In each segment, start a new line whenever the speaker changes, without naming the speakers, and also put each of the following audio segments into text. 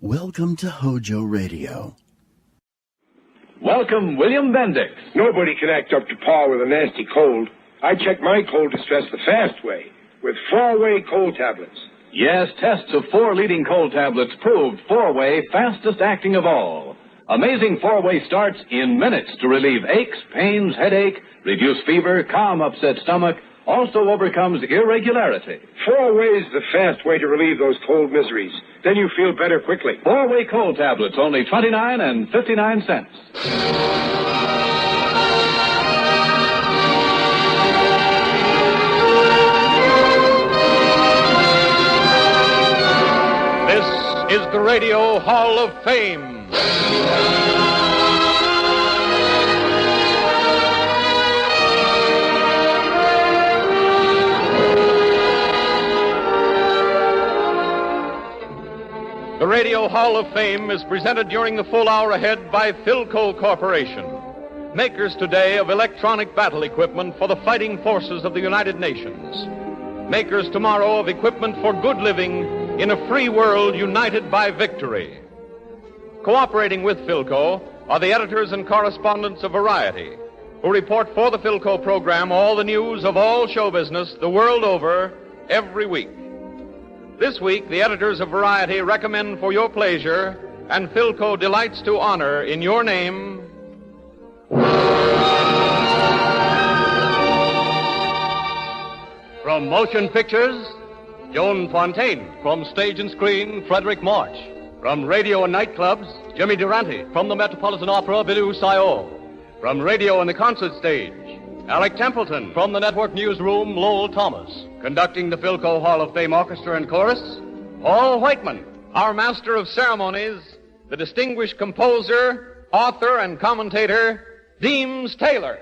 Welcome to HOJO Radio.
Welcome, William Bendix.
Nobody can act up to par with a nasty cold. I check my cold distress the fast way, with 4-way cold tablets.
Yes, tests of 4 leading cold tablets proved 4-way fastest acting of all. Amazing 4-way starts in minutes to relieve aches, pains, headache, reduce fever, calm upset stomach, also overcomes irregularity.
4-way is the fast way to relieve those cold miseries. Then you feel better quickly.
4-way cold tablets, only 29 and 59 cents.
This is the Radio Hall of Fame. The Radio Hall of Fame is presented during the full hour ahead by Philco Corporation, makers today of electronic battle equipment for the fighting forces of the United Nations, makers tomorrow of equipment for good living in a free world united by victory. Cooperating with Philco are the editors and correspondents of Variety, who report for the Philco program all the news of all show business the world over every week. This week, the editors of Variety recommend for your pleasure, and Philco delights to honor in your name, from Motion Pictures, Joan Fontaine. From Stage and Screen, Frederick March. From Radio and Nightclubs, Jimmy Durante. From the Metropolitan Opera, Billy Sayol. From Radio and the Concert Stage, Alec Templeton. From the Network Newsroom, Lowell Thomas. Conducting the Philco Hall of Fame Orchestra and Chorus, Paul Whiteman. Our Master of Ceremonies, the distinguished composer, author, and commentator, Deems Taylor.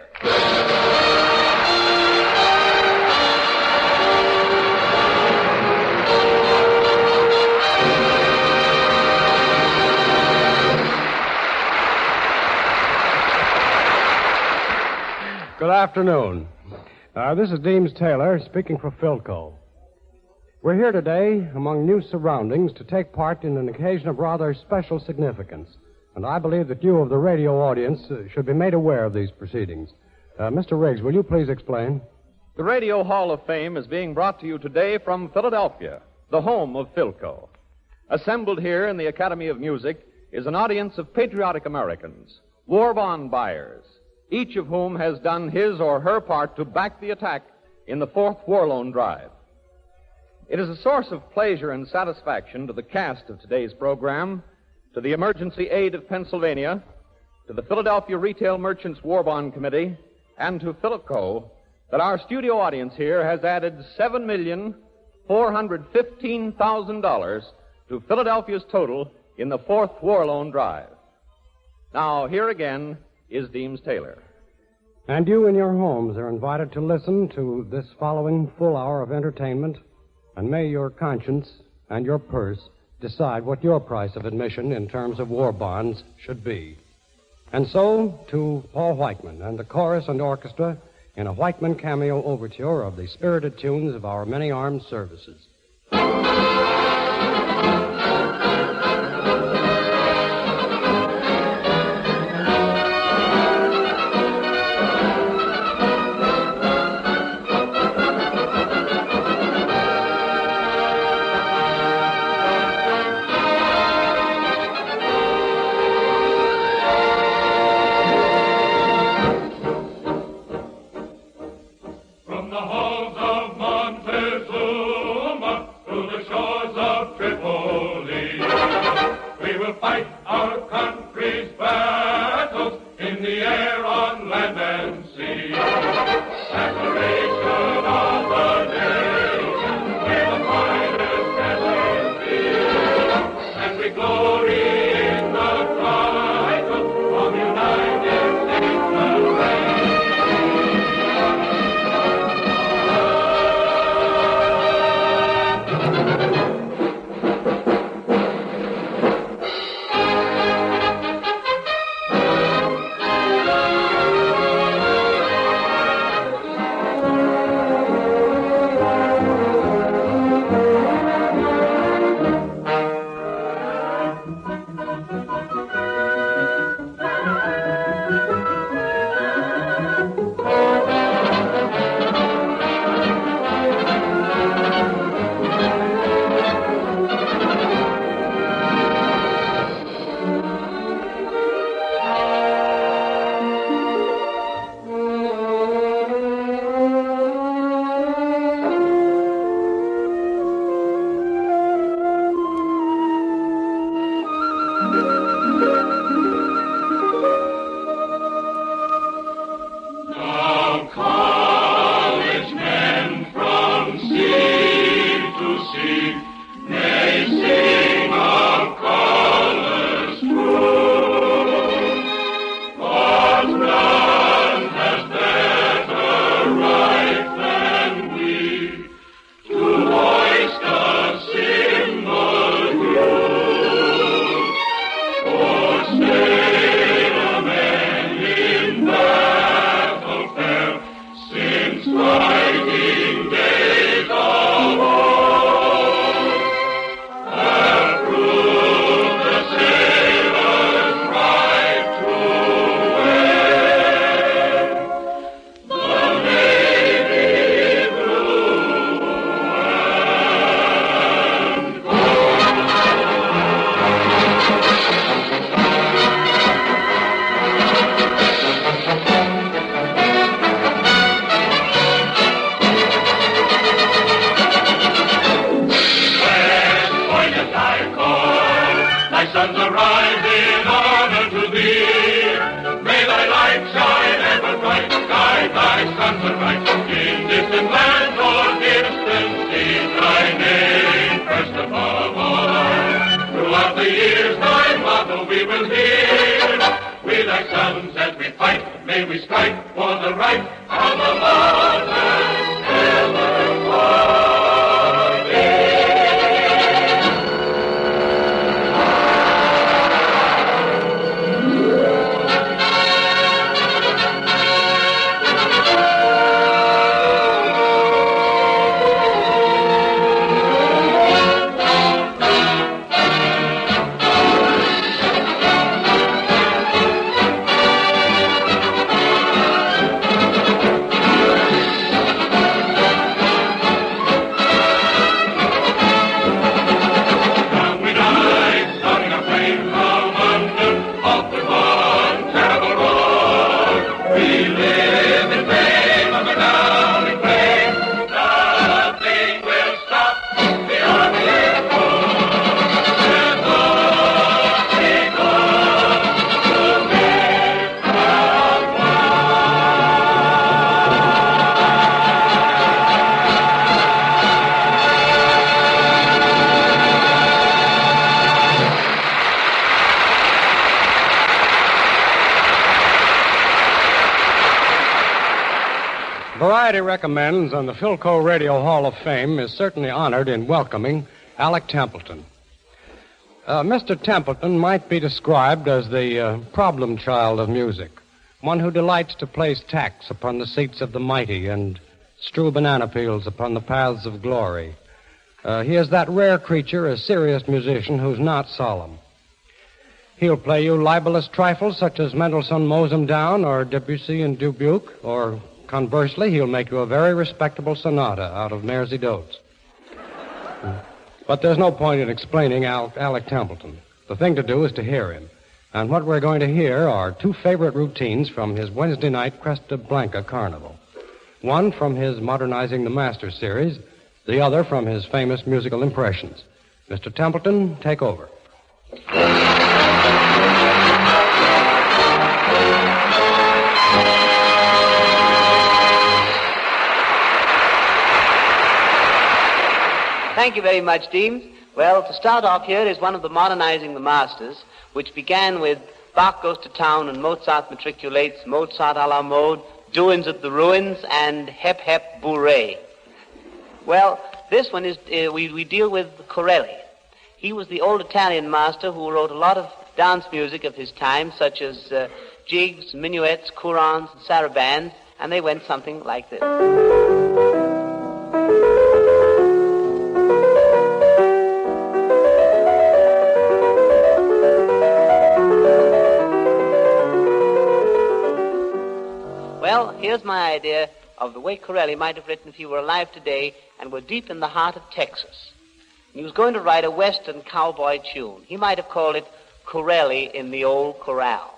Good afternoon. This is Deems Taylor speaking for Philco. We're here today among new surroundings to take part in an occasion of rather special significance, and I believe that you of the radio audience should be made aware of these proceedings. Mr. Riggs, will you please explain?
The Radio Hall of Fame is being brought to you today from Philadelphia, the home of Philco. Assembled here in the Academy of Music is an audience of patriotic Americans, war bond buyers, each of whom has done his or her part to back the attack in the 4th War Loan Drive. It is a source of pleasure and satisfaction to the cast of today's program, to the Emergency Aid of Pennsylvania, to the Philadelphia Retail Merchants War Bond Committee, and to Philco that our studio audience here has added $7,415,000 to Philadelphia's total in the 4th War Loan Drive. Now, here again is Deems Taylor.
And you in your homes are invited to listen to this following full hour of entertainment And may your conscience and your purse decide what your price of admission in terms of war bonds should be. And so, to Paul Whiteman and the chorus and orchestra in a Whiteman cameo overture of the spirited tunes of our many armed services. recommends, and the Philco Radio Hall of Fame is certainly honored in welcoming Alec Templeton. Mr. Templeton might be described as the problem child of music, one who delights to place tacks upon the seats of the mighty and strew banana peels upon the paths of glory. He is that rare creature, a serious musician who's not solemn. He'll play you libelous trifles such as Mendelssohn Mows 'Em Down or Debussy and Dubuque, or conversely, he'll make you a very respectable sonata out of Mairzy Doats. But there's no point in explaining Alec Templeton. The thing to do is to hear him. And what we're going to hear are two favorite routines from his Wednesday night Cresta Blanca Carnival. One from his Modernizing the Master series, the other from his famous musical impressions. Mr. Templeton, take over.
Thank you very much, Deems. Well, to start off here is one of the Modernizing the Masters, which began with Bach Goes to Town and Mozart Matriculates, Mozart a la mode, Doings at the Ruins, and Hep Hep Bourrée. Well, this one is, we deal with Corelli. He was the old Italian master who wrote a lot of dance music of his time, such as jigs, minuets, courants, and sarabands, and they went something like this. Well, here's my idea of the way Corelli might have written if he were alive today and were deep in the heart of Texas. He was going to write a Western cowboy tune. He might have called it Corelli in the Old Corral.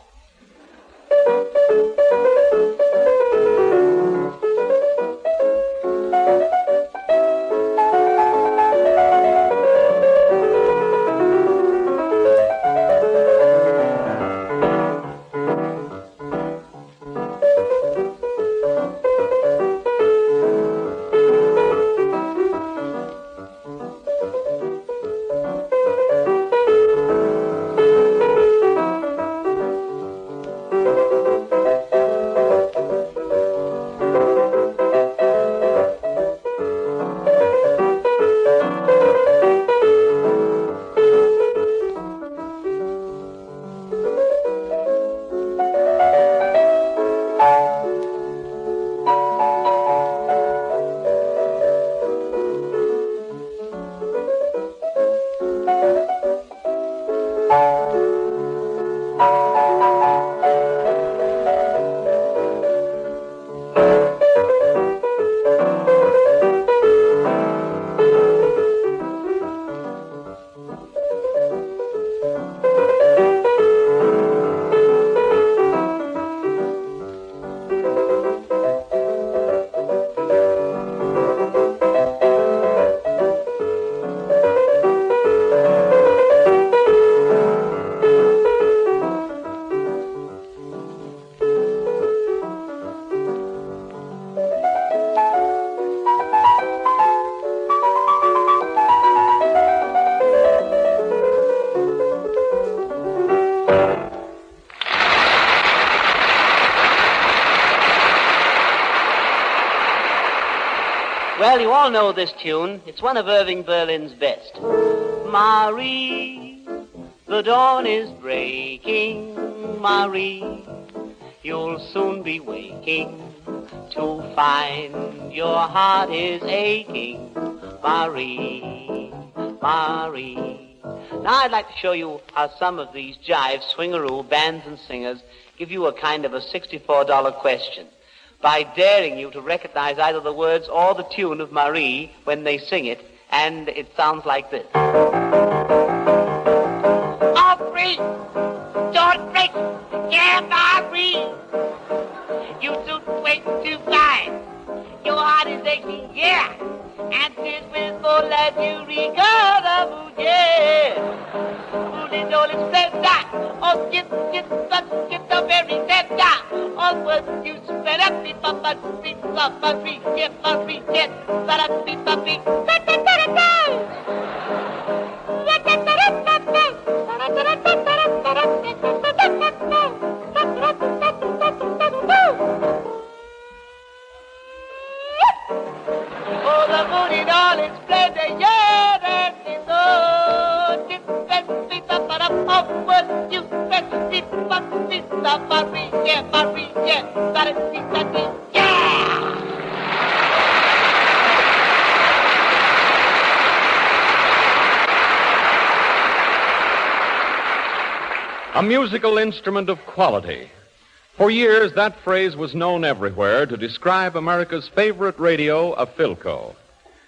Well, you all know this tune. It's one of Irving Berlin's best. Marie, the dawn is breaking. Marie, you'll soon be waking to find your heart is aching. Marie, Marie. Now I'd like to show you how some of these jive, swingaroo bands and singers give you a kind of a $64 question by daring you to recognize either the words or the tune of Marie when they sing it, and it sounds like this. Oh, Marie, don't break, yeah, Marie, you do way too fine. Your heart is aching, yeah, and this will for let you recover, yeah. Only know it's said that, oh, get the very said that, all words you spread up, beep, up, but beep, up, but beep, get, but beep, get, but up, beep, up, beep, the moon in all its splendor, yeah, and it's all upward, you better be Maria, Maria, Maria, yeah!
A musical instrument of quality. For years, that phrase was known everywhere to describe America's favorite radio, a Philco.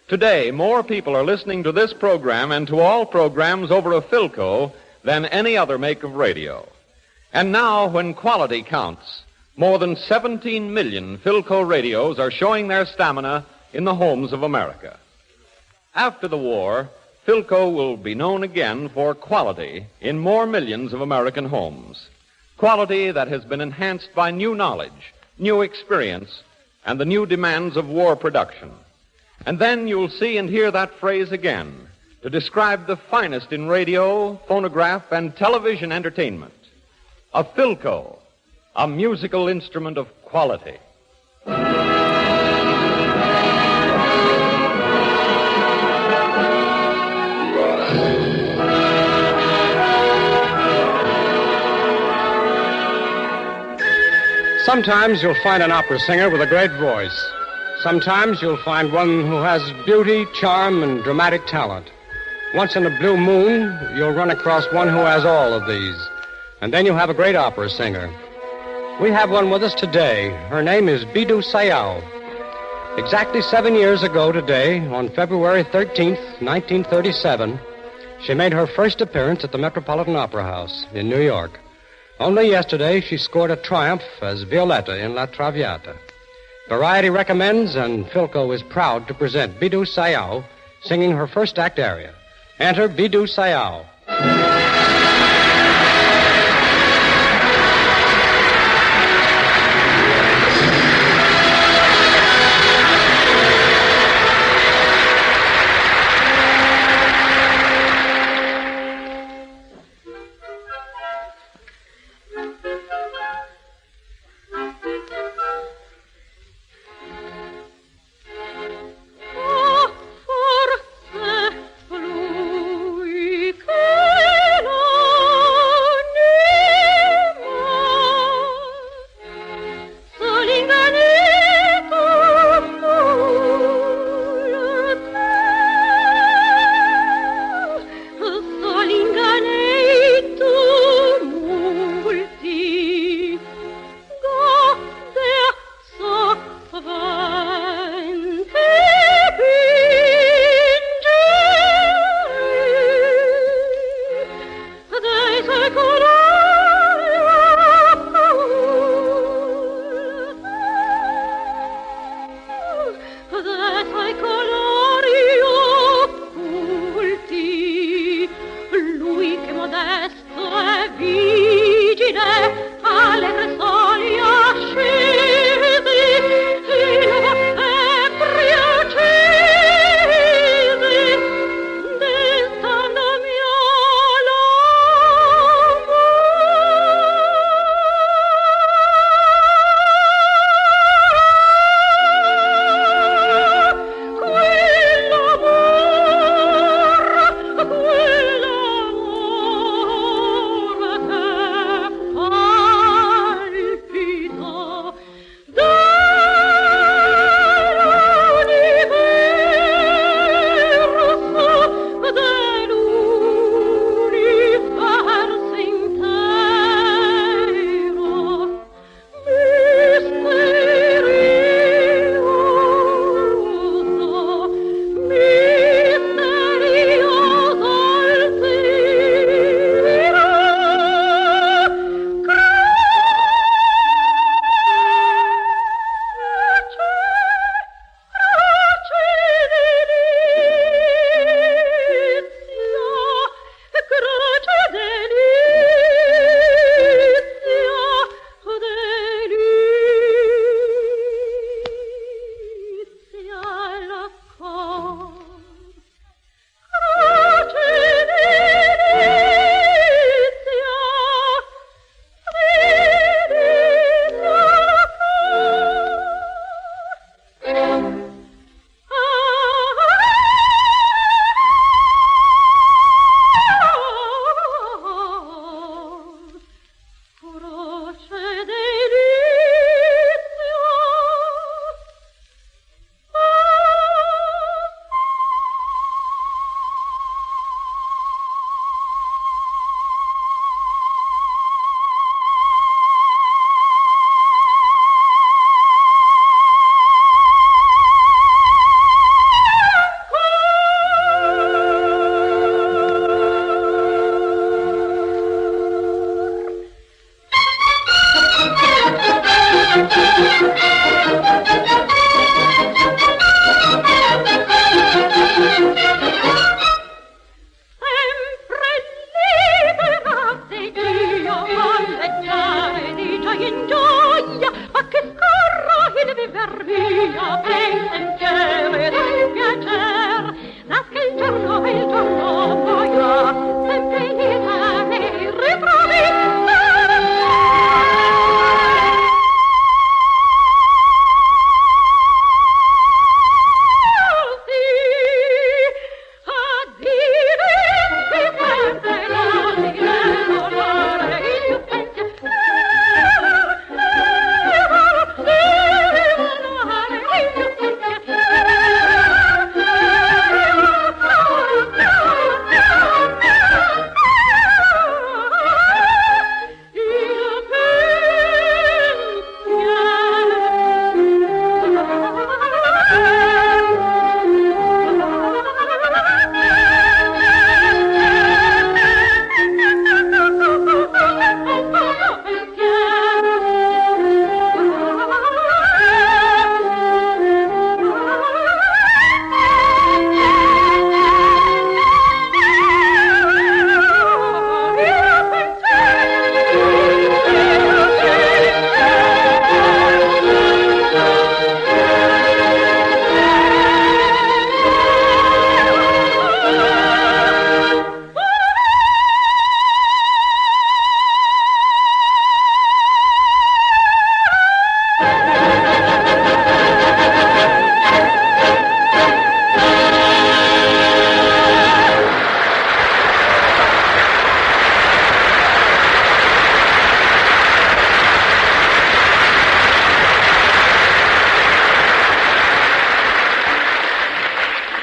Today, more people are listening to this program and to all programs over a Philco than any other make of radio. And now, when quality counts, more than 17 million Philco radios are showing their stamina in the homes of America. After the war, Philco will be known again for quality in more millions of American homes. Quality that has been enhanced by new knowledge, new experience, and the new demands of war production. And then you'll see and hear that phrase again to describe the finest in radio, phonograph, and television entertainment. A Philco, a musical instrument of quality.
Sometimes you'll find an opera singer with a great voice. Sometimes you'll find one who has beauty, charm, and dramatic talent. Once in a blue moon, you'll run across one who has all of these. And then you'll have a great opera singer. We have one with us today. Her name is Bidou Sayao. Exactly 7 years ago today, on February 13th, 1937, she made her first appearance at the Metropolitan Opera House in New York. Only yesterday, she scored a triumph as Violetta in La Traviata. Variety recommends, and Philco is proud to present Bidou Sayao singing her first act aria. Enter Bidou Sayao.
Forse lui che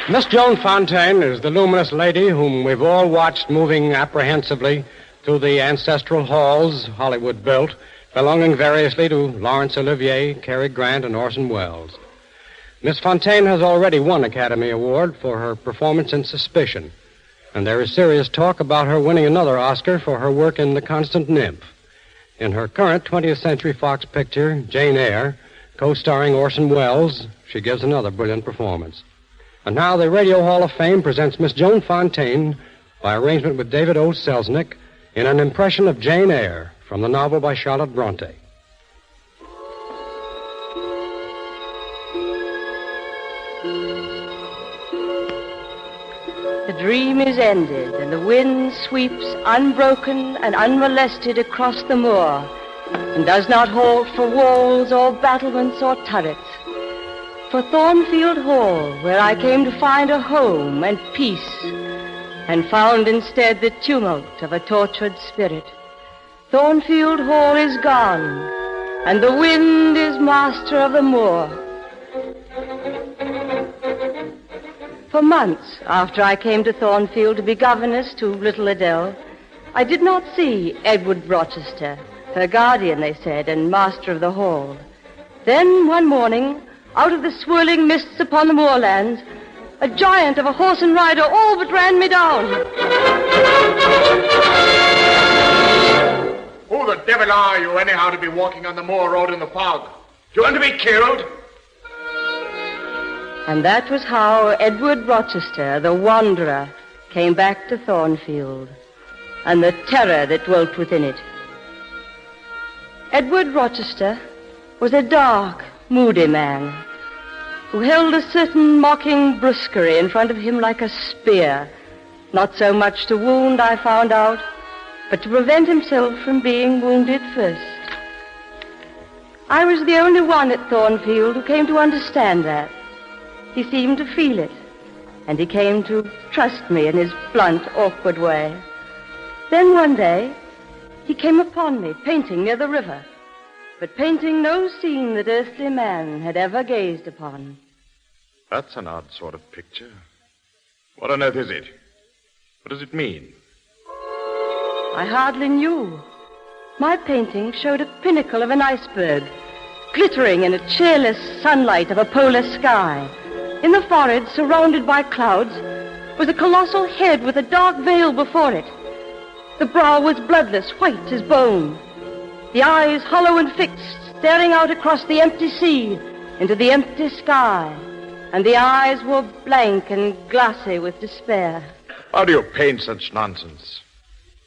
Miss Joan Fontaine is the luminous lady whom we've all watched moving apprehensively through the ancestral halls Hollywood built, belonging variously to Laurence Olivier, Cary Grant, and Orson Welles. Miss Fontaine has already won Academy Award for her performance in Suspicion, and there is serious talk about her winning another Oscar for her work in The Constant Nymph. In her current 20th Century Fox picture, Jane Eyre, co-starring Orson Welles, she gives another brilliant performance. And now the Radio Hall of Fame presents Miss Joan Fontaine, by arrangement with David O. Selznick, in an impression of Jane Eyre from the novel by Charlotte Bronte.
The dream is ended, and the wind sweeps unbroken and unmolested across the moor, and does not halt for walls or battlements or turrets. For Thornfield Hall, where I came to find a home and peace, and found instead the tumult of a tortured spirit. Thornfield Hall is gone, and the wind is master of the moor. For months after I came to Thornfield to be governess to little Adele, I did not see Edward Rochester, her guardian, they said, and master of the hall. Then, one morning, out of the swirling mists upon the moorlands, a giant of a horse and rider all but ran me down.
Who the devil are you, anyhow, to be walking on the moor road in the fog? Do you want to be killed?
And that was how Edward Rochester, the wanderer, came back to Thornfield, and the terror that dwelt within it. Edward Rochester was a dark, moody man who held a certain mocking brusquerie in front of him like a spear, not so much to wound, I found out, but to prevent himself from being wounded first. I was the only one at Thornfield who came to understand that. He seemed to feel it, and he came to trust me in his blunt, awkward way. Then one day, he came upon me painting near the river, but painting no scene that earthly man had ever gazed upon.
That's an odd sort of picture. What on earth is it? What does it mean?
I hardly knew. My painting showed a pinnacle of an iceberg, glittering in a cheerless sunlight of a polar sky. In the forehead, surrounded by clouds, was a colossal head with a dark veil before it. The brow was bloodless, white as bone. The eyes hollow and fixed, staring out across the empty sea into the empty sky. And the eyes were blank and glassy with despair.
How do you paint such nonsense?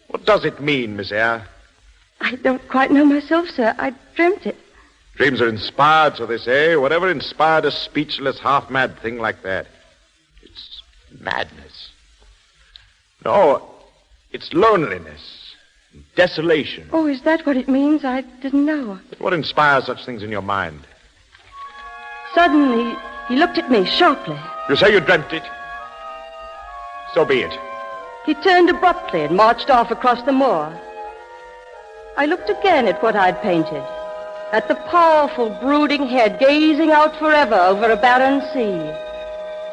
What does it mean, Miss Eyre?
I don't quite know myself, sir. I dreamt it.
Dreams are inspired, so they say. Whatever inspired a speechless, half-mad thing like that? It's madness. No, it's loneliness, desolation.
Oh, is that what it means? I didn't know.
But what inspires such things in your mind?
Suddenly, he looked at me sharply.
You say you dreamt it? So be it.
He turned abruptly and marched off across the moor. I looked again at what I'd painted, at the powerful, brooding head gazing out forever over a barren sea.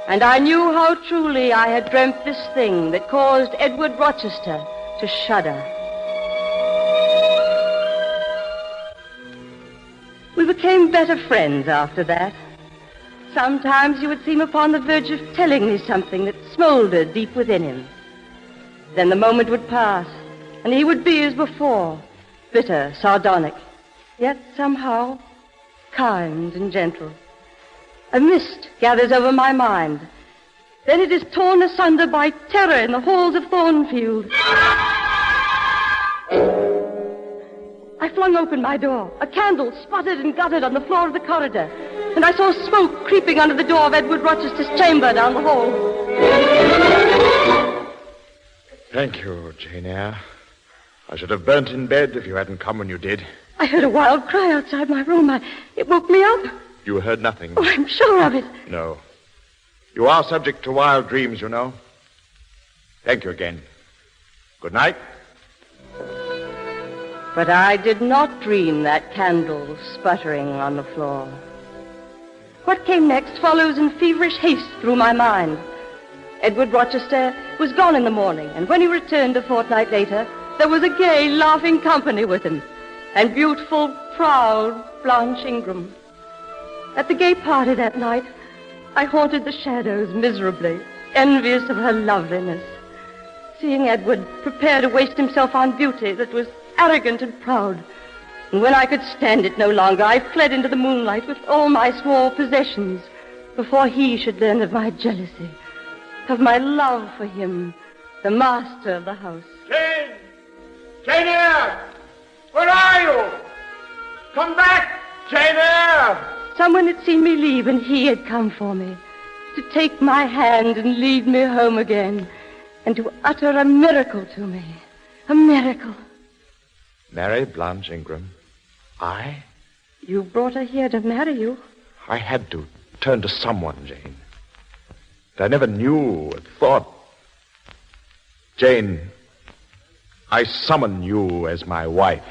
And I knew how truly I had dreamt this thing that caused Edward Rochester to shudder. We became better friends after that. Sometimes he would seem upon the verge of telling me something that smoldered deep within him. Then the moment would pass, and he would be as before, bitter, sardonic, yet somehow kind and gentle. A mist gathers over my mind. Then it is torn asunder by terror in the halls of Thornfield. I flung open my door. A candle sputtered and guttered on the floor of the corridor, and I saw smoke creeping under the door of Edward Rochester's chamber down the hall.
Thank you, Jane Eyre. I should have burnt in bed if you hadn't come when you did.
I heard a wild cry outside my room. It woke me up.
You heard nothing?
Oh, I'm sure of it.
No. You are subject to wild dreams, you know. Thank you again. Good night.
But I did not dream that candle sputtering on the floor. What came next follows in feverish haste through my mind. Edward Rochester was gone in the morning, and when he returned a fortnight later, there was a gay, laughing company with him, and beautiful, proud Blanche Ingram. At the gay party that night, I haunted the shadows miserably, envious of her loveliness. Seeing Edward prepare to waste himself on beauty that was arrogant and proud. And when I could stand it no longer, I fled into the moonlight with all my small possessions before he should learn of my jealousy, of my love for him, the master of the house.
Jane! Jane Eyre! Where are you? Come back, Jane Eyre!
Someone had seen me leave, and he had come for me, to take my hand and lead me home again, and to utter a miracle to me. A miracle.
Marry Blanche Ingram? I?
You brought her here to marry you.
I had to turn to someone, Jane. I never knew or thought. Jane, I summon you as my wife.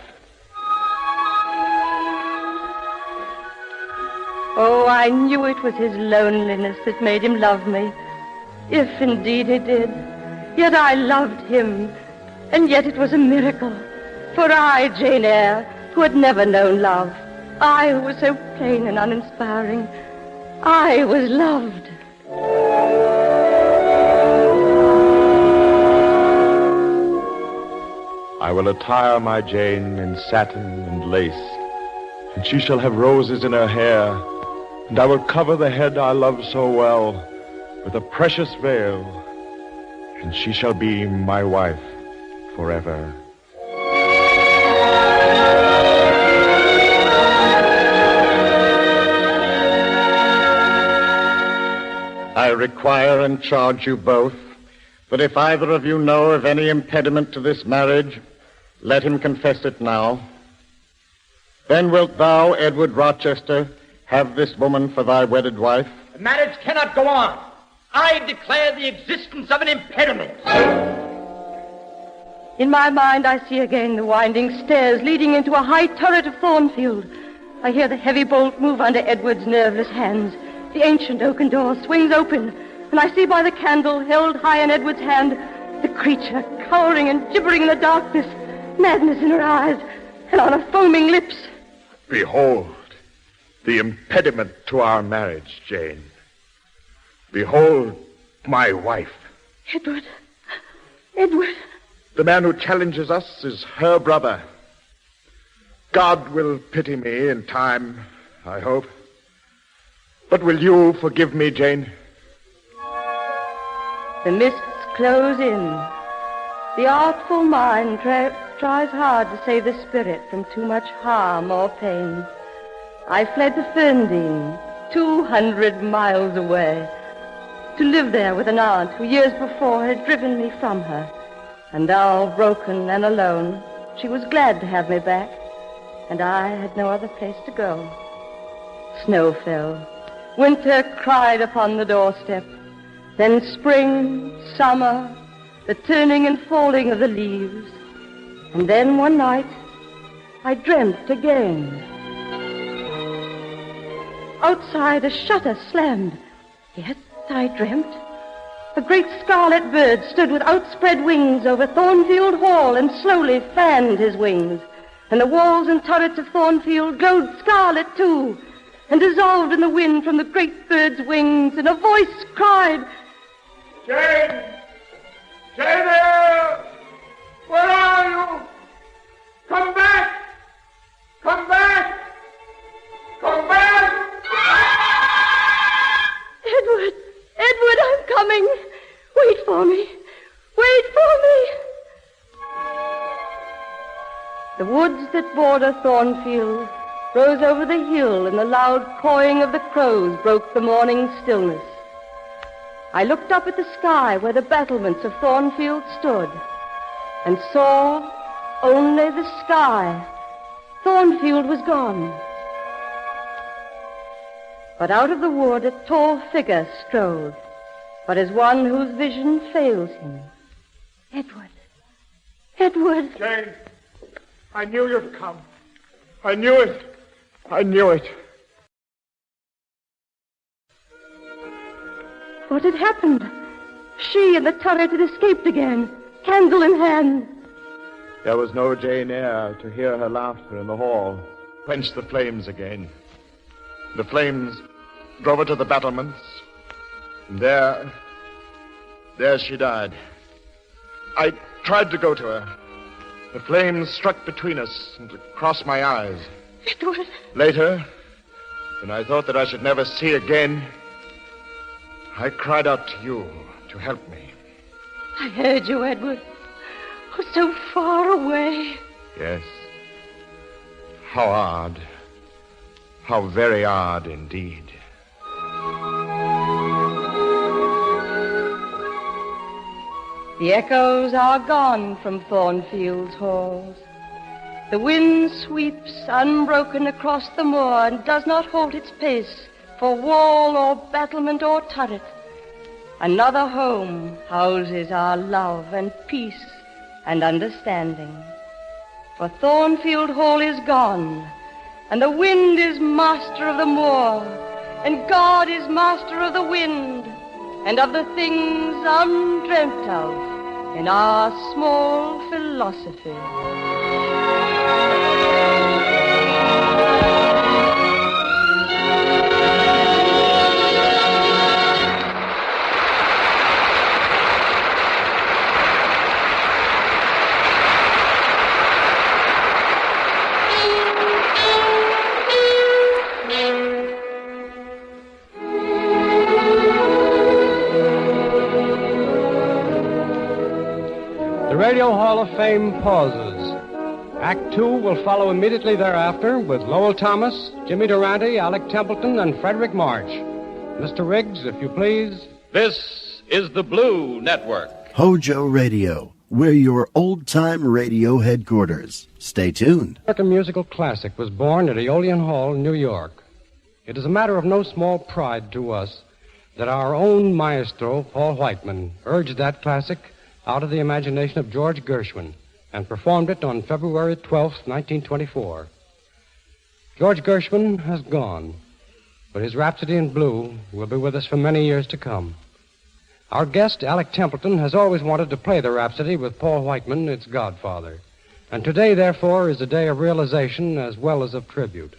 Oh, I knew it was his loneliness that made him love me, if indeed he did. Yet I loved him, and yet it was a miracle. For I, Jane Eyre, who had never known love, I who was so plain and uninspiring, I was loved.
I will attire my Jane in satin and lace, and she shall have roses in her hair, and I will cover the head I love so well with a precious veil, and she shall be my wife forever.
I require and charge you both that if either of you know of any impediment to this marriage, let him confess it now. Then wilt thou, Edward Rochester, have this woman for thy wedded wife?
The marriage cannot go on. I declare the existence of an impediment.
In my mind, I see again the winding stairs leading into a high turret of Thornfield. I hear the heavy bolt move under Edward's nerveless hands. The ancient oaken door swings open, and I see by the candle held high in Edward's hand the creature cowering and gibbering in the darkness, madness in her eyes, and on her foaming lips.
Behold the impediment to our marriage, Jane. Behold my wife.
Edward. Edward.
The man who challenges us is her brother. God will pity me in time, I hope. But will you forgive me, Jane?
The mists close in. The artful mind tries hard to save the spirit from too much harm or pain. I fled to Ferndean, 200 miles away, to live there with an aunt who years before had driven me from her. And now, broken and alone, she was glad to have me back, and I had no other place to go. Snow fell. Winter cried upon the doorstep. Then spring, summer, the turning and falling of the leaves. And then one night, I dreamt again. Outside, a shutter slammed. Yet I dreamt. A great scarlet bird stood with outspread wings over Thornfield Hall and slowly fanned his wings. And the walls and turrets of Thornfield glowed scarlet too, and dissolved in the wind from the great bird's wings, and a voice cried,
Jane! Jane Eyre! Where are you? Come back! Come back! Come back!
Edward! Edward, I'm coming! Wait for me! Wait for me! The woods that border Thornfield rose over the hill, and the loud cawing of the crows broke the morning stillness. I looked up at the sky where the battlements of Thornfield stood, and saw only the sky. Thornfield was gone. But out of the wood a tall figure strode, but as one whose vision fails him. Edward. Edward.
Jane, I knew you'd come. I knew it. I knew it.
What had happened? She and the turret had escaped again, candle in hand.
There was no Jane Eyre to hear her laughter in the hall, quench the flames again. The flames drove her to the battlements, and there she died. I tried to go to her. The flames struck between us and across my eyes.
Edward.
Later, when I thought that I should never see again, I cried out to you to help me.
I heard you, Edward. Oh, so far away.
Yes. How odd. How very odd indeed.
The echoes are gone from Thornfield's halls. The wind sweeps unbroken across the moor and does not halt its pace for wall or battlement or turret. Another home houses our love and peace and understanding. For Thornfield Hall is gone, and the wind is master of the moor, and God is master of the wind, and of the things undreamt of in our small philosophy.
The Radio Hall of Fame pauses. Act Two will follow immediately thereafter with Lowell Thomas, Jimmy Durante, Alec Templeton, and Frederick March. Mr. Riggs, if you please.
This is the Blue Network.
HOJO Radio. We're your old-time radio headquarters. Stay tuned.
A musical classic was born at Aeolian Hall, New York. It is a matter of no small pride to us that our own maestro, Paul Whiteman, urged that classic out of the imagination of George Gershwin and performed it on February 12th, 1924. George Gershwin has gone, but his Rhapsody in Blue will be with us for many years to come. Our guest, Alec Templeton, has always wanted to play the Rhapsody with Paul Whiteman, its godfather. And today, therefore, is a day of realization as well as of tribute.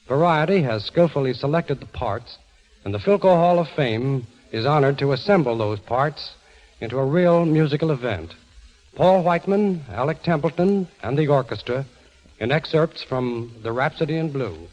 Variety has skillfully selected the parts, and the Philco Hall of Fame is honored to assemble those parts into a real musical event. Paul Whiteman, Alec Templeton, and the orchestra in excerpts from The Rhapsody in Blue.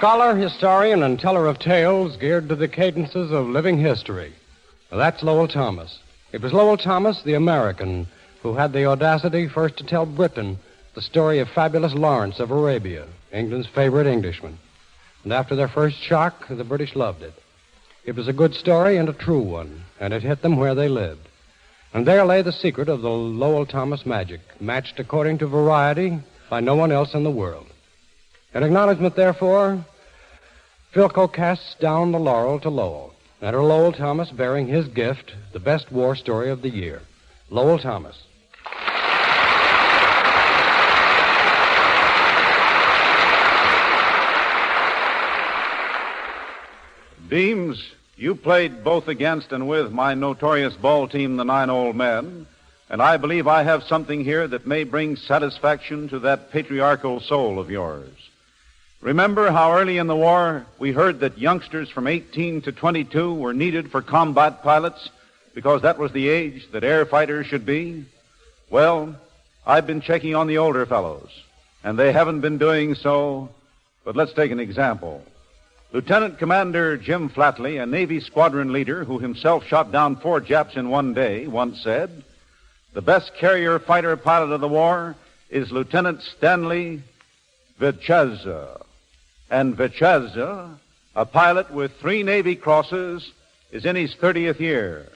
Scholar, historian, and teller of tales geared to the cadences of living history. That's Lowell Thomas. It was Lowell Thomas, the American, who had the audacity first to tell Britain the story of fabulous Lawrence of Arabia, England's favorite Englishman. And after their first shock, the British loved it. It was a good story and a true one, and it hit them where they lived. And there lay the secret of the Lowell Thomas magic, matched according to variety by no one else in the world. In acknowledgement, therefore, Philco casts down the laurel to Lowell. Enter Lowell Thomas bearing his gift, the best war story of the year. Lowell Thomas.
Deems, you played both against and with my notorious ball team, the Nine Old Men, and I believe I have something here that may bring satisfaction to that patriarchal soul of yours. Remember how early in the war we heard that youngsters from 18 to 22 were needed for combat pilots because that was the age that air fighters should be? Well, I've been checking on the older fellows, and they haven't been doing so, but let's take an example. Lieutenant Commander Jim Flatley, a Navy squadron leader who himself shot down 4 Japs in one day, once said, "The best carrier fighter pilot of the war is Lieutenant Stanley Vicheza." And Vicheza, a pilot with 3 Navy crosses, is in his 30th year.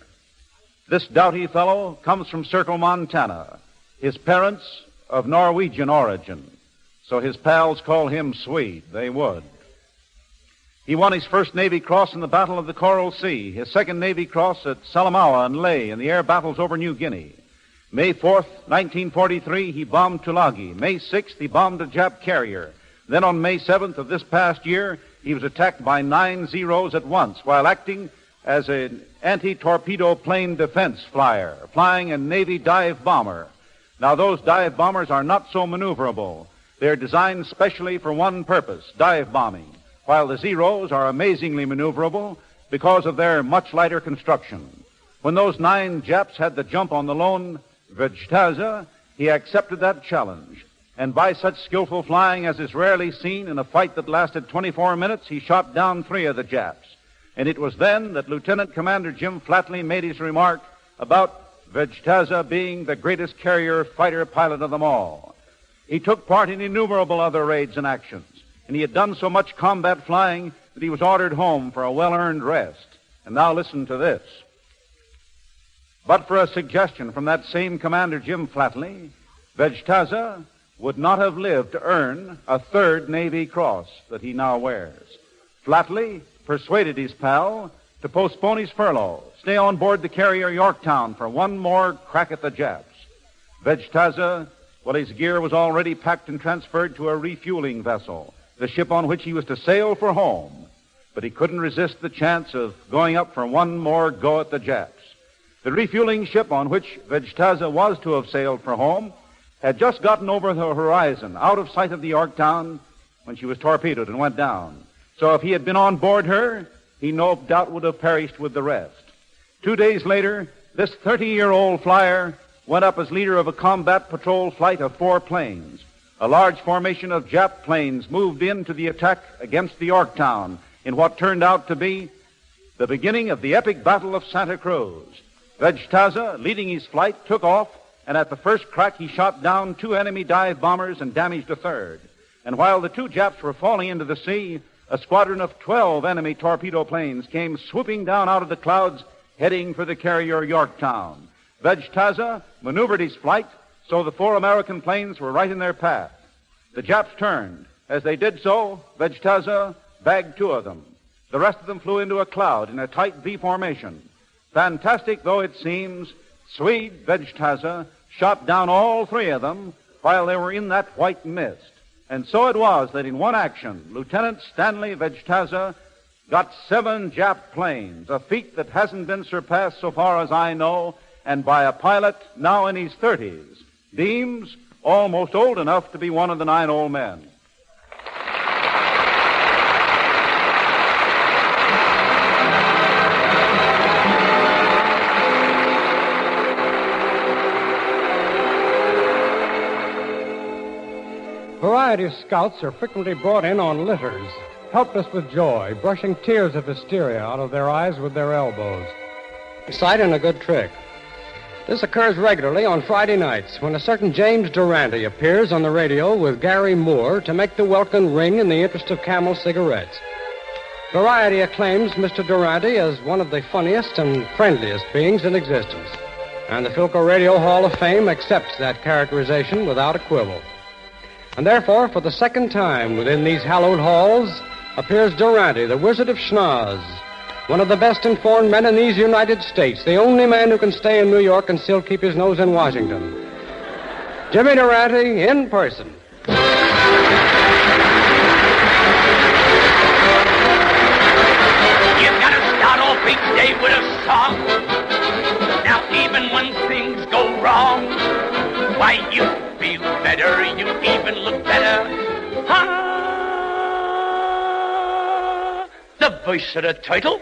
This doughty fellow comes from Circle, Montana, his parents of Norwegian origin, so his pals call him Swede. They would. He won his first Navy Cross in the Battle of the Coral Sea, his second Navy Cross at Salamaua and Leh in the air battles over New Guinea. May 4th, 1943, he bombed Tulagi. May 6th, he bombed a Jap carrier. Then on May 7th of this past year, he was attacked by 9 Zeros at once while acting as an anti-torpedo plane defense flyer, flying a Navy dive bomber. Now, those dive bombers are not so maneuverable. They're designed specially for one purpose, dive bombing, while the Zeros are amazingly maneuverable because of their much lighter construction. When those 9 Japs had the jump on the lone Vicheza, he accepted that challenge. And by such skillful flying as is rarely seen in a fight that lasted 24 minutes, he shot down 3 of the Japs. And it was then that Lieutenant Commander Jim Flatley made his remark about Vicheza being the greatest carrier fighter pilot of them all. He took part in innumerable other raids and actions, and he had done so much combat flying that he was ordered home for a well-earned rest. And now listen to this. But for a suggestion from that same Commander Jim Flatley, Vicheza would not have lived to earn a 3rd Navy Cross that he now wears. Flatley persuaded his pal to postpone his furlough, stay on board the carrier Yorktown for one more crack at the Japs. Vicheza, well, his gear was already packed and transferred to a refueling vessel, the ship on which he was to sail for home. But he couldn't resist the chance of going up for one more go at the Japs. The refueling ship on which Vicheza was to have sailed for home had just gotten over the horizon, out of sight of the Yorktown, when she was torpedoed and went down. So if he had been on board her, he no doubt would have perished with the rest. 2 days later, this 30-year-old flyer went up as leader of a combat patrol flight of 4 planes. A large formation of Jap planes moved into the attack against the Yorktown in what turned out to be the beginning of the epic Battle of Santa Cruz. Vegtaza, leading his flight, took off, and at the first crack he shot down 2 enemy dive bombers and damaged a third. And while the 2 Japs were falling into the sea, a squadron of 12 enemy torpedo planes came swooping down out of the clouds, heading for the carrier Yorktown. Vegtaza maneuvered his flight so the 4 American planes were right in their path. The Japs turned. As they did so, Vegtaza bagged 2 of them. The rest of them flew into a cloud in a tight V formation. Fantastic though it seems, Swede Vegtaza shot down all 3 of them while they were in that white mist. And so it was that in one action, Lieutenant Stanley Vegtaza got 7 Jap planes, a feat that hasn't been surpassed so far as I know, and by a pilot now in his 30s. Deems, almost old enough to be one of the 9 old men.
Variety of scouts are frequently brought in on litters, helpless with joy, brushing tears of hysteria out of their eyes with their elbows. A sight and a good trick. This occurs regularly on Friday nights when a certain James Durante appears on the radio with Gary Moore to make the welkin ring in the interest of Camel cigarettes. Variety acclaims Mr. Durante as one of the funniest and friendliest beings in existence, and the Philco Radio Hall of Fame accepts that characterization without a quibble. And therefore, for the second time within these hallowed halls, appears Durante, the Wizard of Schnoz, one of the best informed men in these United States, the only man who can stay in New York and still keep his nose in Washington. Jimmy Durante in person.
You've got to start off each day with a song. Now, even when things go wrong, why, you feel better, you even look better. The voice of the title.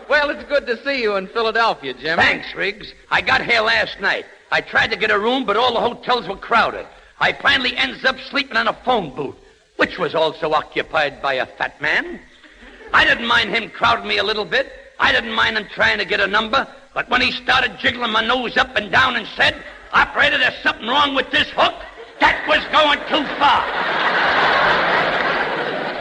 Well, it's good to see you in Philadelphia, Jimmy.
Thanks, Riggs. I got here last night. I tried to get a room, but all the hotels were crowded. I finally ends up sleeping in a phone booth, which was also occupied by a fat man. I didn't mind him crowding me a little bit. I didn't mind him trying to get a number. But when he started jiggling my nose up and down and said, "Operator, there's something wrong with this hook," that was going too far.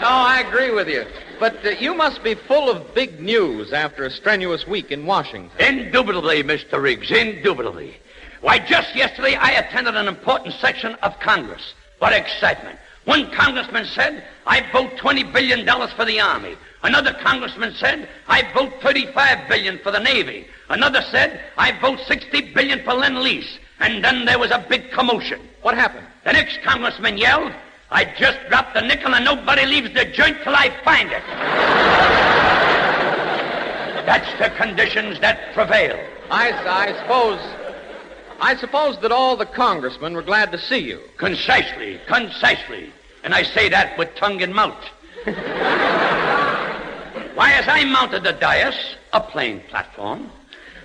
No, I agree with you. But you must be full of big news after a strenuous week in Washington.
Indubitably, Mr. Riggs, indubitably. Why, just yesterday I attended an important section of Congress. What excitement. One congressman said, "I vote $20 billion for the Army." Another congressman said, "I vote $35 billion for the Navy." Another said, "I vote $60 billion for Lend-Lease." And then there was a big commotion.
What happened?
The next congressman yelled, "I just dropped the nickel and nobody leaves the joint till I find it." That's the conditions that prevail.
I suppose that all the congressmen were glad to see you.
Concisely. And I say that with tongue in mouth. Why, as I mounted the dais, a plain platform,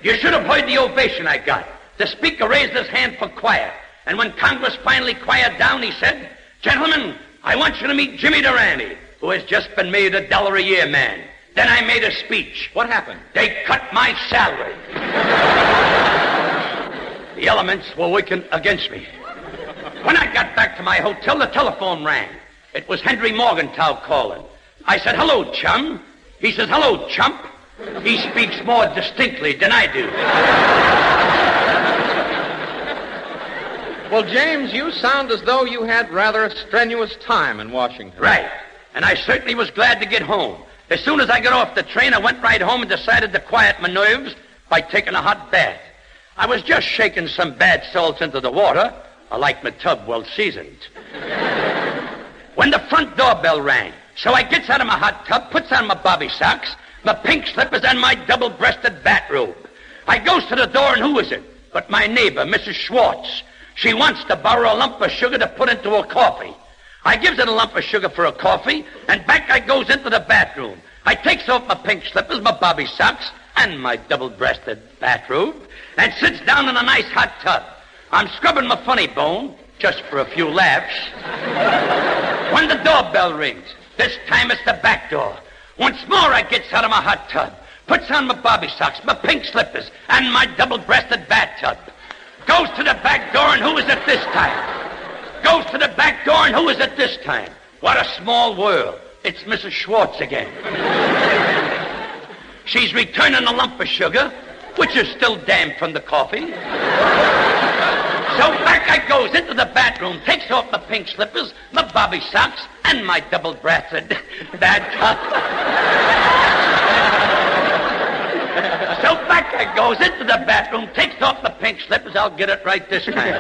you should have heard the ovation I got. The speaker raised his hand for quiet, and when Congress finally quieted down, he said, "Gentlemen, I want you to meet Jimmy Durante, who has just been made $1 a year man." Then I made a speech.
What happened?
They cut my salary. The elements were working against me. When I got back to my hotel, the telephone rang. It was Henry Morgenthau calling. I said, "Hello, chum." He says, "Hello, chump." He speaks more distinctly than I do.
Well, James, you sound as though you had rather a strenuous time in Washington.
Right. And I certainly was glad to get home. As soon as I got off the train, I went right home and decided to quiet my nerves by taking a hot bath. I was just shaking some bad salts into the water. I like my tub well seasoned. When the front doorbell rang, so I gets out of my hot tub, puts on my bobby socks, my pink slippers, and my double-breasted bathrobe. I goes to the door, and who is it but my neighbor, Mrs. Schwartz. She wants to borrow a lump of sugar to put into her coffee. I gives her a lump of sugar for a coffee, and back I goes into the bathroom. I takes off my pink slippers, my bobby socks, and my double-breasted bathrobe and sits down in a nice hot tub. I'm scrubbing my funny bone, just for a few laughs, when the doorbell rings. This time it's the back door. Once more I gets out of my hot tub, puts on my bobby socks, my pink slippers, and my double-breasted bathtub. Goes to the back door, and who is it this time? Goes to the back door, and who is it this time? What a small world. It's Mrs. Schwartz again. She's returning a lump of sugar, which is still damp from the coffee. So back I goes into the bathroom, takes off my pink slippers, my bobby socks, and my double-breasted bathtub. So back I goes into the bathroom, takes off my pink slippers, I'll get it right this time.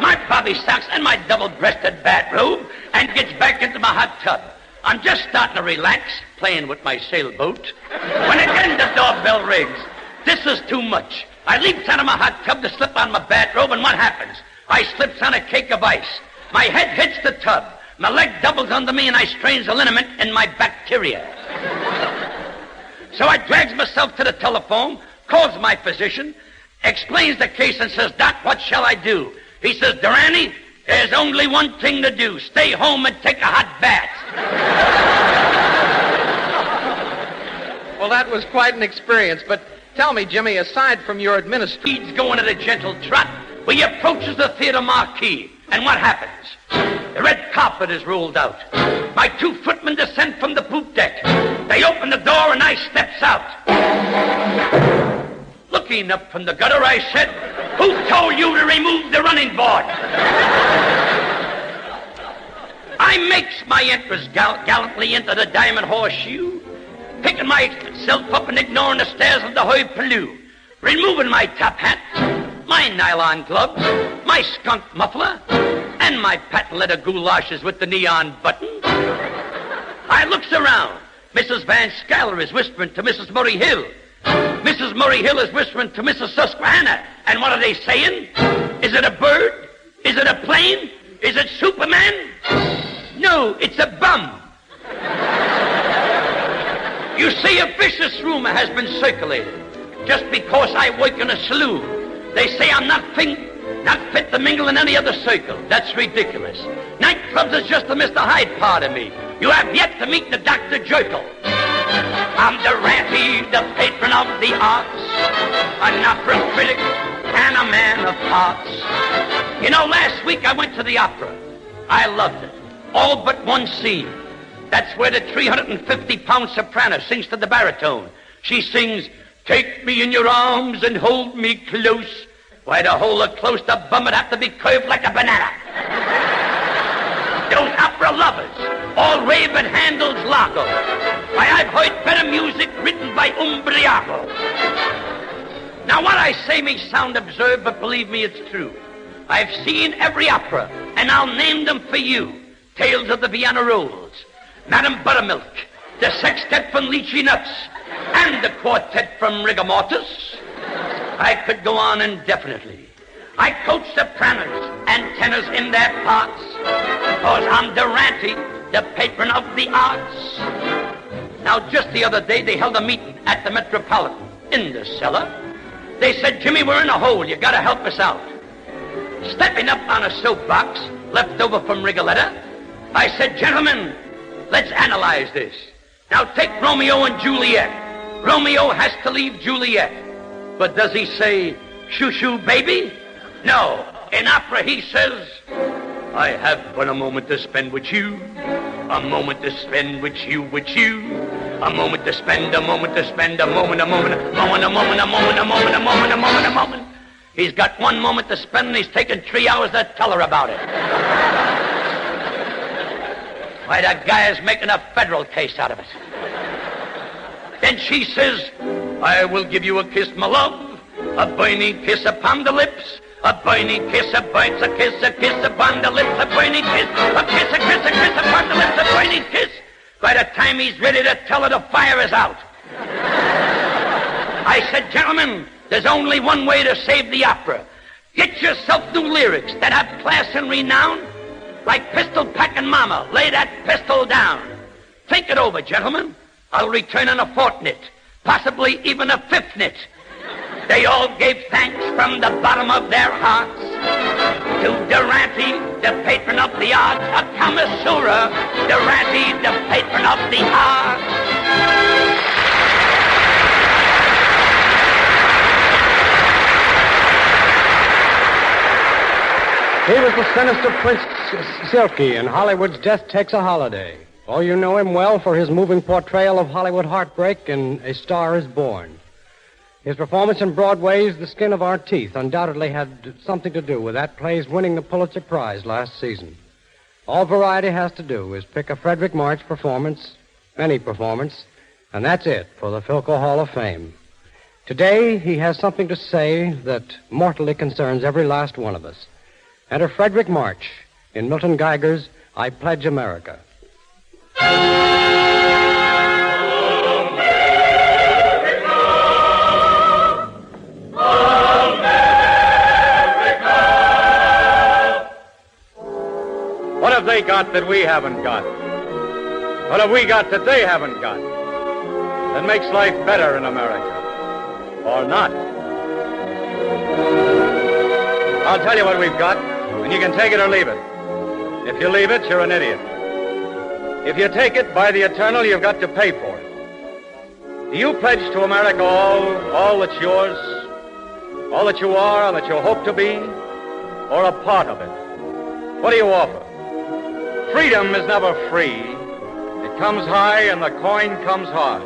My bobby socks and my double-breasted bathrobe, and gets back into my hot tub. I'm just starting to relax, playing with my sailboat, when again the doorbell rings. This is too much. I leaps out of my hot tub to slip on my bathrobe, and what happens? I slips on a cake of ice. My head hits the tub. My leg doubles under me, and I strains a liniment in my bacteria. So I drags myself to the telephone, calls my physician, explains the case, and says, "Doc, what shall I do?" He says, "Durante, there's only one thing to do. Stay home and take a hot bath."
Well, that was quite an experience, but tell me, Jimmy, aside from your administration...
He's going at a gentle trot. He approaches the theater marquee, and what happens? The red carpet is rolled out. My 2 footmen descend from the poop deck. They open the door, and I steps out. Looking up from the gutter, I said, "Who told you to remove the running board?" I makes my entrance gallantly into the Diamond Horseshoe, picking myself up and ignoring the stairs of the Hoi Paloo, removing my top hat, my nylon gloves, my skunk muffler, and my patent leather goulashes with the neon button. I looks around. Mrs. Van Scaler is whispering to Mrs. Murray Hill. Mrs. Murray Hill is whispering to Mrs. Susquehanna. And what are they saying? Is it a bird? Is it a plane? Is it Superman? No, it's a bum. You see, a vicious rumor has been circulated. Just because I work in a saloon, they say I'm not fit to mingle in any other circle. That's ridiculous. Nightclubs is just a Mr. Hyde part of me. You have yet to meet the Dr. Jekyll. I'm Durante, the patron of the arts, an opera critic and a man of parts. You know, last week I went to the opera. I loved it. All but one scene. That's where the 350-pound soprano sings to the baritone. She sings, "Take me in your arms and hold me close." Why, to hold her close, the bum would have to be curved like a banana. Those opera lovers all rave at Handel's Lago. Why, I've heard better music written by Umbriaco. Now, what I say may sound absurd, but believe me, it's true. I've seen every opera, and I'll name them for you. Tales of the Vienna Rolls, Madame Buttermilk, the Sextet from Lychee Nuts, and the Quartet from Rigor Mortis. I could go on indefinitely. I coach sopranos and tenors in their parts, because I'm Durante, the patron of the arts. Now, just the other day, they held a meeting at the Metropolitan, in the cellar. They said, "Jimmy, we're in a hole. You gotta help us out." Stepping up on a soapbox, left over from Rigoletta, I said, "Gentlemen, let's analyze this. Now, take Romeo and Juliet. Romeo has to leave Juliet. But does he say, 'Shoo-shoo, baby'? No. In opera, he says, 'I have but a moment to spend with you, a moment to spend with you, a moment to spend, a moment to spend, a moment, a moment, a moment, a moment, a moment, a moment, a moment, a moment, a moment.'" He's got 1 moment to spend, and he's taken 3 hours to tell her about it. Why, that guy is making a federal case out of it. Then she says, "I will give you a kiss, my love, a burning kiss upon the lips, a burning kiss, a bites, a kiss upon the lips, a burning kiss, a kiss, a kiss, a kiss upon the lips, a burning kiss." By the time he's ready to tell her, the fire is out. I said, "Gentlemen, there's only one way to save the opera. Get yourself new lyrics that have class and renown, like Pistol Packin' Mama, lay that pistol down. Think it over, gentlemen. I'll return in a fortnight. possibly even a fifth-nit. They all gave thanks from the bottom of their hearts to Durante, the patron of the arts, a Kamasura, Durante, the patron of the arts.
He was the sinister Prince Silky in Hollywood's Death Takes a Holiday. Oh, you know him well for his moving portrayal of Hollywood heartbreak in A Star is Born. His performance in Broadway's The Skin of Our Teeth undoubtedly had something to do with that play's winning the Pulitzer Prize last season. All Variety has to do is pick a Frederick March performance, any performance, and that's it for the Philco Hall of Fame. Today, he has something to say that mortally concerns every last one of us. Enter Frederick March in Milton Geiger's I Pledge America.
What have they got that we haven't got? What have we got that they haven't got? That makes life better in America. Or not? I'll tell you what we've got, and you can take it or leave it. If you leave it, you're an idiot. If you take it, by the eternal, you've got to pay for it. Do you pledge to America all that's yours, all that you are, all that you hope to be, or a part of it? What do you offer? Freedom is never free. It comes high and the coin comes hard.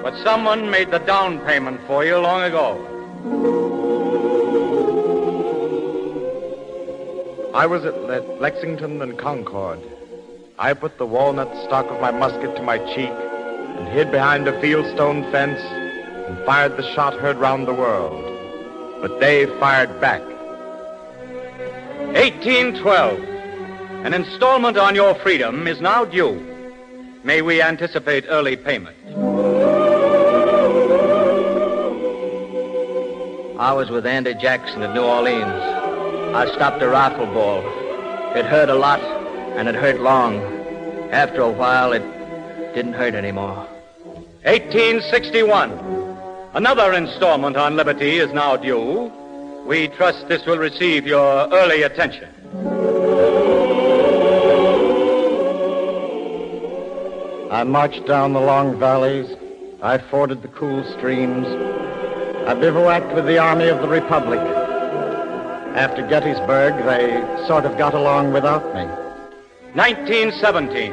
But someone made the down payment for you long ago.
I was at Lexington and Concord. I put the walnut stock of my musket to my cheek and hid behind a fieldstone fence and fired the shot heard round the world. But they fired back.
1812. An installment on your freedom is now due. May we anticipate early payment?
I was with Andy Jackson in New Orleans. I stopped a rifle ball. It hurt a lot, and it hurt long. After a while, it didn't hurt anymore.
1861. Another installment on liberty is now due. We trust this will receive your early attention.
I marched down the long valleys. I forded the cool streams. I bivouacked with the Army of the Republic. After Gettysburg, they sort of got along without me.
1917.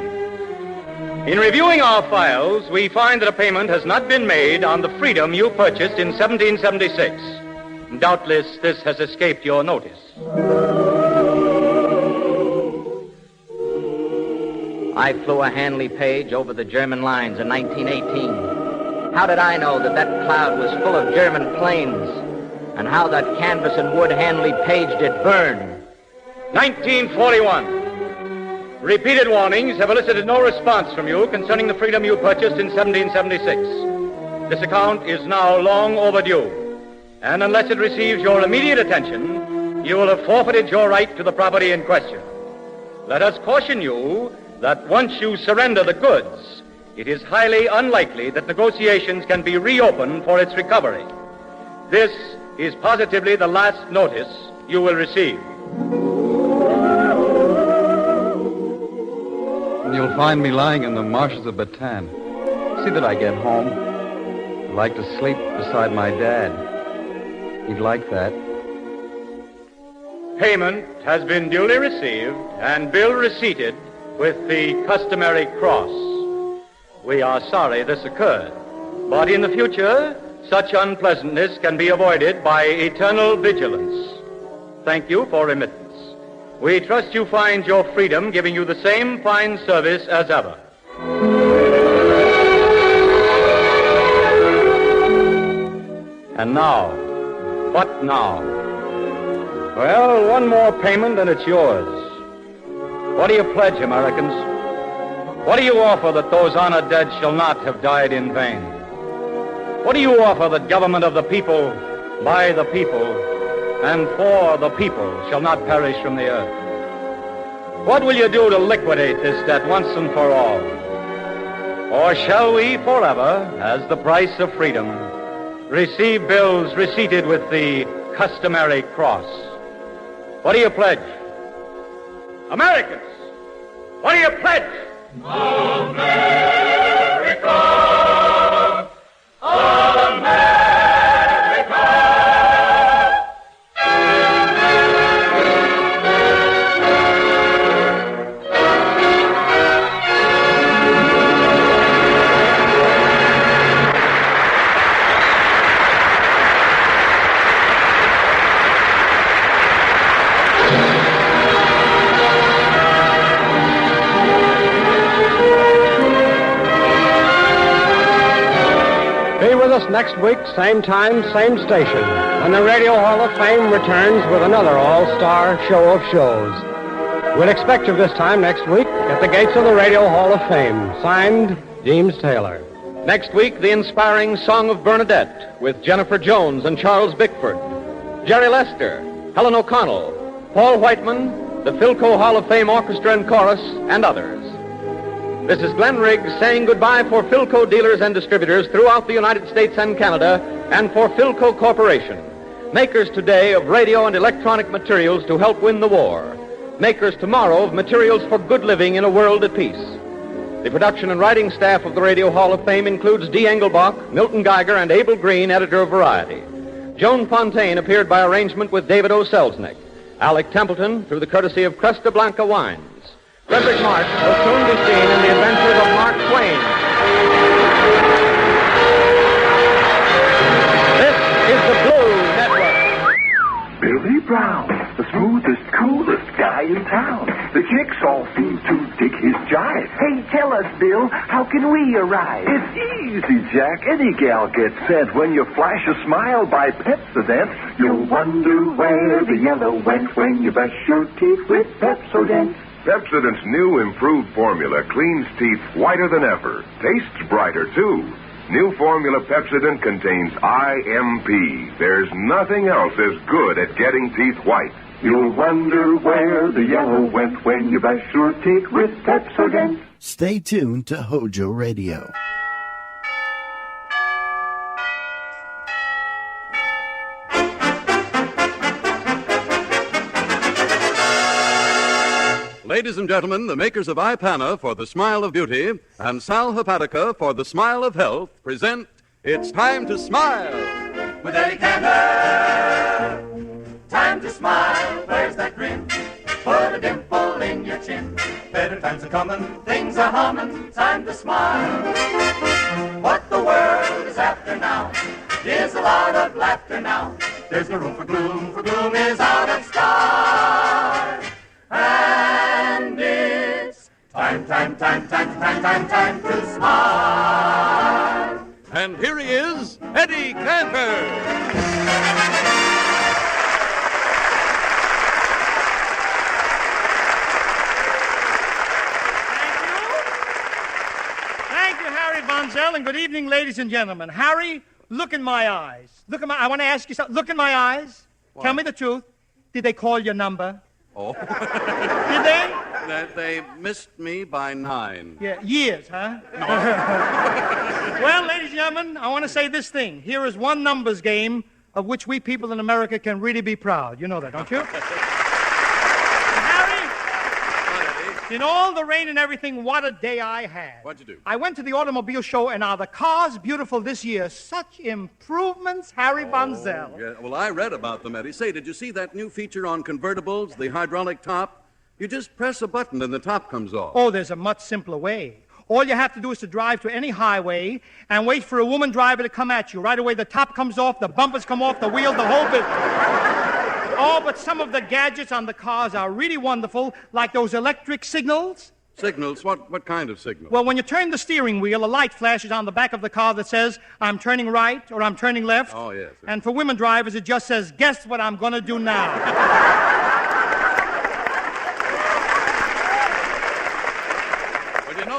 In reviewing our files, we find that a payment has not been made on the freedom you purchased in 1776. Doubtless, this has escaped your notice.
I flew a Hanley Page over the German lines in 1918. How did I know that that cloud was full of German planes? And how that canvas and wood Hanley Page did burn?
1941. Repeated warnings have elicited no response from you concerning the freedom you purchased in 1776. This account is now long overdue. And unless it receives your immediate attention, you will have forfeited your right to the property in question. Let us caution you that once you surrender the goods, it is highly unlikely that negotiations can be reopened for its recovery. This is positively the last notice you will receive.
You'll find me lying in the marshes of Bataan. See that I get home. I'd like to sleep beside my dad. He'd like that.
Payment has been duly received and bill receipted with the customary cross. We are sorry this occurred, but in the future, such unpleasantness can be avoided by eternal vigilance. Thank you for remittance. We trust you find your freedom giving you the same fine service as ever. And now, what now? Well, one more payment and it's yours. What do you pledge, Americans? What do you offer that those honored dead shall not have died in vain? What do you offer that government of the people, by the people, and for the people shall not perish from the earth? What will you do to liquidate this debt once and for all?
Or shall we forever, as the price of freedom, receive bills receipted with the customary cross? What do you pledge? Americans, what do you pledge? America! America!
Next week, same time, same station, when the Radio Hall of Fame returns with another all-star show of shows. We'll expect you this time next week at the gates of the Radio Hall of Fame. Signed, Deems Taylor.
Next week, the inspiring Song of Bernadette with Jennifer Jones and Charles Bickford, Jerry Lester, Helen O'Connell, Paul Whiteman, the Philco Hall of Fame Orchestra and Chorus, and others. This is Glenn Riggs saying goodbye for Philco dealers and distributors throughout the United States and Canada, and for Philco Corporation, makers today of radio and electronic materials to help win the war, makers tomorrow of materials for good living in a world at peace. The production and writing staff of the Radio Hall of Fame includes D. Engelbach, Milton Geiger, and Abel Green, editor of Variety. Joan Fontaine appeared by arrangement with David O. Selznick. Alec Templeton through the courtesy of Cresta Blanca Wines. Frederick March will soon be seen in the adventures of Mark Twain. This is the Blue Network.
Billy Brown, the smoothest, coolest guy in town. The chicks all seem to dig his jive. Hey, tell us, Bill, how can we arrive? It's easy, Jack. Any gal gets sent when you flash a smile by Pepsodent. You'll wonder where the yellow went when you brush your teeth with Pepsodent.
Pepsodent's new improved formula cleans teeth whiter than ever. Tastes brighter, too. New formula Pepsodent contains IMP. There's nothing else as good at getting teeth white.
You'll wonder where the yellow went when you brush your teeth with Pepsodent.
Stay tuned to HOJO Radio.
Ladies and gentlemen, the makers of Ipana for the Smile of Beauty and Sal Hepatica for the Smile of Health present It's Time to Smile.
With Eddie Cantor, time to smile. Where's that grin? Put a dimple in your chin. Better times are coming, things are humming. Time to smile. What the world is after now is a lot of laughter now. There's no room for gloom is out of style. And it's time to smile.
And here he is, Eddie Cantor.
Thank you, Harry Von Zell, and good evening, ladies and gentlemen. Harry, look in my eyes. I want to ask you something. Look in my eyes.
What?
Tell me the truth. Did they call your number?
Oh.
Did they?
They missed me by 9.
Yeah, years, huh? Well, ladies and gentlemen, I want to say this thing. Here is one numbers game of which we people in America can really be proud. You know that, don't you? Harry, in all the rain and everything, what a day I had.
What'd you do?
I went to the automobile show, and are the cars beautiful this year? Such improvements, Harry Von Zell.
Yeah, well, I read about them, Eddie. Say, did you see that new feature on convertibles, the hydraulic top? You just press a button and the top comes off.
Oh, there's a much simpler way. All you have to do is to drive to any highway and wait for a woman driver to come at you. Right away, the top comes off, the bumpers come off, the wheel, the whole bit. Oh, but some of the gadgets on the cars are really wonderful, like those electric signals.
Signals? What kind of signal?
Well, when you turn the steering wheel, a light flashes on the back of the car that says, I'm turning right or I'm turning left.
Oh, yes.
And for women drivers, it just says, guess what I'm going to do now.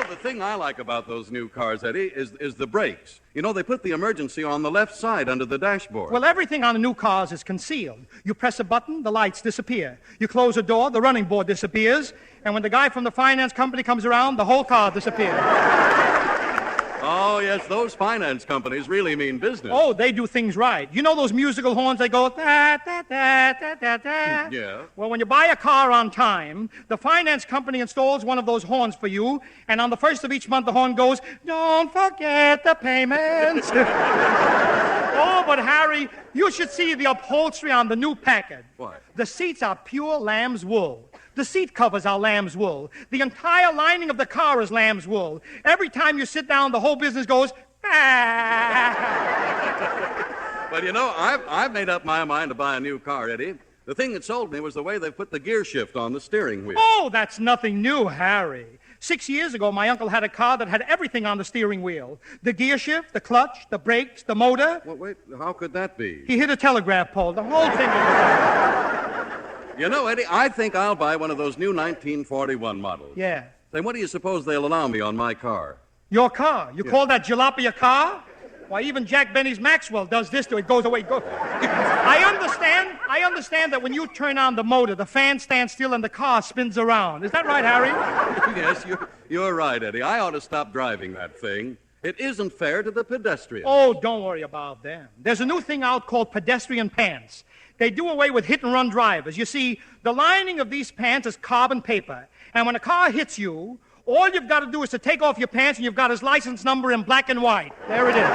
The thing I like about those new cars, Eddie, is the brakes. You know, they put the emergency on the left side under the dashboard.
Well, everything on the new cars is concealed. You press a button, the lights disappear. You close a door, the running board disappears. And when the guy from the finance company comes around, the whole car disappears.
Oh, yes, those finance companies really mean business.
Oh, they do things right. You know those musical horns, they go, da, da, da, da, da, da.
Yeah.
Well, when you buy a car on time, the finance company installs one of those horns for you, and on the first of each month, the horn goes, don't forget the payments. Oh, but Harry, you should see the upholstery on the new Packard.
What?
The seats are pure lamb's wool. The seat covers are lamb's wool. The entire lining of the car is lamb's wool. Every time you sit down, the whole business goes, ah.
Well, you know, I've made up my mind to buy a new car, Eddie. The thing that sold me was the way they put the gear shift on the steering wheel.
Oh, that's nothing new, Harry. 6 years ago, my uncle had a car that had everything on the steering wheel. The gear shift, the clutch, the brakes, the motor.
Well, wait, how could that be?
He hit a telegraph pole. The whole thing was...
You know, Eddie, I think I'll buy one of those new 1941 models.
Yeah.
Say, what do you suppose they'll allow me on my car?
Your car? You call that jalopy a car? Why, even Jack Benny's Maxwell does this to it. Goes away. I understand that when you turn on the motor, the fan stands still and the car spins around. Is that right, Harry?
Yes, you're right, Eddie. I ought to stop driving that thing. It isn't fair to the pedestrian.
Oh, don't worry about them. There's a new thing out called pedestrian pants. They do away with hit-and-run drivers. You see, the lining of these pants is carbon paper. And when a car hits you, all you've got to do is to take off your pants and you've got his license number in black and white. There it is.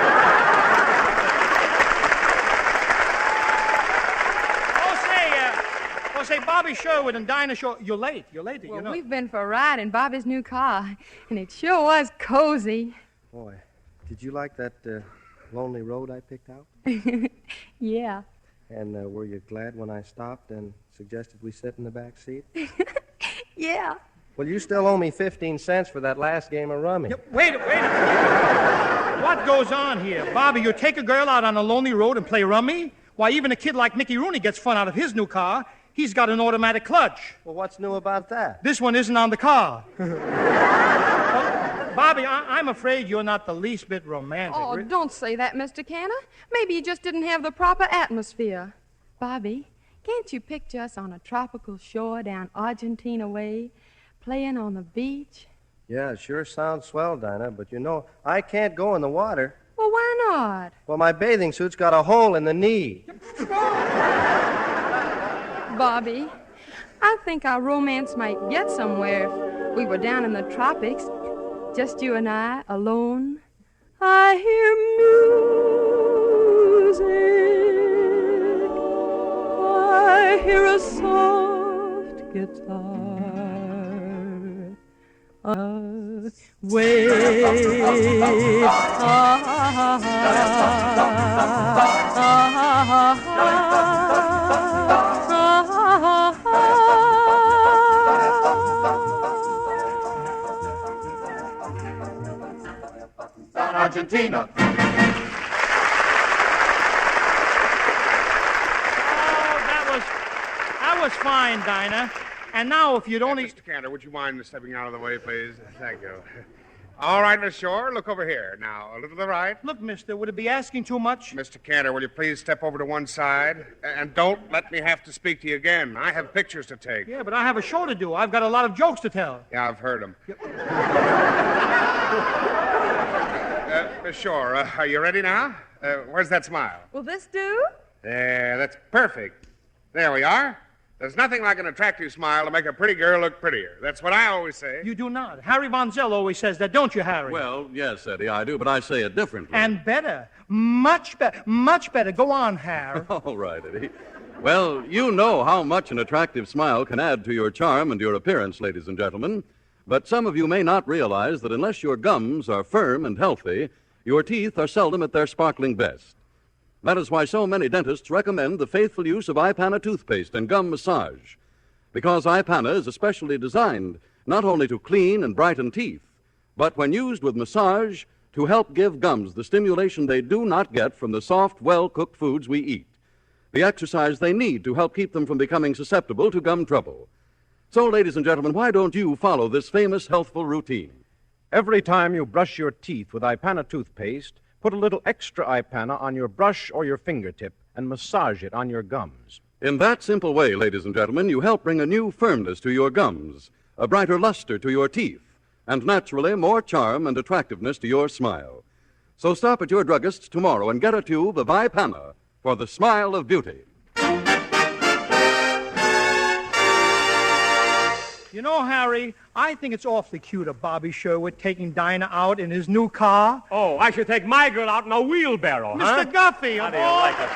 Say, Bobby Sherwood and Dinah Shaw, you're late,
well,
you know.
We've been for a ride in Bobby's new car, and it sure was cozy.
Boy, did you like that lonely road I picked out?
Yeah.
And were you glad when I stopped and suggested we sit in the back seat?
Yeah.
Well, you still owe me 15 cents for that last game of rummy.
Wait a minute. What goes on here? Bobby, you take a girl out on a lonely road and play rummy? Why, even a kid like Mickey Rooney gets fun out of his new car. He's got an automatic clutch.
Well, what's new about that?
This one isn't on the car. Bobby, I'm afraid you're not the least bit romantic.
Oh, don't say that, Mr. Canner. Maybe you just didn't have the proper atmosphere. Bobby, can't you picture us on a tropical shore down Argentina way, playing on the beach?
Yeah, it sure sounds swell, Dinah, but you know, I can't go in the water.
Well, why not?
Well, my bathing suit's got a hole in the knee.
Bobby, I think our romance might get somewhere if we were down in the tropics, just you and I, alone. I hear music. I hear a soft guitar.
Argentina.
That was fine, Dinah. And now, if you'd only...
Mr. Cantor, would you mind stepping out of the way, please? Thank you. All right, Miss Shore, look over here. Now, a little to the right.
Look, mister, would it be asking too much?
Mr. Cantor, will you please step over to one side? And don't let me have to speak to you again. I have pictures to take.
Yeah, but I have a show to do. I've got a lot of jokes to tell.
Yeah, I've heard them. Miss Shore, are you ready now? Where's that smile?
Will this do?
There, that's perfect. There we are. There's nothing like an attractive smile to make a pretty girl look prettier. That's what I always say.
You do not. Harry Von Zell always says that, don't you, Harry?
Well, yes, Eddie, I do, but I say it differently.
And better. Much better. Much better. Go on, Harry.
All right, Eddie. Well, you know how much an attractive smile can add to your charm and your appearance, ladies and gentlemen. But some of you may not realize that unless your gums are firm and healthy, your teeth are seldom at their sparkling best. That is why so many dentists recommend the faithful use of Ipana toothpaste and gum massage. Because Ipana is especially designed not only to clean and brighten teeth, but when used with massage, to help give gums the stimulation they do not get from the soft, well-cooked foods we eat, the exercise they need to help keep them from becoming susceptible to gum trouble. So, ladies and gentlemen, why don't you follow this famous healthful routine?
Every time you brush your teeth with Ipana toothpaste, put a little extra Ipana on your brush or your fingertip and massage it on your gums.
In that simple way, ladies and gentlemen, you help bring a new firmness to your gums, a brighter luster to your teeth, and naturally more charm and attractiveness to your smile. So stop at your druggist's tomorrow and get a tube of Ipana for the smile of beauty.
You know, Harry, I think it's awfully cute of Bobby Sherwood taking Dinah out in his new car.
Oh, I should take my girl out in a wheelbarrow, huh?
Mr. Guffey,
How
of
do you
all
like it?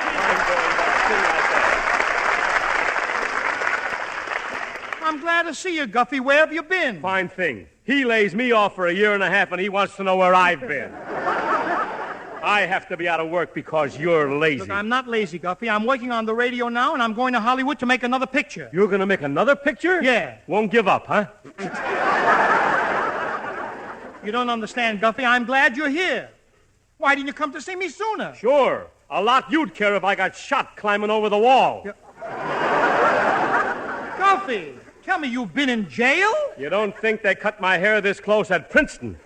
I'm glad to see you, Guffey. Where have you been?
Fine thing. He lays me off for a year and a half, and he wants to know where I've been. I have to be out of work because you're lazy.
Look, I'm not lazy, Guffey. I'm working on the radio now, and I'm going to Hollywood to make another picture.
You're going to make another picture?
Yeah.
Won't give up, huh?
You don't understand, Guffey. I'm glad you're here. Why didn't you come to see me sooner?
Sure. A lot you'd care if I got shot climbing over the wall.
Guffey, tell me you've been in jail?
You don't think they cut my hair this close at Princeton?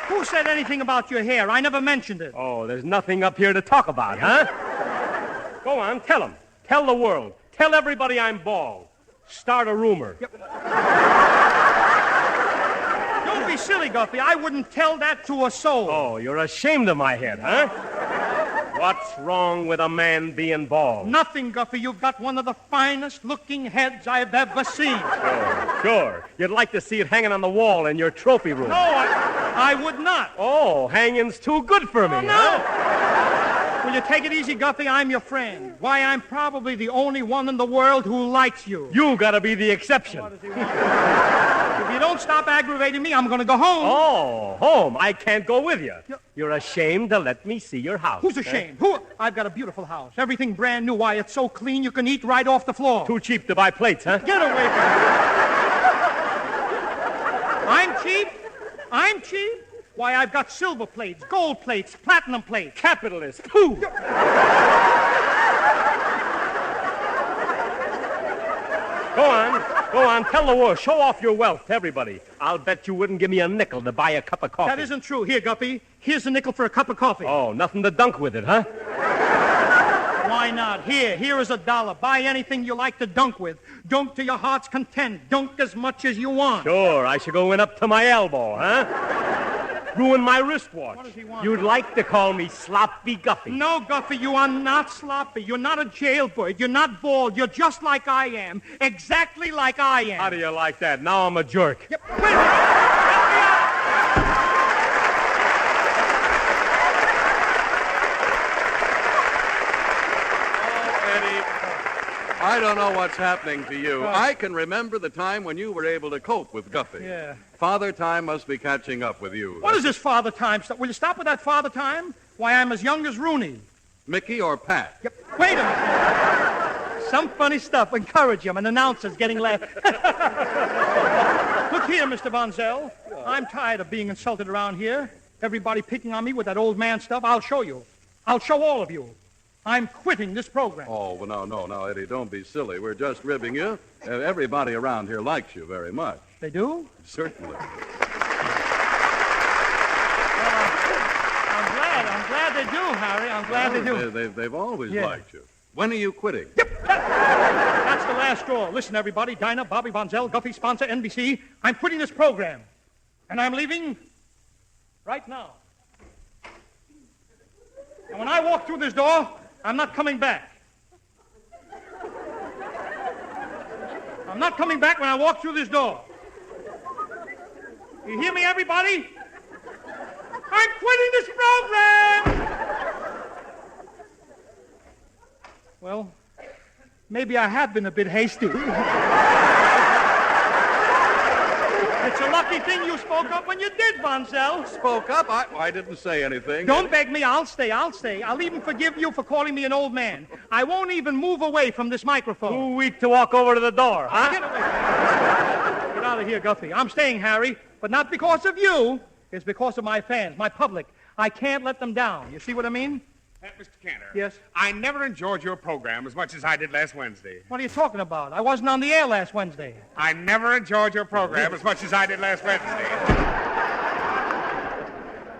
Who said anything about your hair? I never mentioned it.
Oh, there's nothing up here to talk about, huh? Go on, tell them. Tell the world. Tell everybody I'm bald. Start a rumor.
Don't be silly, Guffey. I wouldn't tell that to a soul.
Oh, you're ashamed of my head, huh? What's wrong with a man being bald?
Nothing, Guffey. You've got one of the finest-looking heads I've ever seen.
Sure. You'd like to see it hanging on the wall in your trophy room.
No, I would not.
Oh, hanging's too good for me,
huh? Will you take it easy, Guffey? I'm your friend. Why, I'm probably the only one in the world who likes you.
You gotta be the exception.
If you don't stop aggravating me, I'm gonna go home.
Oh, home. I can't go with you. You're ashamed to let me see your house.
Who's ashamed? Who? I've got a beautiful house. Everything brand new. Why, it's so clean you can eat right off the floor.
Too cheap to buy plates, huh?
Get away from me. I'm cheap? I'm cheap? Why, I've got silver plates, gold plates, platinum plates.
Capitalist. Pooh! Go on, tell the world. Show off your wealth to everybody. I'll bet you wouldn't give me a nickel to buy a cup of coffee.
That isn't true. Here, Guppy, here's a nickel for a cup of coffee.
Oh, nothing to dunk with it, huh?
Why not? Here is $1. Buy anything you like to dunk with. Dunk to your heart's content. Dunk as much as you want.
Sure, I should go in up to my elbow, huh? Ruin my wristwatch.
What does he want?
You'd like to call me Sloppy Guffey.
No, Guffey, you are not sloppy. You're not a jailbird. You're not bald. You're just like I am. Exactly like I am.
How do you like that? Now I'm a jerk.
Yep. Wait a minute. Help me out.
I don't know what's happening to you. I can remember the time when you were able to cope with Guffey.
Yeah.
Father Time must be catching up with you.
What is this Father Time stuff? Will you stop with that Father Time? Why, I'm as young as Rooney.
Mickey or Pat?
Yep. Wait a minute. Some funny stuff. Encourage him. An announcer's getting left. Look here, Mr. Von Zell. I'm tired of being insulted around here. Everybody picking on me with that old man stuff. I'll show you. I'll show all of you. I'm quitting this program.
Oh, well, no, Eddie, don't be silly. We're just ribbing you. Everybody around here likes you very much.
They do?
Certainly.
I'm glad they do, Harry. I'm glad they do.
They've always liked you. When are you quitting?
That's the last straw. Listen, everybody. Dinah, Bobby Von Zell, Guffey, sponsor, NBC. I'm quitting this program. And I'm leaving right now. And when I walk through this door, I'm not coming back. I'm not coming back when I walk through this door. You hear me, everybody? I'm quitting this program! Well, maybe I have been a bit hasty. It's a lucky thing you spoke up when you did, Von Zell.
Spoke up? I didn't say anything.
Don't beg me. I'll stay. I'll even forgive you for calling me an old man. I won't even move away from this microphone.
Too weak to walk over to the door, huh?
Get away. Get out of here, Guffey. I'm staying, Harry, but not because of you. It's because of my fans, my public. I can't let them down. You see what I mean?
Mr. Cantor.
Yes?
I never enjoyed your program as much as I did last Wednesday.
What are you talking about? I wasn't on the air last Wednesday.
I never enjoyed your program as much as I did last Wednesday.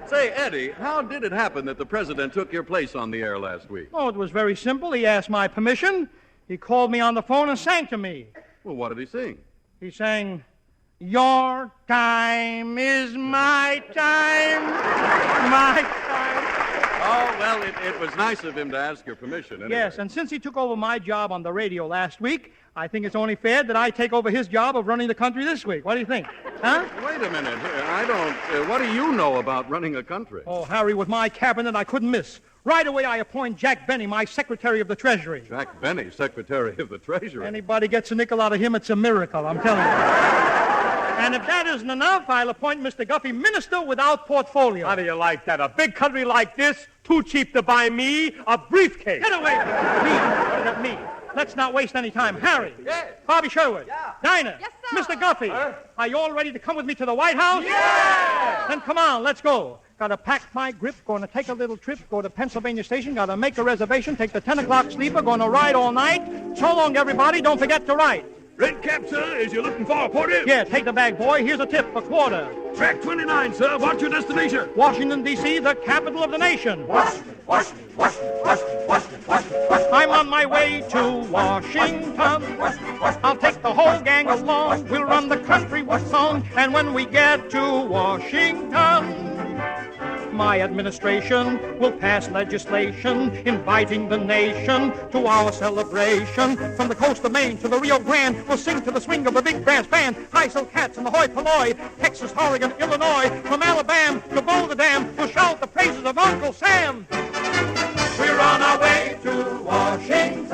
Say, Eddie, how did it happen that the president took your place on the air last week?
Oh, it was very simple. He asked my permission. He called me on the phone and sang to me.
Well, what did he sing?
He sang, "Your time is my time, my time."
Oh, well, it was nice of him to ask your permission. Anyway.
Yes, and since he took over my job on the radio last week, I think it's only fair that I take over his job of running the country this week. What do you think? Huh?
Wait a minute. I don't... what do you know about running a country?
Oh, Harry, with my cabinet, I couldn't miss. Right away, I appoint Jack Benny, my Secretary of the Treasury.
Jack Benny, Secretary of the Treasury.
Anybody gets a nickel out of him, it's a miracle, I'm telling you. And if that isn't enough, I'll appoint Mr. Guffey Minister without portfolio.
How do you like that? A big country like this, too cheap to buy me a briefcase.
Get away from me. Let's not waste any time. Harry.
Yes.
Bobby Sherwood.
Yeah.
Dinah.
Yes, sir.
Mr. Guffey. Are you all ready to come with me to the White House?
Yeah.
Then come on, let's go. Got to pack my grip, going to take a little trip, go to Pennsylvania Station, got to make a reservation, take the 10 o'clock sleeper, going to ride all night. So long, everybody. Don't forget to write.
Red cap, sir. Is you looking for a porter?
Yeah, take the bag, boy. Here's a tip, a quarter.
Track 29, sir. What's your destination?
Washington, D.C., the capital of the nation.
Washington.
I'm on my way to Washington. I'll take the whole gang along. We'll run the country with song. And when we get to Washington, my administration will pass legislation inviting the nation to our celebration. From the coast of Maine to the Rio Grande, we'll sing to the swing of the big brass band. High Silk Cats and the Hoi Polloi, Texas, Oregon, Illinois, from Alabama to Boulder Dam, we'll shout the praises of Uncle Sam. We're on our way to Washington.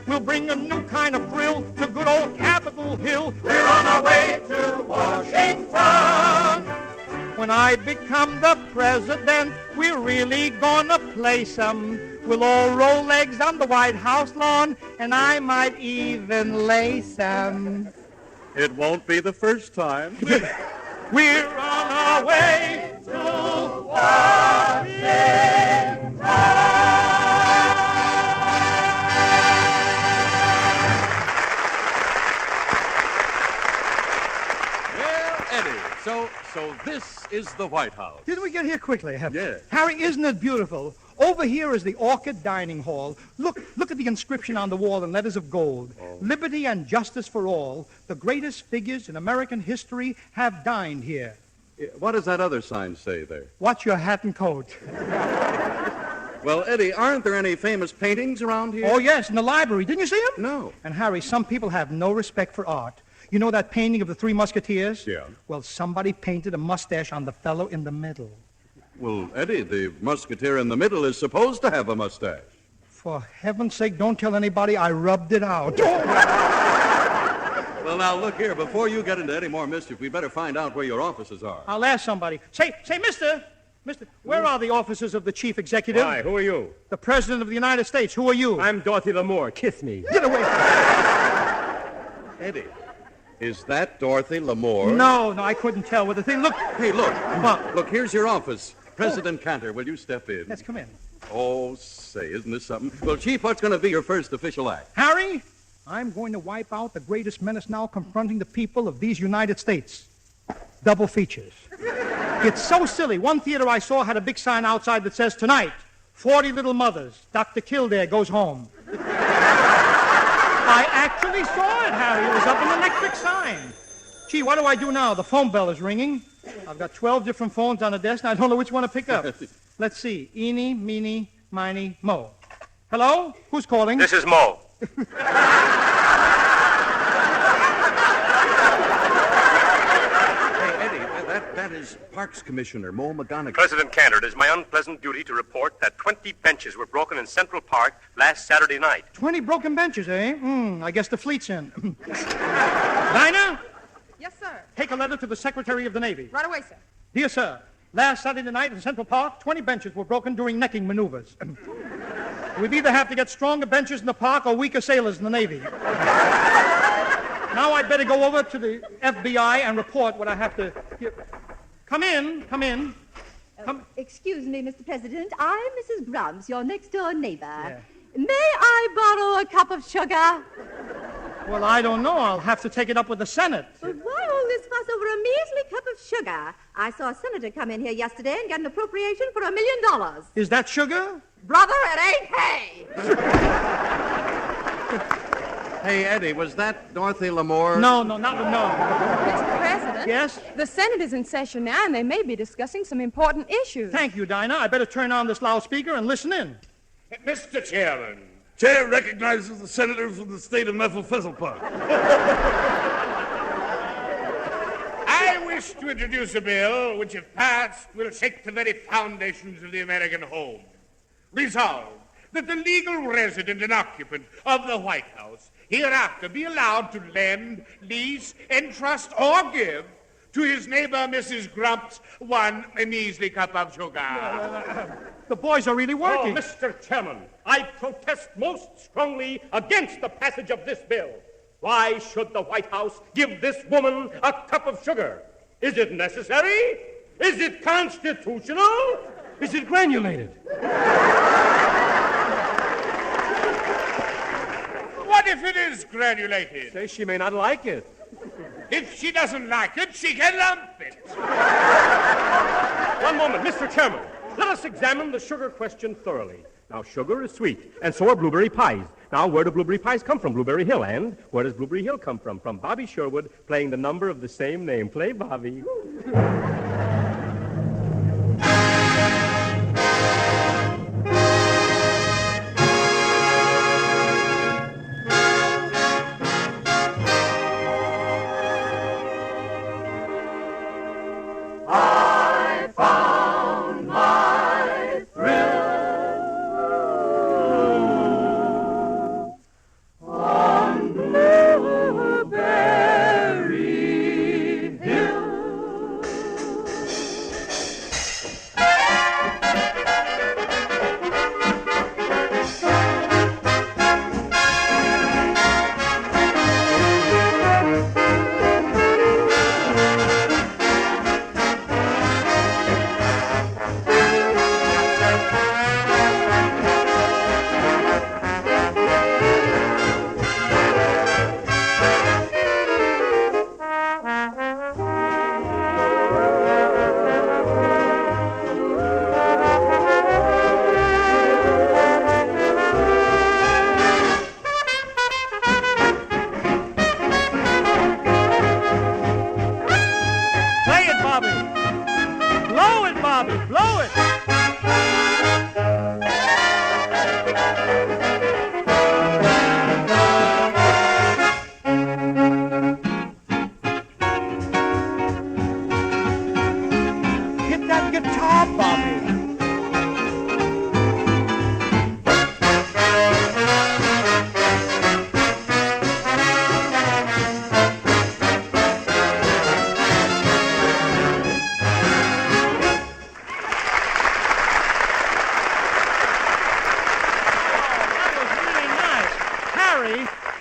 We'll bring a new kind of thrill to good old Capitol Hill. We're on our way to Washington. When I become the president, we're really gonna play some. We'll all roll legs on the White House lawn, and I might even lay some.
It won't be the first time.
We're on our way to Washington.
Well, Eddie, so this is the White House.
Didn't we get here quickly?
Yes.
Harry, isn't it beautiful? Over here is the Orchid Dining Hall. Look at the inscription on the wall in letters of gold.
Oh.
Liberty and justice for all. The greatest figures in American history have dined here.
What does that other sign say there?
Watch your hat and coat.
Well, Eddie, aren't there any famous paintings around here?
Oh, yes, in the library. Didn't you see them?
No.
And, Harry, some people have no respect for art. You know that painting of the Three Musketeers?
Yeah.
Well, somebody painted a mustache on the fellow in the middle.
Well, Eddie, the musketeer in the middle is supposed to have a mustache.
For heaven's sake, don't tell anybody I rubbed it out.
Well, now, look here. Before you get into any more mischief, we'd better find out where your offices are.
I'll ask somebody. Say, mister, where are the offices of the chief executive?
Why, who are you?
The President of the United States. Who are you?
I'm Dorothy Lamour. Kiss me.
Get away.
Eddie, is that Dorothy Lamour?
No, I couldn't tell with the thing. Look.
Hey, look.
What?
Look, here's your office. President Cantor, will you step in?
Let's come in.
Oh, say, isn't this something? Well, Chief, what's going to be your first official act?
Harry, I'm going to wipe out the greatest menace now confronting the people of these United States. Double features. It's so silly. One theater I saw had a big sign outside that says, "Tonight, 40 little mothers. Dr. Kildare goes home." I actually saw it, Harry. It was up an electric sign. Gee, what do I do now? The phone bell is ringing. I've got 12 different phones on the desk, and I don't know which one to pick up. Let's see. Eeny, meeny, miny, mo. Hello? Who's calling?
This is Mo.
That is Parks Commissioner Mo McGonigal.
President Cantor, it is my unpleasant duty to report that 20 benches were broken in Central Park last Saturday night.
20 broken benches, eh? I guess the fleet's in. Dinah?
Yes, sir.
Take a letter to the Secretary of the Navy.
Right away, sir.
Dear sir, last Saturday night in Central Park, 20 benches were broken during necking maneuvers. We'd either have to get stronger benches in the park or weaker sailors in the Navy. Now I'd better go over to the FBI and report what I have to... Come in.
Excuse me, Mr. President. I'm Mrs. Grumps, your next-door neighbor.
Yeah.
May I borrow a cup of sugar?
Well, I don't know. I'll have to take it up with the Senate.
But why all this fuss over a measly cup of sugar? I saw a senator come in here yesterday and get an appropriation for $1 million.
Is that sugar?
Brother, it ain't hay.
Hey, Eddie, was that Dorothy Lamour?
No.
Mr. President?
Yes?
The Senate is in session now, and they may be discussing some important issues.
Thank you, Dinah. I better turn on this loudspeaker and listen in.
Mr. Chairman.
Chair recognizes the senator from the state of Mephistophelies.
I wish to introduce a bill which, if passed, will shake the very foundations of the American home. Resolved that the legal resident and occupant of the White House hereafter be allowed to lend, lease, entrust, or give to his neighbor, Mrs. Grumps, one measly cup of sugar.
The boys are really working.
Oh, Mr. Chairman, I protest most strongly against the passage of this bill. Why should the White House give this woman a cup of sugar? Is it necessary? Is it constitutional? Is it granulated?
What if it is granulated?
Say she may not like it.
If she doesn't like it, she can lump it.
One moment, Mr. Chairman. Let us examine the sugar question thoroughly. Now, sugar is sweet, and so are blueberry pies. Now, where do blueberry pies come from? Blueberry Hill. And where does Blueberry Hill come from? From Bobby Sherwood playing the number of the same name. Play, Bobby.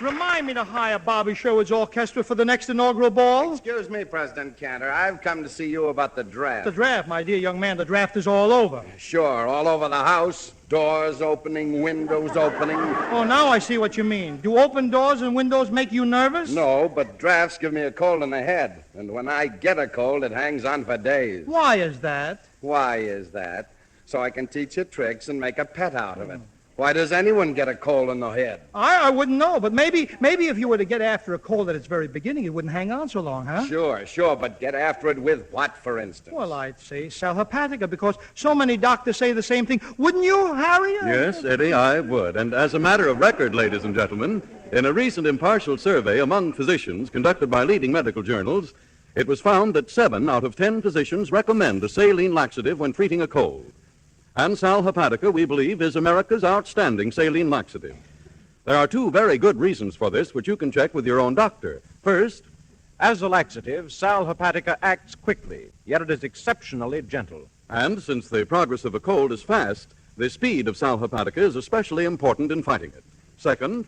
Remind me to hire Bobby Sherwood's orchestra for the next inaugural ball.
Excuse me, President Cantor. I've come to see you about the draft.
The draft, my dear young man, the draft is all over.
Sure, all over the house. Doors opening, windows opening.
Oh, now I see what you mean. Do open doors and windows make you nervous?
No, but drafts give me a cold in the head. And when I get a cold, it hangs on for days.
Why is that?
Why is that? So I can teach you tricks and make a pet out of it. Why does anyone get a cold in the head?
I wouldn't know, but maybe if you were to get after a cold at its very beginning, it wouldn't hang on so long, huh?
Sure, but get after it with what, for instance?
Well, I'd say sal hepatica, because so many doctors say the same thing. Wouldn't you, Harry?
Yes, Eddie, I would. And as a matter of record, ladies and gentlemen, in a recent impartial survey among physicians conducted by leading medical journals, it was found that 7 out of 10 physicians recommend a saline laxative when treating a cold. And sal hepatica, we believe, is America's outstanding saline laxative. There are 2 very good reasons for this, which you can check with your own doctor. First,
as a laxative, sal hepatica acts quickly, yet it is exceptionally gentle.
And since the progress of a cold is fast, the speed of sal hepatica is especially important in fighting it. Second,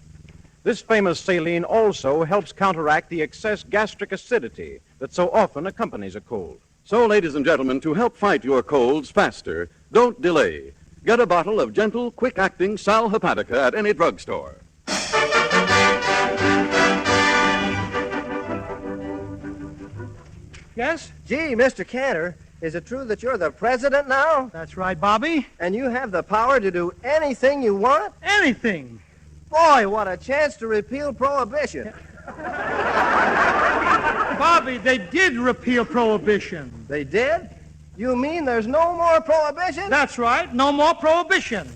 this famous saline also helps counteract the excess gastric acidity that so often accompanies a cold.
So, ladies and gentlemen, to help fight your colds faster, don't delay. Get a bottle of gentle, quick-acting sal hepatica at any drugstore.
Yes?
Gee, Mr. Cantor, is it true that you're the president now?
That's right, Bobby.
And you have the power to do anything you want?
Anything.
Boy, what a chance to repeal Prohibition.
Bobby, they did repeal Prohibition.
They did? You mean there's no more Prohibition?
That's right, no more Prohibition.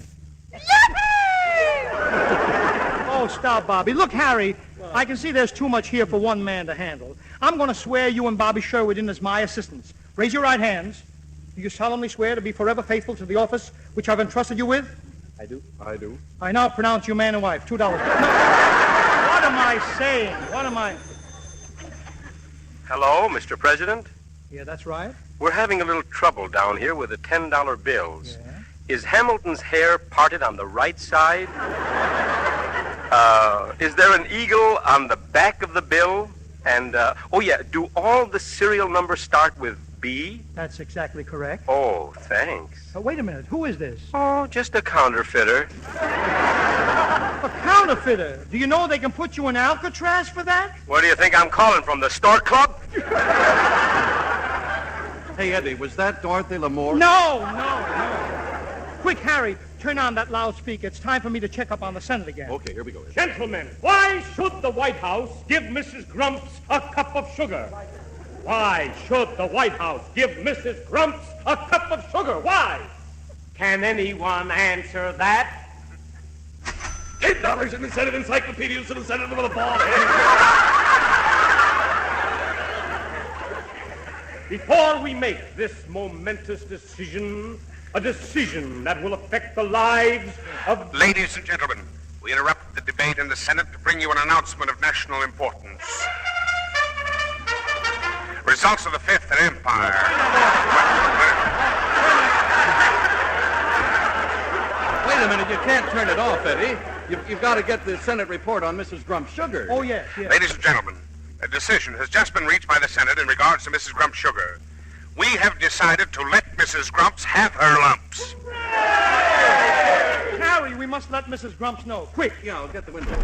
Oh, stop, Bobby. Look, Harry, I can see there's too much here for one man to handle. I'm going to swear you and Bobby Sherwood in as my assistants. Raise your right hands. Do you solemnly swear to be forever faithful to the office which I've entrusted you with?
I do.
I do.
I now pronounce you man and wife. $2. No. What am I saying? What am I...
Hello, Mr. President.
Yeah, that's right.
We're having a little trouble down here with the $10 bills. Yeah. Is Hamilton's hair parted on the right side? Is there an eagle on the back of the bill? And, do all the serial numbers start with B?
That's exactly correct.
Oh, thanks.
Wait a minute. Who is this?
Oh, just a counterfeiter.
A counterfeiter? Do you know they can put you in Alcatraz for that?
Where do you think I'm calling from, the Stork Club?
Hey, Eddie, was that Dorothy Lamour?
No. Quick, Harry, turn on that loudspeaker. It's time for me to check up on the Senate again.
Okay, here we go.
Gentlemen, why should the White House give Mrs. Grumps a cup of sugar? Why should the White House give Mrs. Grumps a cup of sugar? Why? Can anyone answer that?
$8 in the Senate Encyclopedia to the Senator with a bald head.
Before we make this momentous decision, a decision that will affect the lives of...
Ladies and gentlemen, we interrupt the debate in the Senate to bring you an announcement of national importance. Results of the Fifth and Empire.
Wait a minute, you can't turn it off, Eddie. You've got to get the Senate report on Mrs. Grump's sugar.
Oh, yes.
Ladies and gentlemen, a decision has just been reached by the Senate in regards to Mrs. Grump's sugar. We have decided to let Mrs. Grumps have her lumps.
Harry, we must let Mrs. Grumps know. Quick.
Yeah, I'll get the window.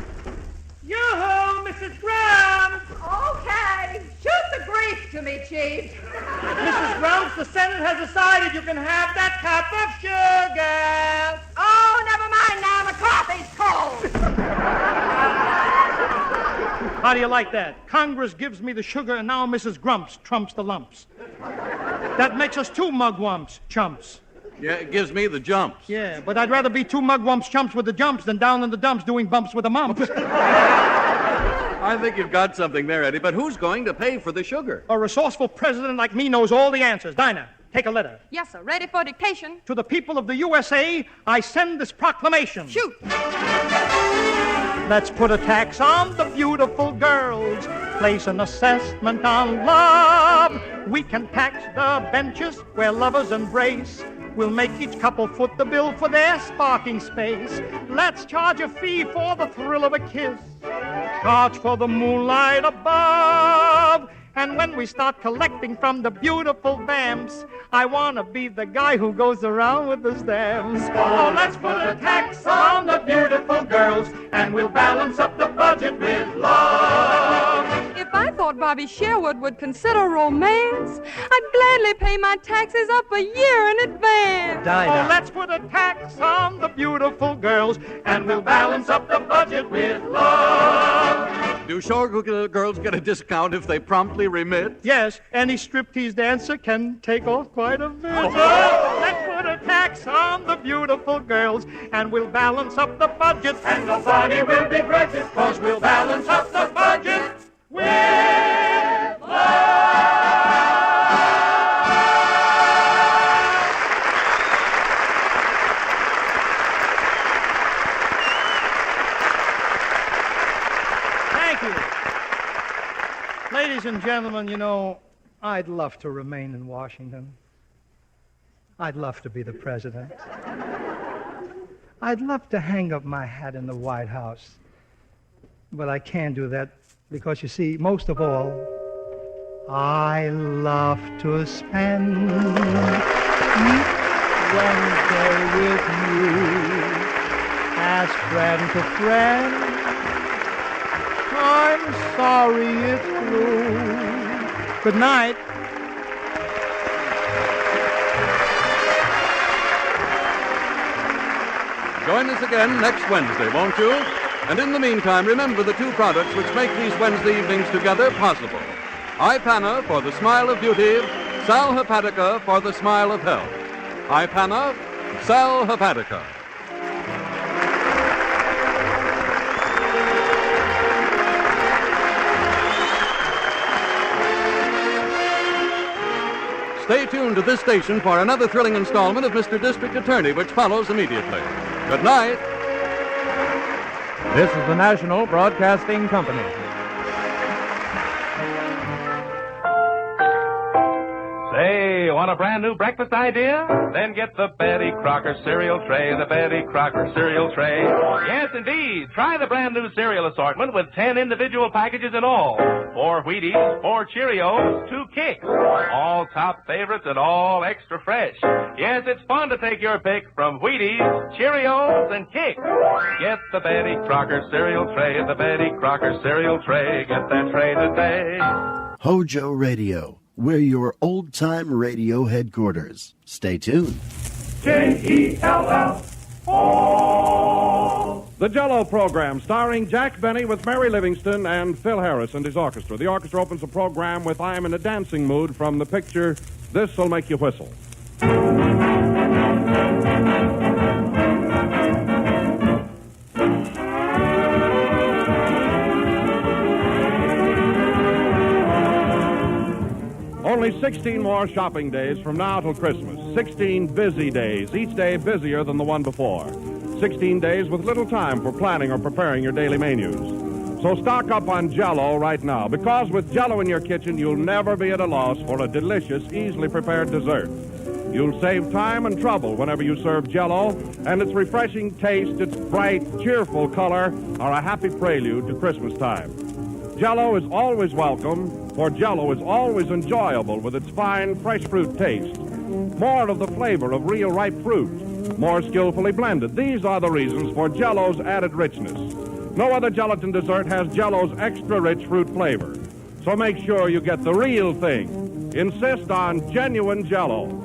Yoo-hoo, Mrs. Grumps!
Okay. Shoot the grease to me, Chief.
Mrs. Grumps, the Senate has decided you can have that cup of sugar.
Oh, never mind now. The coffee's cold.
How do you like that? Congress gives me the sugar, and now Mrs. Grumps trumps the lumps. That makes us two mugwumps chumps.
Yeah, it gives me the jumps.
Yeah, but I'd rather be two mugwumps chumps with the jumps than down in the dumps doing bumps with the mumps.
I think you've got something there, Eddie, but who's going to pay for the sugar?
A resourceful president like me knows all the answers. Dinah, take a letter.
Yes, sir. Ready for dictation.
To the people of the USA, I send this proclamation.
Shoot.
Let's put a tax on the beautiful girls. Place an assessment on love. We can tax the benches where lovers embrace. We'll make each couple foot the bill for their sparking space. Let's charge a fee for the thrill of a kiss. Charge for the moonlight above. And when we start collecting from the beautiful vamps, I want to be the guy who goes around with the stamps. Oh, let's put a tax on the beautiful girls, and we'll balance up the budget with love.
If I thought Bobby Sherwood would consider romance, I'd gladly pay my taxes up a year in advance.
Dinah.
Oh, let's put a tax on the beautiful girls, and we'll balance up the budget with love.
Do showgirls get a discount if they promptly remit?
Yes, any striptease dancer can take off quite a bit. Oh, let's put a tax on the beautiful girls, and we'll balance up the budget. And nobody will begrudge it, 'cause we'll balance up the budget with love. Thank you. Ladies and gentlemen, you know, I'd love to remain in Washington. I'd love to be the president. I'd love to hang up my hat in the White House. But I can't do that because, you see, most of all, I love to spend each Wednesday with you as friend to friend. I'm sorry it's blue. Good night.
Join us again next Wednesday, won't you? And in the meantime, remember the two products which make these Wednesday evenings together possible. Ipana for the smile of beauty, Sal Hepatica for the smile of health. Ipana, Sal Hepatica. Stay tuned to this station for another thrilling installment of Mr. District Attorney, which follows immediately. Good night.
This is the National Broadcasting Company.
Say, want a brand new breakfast idea? Then get the Betty Crocker cereal tray, the Betty Crocker cereal tray. Yes, indeed. Try the brand new cereal assortment with 10 individual packages in all. 4 Wheaties, 4 Cheerios, 2 Kicks. All top favorites and all extra fresh. Yes, it's fun to take your pick from Wheaties, Cheerios, and Kicks. Get the Betty Crocker cereal tray, the Betty Crocker cereal tray. Get that tray today.
HOJO Radio. We're your old-time radio headquarters. Stay tuned.
J-E-L-L. The Jell-O program, starring Jack Benny with Mary Livingston and Phil Harris and his orchestra. The orchestra opens the program with I'm in a Dancing Mood from the picture This'll Make You Whistle. Only 16 more shopping days from now till Christmas. 16 busy days, each day busier than the one before. 16 days with little time for planning or preparing your daily menus. So stock up on Jell-O right now, because with Jell-O in your kitchen, you'll never be at a loss for a delicious, easily prepared dessert. You'll save time and trouble whenever you serve Jell-O, and its refreshing taste, its bright, cheerful color are a happy prelude to Christmas time. Jell-O is always welcome, for Jell-O is always enjoyable with its fine, fresh fruit taste. More of the flavor of real ripe fruit, more skillfully blended. These are the reasons for Jell-O's added richness. No other gelatin dessert has Jell-O's extra rich fruit flavor. So make sure you get the real thing. Insist on genuine Jell-O.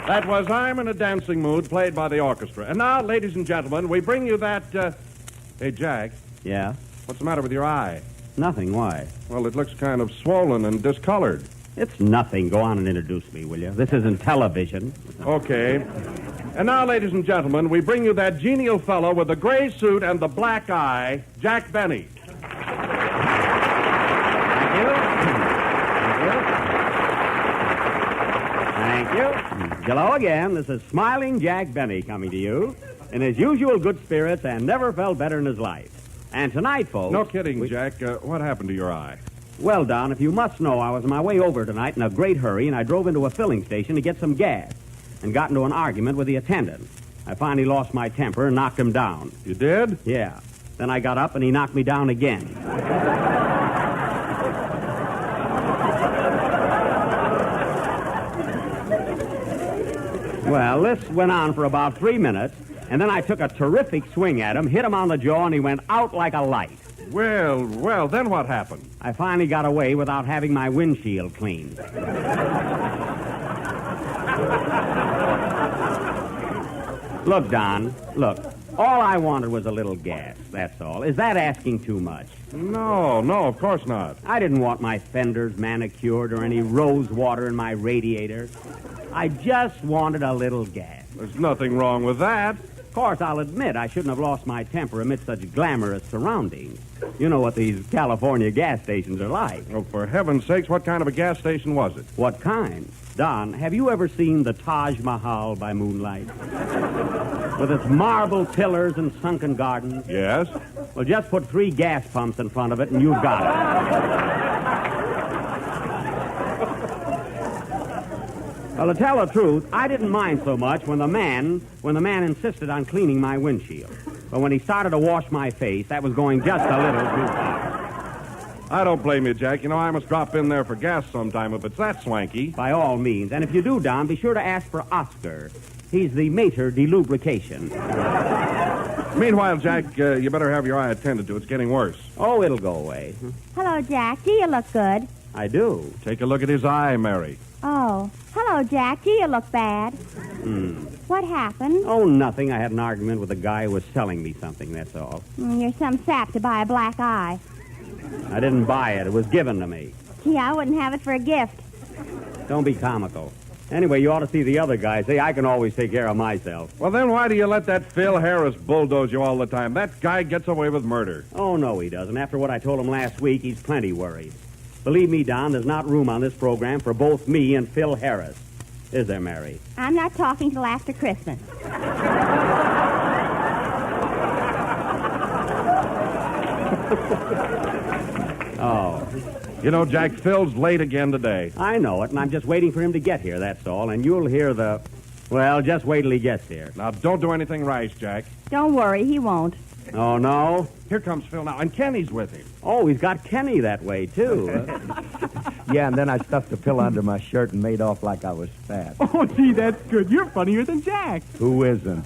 That was I'm in a Dancing Mood, played by the orchestra. And now, ladies and gentlemen, we bring you that, Hey, Jack.
Yeah?
What's the matter with your eye?
Nothing. Why?
Well, it looks kind of swollen and discolored.
It's nothing. Go on and introduce me, will you? This isn't television.
Okay. And now, ladies and gentlemen, we bring you that genial fellow with the gray suit and the black eye, Jack Benny.
Thank you. Hello again. This is smiling Jack Benny coming to you in his usual good spirits and never felt better in his life. And tonight, folks...
No kidding, Jack. What happened to your eye?
Well, Don, if you must know, I was on my way over tonight in a great hurry, and I drove into a filling station to get some gas and got into an argument with the attendant. I finally lost my temper and knocked him down.
You did?
Yeah. Then I got up and he knocked me down again. Well, this went on for about 3 minutes, and then I took a terrific swing at him, hit him on the jaw, and he went out like a light.
Well, then what happened?
I finally got away without having my windshield cleaned. Look, Don, look. All I wanted was a little gas, that's all. Is that asking too much?
No, of course not.
I didn't want my fenders manicured or any rose water in my radiator. I just wanted a little gas.
There's nothing wrong with that.
Of course, I'll admit I shouldn't have lost my temper amid such glamorous surroundings. You know what these California gas stations are like.
Oh, for heaven's sakes, what kind of a gas station was it?
What kind? Don, have you ever seen the Taj Mahal by moonlight? With its marble pillars and sunken gardens?
Yes.
Well, just put 3 gas pumps in front of it and you've got it. Well, to tell the truth, I didn't mind so much when the man insisted on cleaning my windshield. But when he started to wash my face, that was going just a little too far.
I don't blame you, Jack. You know, I must drop in there for gas sometime if it's that swanky.
By all means. And if you do, Don, be sure to ask for Oscar. He's the maître de lubrication.
Meanwhile, Jack, you better have your eye attended to. It's getting worse.
Oh, it'll go away.
Hello, Jack. Do you look good?
I do.
Take a look at his eye, Mary.
Oh. Hello, Jack. Do you look bad? What happened?
Oh, nothing. I had an argument with a guy who was selling me something, that's all.
You're some sap to buy a black eye.
I didn't buy it. It was given to me.
Gee, I wouldn't have it for a gift.
Don't be comical. Anyway, you ought to see the other guys. Hey, I can always take care of myself.
Well, then why do you let that Phil Harris bulldoze you all the time? That guy gets away with murder.
Oh, no, he doesn't. After what I told him last week, he's plenty worried. Believe me, Don, there's not room on this program for both me and Phil Harris. Is there, Mary?
I'm not talking till after Christmas.
Oh.
You know, Jack, Phil's late again today.
I know it, and I'm just waiting for him to get here, that's all. And you'll hear the... Well, just wait till he gets here.
Now, don't do anything rash, Jack.
Don't worry, he won't.
Oh, no?
Here comes Phil now, and Kenny's with him.
Oh, he's got Kenny that way, too.
Yeah, and then I stuffed a pill under my shirt and made off like I was fat.
Oh, gee, that's good. You're funnier than Jack.
Who isn't?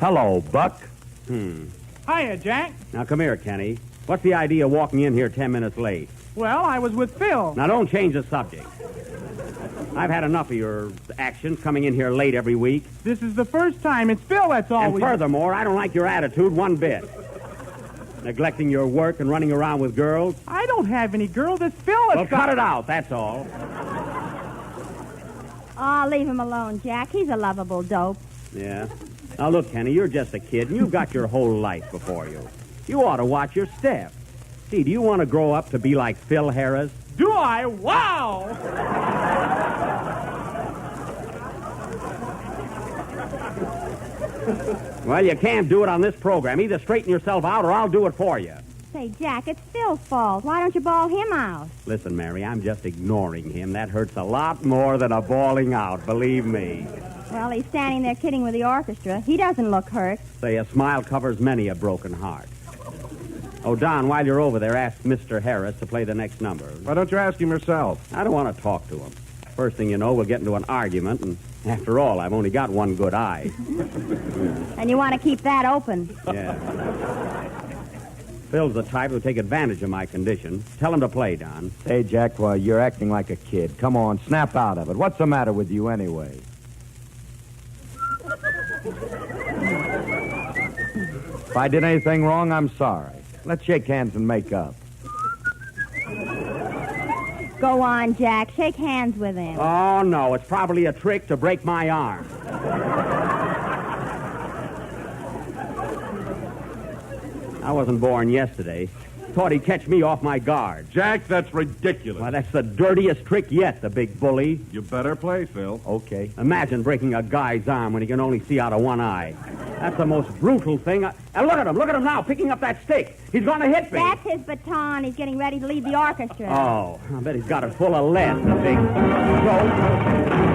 Hello, Buck.
Hiya, Jack.
Now, come here, Kenny. What's the idea of walking in here 10 minutes late?
Well, I was with Phil.
Now, don't change the subject. I've had enough of your actions coming in here late every week.
This is the first time. It's Phil that's
And
always...
furthermore, I don't like your attitude one bit. Neglecting your work and running around with girls.
I don't have any girls. It's Phil that's
Well, cut it out, that's all.
Oh, leave him alone, Jack. He's a lovable dope.
Yeah. Now, look, Kenny, you're just a kid, and you've got your whole life before you. You ought to watch your step. See, do you want to grow up to be like Phil Harris?
Do I? Wow!
Well, you can't do it on this program. Either straighten yourself out or I'll do it for you.
Say, Jack, it's Phil's fault. Why don't you bawl him out?
Listen, Mary, I'm just ignoring him. That hurts a lot more than a bawling out, believe me.
Well, he's standing there kidding with the orchestra. He doesn't look hurt.
Say, a smile covers many a broken heart. Oh, Don, while you're over there, ask Mr. Harris to play the next number.
Why don't you ask him yourself?
I don't want to talk to him. First thing you know, we'll get into an argument, and after all, I've only got one good eye.
And you want to keep that open.
Yeah. Phil's the type who'll take advantage of my condition. Tell him to play, Don.
Hey, Jack, well, you're acting like a kid. Come on, snap out of it. What's the matter with you anyway? If I did anything wrong, I'm sorry. Let's shake hands and make up.
Go on, Jack. Shake hands with him.
Oh, no, it's probably a trick to break my arm. I wasn't born yesterday. Thought he'd catch me off my guard.
Jack, that's ridiculous.
Why, that's the dirtiest trick yet, the big bully.
You better play, Phil.
Okay.
Imagine breaking a guy's arm when he can only see out of one eye. That's the most brutal thing. And look at him now, picking up that stick. He's going to hit me.
That's his baton. He's getting ready to lead the orchestra.
Oh, I bet he's got it full of lead, the big dope.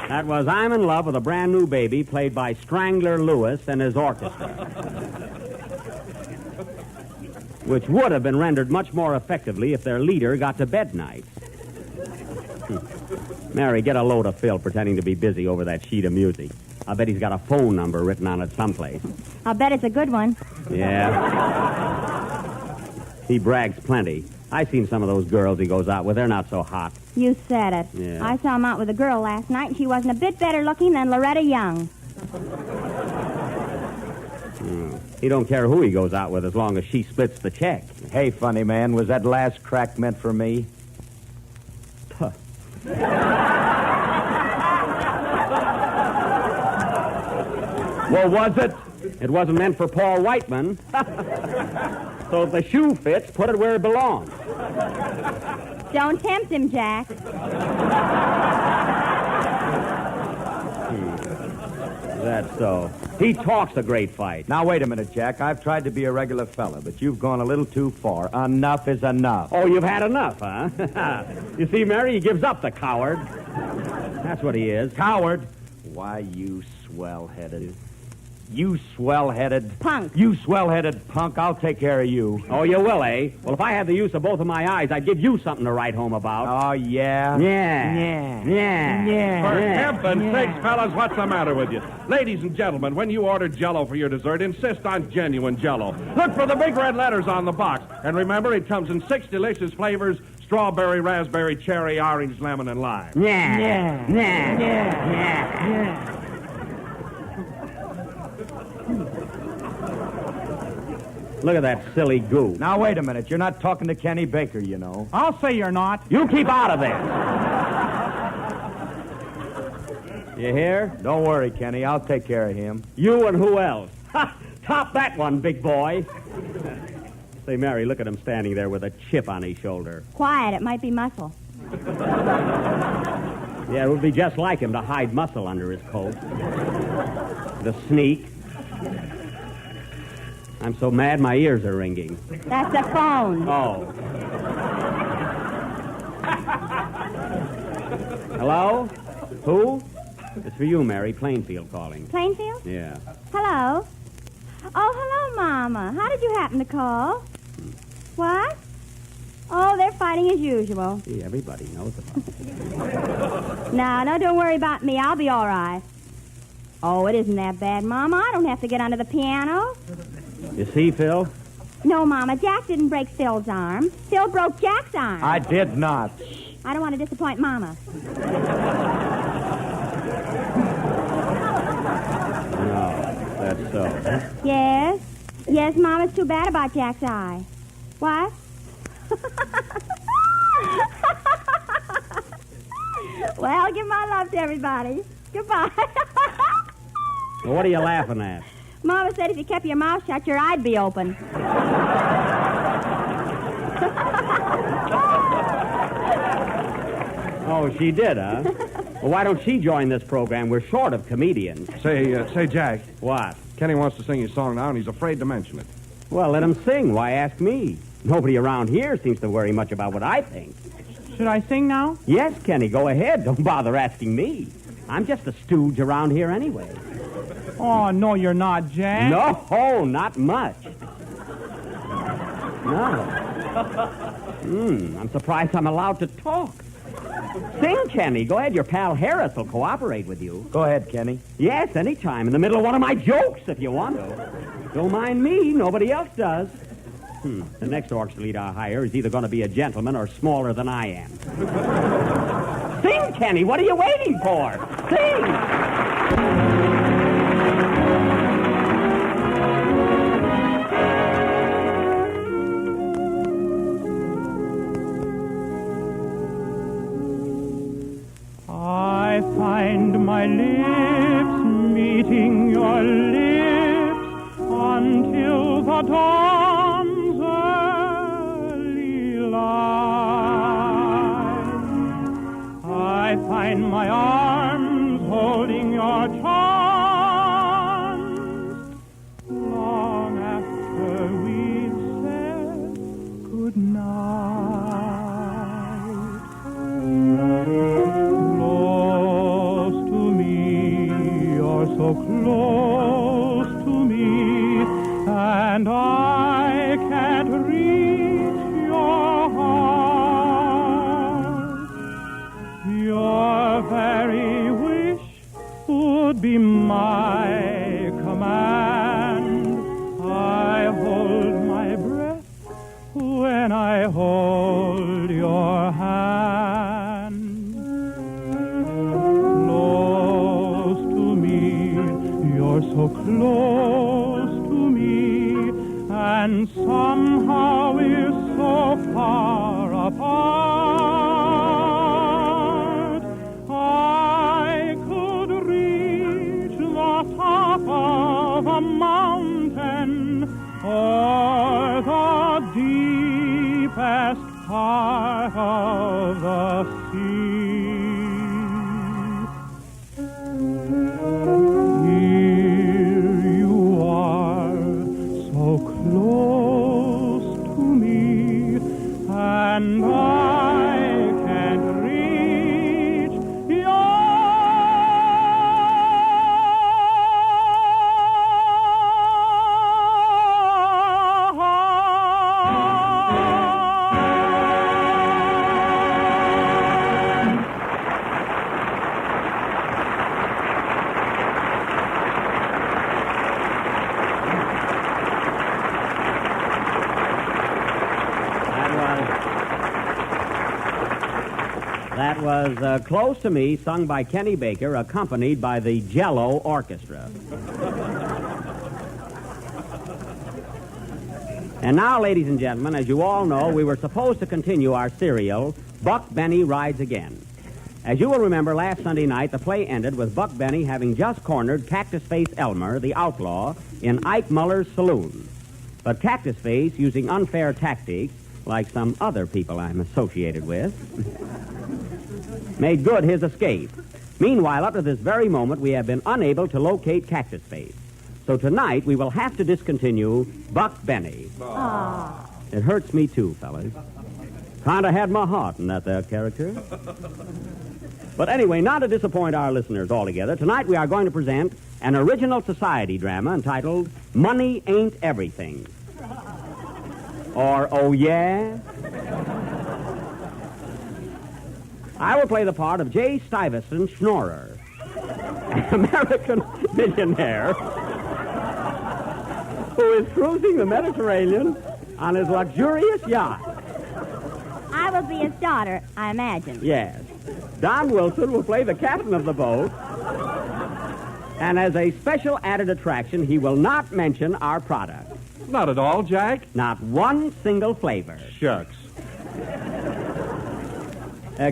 That was I'm in Love with a Brand New Baby, played by Strangler Lewis and his orchestra. Which would have been rendered much more effectively if their leader got to bed nights. Mary, get a load of Phil pretending to be busy over that sheet of music. I bet he's got a phone number written on it someplace.
I'll bet it's a good one.
Yeah. He brags plenty. I've seen some of those girls he goes out with. They're not so hot.
You said it.
Yeah.
I saw him out with a girl last night, and she wasn't a bit better looking than Loretta Young.
He don't care who he goes out with as long as she splits the check.
Hey, funny man, was that last crack meant for me?
Well, was it? It wasn't meant for Paul Whiteman. So if the shoe fits, put it where it belongs.
Don't tempt him, Jack.
That's so. He talks a great fight.
Now, wait a minute, Jack. I've tried to be a regular fella, but you've gone a little too far. Enough is enough.
Oh, you've had enough, huh? You see, Mary, he gives up, the coward. That's what he is.
Coward? Why, you swell-headed... You swell-headed...
Punk.
You swell-headed punk. I'll take care of you.
Oh, you will, eh? Well, if I had the use of both of my eyes, I'd give you something to write home about.
Oh, yeah?
Yeah.
For heaven's sakes, fellas, what's the matter with you? Ladies and gentlemen, when you order Jell-O for your dessert, insist on genuine Jell-O. Look for the big red letters on the box. And remember, it comes in 6 delicious flavors: strawberry, raspberry, cherry, orange, lemon, and lime.
Look at that silly goo.
Now, wait a minute. You're not talking to Kenny Baker, you know.
I'll say you're not.
You keep out of there. You hear?
Don't worry, Kenny. I'll take care of him.
You and who else? Ha! Top that one, big boy. Say, Mary, look at him standing there with a chip on his shoulder.
Quiet, it might be muscle.
Yeah, it would be just like him to hide muscle under his coat. The sneak. I'm so mad my ears are ringing.
That's the phone.
Oh. Hello? Who? It's for you, Mary. Plainfield calling.
Plainfield?
Yeah.
Hello? Oh, hello, Mama. How did you happen to call? What? Oh, they're fighting as usual.
See, everybody knows about it.
No, don't worry about me. I'll be all right. Oh, it isn't that bad, Mama. I don't have to get under the piano.
You see, Phil?
No, Mama. Jack didn't break Phil's arm. Phil broke Jack's arm.
I did not.
I don't want to disappoint Mama.
No, that's so.
Yes? Yes, Mama, it's too bad about Jack's eye. What? Well, give my love to everybody. Goodbye.
Well, what are you laughing at?
Mama said if you kept your mouth shut, your eye'd be open.
Oh, she did, huh? Well, why don't she join this program? We're short of comedians.
Say, Jack.
What?
Kenny wants to sing his song now, and he's afraid to mention it.
Well, let him sing. Why ask me? Nobody around here seems to worry much about what I think.
Should I sing now?
Yes, Kenny, go ahead. Don't bother asking me. I'm just a stooge around here anyway.
Oh, no, you're not, Jack.
No, not much. No. I'm surprised I'm allowed to talk. Sing, Kenny. Go ahead. Your pal Harris will cooperate with you.
Go ahead, Kenny.
Yes, anytime. In the middle of one of my jokes, if you want to. Don't mind me. Nobody else does. The next orchestra leader I hire is either going to be a gentleman or smaller than I am. Sing, Kenny. What are you waiting for? Sing!
I find my lips meeting your lips until the dawn's early light. I find my arms holding your charms long after we've said goodnight. Close to should be my command. I hold my breath when I hold your hand. Close to me, you're so close to me, and somehow we're so far apart. I could reach the top of a mountain or the deepest part of the sea. Here you are, so close to me, and I can't reach your
That was Close to Me, sung by Kenny Baker, accompanied by the Jello Orchestra. And now, ladies and gentlemen, as you all know, we were supposed to continue our serial, Buck Benny Rides Again. As you will remember, last Sunday night, the play ended with Buck Benny having just cornered Cactus Face Elmer, the outlaw, in Ike Muller's saloon. But Cactus Face, using unfair tactics, like some other people I'm associated with, made good his escape. Meanwhile, up to this very moment, we have been unable to locate Cactus Face. So tonight, we will have to discontinue Buck Benny.
Aww.
It hurts me too, fellas. Kind of had my heart in that there character. But anyway, not to disappoint our listeners altogether, tonight we are going to present an original society drama entitled Money Ain't Everything. Or, oh yeah? I will play the part of J. Stuyvesant Schnorrer, an American millionaire who is cruising the Mediterranean on his luxurious yacht.
I will be his daughter, I imagine.
Yes. Don Wilson will play the captain of the boat, and as a special added attraction, he will not mention our product.
Not at all, Jack.
Not one single flavor.
Shucks.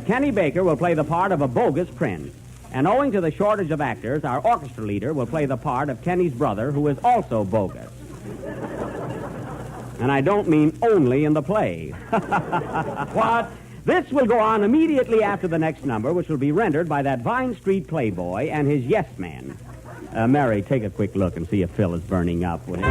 Kenny Baker will play the part of a bogus prince. And owing to the shortage of actors, our orchestra leader will play the part of Kenny's brother, who is also bogus. And I don't mean only in the play. What? This will go on immediately after the next number, which will be rendered by that Vine Street playboy and his yes man. Mary, take a quick look and see if Phil is burning up, will you?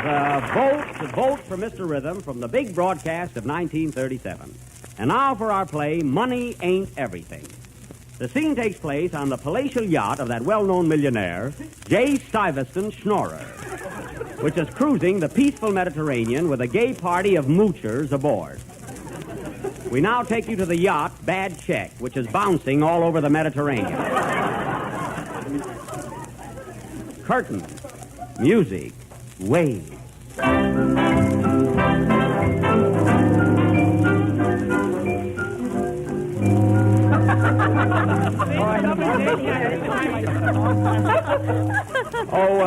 Vote for Mr. Rhythm from the big broadcast of 1937. And now for our play, Money Ain't Everything. The scene takes place on the palatial yacht of that well-known millionaire, J. Stuyvesant Schnorrer, which is cruising the peaceful Mediterranean with a gay party of moochers aboard. We now take you to the yacht, Bad Check, which is bouncing all over the Mediterranean. Curtain, music, waves.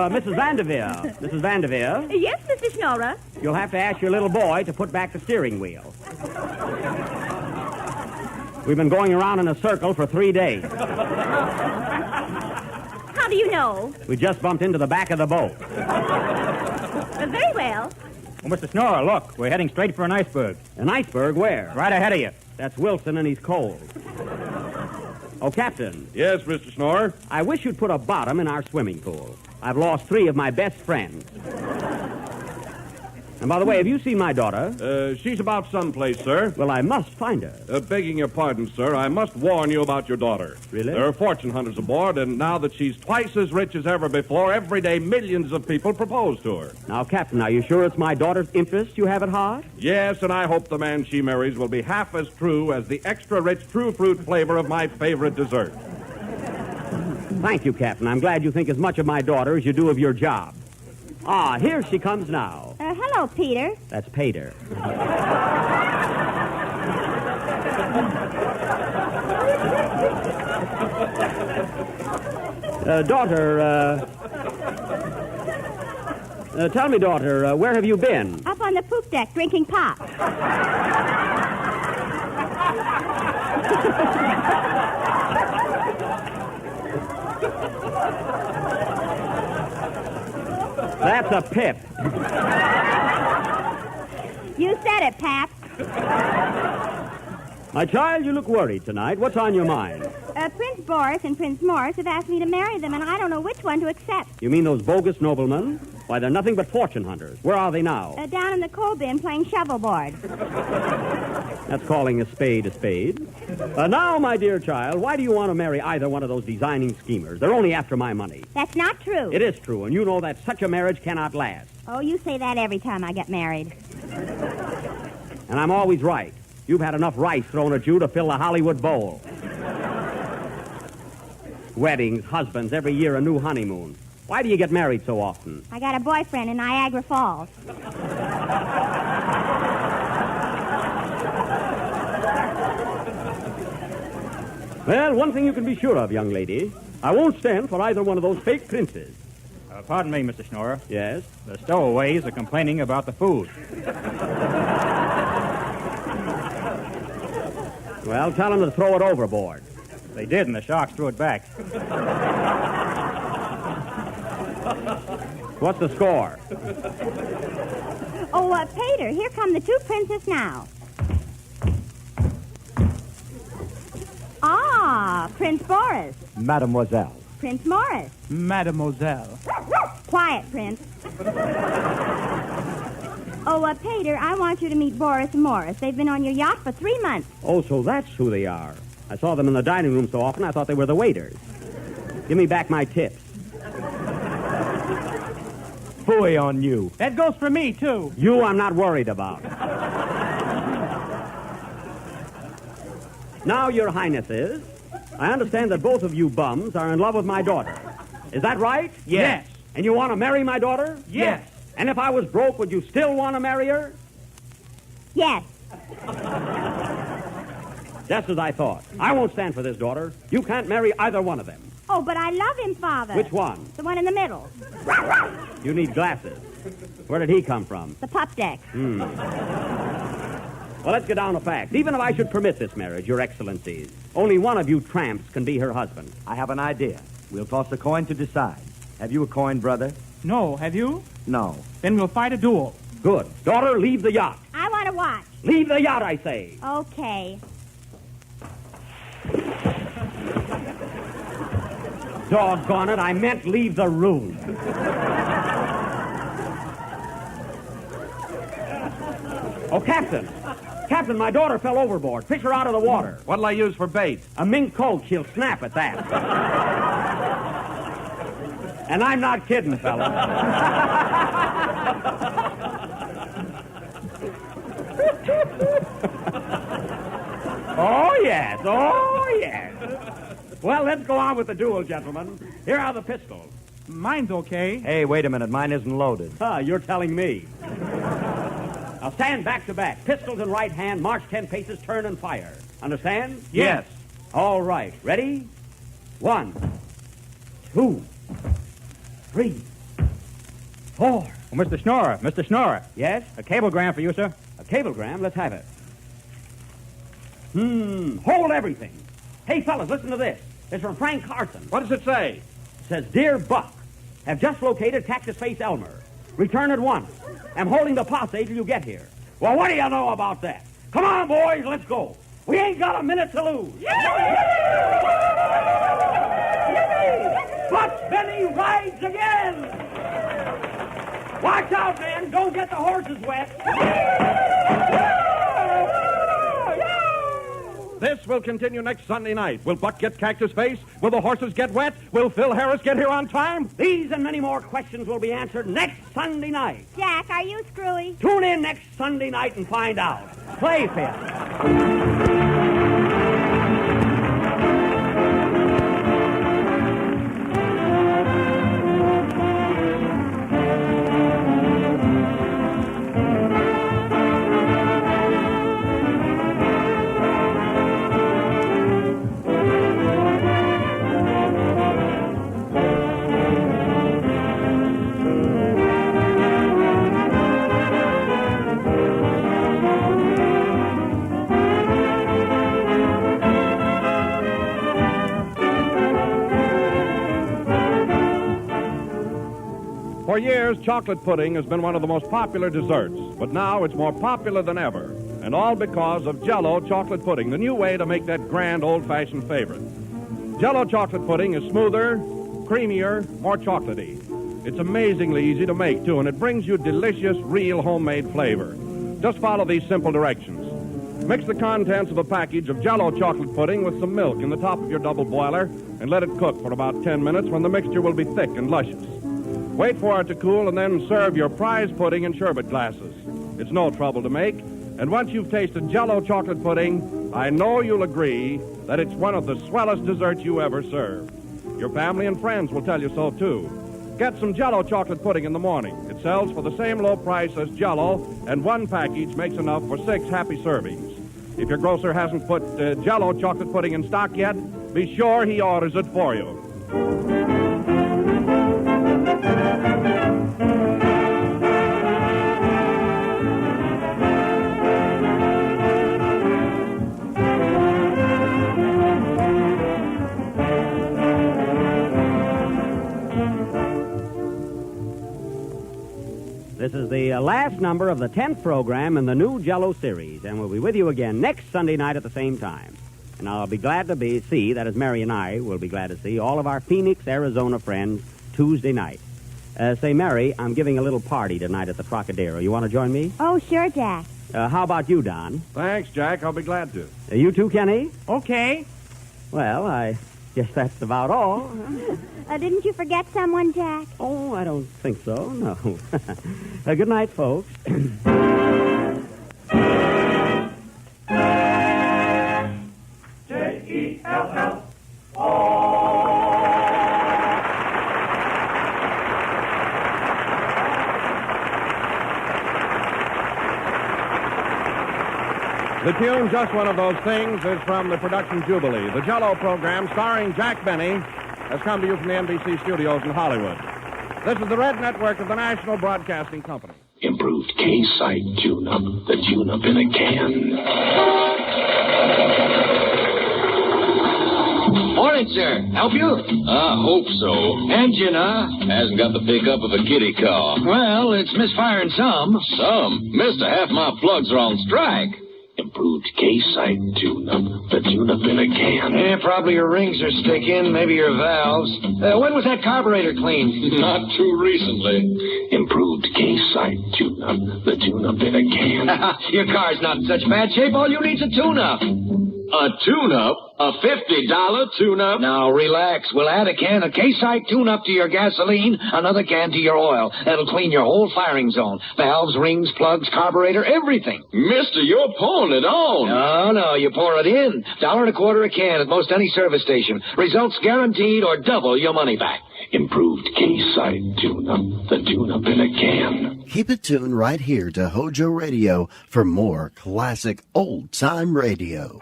Mrs. Vanderveer. Mrs. Vanderveer.
Yes, Mr. Schnorrer.
You'll have to ask your little boy to put back the steering wheel. We've been going around in a circle for 3 days.
How do you know?
We just bumped into the back of the boat.
Very well.
Oh, Mr. Schnorrer, look. We're heading straight for an iceberg.
An iceberg where?
Right ahead of you.
That's Wilson, and he's cold. Oh, Captain.
Yes, Mr. Schnorrer?
I wish you'd put a bottom in our swimming pool. I've lost 3 of my best friends. And by the way, have you seen my daughter?
She's about someplace, sir.
Well, I must find her.
Begging your pardon, sir, I must warn you about your daughter.
Really?
There are fortune hunters aboard, and now that she's twice as rich as ever before, every day millions of people propose to her.
Now, Captain, are you sure it's my daughter's interest you have at heart?
Yes, and I hope the man she marries will be half as true as the extra-rich true fruit flavor of my favorite dessert.
Thank you, Captain. I'm glad you think as much of my daughter as you do of your job. Ah, here she comes now.
Hello, Peter.
That's Pater. Tell me, daughter, where have you been?
Up on the poop deck drinking pop.
That's a pip.
You said it, Pap.
My child, you look worried tonight. What's on your mind?
Prince Boris and Prince Morris have asked me to marry them, and I don't know which one to accept.
You mean those bogus noblemen? Why, they're nothing but fortune hunters. Where are they now?
Down in the coal bin playing shovelboard.
That's calling a spade a spade. Now, my dear child, why do you want to marry either one of those designing schemers? They're only after my money.
That's not true.
It is true, and you know that such a marriage cannot last.
Oh, you say that every time I get married.
And I'm always right. You've had enough rice thrown at you to fill the Hollywood Bowl. Weddings, husbands, every year a new honeymoon. Why do you get married so often?
I got a boyfriend in Niagara Falls.
Well, one thing you can be sure of, young lady. I won't stand for either one of those fake princes.
Pardon me, Mr. Schnorrer.
Yes?
The stowaways are complaining about the food.
Well, tell them to throw it overboard.
They did, and the sharks threw it back.
What's the score?
Oh, Pater, here come the 2 princes now. Ah, Prince Boris.
Mademoiselle.
Prince Morris.
Mademoiselle.
Quiet, Prince. Oh, Pater, I want you to meet Boris and Morris. They've been on your yacht for 3 months.
Oh, so that's who they are. I saw them in the dining room so often, I thought they were the waiters. Give me back my tips.
Phooey on you.
That goes for me, too.
You I'm not worried about. Now, your highnesses, I understand that both of you bums are in love with my daughter. Is that right?
Yes.
And you want to marry my daughter?
Yes.
And if I was broke, would you still want to marry her?
Yes.
Just as I thought. I won't stand for this, daughter. You can't marry either one of them.
Oh, but I love him, Father.
Which one?
The one in the middle.
You need glasses. Where did he come from?
The pup deck.
Well, let's get down to facts. Even if I should permit this marriage, Your Excellencies, only one of you tramps can be her husband.
I have an idea. We'll toss a coin to decide. Have you a coin, brother?
No, have you?
No.
Then we'll fight a duel.
Good. Daughter, leave the yacht.
I want to watch.
Leave the yacht, I say.
Okay.
Doggone it, I meant leave the room. Oh, Captain. Captain, my daughter fell overboard. Fish her out of the water.
What'll I use for bait?
A mink coat. She'll snap at that. And I'm not kidding, fella. Oh, yes. Oh, yes. Well, let's go on with the duel, gentlemen. Here are the pistols.
Mine's okay.
Hey, wait a minute. Mine isn't loaded.
You're telling me. Now stand back to back. Pistols in right hand. March 10 paces. Turn and fire. Understand?
Yes.
All right. Ready? 1, 2, 3, 4.
Oh, Mr. Schnorrer. Mr. Schnorrer.
Yes?
A cablegram for you, sir.
A cablegram? Let's have it. Hold everything. Hey, fellas, listen to this. It's from Frank Carson.
What does it say?
It says, Dear Buck, have just located Cactus Face Elmer. Return at once. I'm holding the posse till you get here. Well, what do you know about that? Come on, boys, let's go. We ain't got a minute to lose. Buck Benny rides again. Watch out, man. Don't get the horses wet.
This will continue next Sunday night. Will Buck get Cactus Face? Will the horses get wet? Will Phil Harris get here on time?
These and many more questions will be answered next Sunday night.
Jack, are you screwy?
Tune in next Sunday night and find out. Play, Phil.
For years, chocolate pudding has been one of the most popular desserts, but now it's more popular than ever, and all because of Jell-O chocolate pudding, the new way to make that grand old-fashioned favorite. Jell-O chocolate pudding is smoother, creamier, more chocolatey. It's amazingly easy to make, too, and it brings you delicious, real homemade flavor. Just follow these simple directions. Mix the contents of a package of Jell-O chocolate pudding with some milk in the top of your double boiler and let it cook for about 10 minutes when the mixture will be thick and luscious. Wait for it to cool and then serve your prize pudding in sherbet glasses. It's no trouble to make, and once you've tasted Jell-O chocolate pudding, I know you'll agree that it's one of the swellest desserts you ever served. Your family and friends will tell you so, too. Get some Jell-O chocolate pudding in the morning. It sells for the same low price as Jell-O, and one package makes enough for 6 happy servings. If your grocer hasn't put Jell-O chocolate pudding in stock yet, be sure he orders it for you.
This is the last number of the 10th program in the new Jell-O series, and we'll be with you again next Sunday night at the same time. And I'll be glad to see, that is Mary and I will be glad to see, all of our Phoenix, Arizona friends Tuesday night. Say, Mary, I'm giving a little party tonight at the Trocadero. You want to join me?
Oh, sure, Jack.
How about you, Don?
Thanks, Jack. I'll be glad to.
You too, Kenny?
Okay.
Well, I guess that's about all.
Didn't you forget someone, Jack?
Oh, I don't think so, no. Good night, folks.
Jell-O.
The tune, Just One of Those Things, is from the production Jubilee. The Jell-O program, starring Jack Benny, has come to you from the NBC studios in Hollywood. This is the Red Network of the National Broadcasting Company.
Improved K-Site tune-up. The tune-up in a can.
Morning, sir. Help you?
I hope so.
Engine, huh?
Hasn't got the pickup of a kitty car.
Well, it's misfiring some.
Some? Mister, half my plugs are on strike.
Improved K-Site tune-up. The tune-up in a can.
Yeah, probably your rings are sticking, maybe your valves. When was that carburetor cleaned?
Not too recently.
Improved K K-Site tune-up, the tune-up in a can.
Your car's not in such bad shape. All you need's a tune-up.
A tune-up? A $50 tune-up?
Now, relax. We'll add a can of K-Site tune-up to your gasoline, another can to your oil. That'll clean your whole firing zone. Valves, rings, plugs, carburetor, everything.
Mister, you're pouring it on.
No, you pour it in. $1.25 a can at most any service station. Results guaranteed or double your money back.
Improved K-Site tune-up, the tune-up in a can.
Keep it tuned right here to HOJO Radio for more classic old-time radio.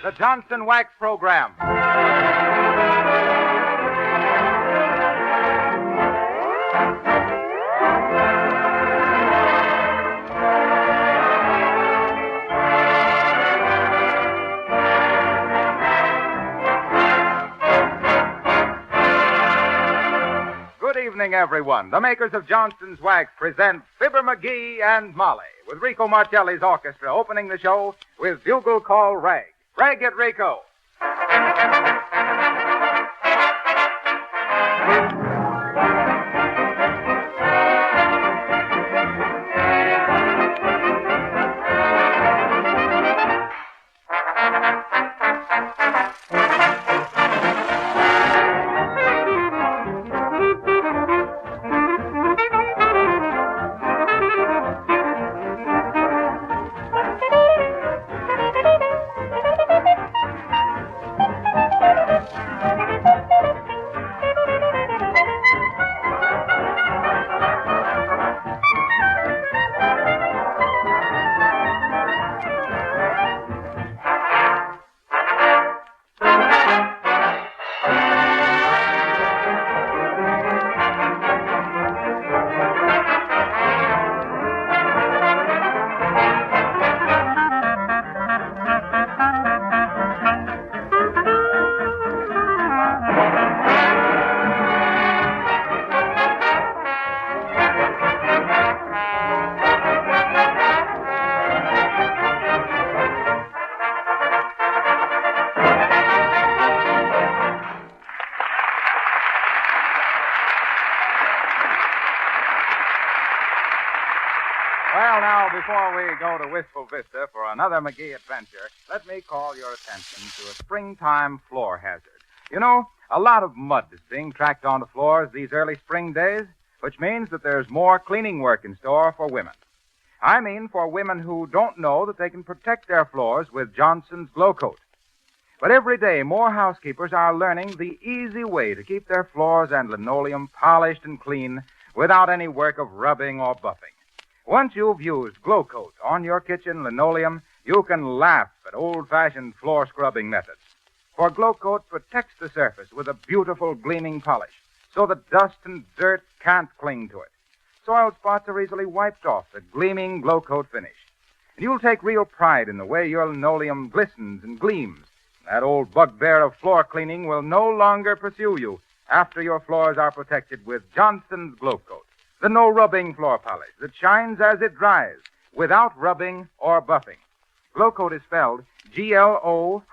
The Johnson Wax Program. Good evening, everyone. The makers of Johnson's Wax present Fibber McGee and Molly, with Rico Marcelli's orchestra opening the show with Bugle Call Rag. Rag it, Rico. Well, now, before we go to Wistful Vista for another McGee adventure, let me call your attention to a springtime floor hazard. You know, a lot of mud is being tracked onto floors these early spring days, which means that there's more cleaning work in store for women. I mean for women who don't know that they can protect their floors with Johnson's Glow Coat. But every day, more housekeepers are learning the easy way to keep their floors and linoleum polished and clean without any work of rubbing or buffing. Once you've used Glow Coat on your kitchen linoleum, you can laugh at old-fashioned floor scrubbing methods. For Glow Coat protects the surface with a beautiful gleaming polish, so that dust and dirt can't cling to it. Soiled spots are easily wiped off the gleaming Glow Coat finish. And you'll take real pride in the way your linoleum glistens and gleams. That old bugbear of floor cleaning will no longer pursue you after your floors are protected with Johnson's Glow Coat, the no-rubbing floor polish that shines as it dries, without rubbing or buffing. Glow Coat is spelled G-L-O-C-O-A-T.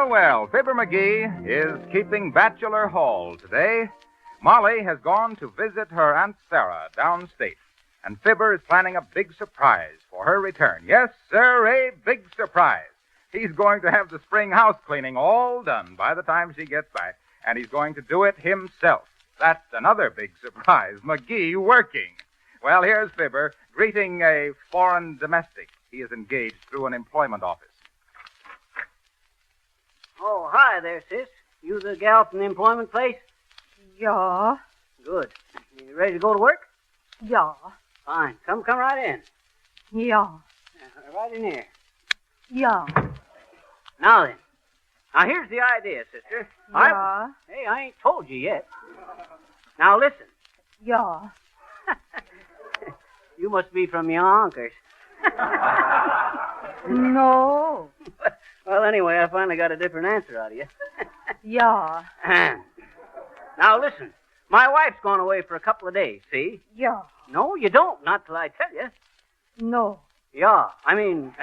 Well, Fibber McGee is keeping bachelor hall today. Molly has gone to visit her Aunt Sarah downstate, and Fibber is planning a big surprise for her return. Yes, sir, a big surprise. He's going to have the spring house cleaning all done by the time she gets back, and he's going to do it himself. That's another big surprise, McGee working. Well, here's Fibber greeting a foreign domestic he is engaged through an employment office.
Oh, hi there, sis. You the gal from the employment place?
Yeah.
Good. You ready to go to work?
Yeah.
Fine. Come right in.
Yeah.
Right in here.
Yeah.
Now then. Now here's the idea, sister.
Yeah.
Hey, I ain't told you yet. Now listen.
Yeah.
You must be from Yonkers.
No.
Well, anyway, I finally got a different answer out of you.
Yeah.
Now listen. My wife's gone away for a couple of days, see?
Yeah.
No, you don't. Not till I tell you.
No.
Yeah, I mean...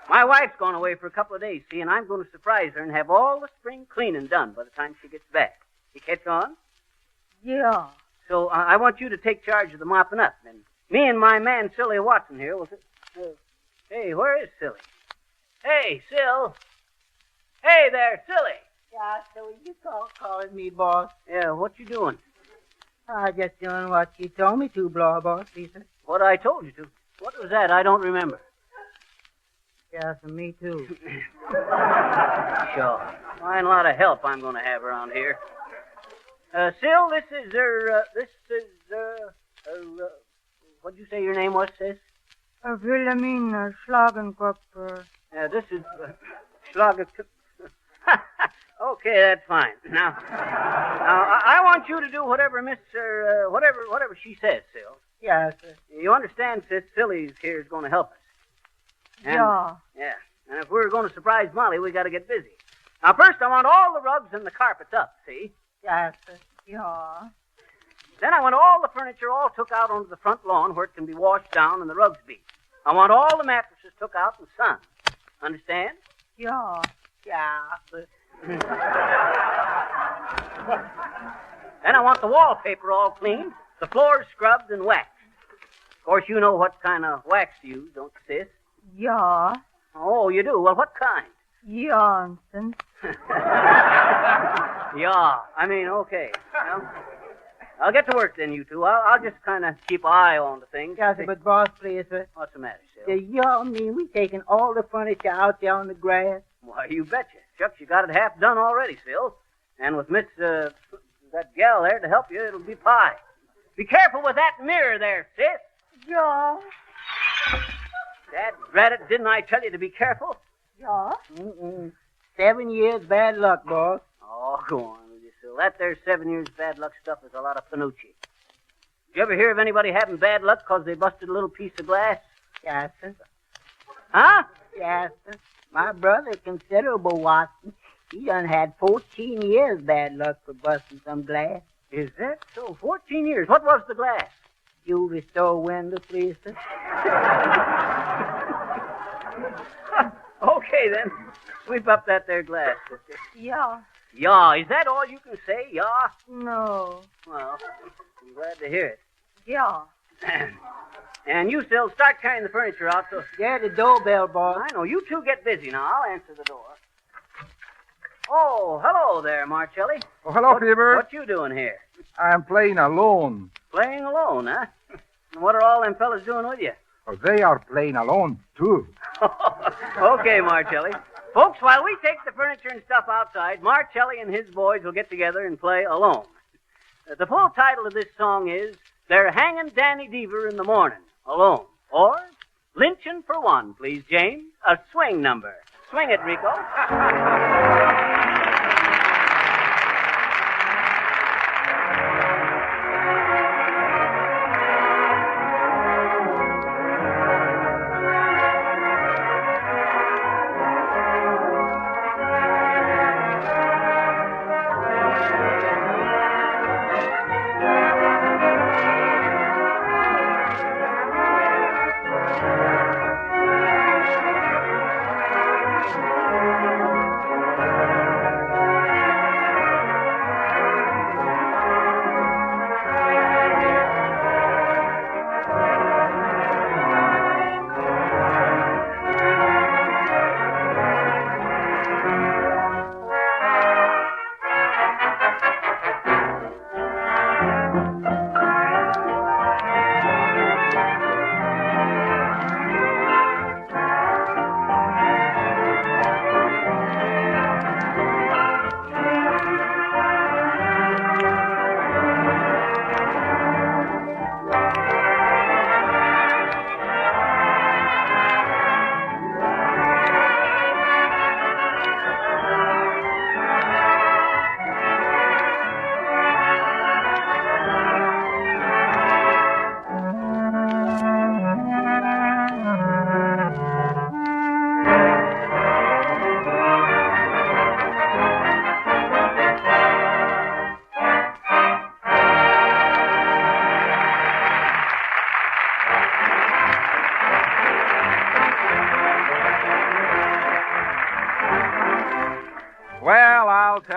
My wife's gone away for a couple of days, see, and I'm going to surprise her and have all the spring cleaning done by the time she gets back. You catch on?
Yeah.
So I want you to take charge of the mopping up. And me and my man, Silly Watson, here will... hey, where is Silly? Hey, Sil. Hey there, Silly.
Yeah, so you calling me, boss?
Yeah, what you doing?
I just doing what you told me to, boss, Lisa.
What I told you to. What was that? I don't remember.
Yeah, so me too.
Sure. Fine lot of help I'm going to have around here. Sil, what'd you say your name was, sis?
Wilhelmina Schlagenkopf.
Yeah, this is Schlagenkopf. Okay, that's fine. Now, I want you to do whatever whatever she says, Sil.
Yes, sir.
You understand, sis, Silly's here is going to help us. And,
yeah.
Yeah. And if we're going to surprise Molly, we got to get busy. Now, first, I want all the rugs and the carpets up, see?
Yes, sir. Yeah.
Then I want all the furniture all took out onto the front lawn where it can be washed down and the rugs beat. I want all the mattresses took out in the sun. Understand?
Yeah. Yeah, sir.
Then I want the wallpaper all cleaned, the floors scrubbed and waxed. Of course, you know what kind of wax to use, don't you, sis?
Yeah.
Oh, you do? Well, what kind?
Johnson.
Yeah, I mean, okay. Well, I'll get to work then, you two. I'll just kind of keep an eye on the things.
Yes, sir, but boss, please, sir.
What's the matter, Sil?
You mean we taking all the furniture out there on the grass?
Why, you betcha. Shucks, you got it half done already, Sil. And with Miss, that gal there to help you, it'll be pie. Be careful with that mirror there, sis.
Yeah.
Dad, drat it, didn't I tell you to be careful?
Yeah. 7 years bad luck, boss.
Oh, go on with you, Sil. That there 7 years bad luck stuff is a lot of panucci. Did you ever hear of anybody having bad luck because they busted a little piece of glass?
Yes, sir.
Huh?
Yes, sir. My brother, Considerable Watson, he done had 14 years bad luck for busting some glass.
Is that so? 14 years. What was the glass?
Jewelry store window, please, sir.
Okay, then. Sweep up that there glass, sister.
Yeah.
Yeah, is that all you can say, yeah?
No.
Well, I'm glad to hear it.
Yeah.
And you, Sil, start carrying the furniture out, so...
Yeah, the doorbell, boss.
I know. You two get busy now. I'll answer the door. Oh, hello there, Marcelli.
Oh, hello, Fever.
What you doing here?
I'm playing alone.
Playing alone, huh? And what are all them fellas doing with you?
Oh, they are playing alone, too.
Okay, Marcelli. Folks, while we take the furniture and stuff outside, Marcelli and his boys will get together and play alone. The full title of this song is They're Hanging Danny Deaver in the Morning, Alone. Or, Lynching for One, please, James. A swing number. Swing it, Rico.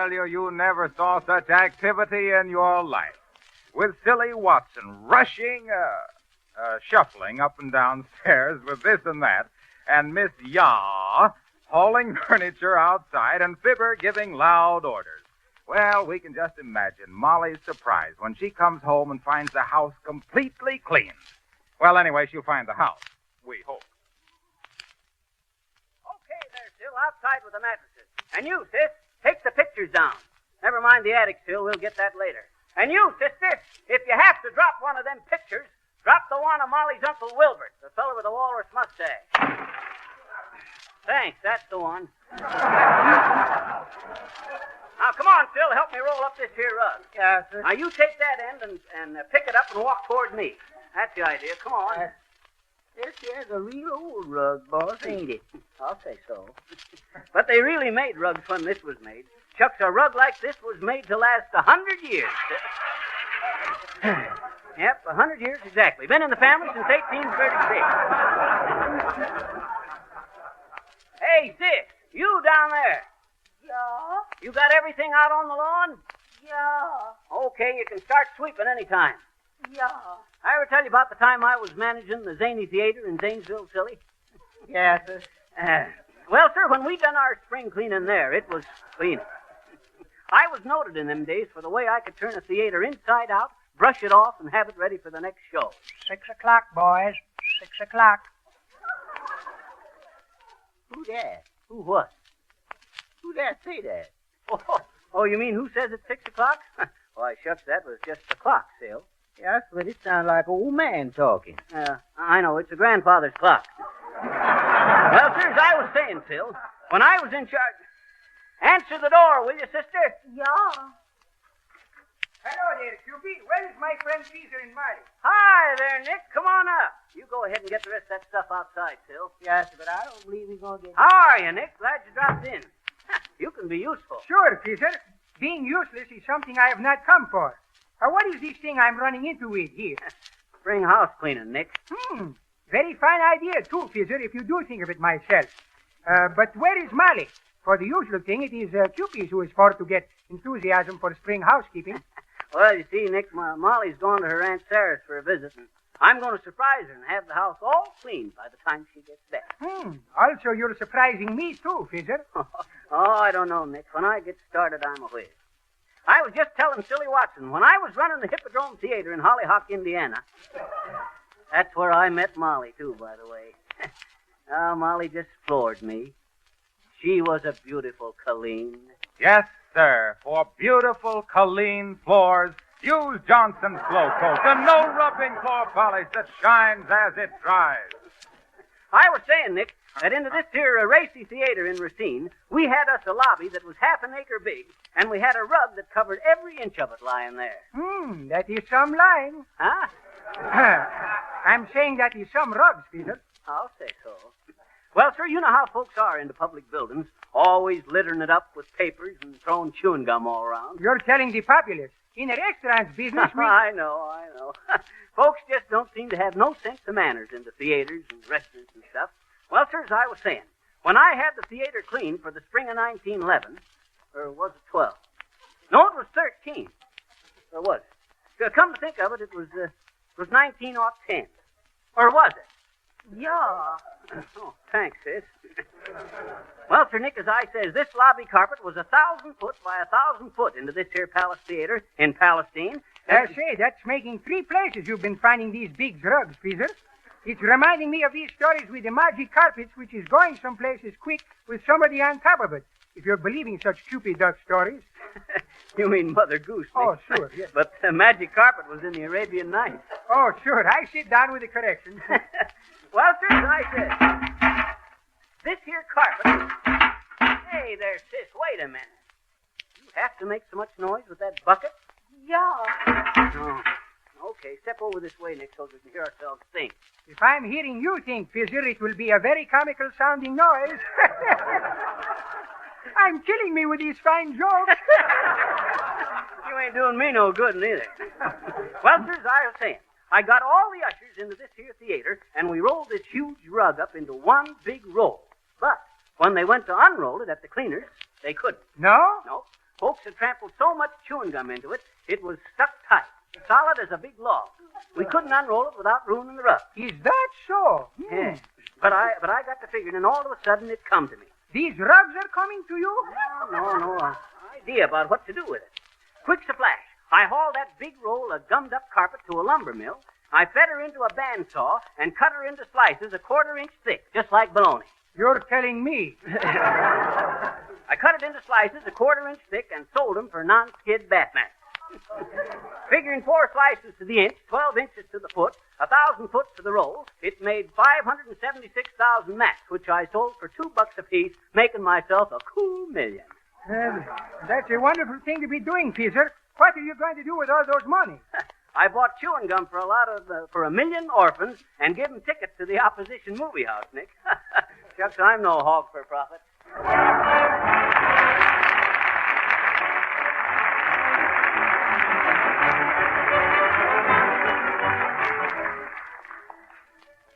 tell you, you never saw such activity in your life. With Silly Watson shuffling up and down stairs with this and that, and Miss Yaw hauling furniture outside, and Fibber giving loud orders. Well, we can just imagine Molly's surprise when she comes home and finds the house completely cleaned. Well, anyway, she'll find the house. We hope.
Okay, there, Phil, outside with the mattresses. And you, sis, take the pictures down. Never mind the attic, Phil. We'll get that later. And you, sister, if you have to drop one of them pictures, drop the one of Molly's Uncle Wilbert, the fellow with the walrus mustache. Thanks, that's the one. Now, come on, Phil, help me roll up this here rug.
Yes, sir.
Now, you take that end and pick it up and walk toward me. That's the idea. Come on.
This here's a real old rug, boss, ain't it?
I'll say so. But they really made rugs when this was made. Chucks, a rug like this was made to last 100 years. Yep, 100 years exactly. Been in the family since 1836. Hey, sis, you down there.
Yeah?
You got everything out on the lawn?
Yeah.
Okay, you can start sweeping anytime.
Yeah.
I ever tell you about the time I was managing the Zany Theater in Zanesville, Silly?
Yes, sir.
Well, sir, when we done our spring cleaning there, it was cleaning. I was noted in them days for the way I could turn a theater inside out, brush it off, and have it ready for the next show.
6 o'clock, boys. 6 o'clock. Who that?
Who what?
Who that say that?
Oh, you mean who says it's 6 o'clock? Why, shucks, that was just the clock, Sil.
Yes, but it sounds like an old man talking.
I know, it's a grandfather's clock. Well, sir, as I was saying, Phil, when I was in charge... Answer the door, will you, sister?
Yeah.
Hello there, Cupid. Where is my friend Caesar and Marty?
Hi there, Nick. Come on up. You go ahead and get the rest of that stuff outside, Phil.
Yes, but I don't believe he's going to get...
How are you, Nick? Glad you dropped in. You can be useful.
Sure, Caesar. Being useless is something I have not come for. What is this thing I'm running into with here?
Spring house cleaning, Nick.
Very fine idea, too, Caesar, if you do think of it myself. But where is Molly? For the usual thing, it is Cupid who is for to get enthusiasm for spring housekeeping.
Well, you see, Nick, Molly's gone to her Aunt Sarah's for a visit, and I'm going to surprise her and have the house all cleaned by the time she gets back.
Also, you're surprising me, too, Caesar.
I don't know, Nick. When I get started, I'm a whiz. I was just telling Silly Watson, when I was running the Hippodrome Theater in Hollyhock, Indiana, that's where I met Molly, too, by the way. Molly just floored me. She was a beautiful Colleen.
Yes, sir. For beautiful Colleen floors, use Johnson's Glow Coat, the no-rubbing floor polish that shines as it dries.
I was saying, Nick, that into this here racy theater in Racine, we had us a lobby that was half an acre big, and we had a rug that covered every inch of it lying there.
That is some line.
Huh?
I'm saying that is some rugs, Peter.
I'll say so. Well, sir, you know how folks are into public buildings, always littering it up with papers and throwing chewing gum all around.
You're telling the populace. In a restaurant business, we...
I know. Folks just don't seem to have no sense of manners into theaters and restaurants and stuff. Well, sir, as I was saying, when I had the theater cleaned for the spring of 1911, or was it 12? No, it was 13. Or was it? Come to think of it, it was 1910. Or was it?
Yeah.
Oh, thanks, sis. Well, Sir Nick, as I says, this lobby carpet was 1,000 foot by 1,000 foot into this here Palace Theater in Palestine.
Say, that's making 3 places you've been finding these big rugs, Peter. It's reminding me of these stories with the magic carpets, which is going some places quick with somebody on top of it. If you're believing such Cupid duck stories.
You mean Mother Goose, Nick.
Oh, sure, yes.
But the magic carpet was in the Arabian Nights.
Oh, sure. I sit down with the corrections.
Well, sir, as I said, this here carpet... Hey there, sis, wait a minute. You have to make so much noise with that bucket?
Yeah.
Oh. Okay, step over this way, Nick, so we can hear ourselves think.
If I'm hearing you think, Fizzer, it will be a very comical-sounding noise. I'm killing me with these fine jokes.
You ain't doing me no good, neither. Well, sir, as I was saying, I got all the ushers into this here theater, and we rolled this huge rug up into one big roll. But when they went to unroll it at the cleaners, they couldn't.
No?
No. Folks had trampled so much chewing gum into it, it was stuck tight, solid as a big log. We couldn't unroll it without ruining the rug.
Is that so?
Yeah. But I got to figuring, and all of a sudden it come to me.
These rugs are coming to you?
No idea about what to do with it. Quick as a flash, I hauled that big roll of gummed-up carpet to a lumber mill. I fed her into a bandsaw and cut her into slices a 1/4 inch thick, just like bologna.
You're telling me.
I cut it into slices a 1/4 inch thick and sold them for non-skid bath mats. Figuring 4 slices to the inch, 12 inches to the foot, 1,000 foot to the roll, it made 576,000 mats, which I sold for $2 apiece, making myself a cool million.
That's a wonderful thing to be doing, Peter. What are you going to do with all those money?
I bought chewing gum for for 1 million orphans and give them tickets to the opposition movie house, Nick. Shucks, I'm no hog for profit.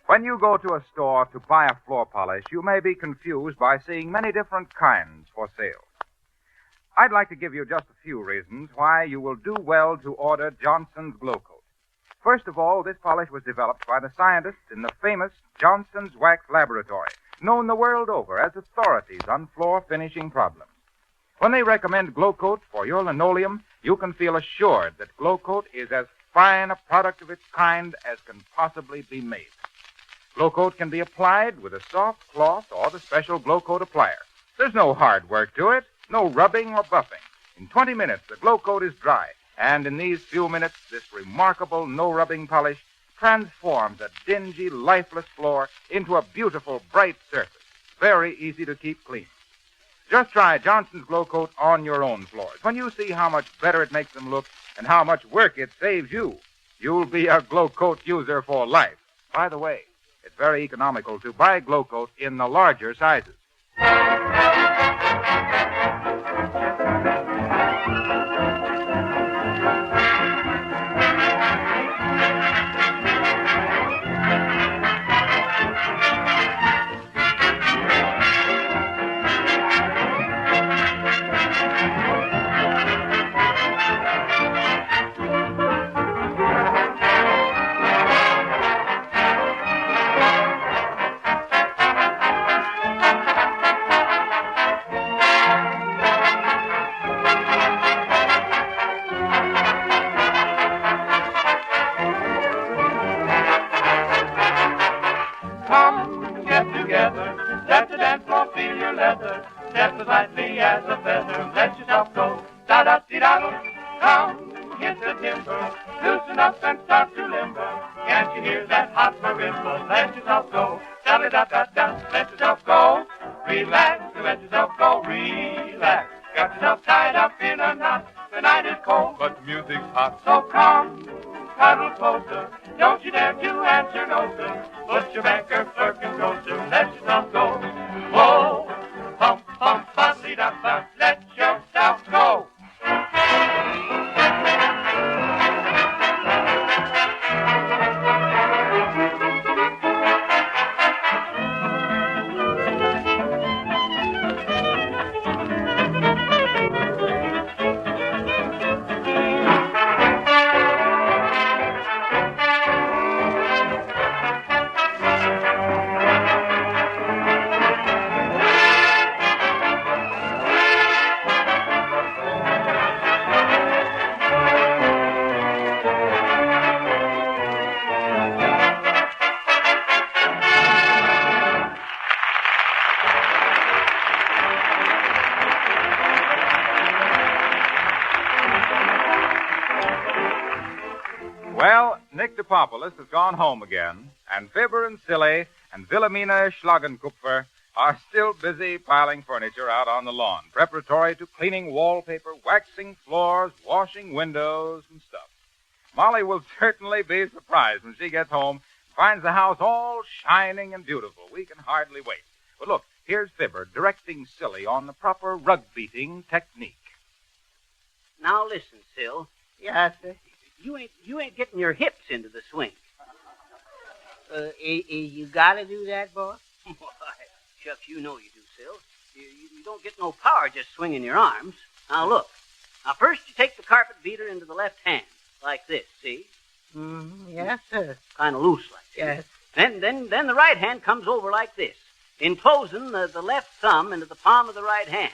When you go to a store to buy a floor polish, you may be confused by seeing many different kinds for sale. I'd like to give you just a few reasons why you will do well to order Johnson's Glow Coat. First of all, this polish was developed by the scientists in the famous Johnson's Wax Laboratory, known the world over as authorities on floor finishing problems. When they recommend Glow Coat for your linoleum, you can feel assured that Glow Coat is as fine a product of its kind as can possibly be made. Glow Coat can be applied with a soft cloth or the special Glow Coat applier. There's no hard work to it, no rubbing or buffing. In 20 minutes, the Glow Coat is dry, and in these few minutes, this remarkable no-rubbing polish transforms a dingy, lifeless floor into a beautiful, bright surface, very easy to keep clean. Just try Johnson's Glow Coat on your own floors. When you see how much better it makes them look and how much work it saves you, you'll be a Glow Coat user for life. By the way, it's very economical to buy Glow Coat in the larger sizes. Well, Nick DePopulis has gone home again, and Fibber and Silly and Wilhelmina Schlagenkupfer are still busy piling furniture out on the lawn, preparatory to cleaning wallpaper, waxing floors, washing windows, and stuff. Molly will certainly be surprised when she gets home and finds the house all shining and beautiful. We can hardly wait. But look, here's Fibber directing Silly on the proper rug-beating technique.
Now listen, Sil.
Yes, sir.
You ain't getting your hips into the swing.
You gotta do that, boy?
Why, shucks, you know you do, Sil. You don't get no power just swinging your arms. Now, look. Now, first you take the carpet beater into the left hand, like this, see?
Yes, sir.
Kind of loose like this.
Yes.
Then the right hand comes over like this, enclosing the left thumb into the palm of the right hand.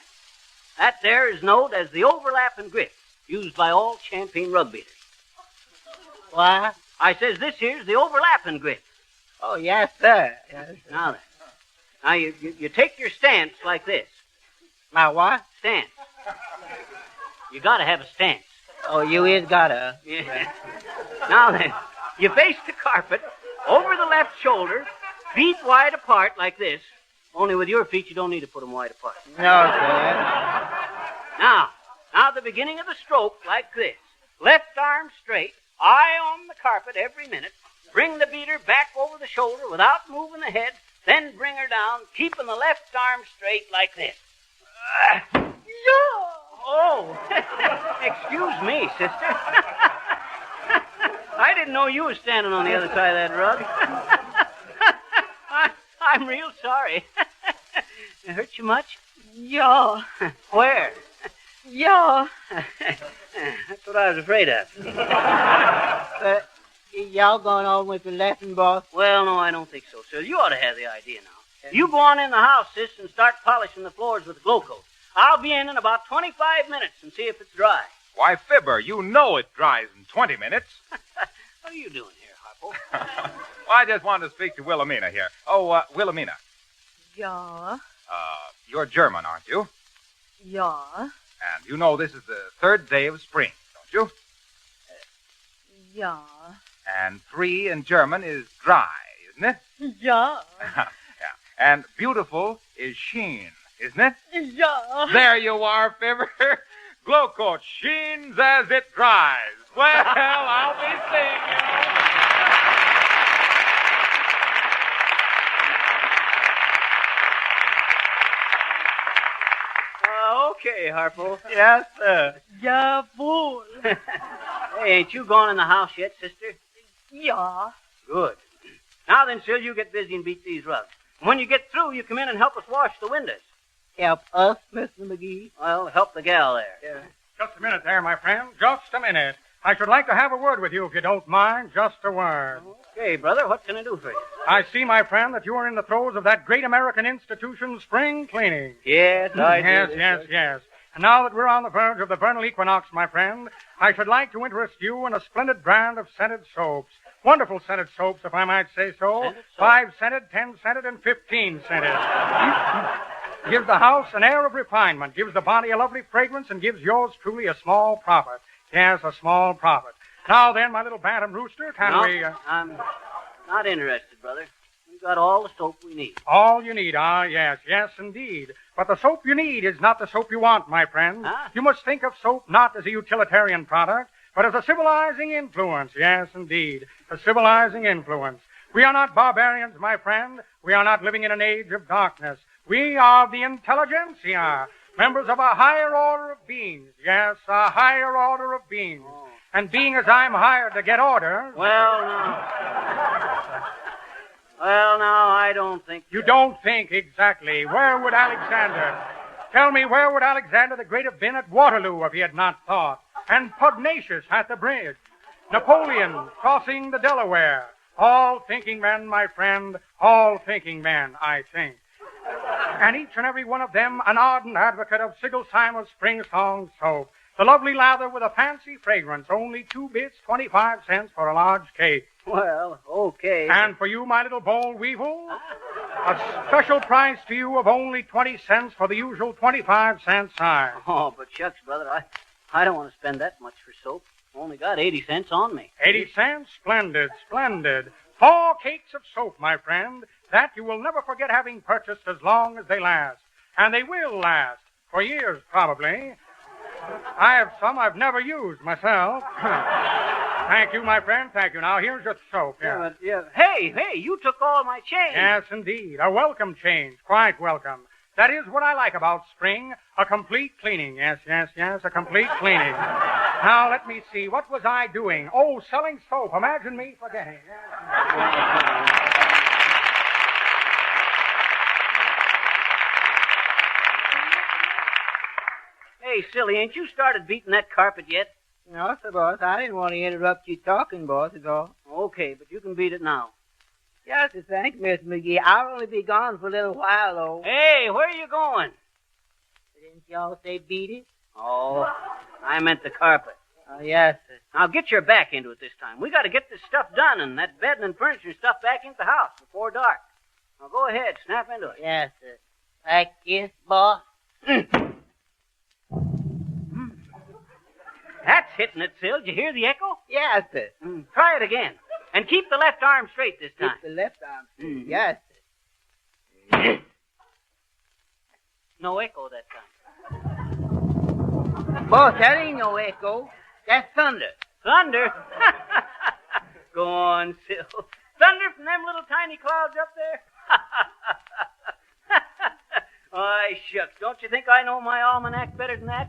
That there is known as the overlapping grip, used by all champion rug beaters.
What?
I says this here's the overlapping grip.
Oh, yes, sir. Yes, sir.
Now then. Now, you take your stance like this.
My what?
Stance. You gotta have a stance.
Oh, you is gotta.
Yeah. Now then, you face the carpet, over the left shoulder, feet wide apart like this. Only with your feet, you don't need to put them wide apart.
No, sir.
Now the beginning of the stroke like this. Left arm straight, eye on the carpet every minute. Bring the beater back over the shoulder without moving the head. Then bring her down, keeping the left arm straight like this. Oh, excuse me, sister. I didn't know you were standing on the other side of that rug. I'm real sorry. It hurt you much?
Yeah.
Where?
Yeah.
That's what I was afraid of.
Y'all going on with the lesson, boss?
Well, no, I don't think so, sir. You ought to have the idea now. You go on in the house, sis, and start polishing the floors with glow coat. I'll be in about 25 minutes and see if it's dry.
Why, Fibber, you know it dries in 20 minutes.
What are you doing here, Harpo?
Well, I just wanted to speak to Wilhelmina here. Oh, Wilhelmina,
Yeah.
you're German, aren't you?
Yeah.
And you know this is the third day of spring, don't you?
Yeah.
And 3 in German is dry, isn't it?
Yeah.
Yeah. And beautiful is sheen, isn't it?
Yeah.
There you are, Fibber. Glow coat sheens as it dries. Well, I'll be seeing you.
Okay, Harpo.
Yes, sir.
Yeah, fool.
Hey, ain't you gone in the house yet, sister?
Yeah.
Good. Now then, Sil, you get busy and beat these rugs. And when you get through, you come in and help us wash the windows.
Help us, Mr. McGee?
Well, help the gal there.
Yeah.
Just a minute there, my friend. Just a minute. I should like to have a word with you, if you don't mind. Just a word.
Okay, brother, what can I do for you?
I see, my friend, that you are in the throes of that great American institution, spring cleaning.
Yes, I do.
Yes. And now that we're on the verge of the vernal equinox, my friend, I should like to interest you in a splendid brand of scented soaps. Wonderful scented soaps, if I might say so.
Scented soap?
5 scented, 10 scented, and 15 scented. Gives the house an air of refinement, gives the body a lovely fragrance, and gives yours truly a small profit. Yes, a small profit. Now then, my little bantam rooster, we...
I'm not interested, brother. We've got all the soap we need.
All you need, yes, indeed. But the soap you need is not the soap you want, my friend.
Huh?
You must think of soap not as a utilitarian product, but as a civilizing influence. Yes, indeed, a civilizing influence. We are not barbarians, my friend. We are not living in an age of darkness. We are the intelligentsia, members of a higher order of beings. Yes, a higher order of beings.
Oh.
And being as I'm hired to get orders...
Well, now, I don't think...
You don't think, exactly. Where would Alexander... Tell me, where would Alexander the Great have been at Waterloo if he had not thought? And Pugnacious at the bridge. Napoleon crossing the Delaware. All thinking men, my friend. All thinking men, I think. And each and every one of them an ardent advocate of Sigel Simon's Spring Song soap. The lovely lather with a fancy fragrance. Only 2 bits, 25 cents for a large cake.
Well, okay.
And for you, my little boll weevil, a special price to you of only 20 cents for the usual 25-cent size.
Oh, but shucks, brother, I don't want to spend that much for soap. Only got 80 cents on me.
80 cents? Splendid. 4 cakes of soap, my friend, that you will never forget having purchased as long as they last. And they will last, for years probably. I have some I've never used myself. Thank you, my friend, thank you. Now, here's your soap. Here.
Yeah. Hey, you took all my change.
Yes, indeed. A welcome change. Quite welcome. That is what I like about spring. A complete cleaning. Yes, a complete cleaning. Now, let me see. What was I doing? Oh, selling soap. Imagine me forgetting.
Hey, silly, ain't you started beating that carpet yet?
No, sir, boss. I didn't want to interrupt you talking, boss, is all.
Okay, but you can beat it now.
Yes, sir, thanks, Miss McGee. I'll only be gone for a little while, though.
Hey, where are you going?
Didn't y'all say beat it?
Oh, I meant the carpet.
Oh, yes, sir.
Now get your back into it this time. We got to get this stuff done and that bed and furniture and stuff back into the house before dark. Now go ahead, snap into it.
Yes, sir. Like this, boss.
That's hitting it, Sil. Did you hear the echo?
Yes, sir.
Try it again. And keep the left arm straight this time.
Keep the left arm straight. Yes,
sir. No echo that time.
Boss, that ain't no echo. That's thunder.
Thunder? Go on, Sil. Thunder from them little tiny clouds up there? Why, shucks. Don't you think I know my almanac better than that?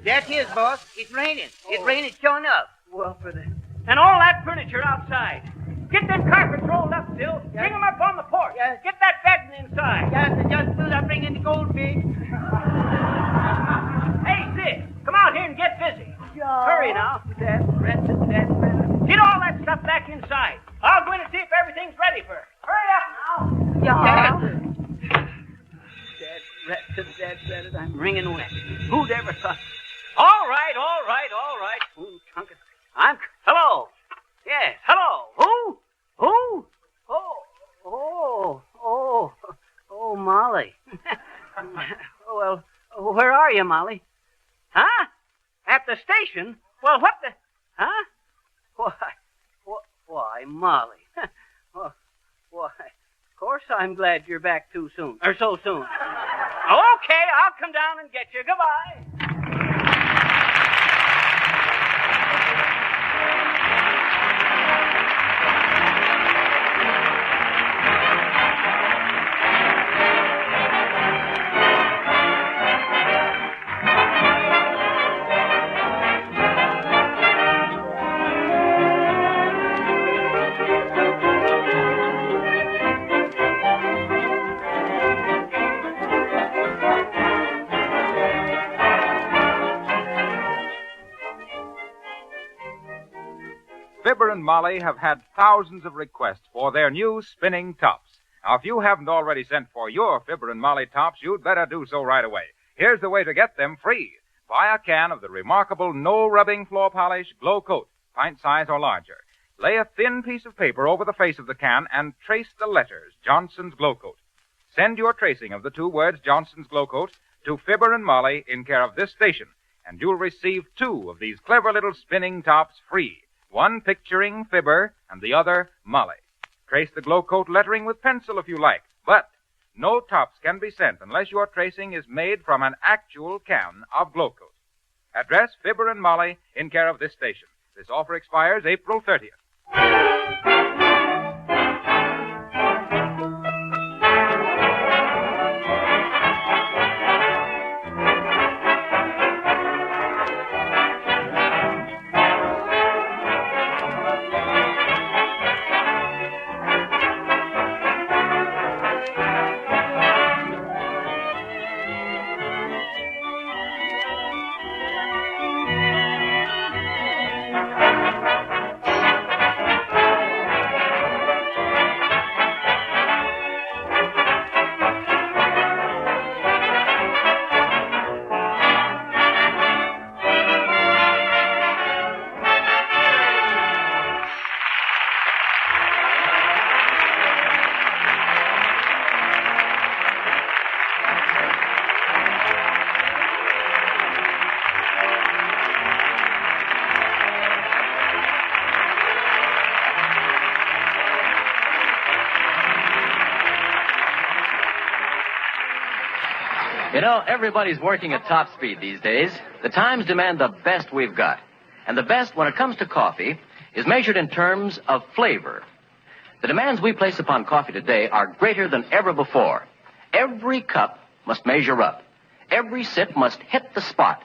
That's his, boss. It's raining. It's raining sure enough.
Well, for the... And all that furniture outside. Get them carpets rolled up, Sil. Yes. Bring them up on the porch. Yes. Get that bed inside.
Yes, sir. Just as soon as I bring in the goldfish.
Hey, Sid. Come out here and get busy.
Yeah.
Hurry now. Get all that stuff back inside. I'll go in and see if everything's ready for it. Hurry up now.
Yeah.
Dead, I'm wringing wet. Who'd ever thought... All right. Ooh, chunk of... Hello. Yes, hello. Who? Oh, Molly. Well, where are you, Molly? Huh? At the station? Well, what the... Huh? Why, Molly. Why, of course I'm glad you're back too soon. Or so soon. Okay, I'll come down and get you. Goodbye.
Fibber and Molly have had thousands of requests for their new spinning tops. Now, if you haven't already sent for your Fibber and Molly tops, you'd better do so right away. Here's the way to get them free. Buy a can of the remarkable no-rubbing floor polish Glow Coat, pint size or larger. Lay a thin piece of paper over the face of the can and trace the letters Johnson's Glow Coat. Send your tracing of the two words Johnson's Glow Coat to Fibber and Molly in care of this station, and you'll receive 2 of these clever little spinning tops free. One picturing Fibber and the other Molly. Trace the Glow Coat lettering with pencil if you like, but no tops can be sent unless your tracing is made from an actual can of Glow Coat. Address Fibber and Molly in care of this station. This offer expires April 30th.
You know, everybody's working at top speed these days. The times demand the best we've got. And the best, when it comes to coffee, is measured in terms of flavor. The demands we place upon coffee today are greater than ever before. Every cup must measure up. Every sip must hit the spot.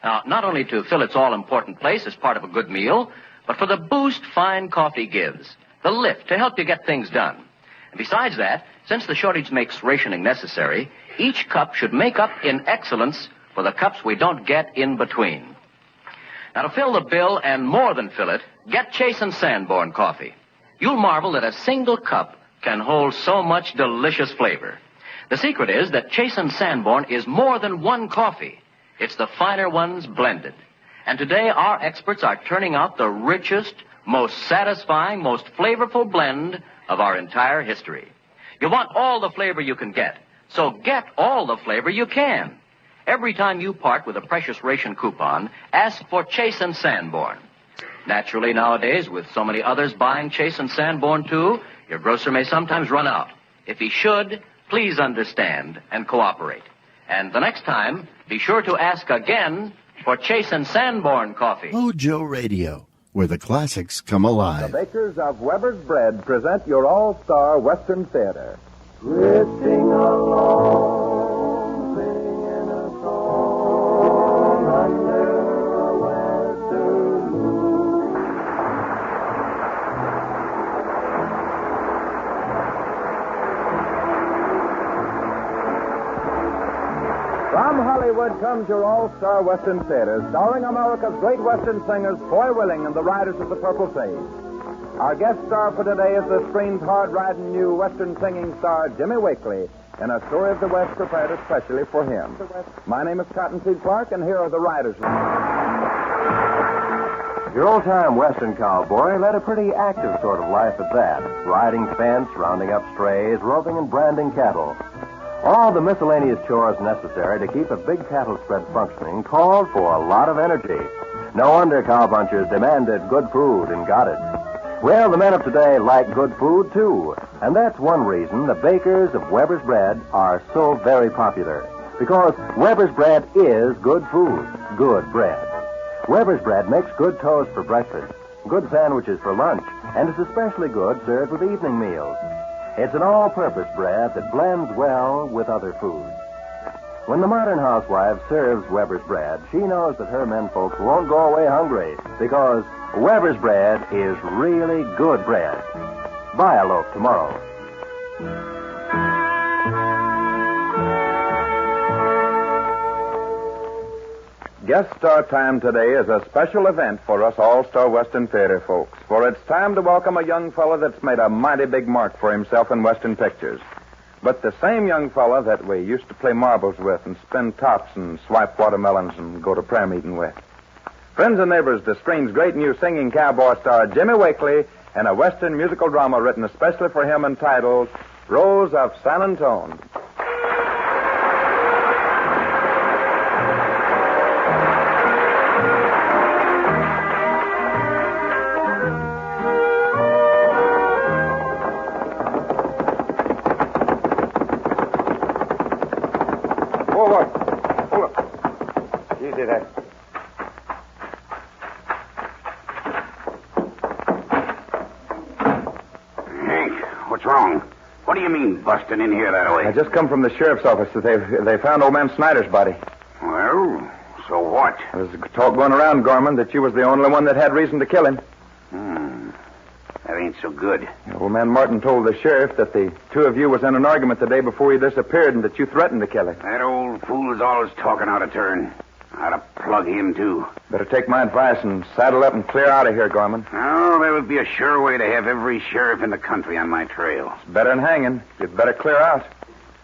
Now, not only to fill its all-important place as part of a good meal, but for the boost fine coffee gives, the lift to help you get things done. And besides that, since the shortage makes rationing necessary, Each cup should make up in excellence for the cups we don't get in between. Now, to fill the bill and more than fill it, get Chase and Sanborn coffee. You'll marvel that a single cup can hold so much delicious flavor. The secret is that Chase and Sanborn is more than one coffee. It's the finer ones blended. And today, our experts are turning out the richest, most satisfying, most flavorful blend of our entire history. You want all the flavor you can get, so get all the flavor you can. Every time you part with a precious ration coupon, ask for Chase and Sanborn. Naturally, nowadays, with so many others buying Chase and Sanborn, too, your grocer may sometimes run out. If he should, please understand and cooperate. And the next time, be sure to ask again for Chase and Sanborn coffee.
HOJO Radio, where the classics come alive.
The bakers of Weber's Bread present your all-star Western Theater.
Drifting along, singing a song under a western moon.
From Hollywood comes your all-star Western Theater, starring America's great Western singers, Foy Willing and the Riders of the Purple Sage. Our guest star for today is the screen's hard-riding new Western singing star, Jimmy Wakely, in a story of the West prepared especially for him. My name is Cottonseed Clark, and here are the Riders.
Your old-time Western cowboy led a pretty active sort of life at that, riding fence, rounding up strays, roping and branding cattle. All the miscellaneous chores necessary to keep a big cattle spread functioning called for a lot of energy. No wonder cowpunchers demanded good food and got it. Well, the men of today like good food, too. And that's one reason the bakers of Weber's Bread are so very popular. Because Weber's Bread is good food, good bread. Weber's Bread makes good toast for breakfast, good sandwiches for lunch, and it's especially good served with evening meals. It's an all-purpose bread that blends well with other foods. When the modern housewife serves Weber's Bread, she knows that her menfolk won't go away hungry because Weber's Bread is really good bread. Buy a loaf tomorrow.
Guest star time today is a special event for us all-star Western Theater folks, for it's time to welcome a young fella that's made a mighty big mark for himself in Western pictures. But the same young fella that we used to play marbles with and spin tops and swipe watermelons and go to prayer meeting with. Friends and neighbors, the screen's great new singing cowboy star, Jimmy Wakely, in a Western musical drama written especially for him entitled Rose of San Antone.
What's wrong? What do you mean, busting in here that way?
I just come from the sheriff's office that they found old man Snyder's body.
Well, so what?
There's talk going around, Gorman, that you was the only one that had reason to kill him.
That ain't so good.
Old man Martin told the sheriff that the two of you was in an argument the day before he disappeared and that you threatened to kill him.
That old fool is always talking out of turn. I ought to plug him, too.
Better take my advice and saddle up and clear out of here, Gorman.
Oh, that would be a sure way to have every sheriff in the country on my trail.
It's better than hanging. You'd better clear out.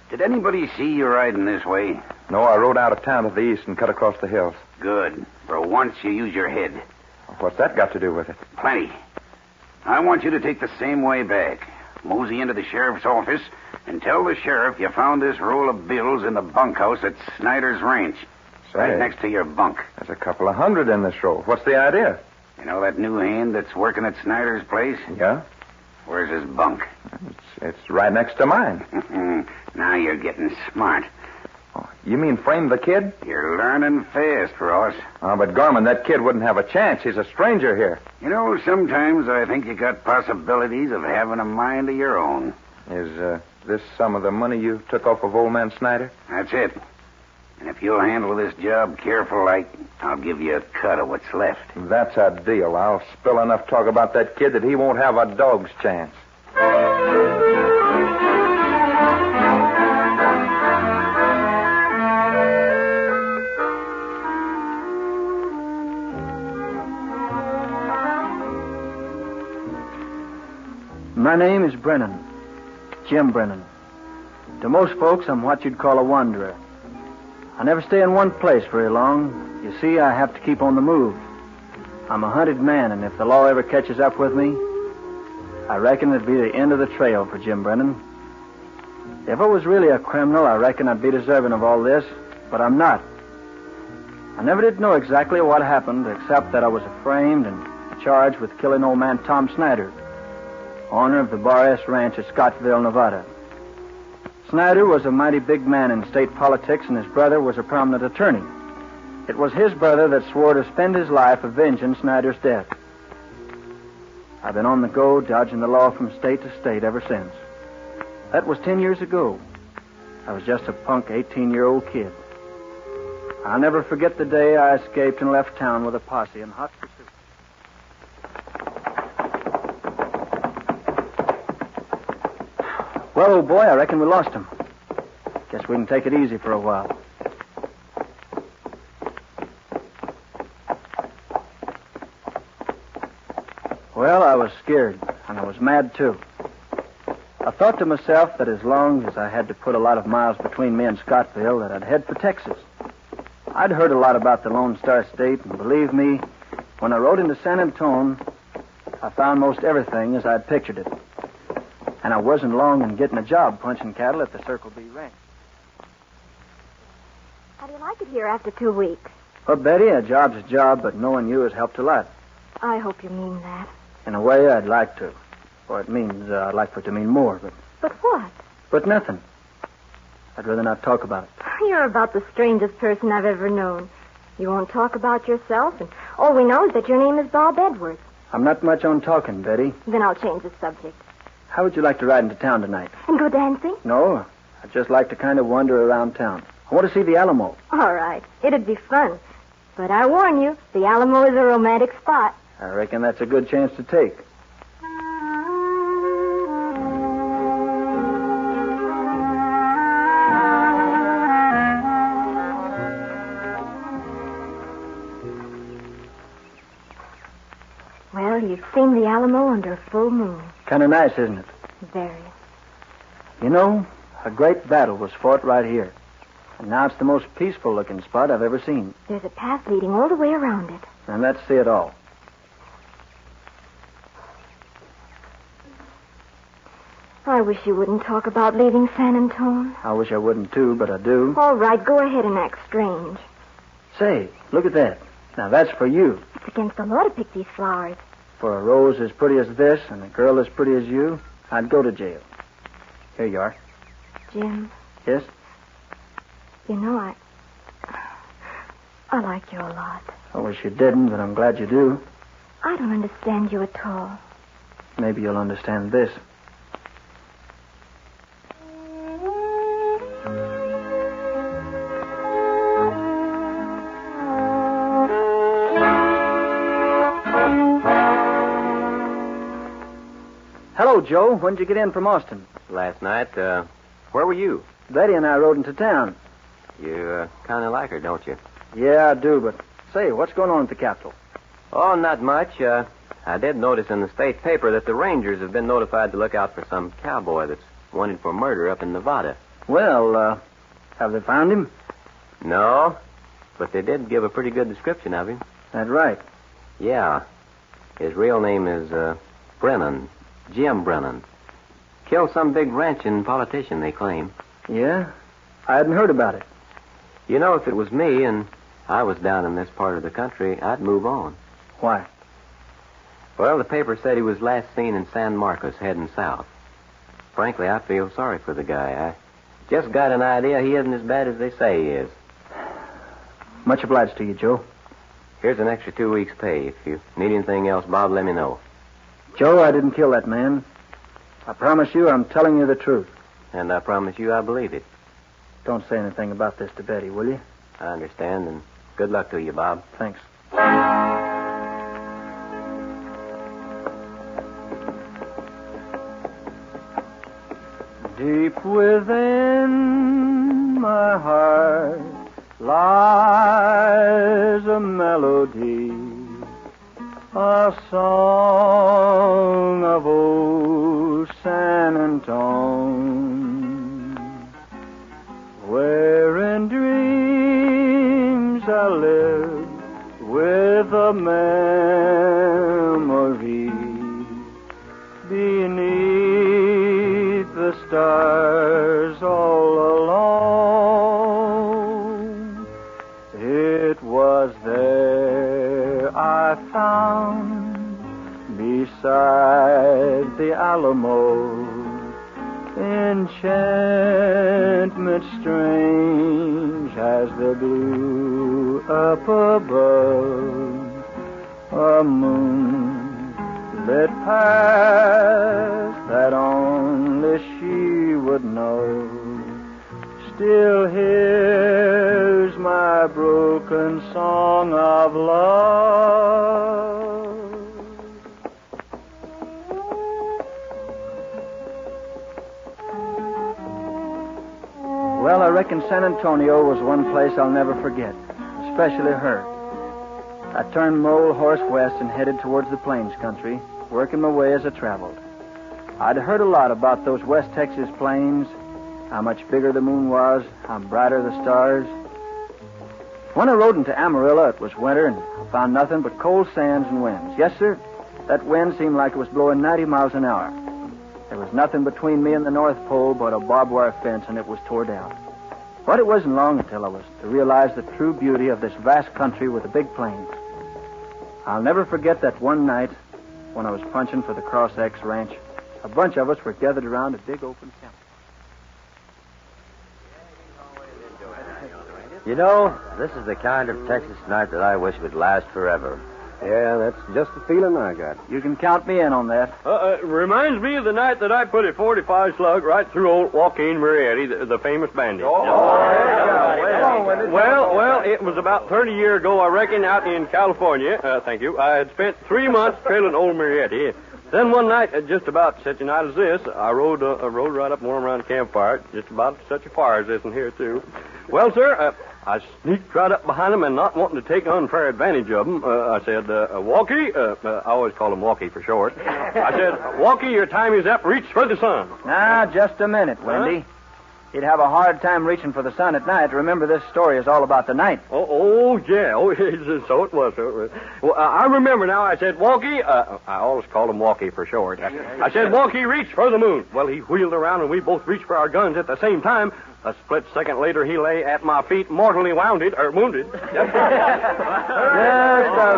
Did anybody see you riding this way?
No, I rode out of town to the east and cut across the hills.
Good. For once, you use your head.
What's that got to do with it?
Plenty. I want you to take the same way back. Mosey into the sheriff's office and tell the sheriff you found this roll of bills in the bunkhouse at Snyder's Ranch. Right next to your bunk.
There's a couple of hundred in this roll. What's the idea?
You know that new hand that's working at Snyder's place?
Yeah?
Where's his bunk?
It's right next to mine.
Now you're getting smart.
Oh, you mean frame the kid?
You're learning fast, Ross.
Oh, but Gorman, that kid wouldn't have a chance. He's a stranger here.
You know, sometimes I think you got possibilities of having a mind of your own.
Is this some of the money you took off of old man Snyder?
That's it. And if you'll handle this job careful like, I'll give you a cut of what's left.
That's a deal. I'll spill enough talk about that kid that he won't have a dog's chance.
My name is Brennan. Jim Brennan. To most folks, I'm what you'd call a wanderer. I never stay in one place very long. You see, I have to keep on the move. I'm a hunted man, and if the law ever catches up with me, I reckon it'd be the end of the trail for Jim Brennan. If I was really a criminal, I reckon I'd be deserving of all this, but I'm not. I never did know exactly what happened, except that I was framed and charged with killing old man Tom Snyder, owner of the Bar S Ranch at Scottsville, Nevada. Snyder was a mighty big man in state politics, and his brother was a prominent attorney. It was his brother that swore to spend his life avenging Snyder's death. I've been on the go, dodging the law from state to state ever since. That was 10 years ago. I was just a punk 18-year-old kid. I'll never forget the day I escaped and left town with a posse in hot pursuit. Well, old boy, I reckon we lost him. Guess we can take it easy for a while. Well, I was scared, and I was mad, too. I thought to myself that as long as I had to put a lot of miles between me and Scottsville, that I'd head for Texas. I'd heard a lot about the Lone Star State, and believe me, when I rode into San Antone, I found most everything as I'd pictured it. And I wasn't long in getting a job punching cattle at the Circle B Ranch.
How do you like it here after 2 weeks?
Well, Betty, a job's a job, but knowing you has helped a lot.
I hope you mean that.
In a way, I'd like to. Or it means I'd like for it to mean more, but...
But what?
But nothing. I'd rather not talk about it.
You're about the strangest person I've ever known. You won't talk about yourself, and all we know is that your name is Bob Edwards.
I'm not much on talking, Betty.
Then I'll change the subject.
How would you like to ride into town tonight?
And go dancing?
No, I'd just like to kind of wander around town. I want to see the Alamo.
All right. It'd be fun. But I warn you, the Alamo is a romantic spot.
I reckon that's a good chance to take.
Well, you've seen the Alamo under a full moon.
Kind of nice, isn't it?
Very.
You know, a great battle was fought right here. And now it's the most peaceful-looking spot I've ever seen.
There's a path leading all the way around it.
And let's see it all.
I wish you wouldn't talk about leaving San Antone.
I wish I wouldn't, too, but I do.
All right, go ahead and act strange.
Say, look at that. Now, that's for you.
It's against the law to pick these flowers.
For a rose as pretty as this and a girl as pretty as you, I'd go to jail. Here you are.
Jim.
Yes?
You know, I like you a lot.
I wish you didn't, but I'm glad you do.
I don't understand you at all.
Maybe you'll understand this. Hello, Joe. When did you get in from Austin?
Last night. Where were you?
Betty and I rode into town.
You kind of like her, don't you?
Yeah, I do, but say, what's going on at the Capitol?
Oh, not much. I did notice in the state paper that the Rangers have been notified to look out for some cowboy that's wanted for murder up in Nevada.
Well, have they found him?
No, but they did give a pretty good description of him.
That's right.
Yeah. His real name is Brennan. Jim Brennan. Killed some big ranching politician, they claim.
Yeah? I hadn't heard about it.
You know, if it was me and I was down in this part of the country, I'd move on.
Why?
Well, the paper said he was last seen in San Marcos heading south. Frankly, I feel sorry for the guy. I just got an idea he isn't as bad as they say he is.
Much obliged to you, Joe.
Here's an extra 2 weeks' pay. If you need anything else, Bob, let me know.
Joe, I didn't kill that man. I promise you I'm telling you the truth.
And I promise you I believe it.
Don't say anything about this to Betty, will you?
I understand, and good luck to you, Bob.
Thanks. Deep within my heart lies a melody, a song of old San Antone, where in dreams I live with a memory beneath the stars all alone. It was there I found beside the Alamo enchantment strange as the blue up above, a moon lit path that only she would know. Still hears my broken song of love. Well, I reckon San Antonio was one place I'll never forget, especially her. I turned my old horse west and headed towards the plains country, working my way as I traveled. I'd heard a lot about those West Texas plains, how much bigger the moon was, how brighter the stars. When I rode into Amarillo, it was winter, and I found nothing but cold sands and winds. Yes, sir, that wind seemed like it was blowing 90 miles an hour. There was nothing between me and the North Pole but a barbed wire fence, and it was tore down. But it wasn't long until I was to realize the true beauty of this vast country with the big plains. I'll never forget that one night when I was punching for the Cross X Ranch. A bunch of us were gathered around a big open camp.
You know, this is the kind of Texas night that I wish would last forever.
Yeah, that's just the feeling I got.
You can count me in on that.
Reminds me of the night that I put a 45 slug right through old Joaquin Marietti, the famous bandit. Well, it was about 30 years ago, I reckon, out in California. Thank you. I had spent 3 months trailing old Marietti. Then one night, just about such a night as this, I rode right up and warm around the campfire, just about such a fire as this in here, too. Well, sir, I sneaked right up behind him and not wanting to take unfair advantage of him. I said, Walkie, I always call him Walkie for short. I said, Walkie, your time is up. Reach for the sun.
Now, just a minute, Wendy. He'd have a hard time reaching for the sun at night. Remember, this story is all about the night.
Oh, yeah. Oh, so it was. Well, I remember now. I said, Walkie, I always called him Walkie for short. I said, Walkie, reach for the moon. Well, he wheeled around and we both reached for our guns at the same time. A split second later, he lay at my feet, mortally wounded.
Just a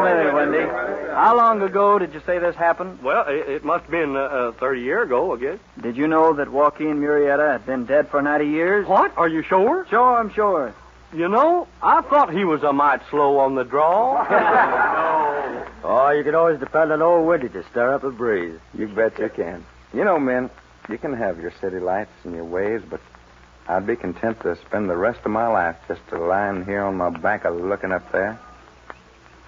minute, Wendy. How long ago did you say this happened?
Well, it must have been 30 years ago, I guess.
Did you know that Joaquin Murrieta had been dead for 90 years?
What? Are you sure?
Sure, I'm sure.
You know, I thought he was a mite slow on the draw.
Oh, you can always depend on old Wendy to stir up a breeze.
You bet you can. You know, men, you can have your city lights and your ways, but I'd be content to spend the rest of my life just lying here on my back looking up there,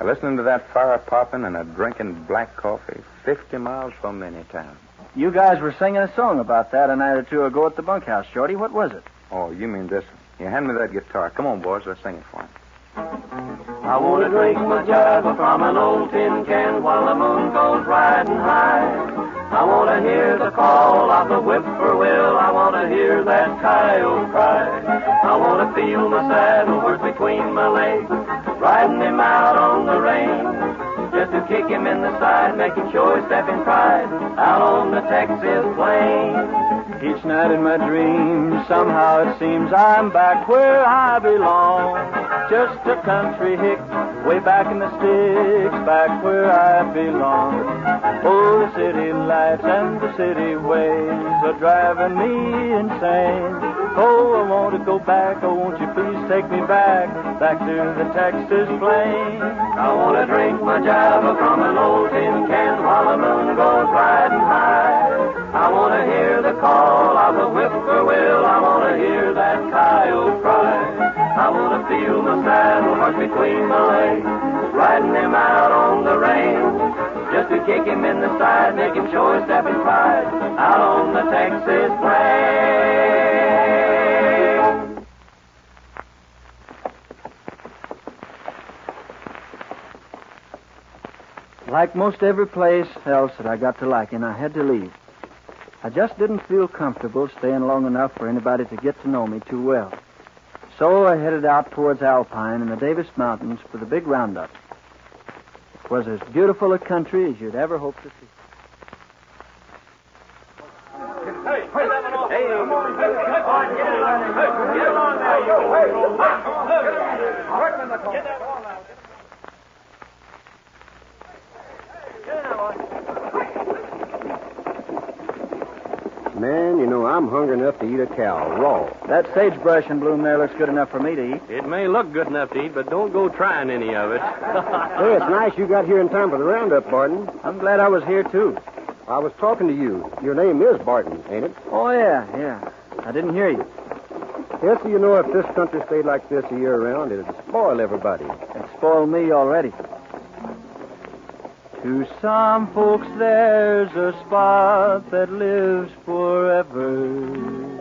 listening to that fire popping and drinking black coffee 50 miles from any town.
You guys were singing a song about that a night or two ago at the bunkhouse, Shorty. What was it?
Oh, you mean this one. You hand me that guitar. Come on, boys. Let's sing it for him.
I want to drink my java from an old tin can while the moon goes riding high. I want to hear the call of the whippoorwill. I want to hear that coyote cry. I want to feel my saddle horse between my legs, riding him out on the range, just to kick him in the side, making sure he's stepping pride out on the Texas plains.
Each night in my dreams, somehow it seems I'm back where I belong. Just a country hick, way back in the sticks, back where I belong. Oh, the city lights and the city ways are driving me insane. Oh, I want to go back, oh, won't you please take me back to the Texas plains.
I want to drink my java from an old tin can while the moon goes riding high. I want to hear the call of the whippoorwill. I want to hear that coyote cry. I want to feel my saddle horse between my legs, riding him out on the range, just to kick him in the side, making sure he's stepping pride out on the Texas plains.
Like most every place else that I got to liking, I had to leave. I just didn't feel comfortable staying long enough for anybody to get to know me too well. So I headed out towards Alpine and the Davis Mountains for the big roundup. It was as beautiful a country as you'd ever hope to see.
Hey, come on, get along there, you. Get that ball now.
Man, you know, I'm hungry enough to eat a cow, raw.
That sagebrush in bloom there looks good enough for me to eat.
It may look good enough to eat, but don't go trying any of it.
Hey, it's nice you got here in time for the roundup, Barton.
I'm glad I was here, too.
I was talking to you. Your name is Barton, ain't it?
Oh, yeah. I didn't hear you.
Yes, so you know, if this country stayed like this a year round, it'd spoil everybody.
It spoiled me already. To some folks there's a spot that lives forever,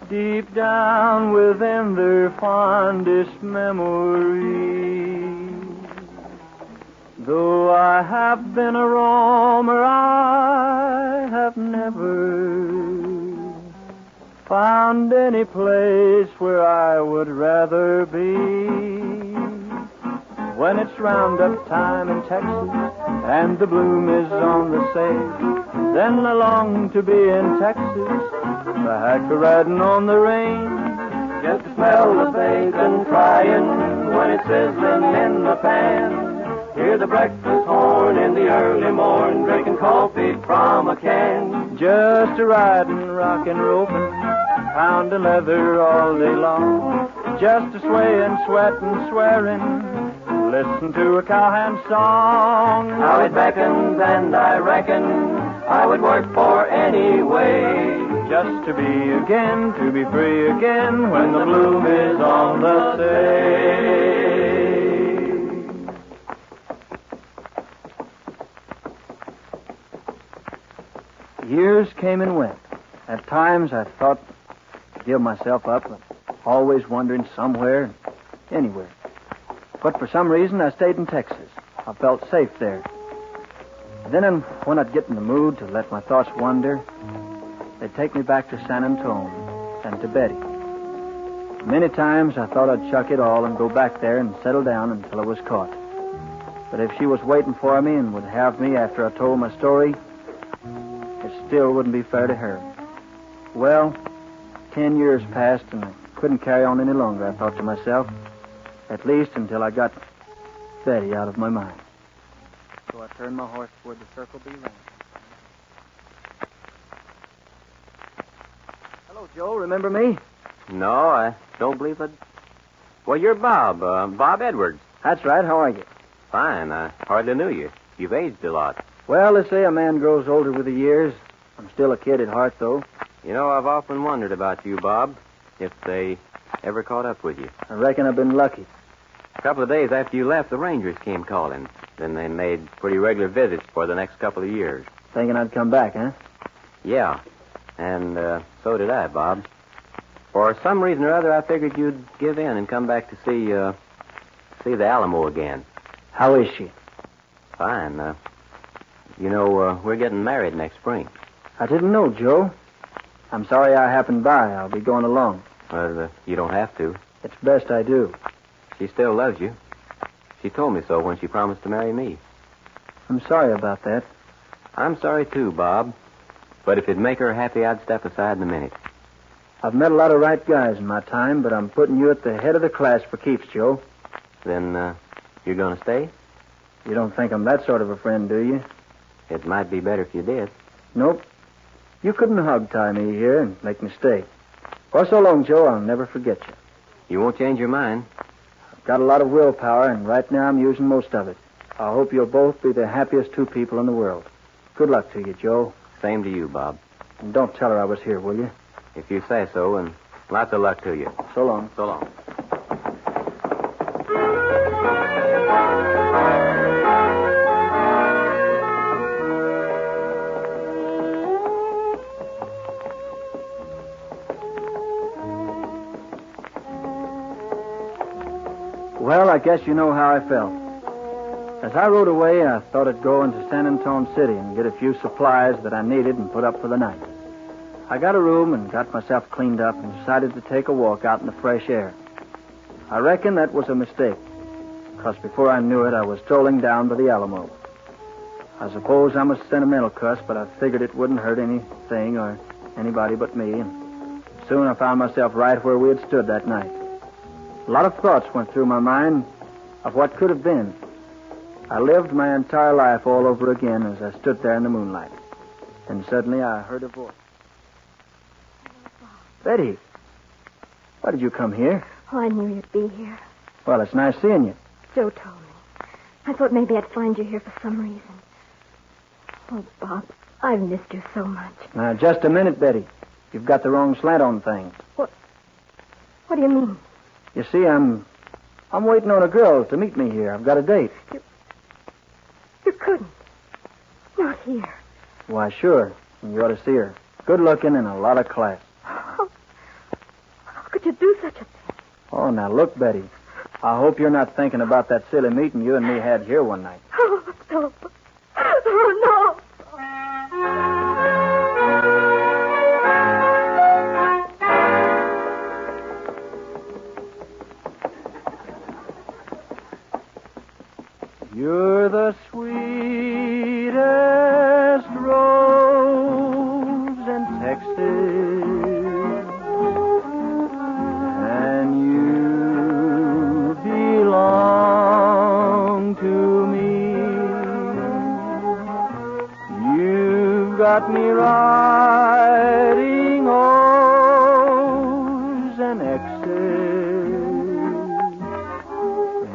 deep down within their fondest memories. Though I have been a roamer, I have never found any place where I would rather be. When it's roundup time in Texas and the bloom is on the sage, then I long to be in Texas, back riding on the range. Just to smell the bacon frying when it's sizzling in the pan. Hear the breakfast horn in the early morn, drinking coffee from a can. Just a riding, rockin', roping, pounding leather all day long. Just a swaying, sweating, swearing, listen to a cowhand song. How it beckons, and I reckon I would work for any way. Just to be again, to be free again, when the bloom is on the stage. Years came and went. At times I thought to give myself up, but always wandering somewhere, anywhere. But for some reason, I stayed in Texas. I felt safe there. And then when I'd get in the mood to let my thoughts wander, they'd take me back to San Antone and to Betty. Many times I thought I'd chuck it all and go back there and settle down until I was caught. But if she was waiting for me and would have me after I told my story, it still wouldn't be fair to her. Well, 10 years passed and I couldn't carry on any longer, I thought to myself. At least until I got Betty out of my mind. So I turned my horse toward the Circle B ranch. Hello, Joe. Remember me?
No, I don't believe it. Well, you're Bob. Bob Edwards.
That's right. How are you?
Fine. I hardly knew you. You've aged a lot.
Well, they say a man grows older with the years. I'm still a kid at heart, though.
You know, I've often wondered about you, Bob, if they ever caught up with you.
I reckon I've been lucky.
A couple of days after you left, the Rangers came calling. Then they made pretty regular visits for the next couple of years.
Thinking I'd come back, huh?
Yeah. And so did I, Bob. For some reason or other, I figured you'd give in and come back to see the Alamo again.
How is she?
Fine. We're getting married next spring.
I didn't know, Joe. I'm sorry I happened by. I'll be going along.
Well, you don't have to.
It's best I do.
She still loves you. She told me so when she promised to marry me.
I'm sorry about that.
I'm sorry, too, Bob. But if it'd make her happy, I'd step aside in a minute.
I've met a lot of right guys in my time, but I'm putting you at the head of the class for keeps, Joe.
Then, you're going to stay?
You don't think I'm that sort of a friend, do you?
It might be better if you did.
Nope. You couldn't hog-tie me here and make me stay. Well, so long, Joe. I'll never forget you.
You won't change your mind?
I've got a lot of willpower, and right now I'm using most of it. I hope you'll both be the happiest two people in the world. Good luck to you, Joe.
Same to you, Bob.
And don't tell her I was here, will you?
If you say so, and lots of luck to you.
So long.
So long.
Well, I guess you know how I felt. As I rode away, I thought I'd go into San Antonio City and get a few supplies that I needed and put up for the night. I got a room and got myself cleaned up and decided to take a walk out in the fresh air. I reckon that was a mistake, because before I knew it, I was strolling down by the Alamo. I suppose I'm a sentimental cuss, but I figured it wouldn't hurt anything or anybody but me, and soon I found myself right where we had stood that night. A lot of thoughts went through my mind of what could have been. I lived my entire life all over again as I stood there in the moonlight. And suddenly I heard a voice. Betty, why did you come here?
Oh, I knew you'd be here.
Well, it's nice seeing you.
Joe told me. I thought maybe I'd find you here for some reason. Oh, Bob, I've missed you so much.
Now, just a minute, Betty. You've got the wrong slant on things.
What do you mean?
You see, I'm waiting on a girl to meet me here. I've got a date.
You couldn't. Not here.
Why, sure. You ought to see her. Good looking and a lot of class.
How could you do such a thing?
Oh, now look, Betty. I hope you're not thinking about that silly meeting you and me had here one night.
Oh, no. Oh, no.
You're the sweetest rose in Texas, and you belong to me. You've got me writing O's and X's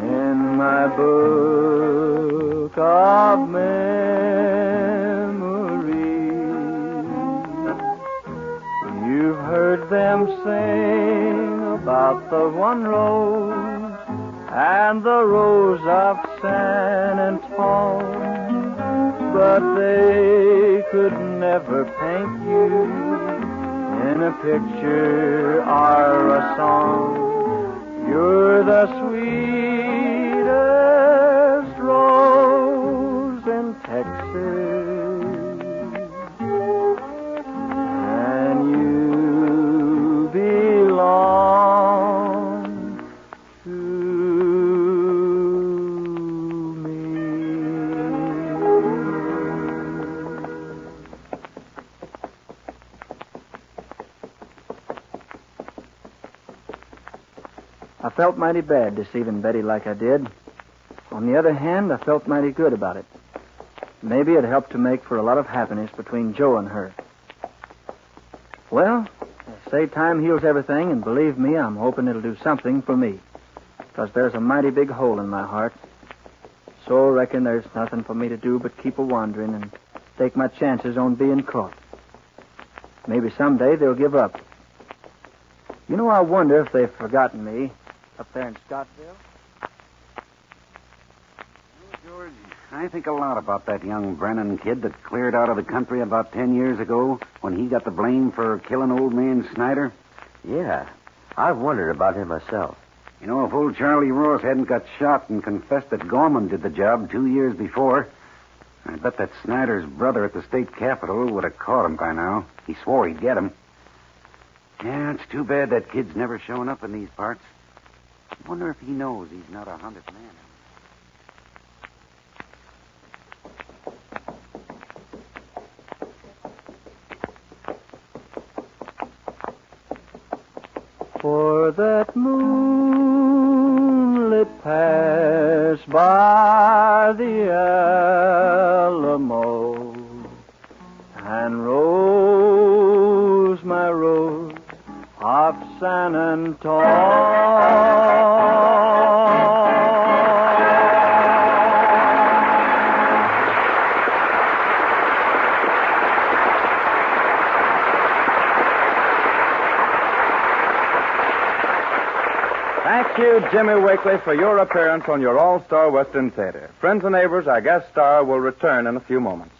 in my book of memories. You've heard them sing about the one rose and the rose of San Antonio, but they could never paint you in a picture or a song. You're the sweetest rose in Texas, and you belong to me. I felt mighty bad deceiving Betty like I did. On the other hand, I felt mighty good about it. Maybe it helped to make for a lot of happiness between Joe and her. Well, they say time heals everything, and believe me, I'm hoping it'll do something for me. Because there's a mighty big hole in my heart. So I reckon there's nothing for me to do but keep a-wandering and take my chances on being caught. Maybe someday they'll give up. You know, I wonder if they've forgotten me up there in Scottsville.
George, I think a lot about that young Brennan kid that cleared out of the country about 10 years ago when he got the blame for killing old man Snyder.
Yeah, I've wondered about him myself.
You know, if old Charlie Ross hadn't got shot and confessed that Gorman did the job 2 years before, I bet that Snyder's brother at the state capitol would have caught him by now. He swore he'd get him. Yeah, it's too bad that kid's never shown up in these parts. I wonder if he knows he's not a hunted man.
For that moonlit pass by the Alamo, and rose, my rose of San Antonio.
Thank you, Jimmy Wakely, for your appearance on your All-Star Western Theater. Friends and neighbors, our guest star will return in a few moments.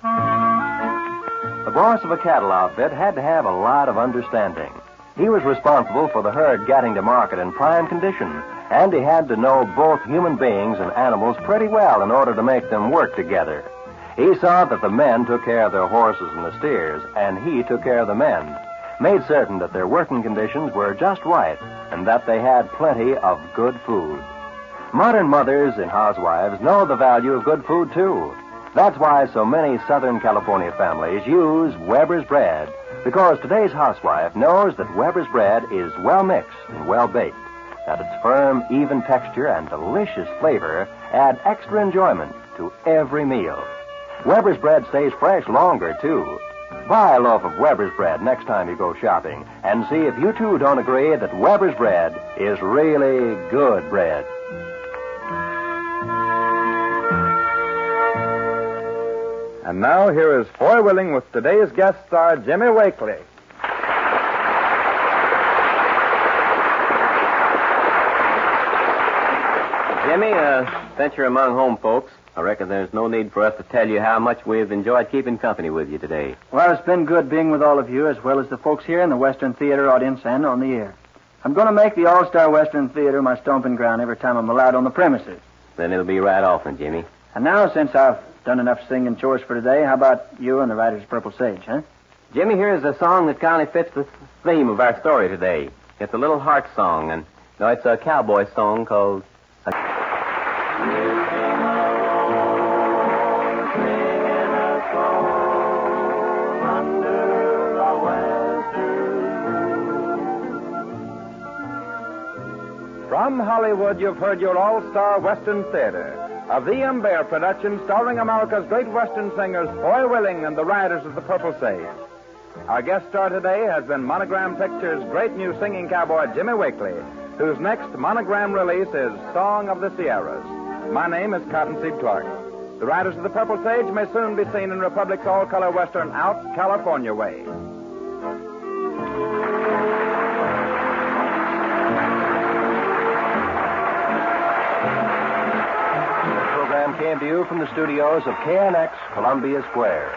The boss of a cattle outfit had to have a lot of understanding. He was responsible for the herd getting to market in prime condition And he had to know both human beings and animals pretty well in order to make them work together. He saw that the men took care of their horses and the steers, and he took care of the men, made certain that their working conditions were just right, and that they had plenty of good food. Modern mothers and housewives know the value of good food, too. That's why so many Southern California families use Weber's bread, because today's housewife knows that Weber's bread is well mixed and well baked, that its firm, even texture and delicious flavor add extra enjoyment to every meal. Weber's bread stays fresh longer, too. Buy a loaf of Weber's bread next time you go shopping, and see if you too don't agree that Weber's bread is really good bread.
And now here is Foy Willing with today's guest star, Jimmy Wakely.
Jimmy, since you're among home folks, I reckon there's no need for us to tell you how much we've enjoyed keeping company with you today.
Well, it's been good being with all of you, as well as the folks here in the Western Theater audience and on the air. I'm going to make the All-Star Western Theater my stomping ground every time I'm allowed on the premises.
Then it'll be right often, Jimmy.
And now, since I've done enough singing chores for today, how about you and the Riders of Purple Sage, huh?
Jimmy, here's a song that kind of fits the theme of our story today. It's a little heart song, and no, it's a cowboy song called...
From Hollywood, you've heard your all-star Western Theater, a V.M. Bear production starring America's great Western singers, Foy Willing and the Riders of the Purple Sage. Our guest star today has been Monogram Pictures' great new singing cowboy, Jimmy Wakely, whose next monogram release is Song of the Sierras. My name is Cottonseed Clark. The Riders of the Purple Sage may soon be seen in Republic's all-color Western Out California Way.
Came to you from the studios of KNX, Columbia Square.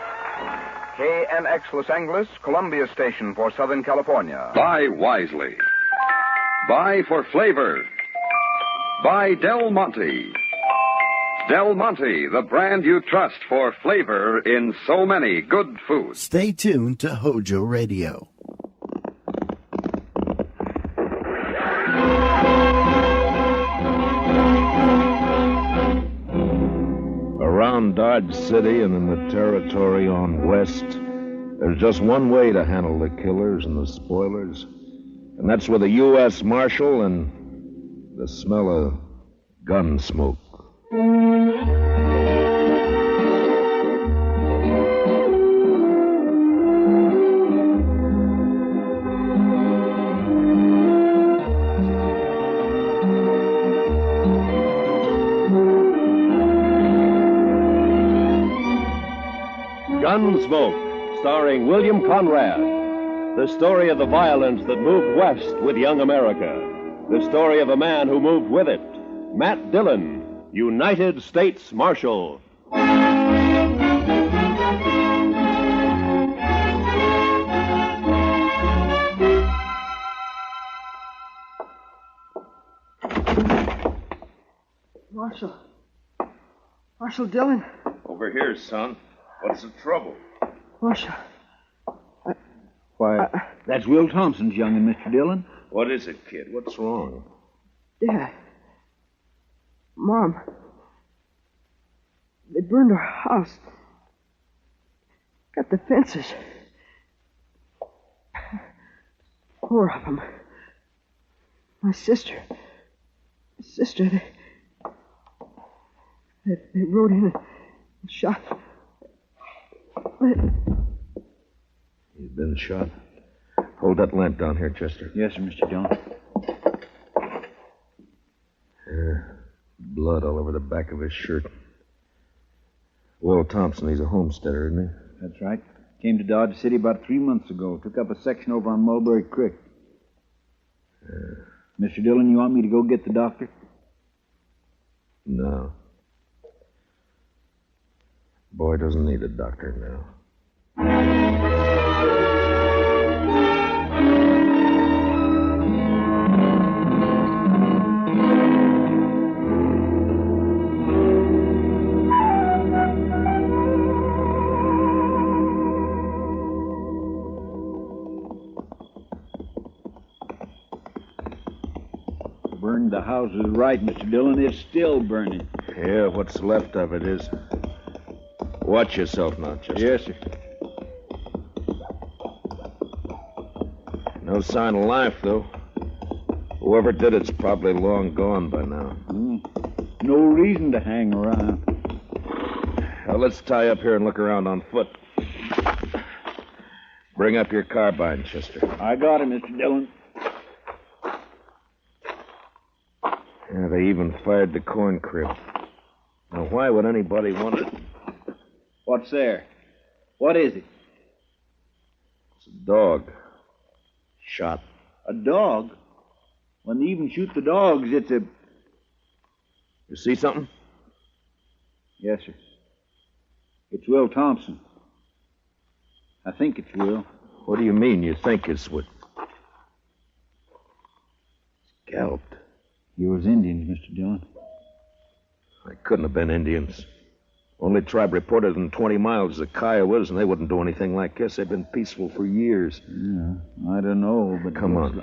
KNX Los Angeles, Columbia Station for Southern California.
Buy wisely. Buy for flavor. Buy Del Monte. Del Monte, the brand you trust for flavor in so many good foods.
Stay tuned to HOJO Radio.
Around Dodge City and in the territory on west, there's just one way to handle the killers and the spoilers, and that's with a U.S. Marshal and the smell of gun smoke.
Gunsmoke, starring William Conrad. The story of the violence that moved west with young America. The story of a man who moved with it. Matt Dillon, United States Marshal.
Marshal Dillon.
Over here, son. What's the trouble?
Marshal.
Why,
That's Will Thompson's young'un, Mr. Dillon.
what is it, kid? What's wrong?
Dad. Mom. They burned our house. Got the fences. 4 of them. My sister. They rode in and shot.
You've been shot. Hold that lamp down here, Chester.
Yes, sir, Mr. Dillon.
Blood all over the back of his shirt. Will Thompson, he's a homesteader, isn't he?
That's right. Came to Dodge City about 3 months ago. Took up a section over on Mulberry Creek. Mr. Dillon, you want me to go get the doctor?
No. Boy doesn't need a doctor now.
the house is right, Mr. Dillon. It's still burning.
Yeah, what's left of it is. Watch yourself now, Chester.
Yes, sir.
No sign of life, though. Whoever did it's probably long gone by now.
No reason to hang around.
Now, let's tie up here and look around on foot. Bring up your carbine, Chester.
I got it, Mr. Dillon.
Yeah, they even fired the corn crib. Now, why would anybody want it?
What's there? What is it?
It's a dog. Shot.
A dog? When they even shoot the dogs, it's a...
You see something?
Yes, sir. It's Will Thompson. I think it's Will.
What do you mean you think it's Will? Scalped.
He was Indians, Mr. Dillon.
They couldn't have been Indians. Only tribe reported in 20 miles is the Kiowas, and they wouldn't do anything like this. They've been peaceful for years.
Yeah, I don't know, but...
Come on.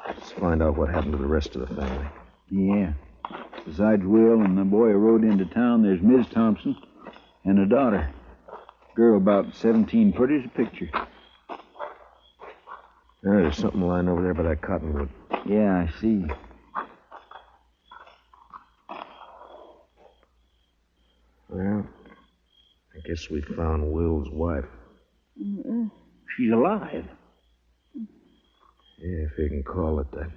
Let's find out what happened to the rest of the family.
Yeah. Besides Will and the boy who rode into town, there's Miss Thompson and a daughter. Girl about 17, pretty as a picture.
There's something lying over there by that cottonwood.
Yeah, I see.
Well, I guess we found Will's wife.
She's alive.
Yeah, if you can call it that.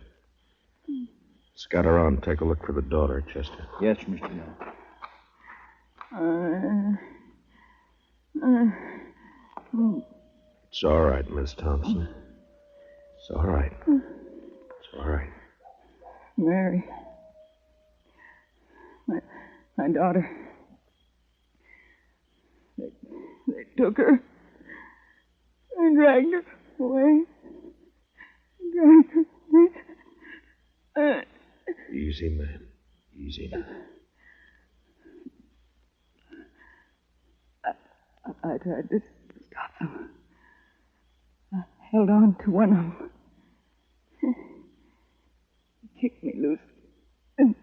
Scout around and take a look for the daughter, Chester.
Yes, Mr. Dillon.
It's all right, Miss Thompson. It's all right. It's all right.
Mary. My daughter. They took her and dragged her away. Dragged her away.
Easy, man. Easy.
I tried to stop them. I held on to one of them. He kicked me loose. And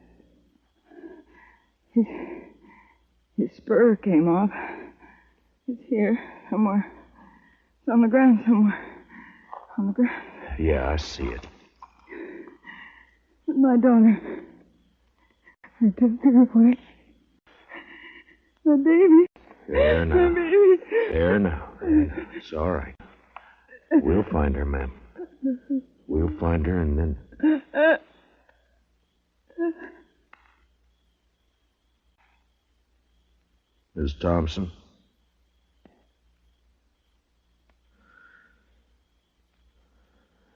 his spur came off. It's here somewhere. It's on the ground somewhere. On the ground.
Yeah, I see it.
My daughter. I took her away. My baby.
There now.
My baby.
There now. It's all right. We'll find her, ma'am. We'll find her and then... Miss Thompson?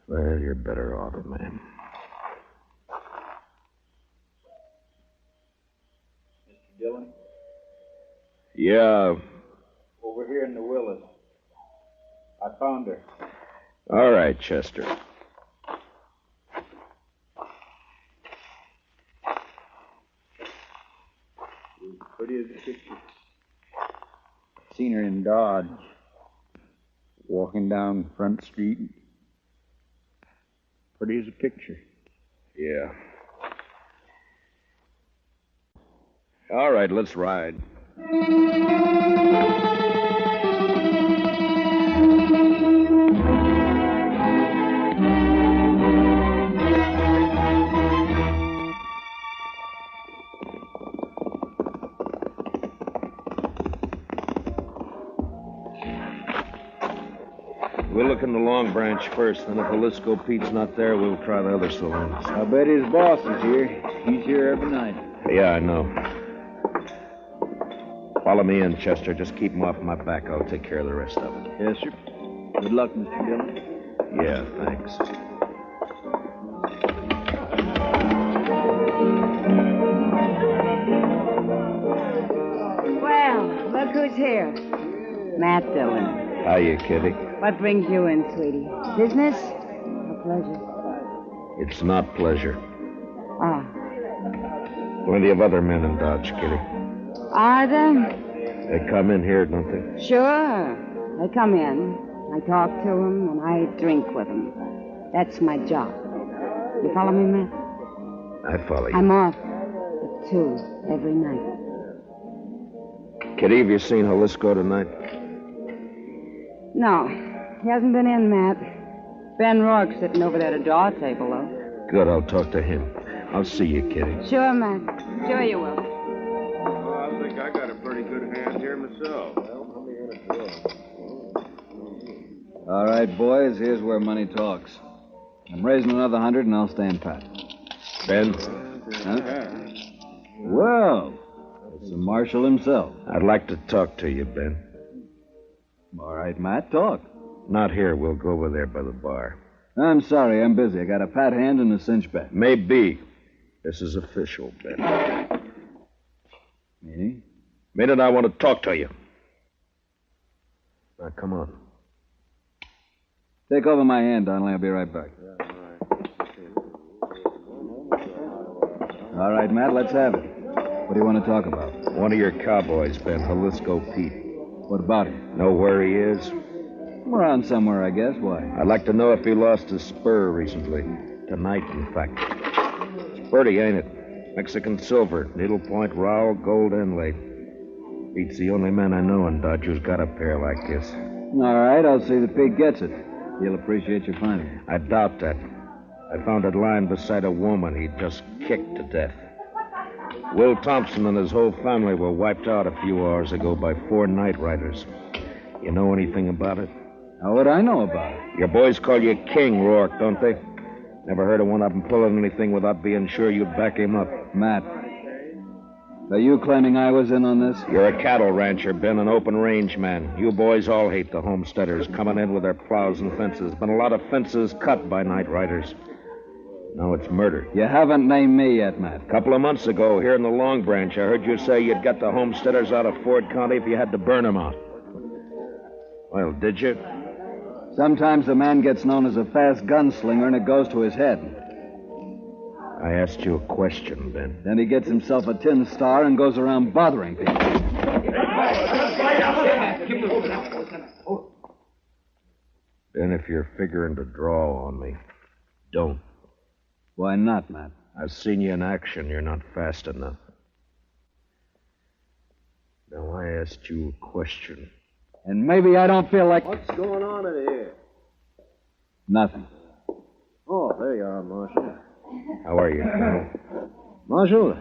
Well, you're better off, ma'am.
Mr. Dillon?
Yeah.
Over here in the willows. I found her.
All right, Chester.
She's pretty as a picture. Seen her in Dodge. Walking down Front Street. Pretty as a picture.
Yeah. All right, let's ride. We'll look in the Long Branch first, then if Jalisco Pete's not there, we'll try the other saloons.
I bet his boss is here. He's here every night.
Yeah, I know. Follow me in, Chester. Just keep him off my back. I'll take care of the rest of it.
Yes, sir. Good luck, Mr. Dillon.
Yeah, thanks.
Well, look who's here. Matt Dillon.
Hiya, Kitty.
What brings you in, sweetie? Business or pleasure?
It's not pleasure.
Ah.
Plenty of other men in Dodge, Kitty.
Are there?
They come in here, don't they?
Sure. They come in. I talk to them, and I drink with them. That's my job. You follow me, Matt?
I follow you.
I'm off at 2 every night.
Kitty, have you seen Jalisco tonight?
No, he hasn't been in, Matt. Ben Rourke's sitting over there at a draw table, though.
Good, I'll talk to him. I'll see you, Kitty.
Sure, Matt. Sure you will.
Well, I think I got a pretty good hand here myself.
All right, boys, here's where money talks. I'm raising another 100 and I'll stand pat.
Ben?
Huh? Well, it's the marshal himself.
I'd like to talk to you, Ben.
All right, Matt, talk.
Not here. We'll go over there by the bar.
I'm sorry, I'm busy. I got a pat hand and a cinch bet.
Maybe. This is official, Ben.
Meaning?
Meaning I want to talk to you. Now, come on.
Take over my hand, Donnelly. I'll be right back. All right, Matt, let's have it. What do you want to talk about?
One of your cowboys, Ben, Jalisco Pete.
What about him?
Know where he is?
Around somewhere, I guess. Why?
I'd like to know if he lost his spur recently. Tonight, in fact. It's pretty, ain't it? Mexican silver, needlepoint rowel, gold inlay. Pete's the only man I know in Dodge who's got a pair like this.
All right, I'll see that Pete gets it. He'll appreciate your finding it.
I doubt that. I found it lying beside a woman he'd just kicked to death. Will Thompson and his whole family were wiped out a few hours ago by 4 night riders. You know anything about it?
How would I know about it?
Your boys call you King, Rourke, don't they? Never heard of one of them pulling anything without being sure you'd back him up.
Matt, are you claiming I was in on this?
You're a cattle rancher, Ben, an open range man. You boys all hate the homesteaders coming in with their plows and fences. Been a lot of fences cut by night riders. Now it's murder.
You haven't named me yet, Matt.
A couple of months ago, here in the Long Branch, I heard you say you'd get the homesteaders out of Ford County if you had to burn them out. Well, did you?
Sometimes a man gets known as a fast gunslinger and it goes to his head.
I asked you a question, Ben.
Then he gets himself a tin star and goes around bothering people.
Ben, if you're figuring to draw on me, don't.
Why not, Matt?
I've seen you in action. You're not fast enough. Now, I asked you a question.
And maybe I don't feel like...
What's going on in here?
Nothing.
Oh, there you are, Marshal.
How are you, Colonel?
Marshal,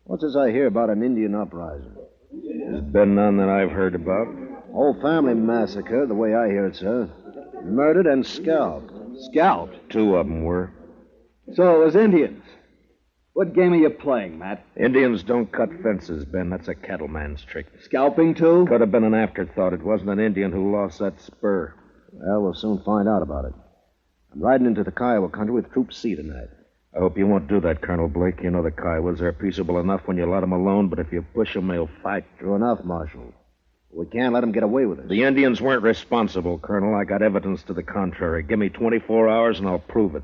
what's this I hear about an Indian uprising?
There's been none that I've heard about.
Whole family massacre, the way I hear it, sir. Murdered and scalped.
Scalped?
2 of them were.
So it was Indians. What game are you playing, Matt?
Indians don't cut fences, Ben. That's a cattleman's trick.
Scalping, too?
Could have been an afterthought. It wasn't an Indian who lost that spur.
Well, we'll soon find out about it. I'm riding into the Kiowa country with Troop C tonight.
I hope you won't do that, Colonel Blake. You know the Kiowas. They're peaceable enough when you let them alone, but if you push them, they'll fight.
True enough, Marshal. We can't let them get away with it.
The Indians weren't responsible, Colonel. I got evidence to the contrary. Give me 24 hours and I'll prove it.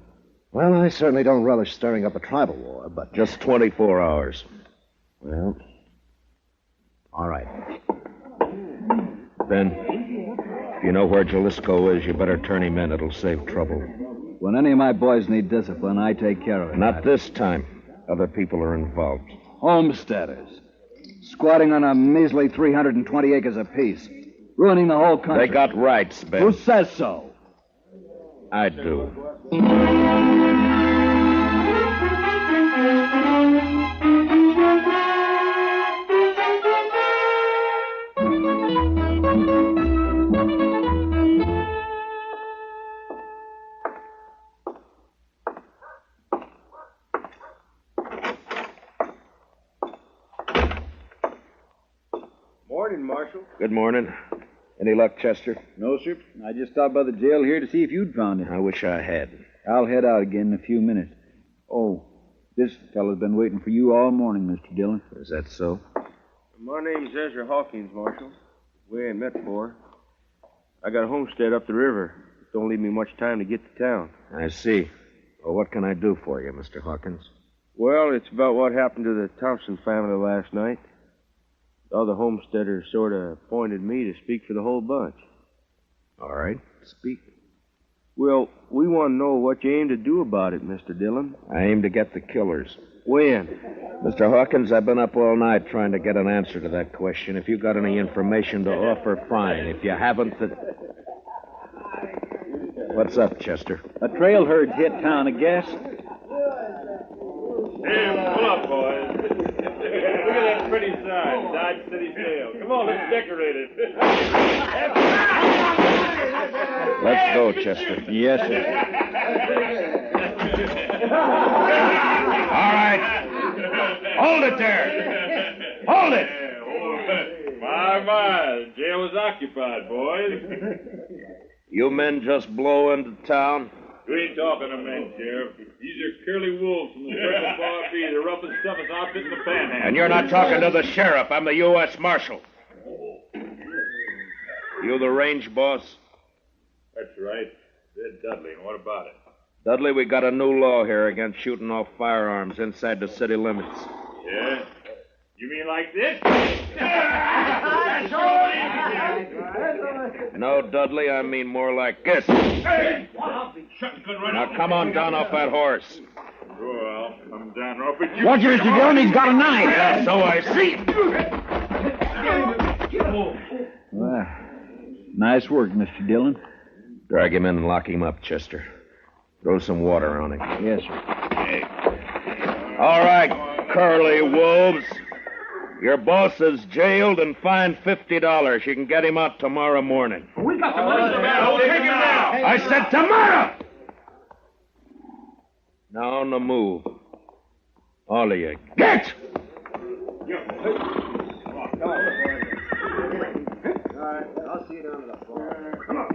Well, I certainly don't relish stirring up a tribal war, but...
Just 24 hours.
Well, all right.
Ben, if you know where Jalisco is, you better turn him in. It'll save trouble.
When any of my boys need discipline, I take care of it.
Not this time. Other people are involved.
Homesteaders. Squatting on a measly 320 acres apiece. Ruining the whole country.
They got rights, Ben.
Who says so?
I do.
Morning, Marshal.
Good morning. Any luck, Chester?
No, sir. I just stopped by the jail here to see if you'd found it.
I wish I had.
I'll head out again in a few minutes. Oh, this fellow's been waiting for you all morning, Mr. Dillon.
Is that so?
My name's Ezra Hawkins, Marshal. We ain't met before. I got a homestead up the river. Don't leave me much time to get to town.
I see. Well, what can I do for you, Mr. Hawkins?
Well, it's about what happened to the Thompson family last night. The other homesteaders sort of appointed me to speak for the whole bunch.
All right, speak.
Well, we want to know what you aim to do about it, Mr. Dillon.
I aim to get the killers.
When?
Mr. Hawkins, I've been up all night trying to get an answer to that question. If you got any information to offer, fine. If you haven't, then... What's up, Chester?
A trail herd hit town, I guess.
Hey, pull up, boys. Look at that pretty sign, Dodge City Trail. Come on, let's decorate it.
Let's go, Chester.
Yes, sir.
All right. Hold it there. Hold it.
My, the jail is occupied, boys.
You men just blow into town?
We ain't talking to men, Sheriff. These are curly wolves from the Circle Bar B, the roughest, toughest outfit in the Panhandle.
And you're not talking to the sheriff. I'm the U.S. Marshal. You the range boss?
That's right. Ed Dudley, and what about it?
Dudley, we got a new law here against shooting off firearms inside the city limits.
Yeah? You mean like this?
No, Dudley, I mean more like this.
Hey!
Now come on down off that horse.
Well, I'll come down off it.
Watch it, Mr. Dillon, he's got a knife.
Yeah, so I see.
Well, nice work, Mr. Dillon.
Drag him in and lock him up, Chester. Throw some water on him.
Yes, sir.
Hey. All right, curly wolves. Your boss is jailed and fined $50. You can get him out tomorrow morning.
We got the money. We'll take him now.
I said tomorrow! Now on the move. All of you, get!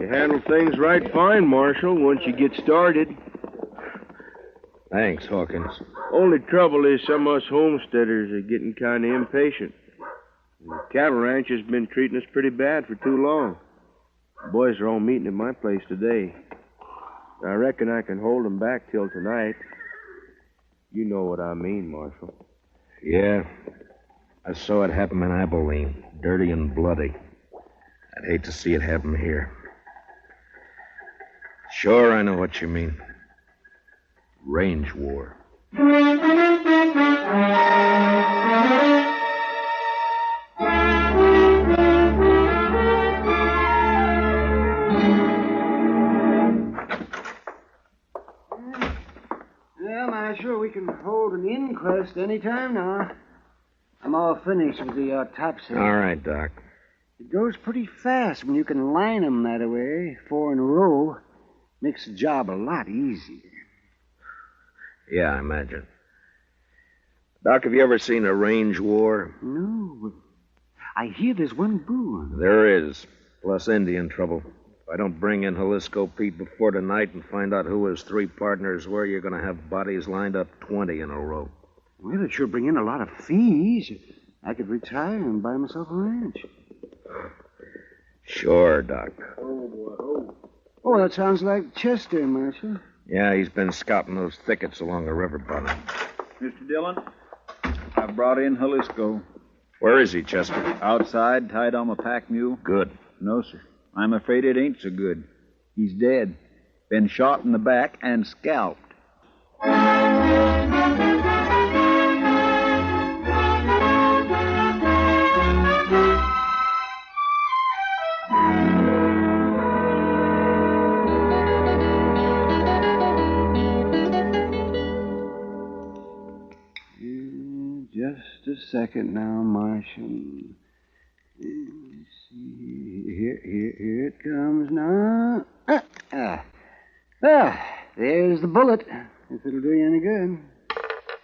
You handle things right fine, Marshal, once you get started.
Thanks, Hawkins.
Only trouble is some of us homesteaders are getting kind of impatient. The cattle ranch has been treating us pretty bad for too long. The boys are all meeting at my place today. I reckon I can hold them back till tonight. You know what I mean, Marshal.
Yeah. I saw it happen in Abilene, dirty and bloody. I'd hate to see it happen here. Sure, I know what you mean. Range war.
Well, Marshal, we can hold an inquest any time now. I'm all finished with the autopsy.
All right, Doc.
It goes pretty fast when you can line 'em that way, 4 in a row. Makes the job a lot easier.
Yeah, I imagine. Doc, have you ever seen a range war?
No. I hear there's one brewing.
There is, plus Indian trouble. If I don't bring in Jalisco Pete before tonight and find out who his 3 partners were, you're going to have bodies lined up 20 in a row.
Well, it'd sure bring in a lot of fees. I could retire and buy myself a ranch.
Sure, Doc.
Oh, that sounds like Chester, Marshal.
Yeah, he's been scouting those thickets along the river bottom.
Mr. Dillon, I brought in Jalisco.
Where is he, Chester?
Outside, tied on a pack mule.
Good.
No, sir. I'm afraid it ain't so good. He's dead. Been shot in the back and scalped.
Just a second now, Marshal. Let's see. Here it comes now. There's the bullet, if it'll do you any good.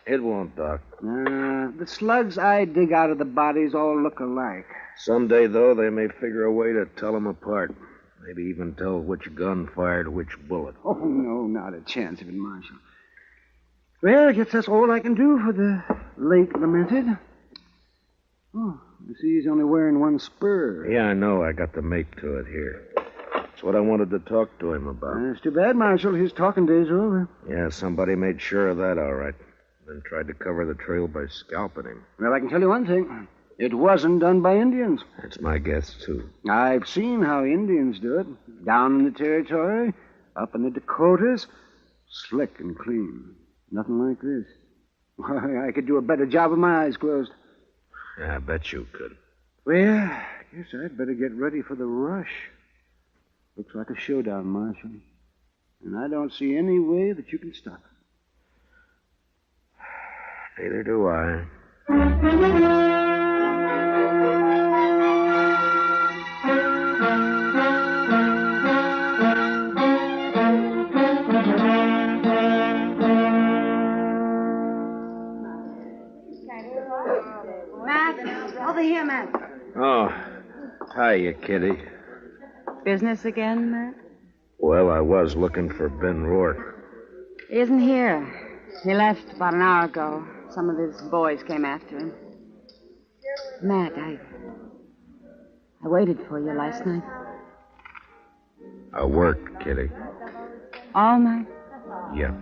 It won't, Doc.
The slugs I dig out of the bodies all look alike.
Someday, though, they may figure a way to tell them apart. Maybe even tell which gun fired which bullet.
Oh, no, not a chance of it, Marshal. Well, I guess that's all I can do for the late lamented. Oh, I see he's only wearing one spur.
Yeah, I know. I got the mate to it here. That's what I wanted to talk to him about.
It's too bad, Marshal. His talking days are over.
Yeah, somebody made sure of that, all right. Then tried to cover the trail by scalping him.
Well, I can tell you one thing. It wasn't done by Indians.
That's my guess, too.
I've seen how Indians do it. Down in the territory, Up in the Dakotas, slick and clean. Nothing like this. Why, I could do a better job with my eyes closed.
Yeah, I bet you could.
Well, I guess I'd better get ready for the rush. Looks like a showdown, Marshal. And I don't see any way that you can stop it.
Neither do I.
Matt, over here, Matt.
Oh, hiya, Kitty.
Business again, Matt?
Well, I was looking for Ben Rourke.
He isn't here. He left about an hour ago. Some of his boys came after him. Matt, I waited for you last night.
I worked, Kitty.
All night?
Yeah.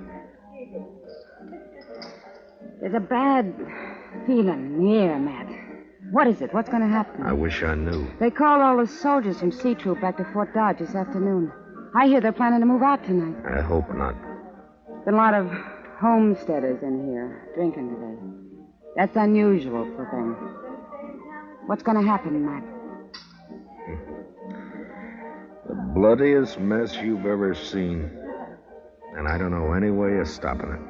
There's a bad feeling in the air, Matt. What is it? What's going to happen?
I wish I knew.
They called all the soldiers from C Troop back to Fort Dodge this afternoon. I hear they're planning to move out tonight.
I hope not.
Been a lot of homesteaders in here drinking today. That's unusual for them. What's going to happen, Matt?
The bloodiest mess you've ever seen. And I don't know any way of stopping it.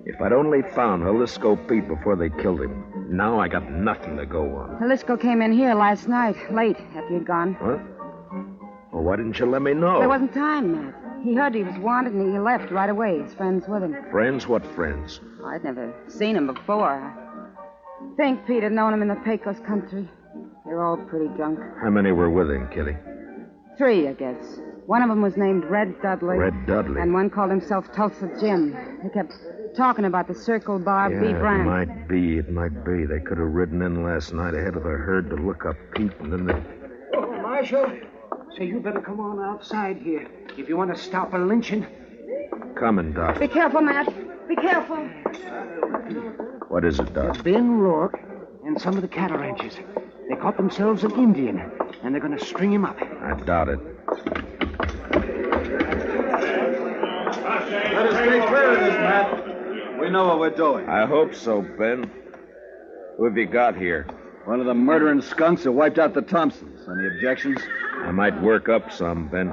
If I'd only found Jalisco Pete before they killed him, now I got nothing to go on.
Jalisco came in here last night, late after you'd gone.
What? Well, why didn't you let me know?
There wasn't time, Matt. He heard he was wanted and he left right away. His friends with him.
Friends? What friends?
Oh, I'd never seen him before. I think Pete had known him in the Pecos country. They're all pretty drunk.
How many were with him, Kitty?
3, I guess. One of them was named Red Dudley.
Red Dudley?
And one called himself Tulsa Jim. They kept talking about the Circle Bar B brand.
It might be. They could have ridden in last night ahead of the herd to look up Pete, and then they...
Oh, Marshal. Say, you better come on outside here if you want to stop a lynching.
Coming, Doc.
Be careful, Matt. Be careful.
What is it, Doc?
Ben Rourke and some of the cattle ranchers. They caught themselves an Indian, and they're going to string him up.
I doubt it.
Let us stay clear of this, Matt. We know what we're doing.
I hope so, Ben. Who have you got here?
One of the murdering skunks that wiped out the Thompsons. Any objections?
I might work up some, Ben.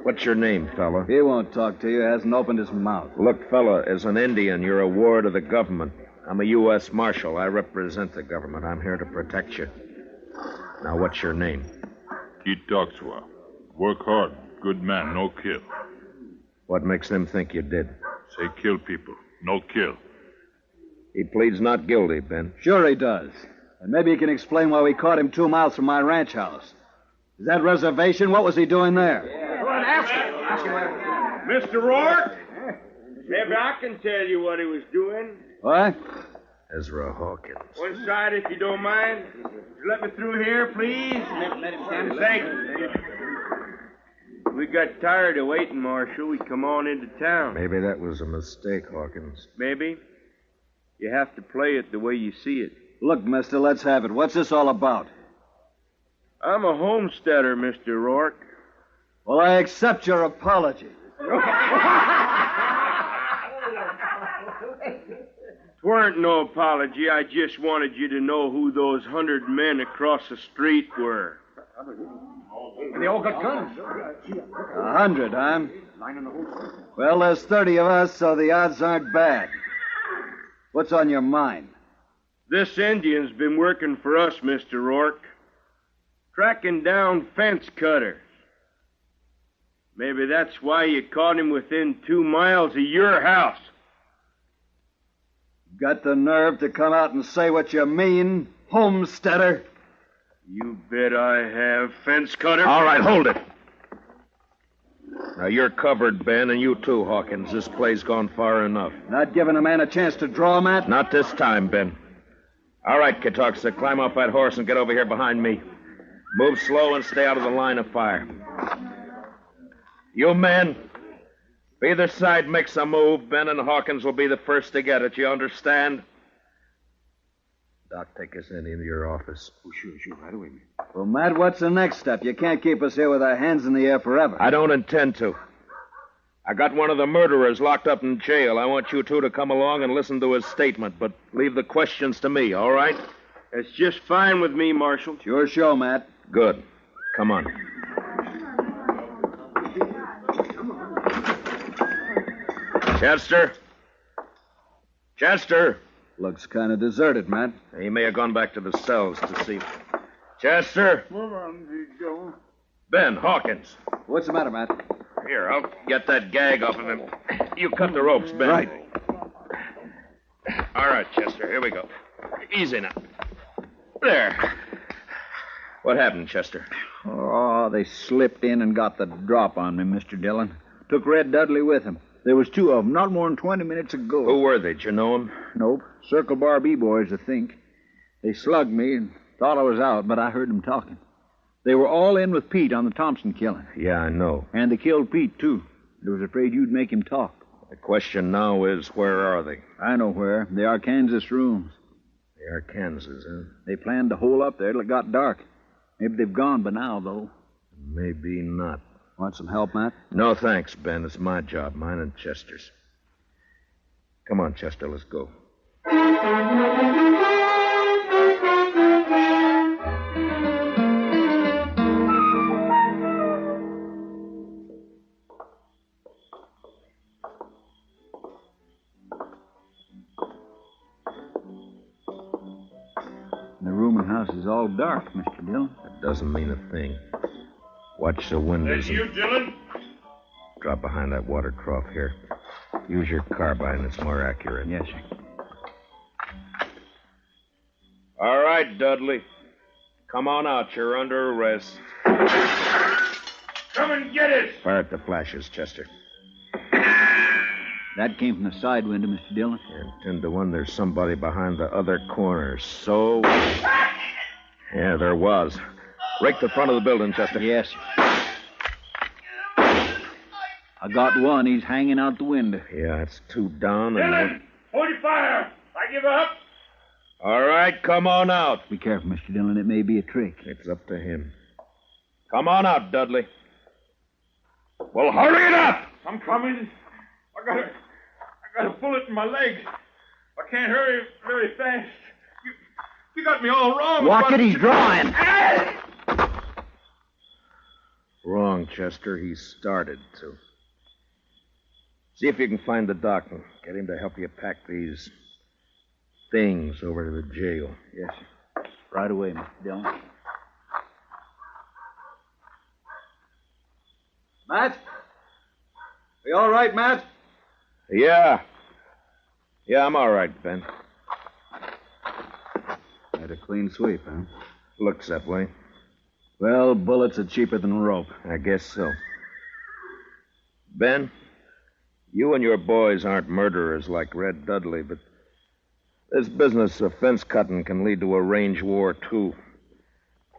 What's your name, fella?
He won't talk to you. Hasn't opened his mouth.
Look, fella, as an Indian, you're a ward of the government. I'm a U.S. Marshal. I represent the government. I'm here to protect you. Now, what's your name?
Keith Doxwa. Work hard. Good man. No kill.
What makes them think you did?
Say kill people. No kill.
He pleads not guilty, Ben.
Sure he does. And maybe he can explain why we caught him 2 miles from my ranch house. Is that reservation? What was he doing there?
Go on, ask him. Mr. Rourke? Maybe I can tell you what he was doing.
What?
Ezra Hawkins.
One side, if you don't mind. Let me through here, please. Let him stand. Thank you. We got tired of waiting, Marshal. We come on into town.
Maybe that was a mistake, Hawkins.
Maybe. You have to play it the way you see it.
Look, mister, let's have it. What's this all about?
I'm a homesteader, Mr. Rourke.
Well, I accept your apology.
Weren't no apology. I just wanted you to know who those 100 men across the street were.
They all got guns.
100, huh? Well, there's 30 of us, so the odds aren't bad. What's on your mind?
This Indian's been working for us, Mr. Rourke. Tracking down fence cutters. Maybe that's why you caught him within 2 miles of your house.
Got the nerve to come out and say what you mean, homesteader?
You bet I have, fence cutter.
All right, hold it. Now, you're covered, Ben, and you too, Hawkins. This play's gone far enough.
Not giving a man a chance to draw, Matt?
Not this time, Ben. All right, Katoxa, climb off that horse and get over here behind me. Move slow and stay out of the line of fire. You men, if either side makes a move, Ben and Hawkins will be the first to get it. You understand?
Doc, take us into your office.
Oh, sure, right away, man.
Well, Matt, what's the next step? You can't keep us here with our hands in the air forever.
I don't intend to. I got one of the murderers locked up in jail. I want you two to come along and listen to his statement, but leave the questions to me, all right?
It's just fine with me, Marshal.
It's your show, Matt.
Good. Come on. Chester? Chester?
Looks kind of deserted, Matt.
He may have gone back to the cells to see. Chester?
Move on, Joe.
Ben, Hawkins.
What's the matter, Matt?
Here, I'll get that gag off of him. You cut the ropes, Ben.
Right.
All right, Chester, here we go. Easy now. There. What happened, Chester?
Oh, they slipped in and got the drop on me, Mr. Dillon. Took Red Dudley with them. There was two of them, not more than 20 minutes ago.
Who were they? Did you know them?
Nope. Circle Bar B-boys, I think. They slugged me and thought I was out, but I heard them talking. They were all in with Pete on the Thompson killing.
Yeah, I know.
And they killed Pete, too. They was afraid you'd make him talk.
The question now is, where are they?
I know where. The Arkansas rooms.
The Arkansas, huh?
They planned to hole up there till it got dark. Maybe they've gone by now, though.
Maybe not.
Want some help, Matt?
No, thanks, Ben. It's my job, mine and Chester's. Come on, Chester, let's go.
The rooming house is all dark, Mr. Dillon.
That doesn't mean a thing. Watch the windows.
That's you, Dillon?
Drop behind that water trough here. Use your carbine. It's more accurate.
Yes, sir.
All right, Dudley. Come on out. You're under arrest.
Come and get it!
Fire at the flashes, Chester.
That came from the side window, Mr. Dillon.
And 10 to 1, there's somebody behind the other corner. So... Yeah, there was. Rake the front of the building, Chester.
Yes, sir. I got one. He's hanging out the window.
Yeah, it's two down and...
Dillon! Hold your fire! I give up!
All right, come on out.
Be careful, Mr. Dillon. It may be a trick.
It's up to him. Come on out, Dudley. Well, hurry it up!
I'm coming. I got a bullet in my leg. I can't hurry very fast. You got me all wrong.
Watch it, he's drawing.
Wrong, Chester. He started to. See if you can find the doc and get him to help you pack these things over to the jail.
Yes, sir. Right away, Mr. Dillon.
Matt? Are you all right, Matt?
Yeah. Yeah, I'm all right, Ben.
Had a clean sweep, huh?
Looks that way.
Well, bullets are cheaper than rope.
I guess so. Ben, you and your boys aren't murderers like Red Dudley, but this business of fence cutting can lead to a range war, too.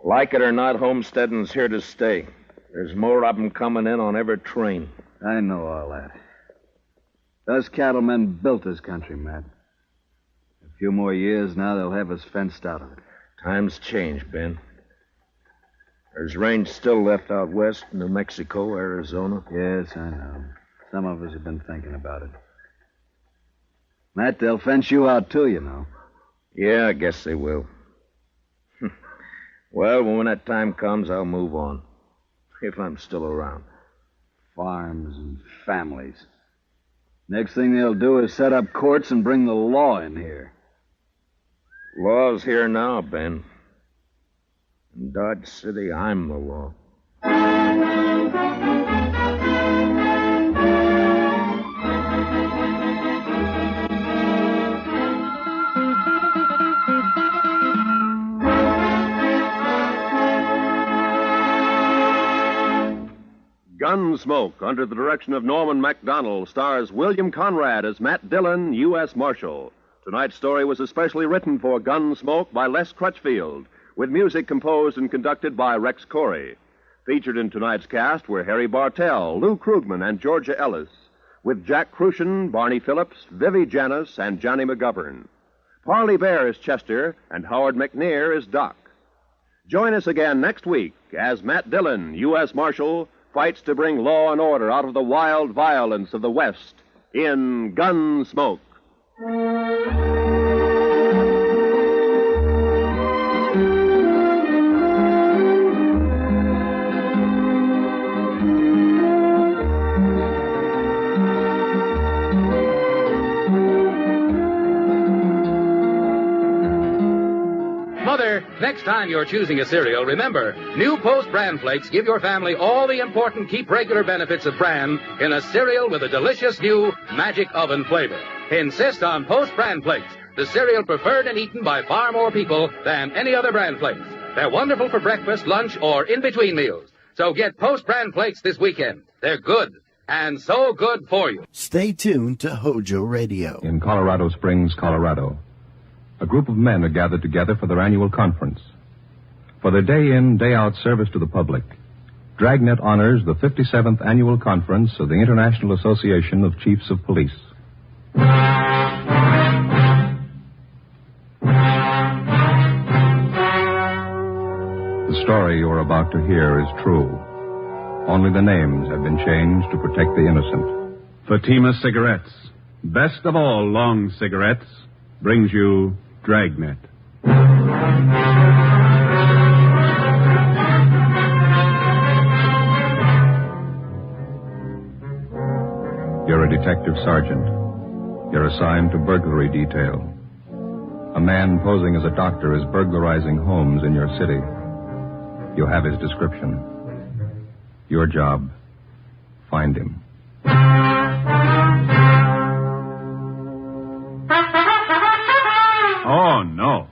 Like it or not, homesteading's here to stay. There's more of them coming in on every train.
I know all that. Those cattlemen built this country, Matt. A few more years now, they'll have us fenced out of it.
Times change, Ben. There's range still left out west, New Mexico, Arizona.
Yes, I know. Some of us have been thinking about it. Matt, they'll fence you out, too, you know.
Yeah, I guess they will. Well, when that time comes, I'll move on. If I'm still around.
Farms and families. Next thing they'll do is set up courts and bring the law in here.
Law's here now, Ben. In Dodge City, I'm the law.
Gunsmoke, under the direction of Norman MacDonald, stars William Conrad as Matt Dillon, U.S. Marshal. Tonight's story was especially written for Gunsmoke by Les Crutchfield, with music composed and conducted by Rex Corey. Featured in tonight's cast were Harry Bartell, Lou Krugman, and Georgia Ellis, with Jack Crucian, Barney Phillips, Vivi Janis, and Johnny McGovern. Parley Bear is Chester, and Howard McNear is Doc. Join us again next week as Matt Dillon, U.S. Marshal, fights to bring law and order out of the wild violence of the West in Gunsmoke.
Mother, next time you're choosing a cereal, remember, new Post Bran Flakes give your family all the important keep regular benefits of bran in a cereal with a delicious new magic oven flavor. Insist on Post Bran Flakes, the cereal preferred and eaten by far more people than any other bran flakes. They're wonderful for breakfast, lunch, or in-between meals. So get Post Bran Flakes this weekend. They're good, and so good for you.
Stay tuned to HOJO Radio.
In Colorado Springs, Colorado, a group of men are gathered together for their annual conference. For their day-in, day-out service to the public, Dragnet honors the 57th annual conference of the International Association of Chiefs of Police. The story you are about to hear is true. Only the names have been changed to protect the innocent.
Fatima Cigarettes, best of all long cigarettes, brings you Dragnet.
You're a detective sergeant. You're assigned to burglary detail. A man posing as a doctor is burglarizing homes in your city. You have his description. Your job, find him.
Oh, no.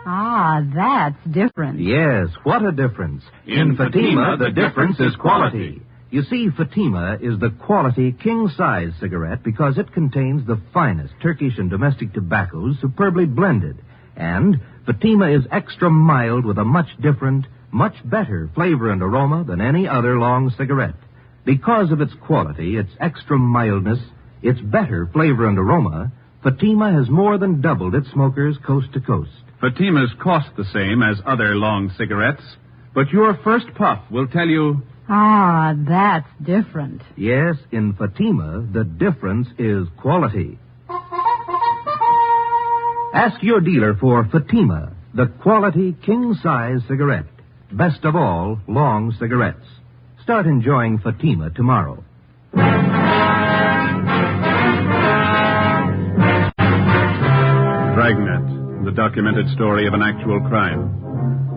Ah, that's different.
Yes, what a difference. In Fatima, the difference is quality. You see, Fatima is the quality king-size cigarette because it contains the finest Turkish and domestic tobaccos superbly blended. And Fatima is extra mild with a much different, much better flavor and aroma than any other long cigarette. Because of its quality, its extra mildness, its better flavor and aroma, Fatima has more than doubled its smokers coast to coast.
Fatimas cost the same as other long cigarettes, but your first puff will tell you...
Ah, that's different.
Yes, in Fatima, the difference is quality. Ask your dealer for Fatima, the quality king-size cigarette. Best of all, long cigarettes. Start enjoying Fatima tomorrow.
Dragnet, the documented story of an actual crime.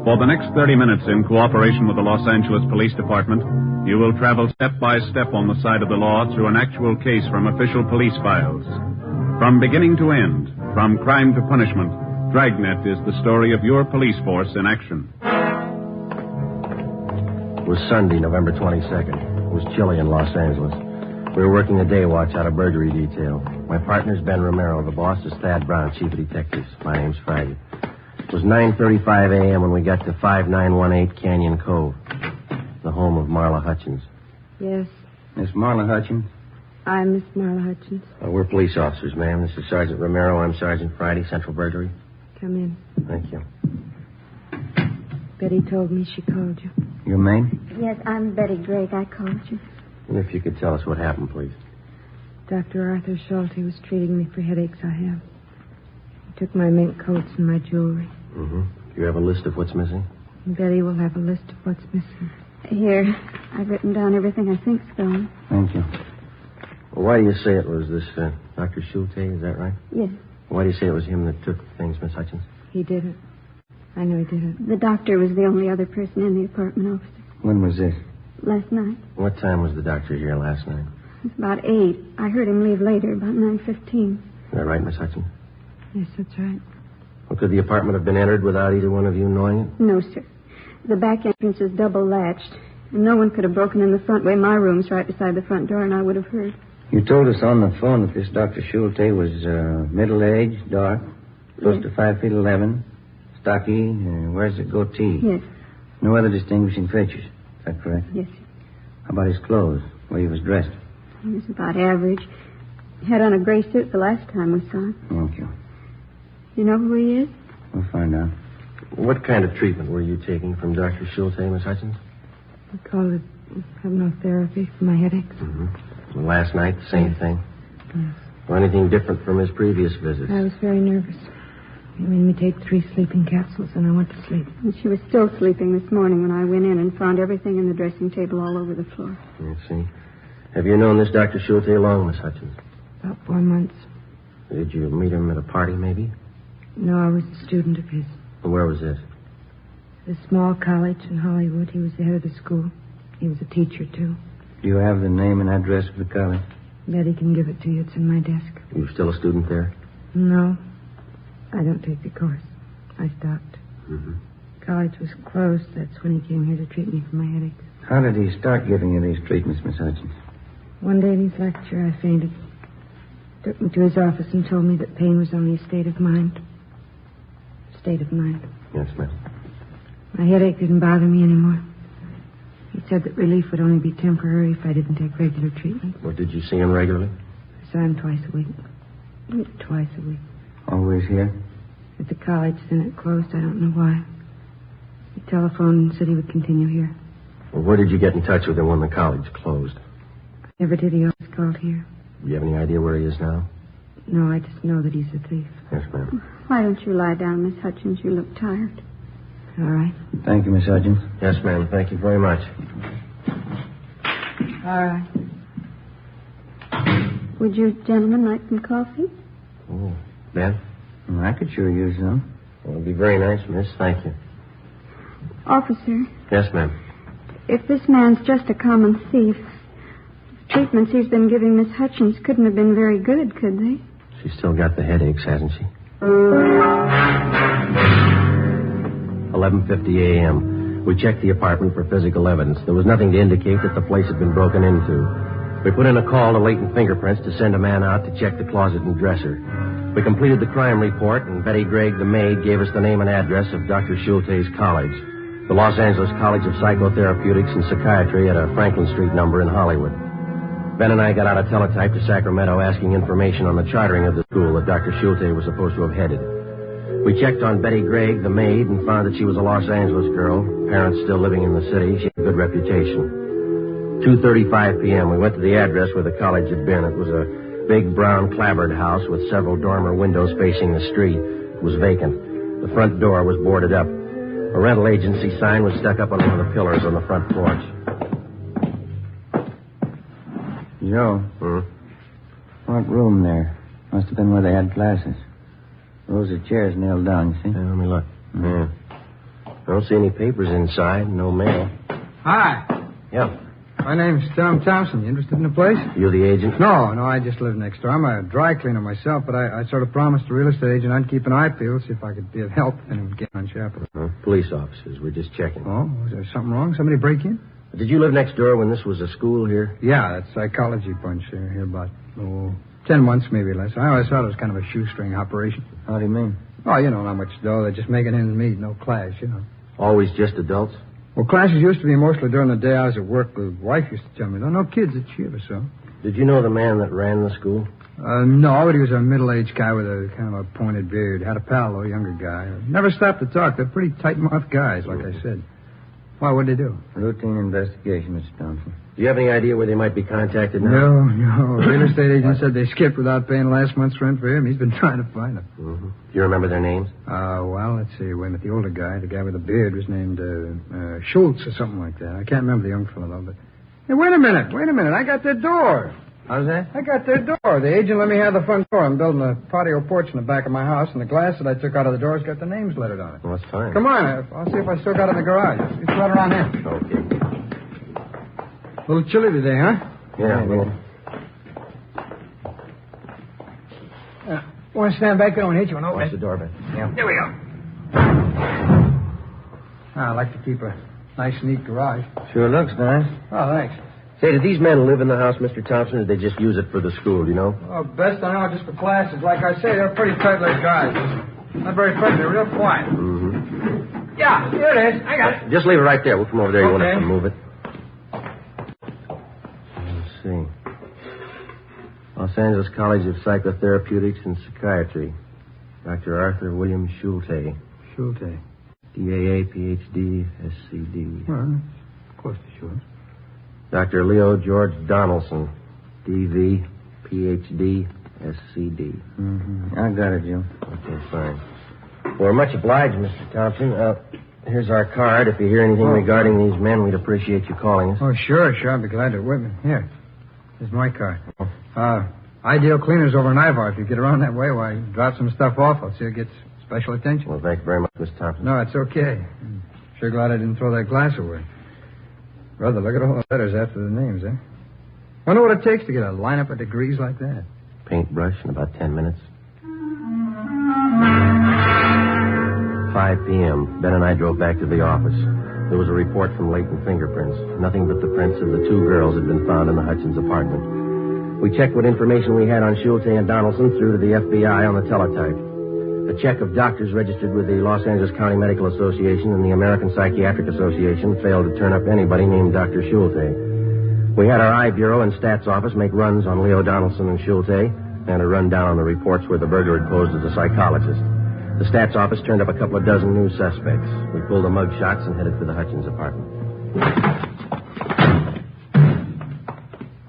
For the next 30 minutes, in cooperation with the Los Angeles Police Department, you will travel step by step on the side of the law through an actual case from official police files. From beginning to end, from crime to punishment, Dragnet is the story of your police force in action.
It was Sunday, November 22nd. It was chilly in Los Angeles. We were working a day watch out of burglary detail. My partner's Ben Romero. The boss is Thad Brown, chief of detectives. My name's Friday. It was 9:35 a.m. when we got to 5918 Canyon Cove, the home of Marla Hutchins.
Yes,
Miss Marla Hutchins?
I'm Miss Marla Hutchins.
We're police officers, ma'am. This is Sergeant Romero. I'm Sergeant Friday, Central Burglary.
Come in.
Thank you.
Betty told me she called you.
Your name?
Yes, I'm Betty Drake. I called you.
And if you could tell us what happened, please.
Dr. Arthur Schulte was treating me for headaches I have. He took my mink coats and my jewelry.
Mm-hmm. Do you have a list of what's missing?
Betty will have a list of what's missing.
Here, I've written down everything I think's gone.
Thank you. Well, why do you say it was this Dr. Schulte? Is that right?
Yes.
Why do you say it was him that took things, Miss Hutchins?
He didn't. I know he didn't.
The doctor was the only other person in the apartment, officer.
When was this?
Last night.
What time was the doctor here last night?
It's about 8. I heard him leave later, about 9:15.
Is that right, Miss Hutchins?
Yes, that's right.
Well, could the apartment have been entered without either one of you knowing it?
No, sir. The back entrance is double latched. And no one could have broken in the front way. My room's right beside the front door, and I would have heard.
You told us on the phone that this Dr. Schulte was middle-aged, dark, close to 5'11", stocky, wears a goatee.
Yes.
No other distinguishing features. Is that correct?
Yes, sir.
How about his clothes, the way he was dressed?
He was about average.
He had on a gray suit the last time we saw him.
Thank you.
You know who he is?
We'll find out.
What kind of treatment were you taking from Dr. Schulte, Miss Hutchins?
We call it hypnotherapy for my headaches.
Mm-hmm. Last night, the same thing?
Yes.
Or anything different from his previous visits?
I was very nervous. He made me take 3 sleeping capsules, and I went to sleep. And she was still sleeping this morning when I went in and found everything in the dressing table all over the floor.
I see. Have you known this Dr. Schulte long, Miss Hutchins?
About 4 months.
Did you meet him at a party, maybe?
No, I was a student of his.
Where was this?
At a small college in Hollywood. He was the head of the school. He was a teacher, too.
Do you have the name and address of the college?
Betty can give it to you. It's in my desk.
You still a student there?
No. I don't take the course. I stopped.
Mm-hmm.
College was closed. That's when he came here to treat me for my headaches.
How did he start giving you these treatments, Miss Hutchins?
One day in his lecture, I fainted. Took me to his office and told me that pain was only a state of mind. State of mind.
Yes, ma'am.
My headache didn't bother me anymore. He said that relief would only be temporary if I didn't take regular treatment.
Well, did you see him regularly?
I saw him twice a week. Twice a week.
Always here?
At the college, then it closed. I don't know why. He telephoned and said he would continue here.
Well, where did you get in touch with him when the college closed?
I never did. He always called here.
Do you have any idea where he is now?
No, I just know that he's a thief.
Yes, ma'am.
Why don't you lie down, Miss Hutchins? You look tired. All right.
Thank you, Miss Hutchins.
Yes, ma'am. Thank you very much.
All right. Would you gentlemen like some coffee?
Oh, Ben?
I could sure use some.
Well, it'd be very nice, miss. Thank you.
Officer,
Yes, ma'am.
if this man's just a common thief, the treatments he's been giving Miss Hutchins couldn't have been very good, could they?
She's still got the headaches, hasn't she? 11:50 a.m. We checked the apartment for physical evidence. There was nothing to indicate that the place had been broken into. We put in a call to Latent Fingerprints to send a man out to check the closet and dresser. We completed the crime report, and Betty Gregg, the maid, gave us the name and address of Dr. Schulte's college, the Los Angeles College of Psychotherapeutics and Psychiatry at a Franklin Street number in Hollywood. Ben and I got out a teletype to Sacramento asking information on the chartering of the school that Dr. Schulte was supposed to have headed. We checked on Betty Gregg, the maid, and found that she was a Los Angeles girl, parents still living in the city. She had a good reputation. 2:35 p.m., we went to the address where the college had been. It was a big brown clapboard house with several dormer windows facing the street. It was vacant. The front door was boarded up. A rental agency sign was stuck up on one of the pillars on the front porch.
Joe. What room there? Must have been where they had classes. Rows of chairs nailed down, you see?
Yeah, let me look. Yeah. I don't see any papers inside, no mail.
Hi.
Yeah.
My name's Tom Thompson. You interested in the place?
You the agent?
No, I just live next door. I'm a dry cleaner myself, but I sort of promised the real estate agent I'd keep an eye peeled, see if I could be of help if anyone came on Chapel.
Police officers. We're just checking.
Oh, was there something wrong? Somebody break in?
Did you live next door when this was a school here?
Yeah, that psychology bunch here about, 10 months, maybe less. I always thought it was kind of a shoestring operation.
How do you mean?
Oh, you know, not much dough. They're just making ends meet. No class, you know.
Always just adults?
Well, classes used to be mostly during the day I was at work. The wife used to tell me, no kids that she ever saw.
Did you know the man that ran the school?
No, but he was a middle-aged guy with a kind of a pointed beard. Had a pal, though, a younger guy. Never stopped to talk. They're pretty tight-mouthed guys, like I said. Why, what'd they do?
Routine investigation, Mr. Thompson.
Do you have any idea where they might be contacted now?
No. The real estate agent said they skipped without paying last month's rent for him. He's been trying to find them.
Mm-hmm. Do you remember their names?
Well, let's see. Wait a minute. The older guy, the guy with the beard, was named Schultz or something like that. I can't remember the young fellow, though. But hey, wait a minute. I got their door.
How's that?
I got their door. The agent let me have the front door. I'm building a patio porch in the back of my house, and the glass that I took out of the door's got the names lettered on it.
Well, that's fine.
Come on. I'll see if I still got it in the garage. It's right around here.
Okay.
A little chilly today, huh?
Yeah, a little.
Want to stand back there and hit you an open?
Watch the door, Ben.
Yeah. There we go. I like to keep a nice, neat garage.
Sure looks nice.
Oh, thanks.
Say, did these men live in the house, Mr. Thompson, or did they just use it for the school, do you know?
Oh, best I know, just for classes. Like I say, they're pretty tight-lipped guys. Not very friendly. They're real quiet.
Mm-hmm.
Yeah, here it is. I got it.
Just leave it right there. We'll come over there. You won't have to move it. Let's see. Los Los Angeles College of Psychotherapeutics and Psychiatry. Dr. Arthur William Schulte.
Schulte.
DAA, PhD, SCD.
Well, close to sure.
Dr. Leo George Donaldson. DV, PhD, SCD.
Mm-hmm. I got it, Jim.
Okay, fine. We're much obliged, Mr. Thompson. Here's our card. If you hear anything regarding these men, we'd appreciate you calling us.
Oh, sure. I'll be glad to witness. Here. Here's my card. Ideal Cleaners over in Ivar. If you get around that way, why, drop some stuff off. I'll see it gets special attention.
Well, thank you very much, Mr. Thompson.
No, it's okay. I'm sure glad I didn't throw that glass away. Brother, look at all the letters after the names, eh? Wonder what it takes to get a lineup of degrees like that.
Paintbrush in about 10 minutes. 5 p.m. Ben and I drove back to the office. There was a report from latent fingerprints. Nothing but the prints of the 2 girls had been found in the Hutchins apartment. We checked what information we had on Schulte and Donaldson through to the FBI on the teletype. A check of doctors registered with the Los Angeles County Medical Association and the American Psychiatric Association failed to turn up anybody named Dr. Schulte. We had our I Bureau and Stats Office make runs on Leo Donaldson and Schulte and a rundown on the reports where the burglar had posed as a psychologist. The Stats Office turned up a couple of dozen new suspects. We pulled the mug shots and headed for the Hutchins apartment.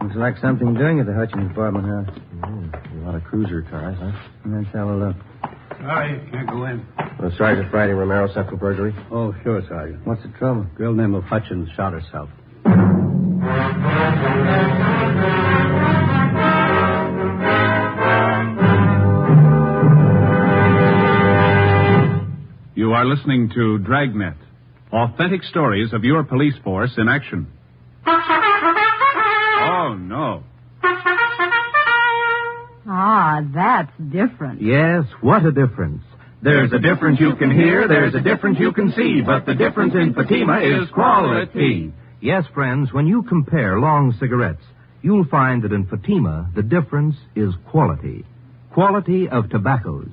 Looks like something doing at the Hutchins apartment house.
A lot of cruiser cars, huh?
Let's have a look.
Sorry, can't go in.
Sergeant Friday Romero, Central Burglary.
Oh, sure, Sergeant.
What's the trouble?
Girl named Hutchins shot herself.
You are listening to Dragnet, authentic stories of your police force in action. Oh, no.
Ah, that's different.
Yes, what a difference. There's a difference you can hear, there's a difference you can see, but the difference in Fatima is quality. Yes, friends, when you compare long cigarettes, you'll find that in Fatima, the difference is quality. Quality of tobaccos.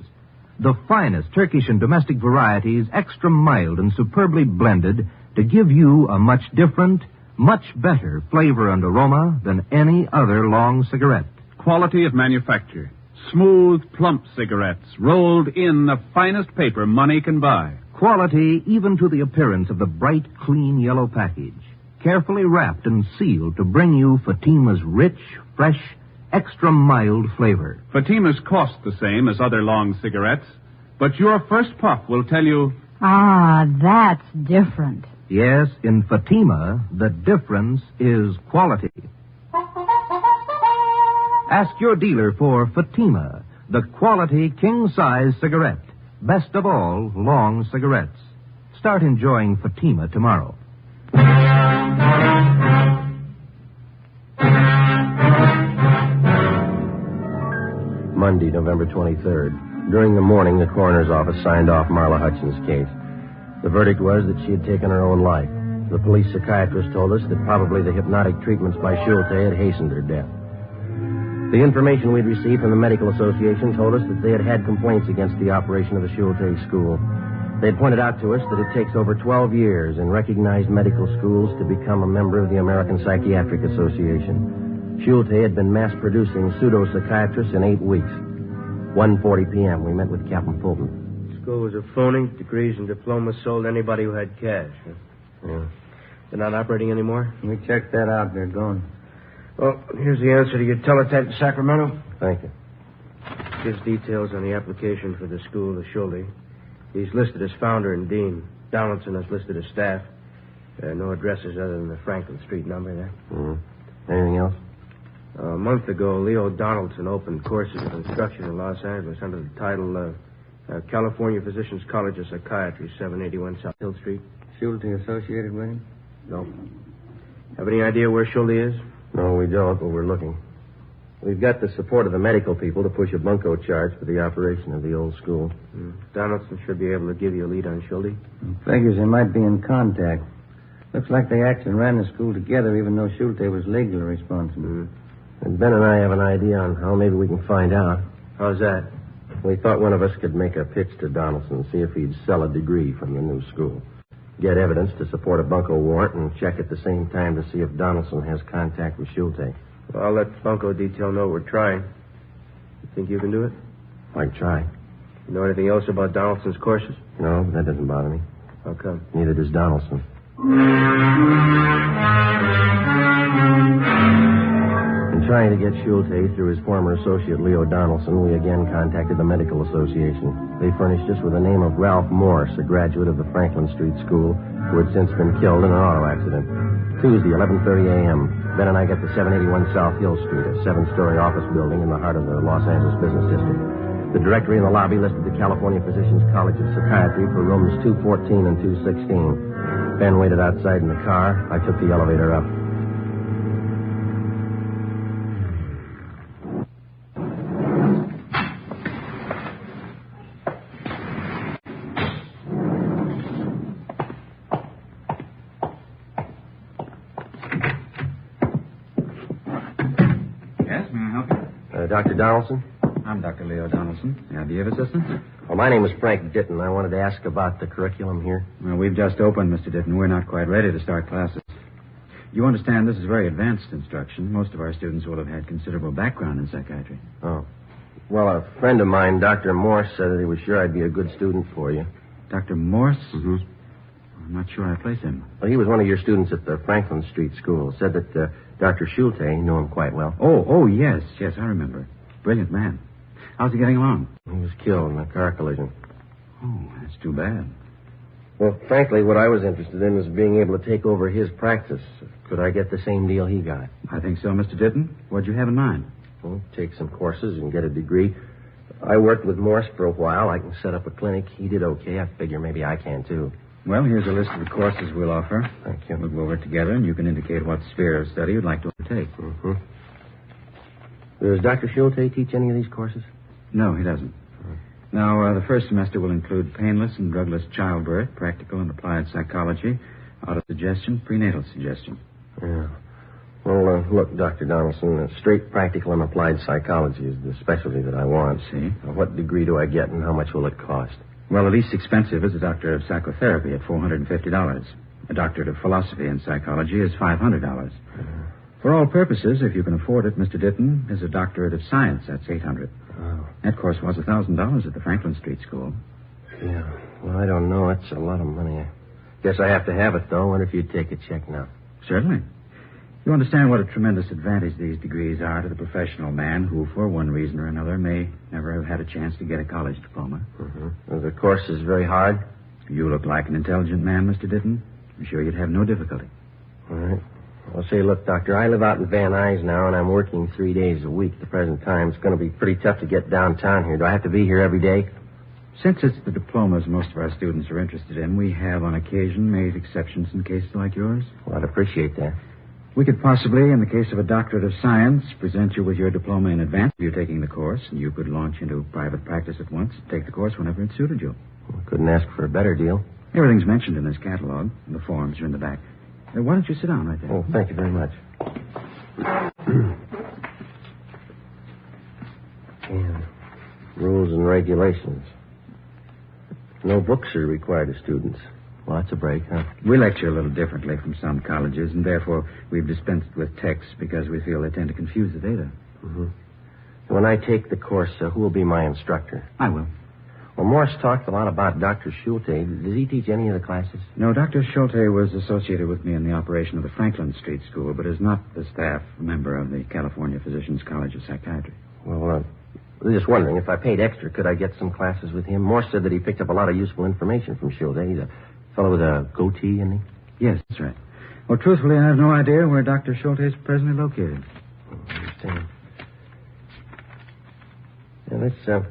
The finest Turkish and domestic varieties, extra mild and superbly blended to give you a much different, much better flavor and aroma than any other long cigarette.
Quality of manufacture. Smooth, plump cigarettes rolled in the finest paper money can buy.
Quality even to the appearance of the bright, clean yellow package. Carefully wrapped and sealed to bring you Fatima's rich, fresh, extra mild flavor.
Fatima's cost the same as other long cigarettes, but your first puff will tell you...
Ah, that's different.
Yes, in Fatima, the difference is quality. Ask your dealer for Fatima, the quality king-size cigarette. Best of all, long cigarettes. Start enjoying Fatima tomorrow.
Monday, November 23rd. During the morning, the coroner's office signed off Marla Hutchins' case. The verdict was that she had taken her own life. The police psychiatrist told us that probably the hypnotic treatments by Schulte had hastened her death. The information we'd received from the Medical Association told us that they had had complaints against the operation of the Schulte school. They'd pointed out to us that it takes over 12 years in recognized medical schools to become a member of the American Psychiatric Association. Schulte had been mass-producing pseudo-psychiatrists in 8 weeks. 1:40 p.m., we met with Captain Fulton.
School was a phony. Degrees and diplomas sold anybody who had cash.
Yeah.
They're not operating anymore?
We checked that out. They're gone.
Well, here's the answer to your teletype in Sacramento.
Thank you.
Gives details on the application for the school to Schulte. He's listed as founder and dean. Donaldson is listed as staff. No addresses other than the Franklin Street number there.
Mm-hmm. Anything else?
A month ago, Leo Donaldson opened courses of instruction in Los Angeles under the title California Physicians College of Psychiatry, 781 South Hill Street.
Schulte associated with him?
No. Have any idea where Schulte is?
No, we don't, but we're looking. We've got the support of the medical people to push a bunco charge for the operation of the old school.
Donaldson should be able to give you a lead on Schulte.
Figures they might be in contact. Looks like they actually ran the school together, even though Schulte was legally responsible.
And Ben and I have an idea on how maybe we can find out.
How's that?
We thought one of us could make a pitch to Donaldson, see if he'd sell a degree from the new school. Get evidence to support a bunco warrant and check at the same time to see if Donaldson has contact with Schulte.
Well, I'll let bunco detail know we're trying. Think you can do it?
I can try.
You know anything else about Donaldson's courses?
No, that doesn't bother me.
How come?
Neither does Donaldson. In trying to get Schulte through his former associate Leo Donaldson, we again contacted the Medical Association. They furnished us with the name of Ralph Morse, a graduate of the Franklin Street School, who had since been killed in an auto accident. Tuesday, 11:30 a.m., Ben and I got to 781 South Hill Street, a 7-story office building in the heart of the Los Angeles business district. The directory in the lobby listed the California Physicians College of Psychiatry for rooms 214 and 216. Ben waited outside in the car. I took the elevator up.
Yes, may I help you?
Dr. Donaldson?
I'm Dr. Leo Donaldson. May I be of assistance?
Well, my name is Frank Ditton. I wanted to ask about the curriculum here.
Well, we've just opened, Mr. Ditton. We're not quite ready to start classes. You understand this is very advanced instruction. Most of our students will have had considerable background in psychiatry.
Oh. Well, a friend of mine, Dr. Morse, said that he was sure I'd be a good student for you.
Dr. Morse?
Mm-hmm.
I'm not sure I place him.
Well, he was one of your students at the Franklin Street School. Said that Dr. Schulte knew him quite well.
Oh, yes, I remember. Brilliant man. How's he getting along?
He was killed in a car collision.
Oh, that's too bad.
Well, frankly, what I was interested in was being able to take over his practice. Could I get the same deal he got?
I think so, Mr. Ditton. What'd you have in mind?
Well, take some courses and get a degree. I worked with Morse for a while. I can set up a clinic. He did okay. I figure maybe I can, too.
Well, here's a list of the courses we'll offer.
Thank you.
We'll go over it together, and you can indicate what sphere of study you'd like to undertake.
Mm-hmm. Does Dr. Schulte teach any of these courses?
No, he doesn't. Now, the first semester will include painless and drugless childbirth, practical and applied psychology, autosuggestion, prenatal suggestion.
Yeah. Well, look, Dr. Donaldson, straight practical and applied psychology is the specialty that I want.
See?
What degree do I get and how much will it cost?
Well, the least expensive is a doctorate of psychotherapy at $450. A doctorate of philosophy and psychology is $500. For all purposes, if you can afford it, Mr. Ditton, is a doctorate of science. That's $800.
Oh.
That course was $1,000 at the Franklin Street School.
Yeah. Well, I don't know. It's a lot of money. I guess I have to have it, though. I wonder if you'd take a check now.
Certainly. You understand what a tremendous advantage these degrees are to the professional man who, for one reason or another, may never have had a chance to get a college diploma.
Mm-hmm. Well, the course is very hard?
You look like an intelligent man, Mr. Ditton. I'm sure you'd have no difficulty.
All right. Well, say, look, Doctor, I live out in Van Nuys now, and I'm working 3 days a week at the present time. It's going to be pretty tough to get downtown here. Do I have to be here every day?
Since it's the diplomas most of our students are interested in, we have on occasion made exceptions in cases like yours.
Well, I'd appreciate that.
We could possibly, in the case of a doctorate of science, present you with your diploma in advance of you taking the course, and you could launch into private practice at once, take the course whenever it suited you.
Well, couldn't ask for a better deal.
Everything's mentioned in this catalog, and the forms are in the back. Why don't you sit down right there?
Oh, thank you very much. And rules and regulations. No books are required of students. Well, that's a break, huh?
We lecture a little differently from some colleges, and therefore we've dispensed with texts because we feel they tend to confuse the data.
Mm-hmm. When I take the course, who will be my instructor?
I will.
Well, Morse talked a lot about Dr. Schulte. Does he teach any of the classes?
No, Dr. Schulte was associated with me in the operation of the Franklin Street School, but is not the staff member of the California Physicians College of Psychiatry.
Well, I was just wondering, if I paid extra, could I get some classes with him? Morse said that he picked up a lot of useful information from Schulte. He's a fellow with a goatee, isn't he?
Yes, that's right. Well, truthfully, I have no idea where Dr. Schulte is presently located.
I understand. Now, that's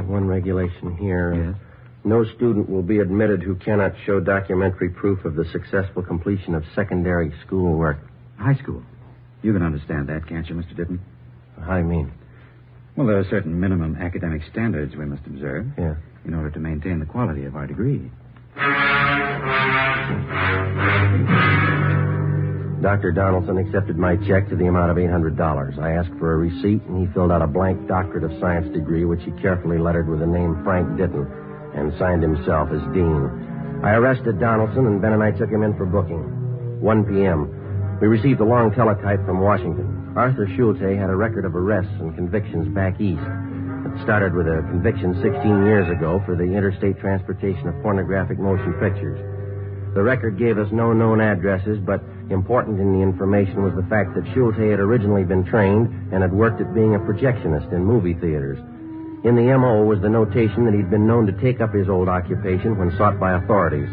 one regulation here.
Yes.
No student will be admitted who cannot show documentary proof of the successful completion of secondary school work.
High school. You can understand that, can't you, Mr. Ditton?
How do you mean?
Well, there are certain minimum academic standards we must observe.
Yeah.
In order to maintain the quality of our degree.
Dr. Donaldson accepted my check to the amount of $800. I asked for a receipt, and he filled out a blank doctorate of science degree, which he carefully lettered with the name Frank Ditton, and signed himself as dean. I arrested Donaldson, and Ben and I took him in for booking. 1 p.m. We received a long teletype from Washington. Arthur Schulte had a record of arrests and convictions back east. It started with a conviction 16 years ago for the interstate transportation of pornographic motion pictures. The record gave us no known addresses, but important in the information was the fact that Schulte had originally been trained and had worked at being a projectionist in movie theaters. In the M.O. was the notation that he'd been known to take up his old occupation when sought by authorities.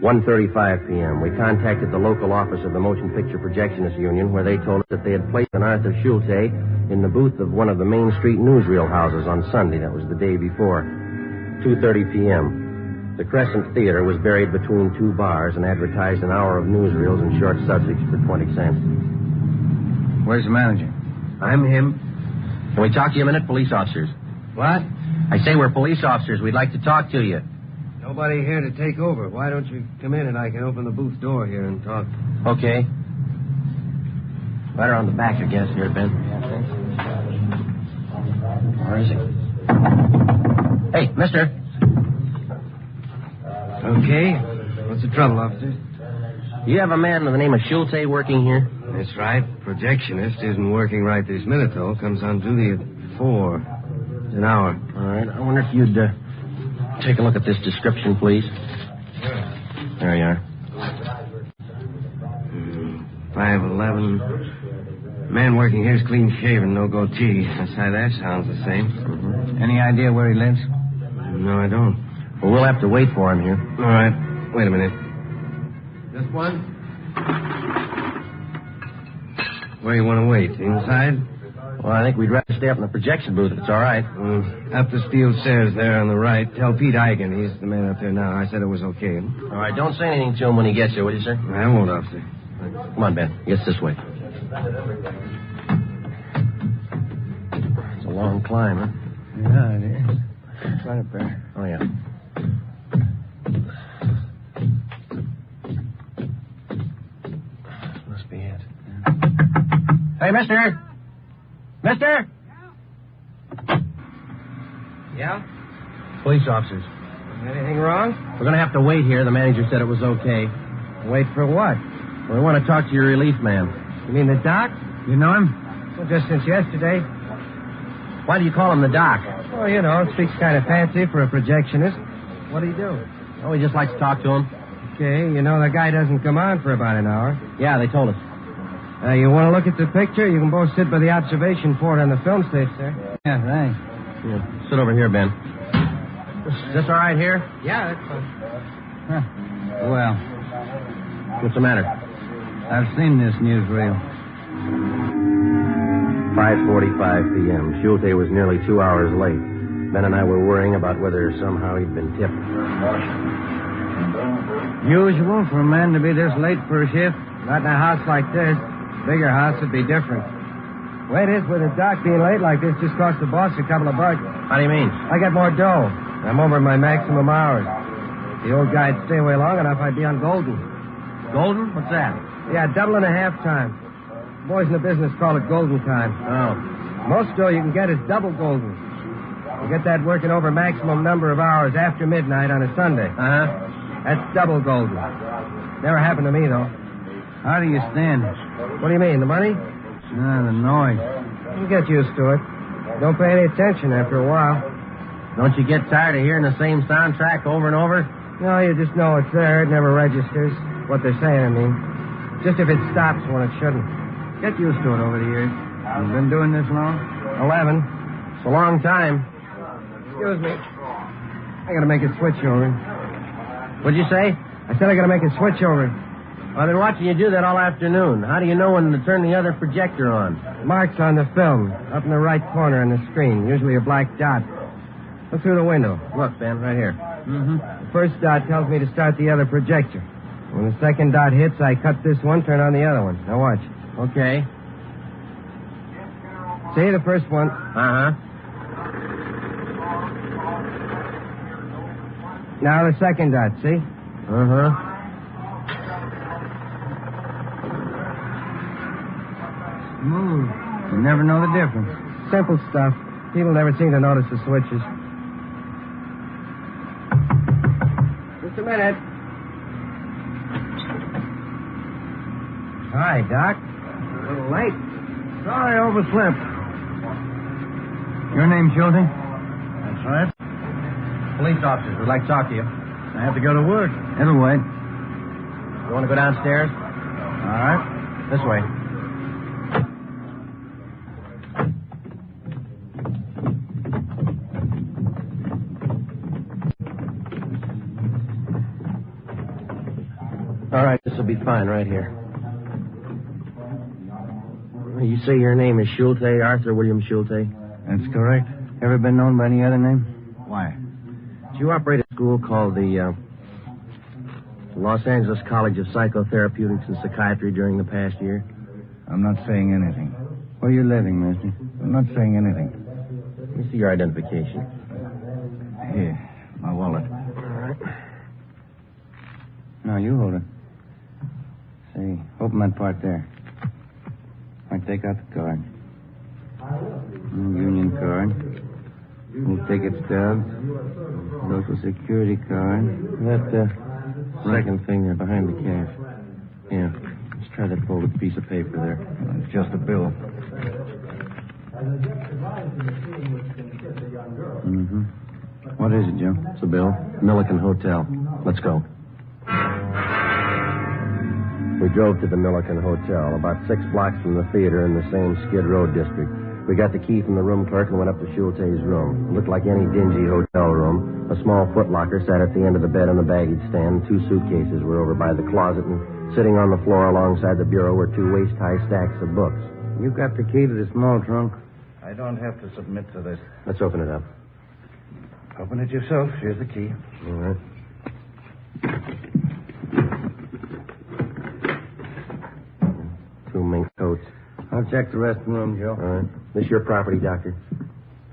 1:35 p.m., we contacted the local office of the Motion Picture Projectionists Union, where they told us that they had placed an Arthur Schulte in the booth of one of the Main Street newsreel houses on Sunday. That was the day before. 2:30 p.m. The Crescent Theater was buried between two bars and advertised an hour of newsreels and short subjects for 20 cents.
Where's the manager?
I'm him. Can we talk to you a minute, police officers?
What?
I say we're police officers. We'd like to talk to you.
Nobody here to take over. Why don't you come in and I can open the booth door here and talk?
Okay. Right around the back, I guess, here, Ben. Where is he? Hey, mister.
Okay. What's the trouble, officer?
You have a man by the name of Schulte working here?
That's right. Projectionist isn't working right this minute, though. Comes on duty at 4. It's an hour.
All right. I wonder if you'd take a look at this description, please. There you are.
5'11". Man working here's clean shaven, no goatee. That's how that sounds the same.
Mm-hmm. Any idea where he lives?
No, I don't.
Well, we'll have to wait for him here.
All right. Wait a minute. Just one? Where you want to wait? Inside?
Well, I think we'd rather stay up in the projection booth if it's all right.
Up the steel stairs there on the right. Tell Pete Eigen. He's the man up there now. I said it was okay.
All right. Don't say anything to him when he gets here, will you, sir?
I won't, officer.
Come on, Ben. Gets this way. It's a long climb, huh?
Yeah, it is. It's right up there.
Oh, yeah. Must be it. Hey, mister! Mister!
Yeah?
Police officers.
Anything wrong?
We're going to have to wait here. The manager said it was okay.
Wait for what?
We want to talk to your relief man.
You mean the doc?
You know him?
Well, just since yesterday.
Why do you call him the doc?
Well, you know, speaks kind of fancy for a projectionist. What do you do?
Oh, we just like to talk to him.
Okay, you know the guy doesn't come on for about an hour.
Yeah, they told us.
You want to look at the picture? You can both sit by the observation port on the film stage, sir.
Yeah, thanks.
Yeah, sit over here, Ben. Is this all right here?
Yeah, that's fine.
Huh. Well,
what's the matter?
I've seen this newsreel.
5:45 p.m. Schulte was nearly 2 hours late. Ben and I were worrying about whether somehow he'd been tipped.
Usual for a man to be this late for a shift. Not in a house like this. Bigger house would be different.
Way it is with a doc being late like this just cost the boss a couple of bucks.
How do you mean?
I got more dough. I'm over my maximum hours. The old guy'd stay away long enough, I'd be on golden.
Golden? What's that?
Yeah, double and a half time. Boys in the business call it golden time.
Oh.
Most dough you can get is double golden. You get that working over maximum number of hours after midnight on a Sunday.
Uh-huh.
That's double golden. Never happened to me, though.
How do you stand it?
What do you mean, the money?
No, the noise.
You get used to it. Don't pay any attention after a while.
Don't you get tired of hearing the same soundtrack over and over?
No, you just know it's there. It never registers. What they're saying, I mean. Just if it stops when it shouldn't. Get used to it over the years.
You've been doing this long?
11.
It's a long time.
Excuse me. I gotta make a switch over.
What'd you say?
I said I gotta make a switch over.
I've been watching you do that all afternoon. How do you know when to turn the other projector on?
Marks on the film, up in the right corner on the screen, usually a black dot. Look through the window.
Look, Ben, right here.
Mm-hmm. The first dot tells me to start the other projector. When the second dot hits, I cut this one, turn on the other one. Now watch.
Okay.
See, the first one.
Uh-huh.
Now the second dot, see?
Uh-huh.
Smooth. You never know the difference.
Simple stuff. People never seem to notice the switches. Just a minute. Hi, Doc. A little late.
Sorry, I overslept. Your name, Schulte?
That's right.
Police officers would like to talk to you.
I have to go to work.
It'll wait.
You want to go downstairs?
All right.
This way. All right, this will be fine right here. You say your name is Schulte, Arthur William Schulte?
That's correct.
Ever been known by any other name?
Why?
Did you operate a school called the Los Angeles College of Psychotherapeutics and Psychiatry during the past year?
I'm not saying anything.
Where are you living, mister?
I'm not saying anything.
Let me see your identification.
Here, my wallet.
All right.
No, you hold it. Say, open that part there. I take out the card. Union card. We'll ticket stubs. Social Security card.
That second thing there behind the cash. Yeah. Let's try that folded piece of paper there.
It's just a bill.
Mm-hmm. What is it, Joe?
It's a bill. Milliken Hotel. Let's go. We drove to the Milliken Hotel, about 6 blocks from the theater in the same Skid Row district. We got the key from the room clerk and went up to Schulte's room. It looked like any dingy hotel room. A small footlocker sat at the end of the bed on the baggage stand. 2 suitcases were over by the closet, and sitting on the floor alongside the bureau were 2 waist-high stacks of books.
You got the key to the small trunk?
I don't have to submit to this.
Let's open it up.
Open it yourself. Here's the key.
All right. Two mink coats.
I'll check the rest of the room, Joe.
All right. This your property, Doctor?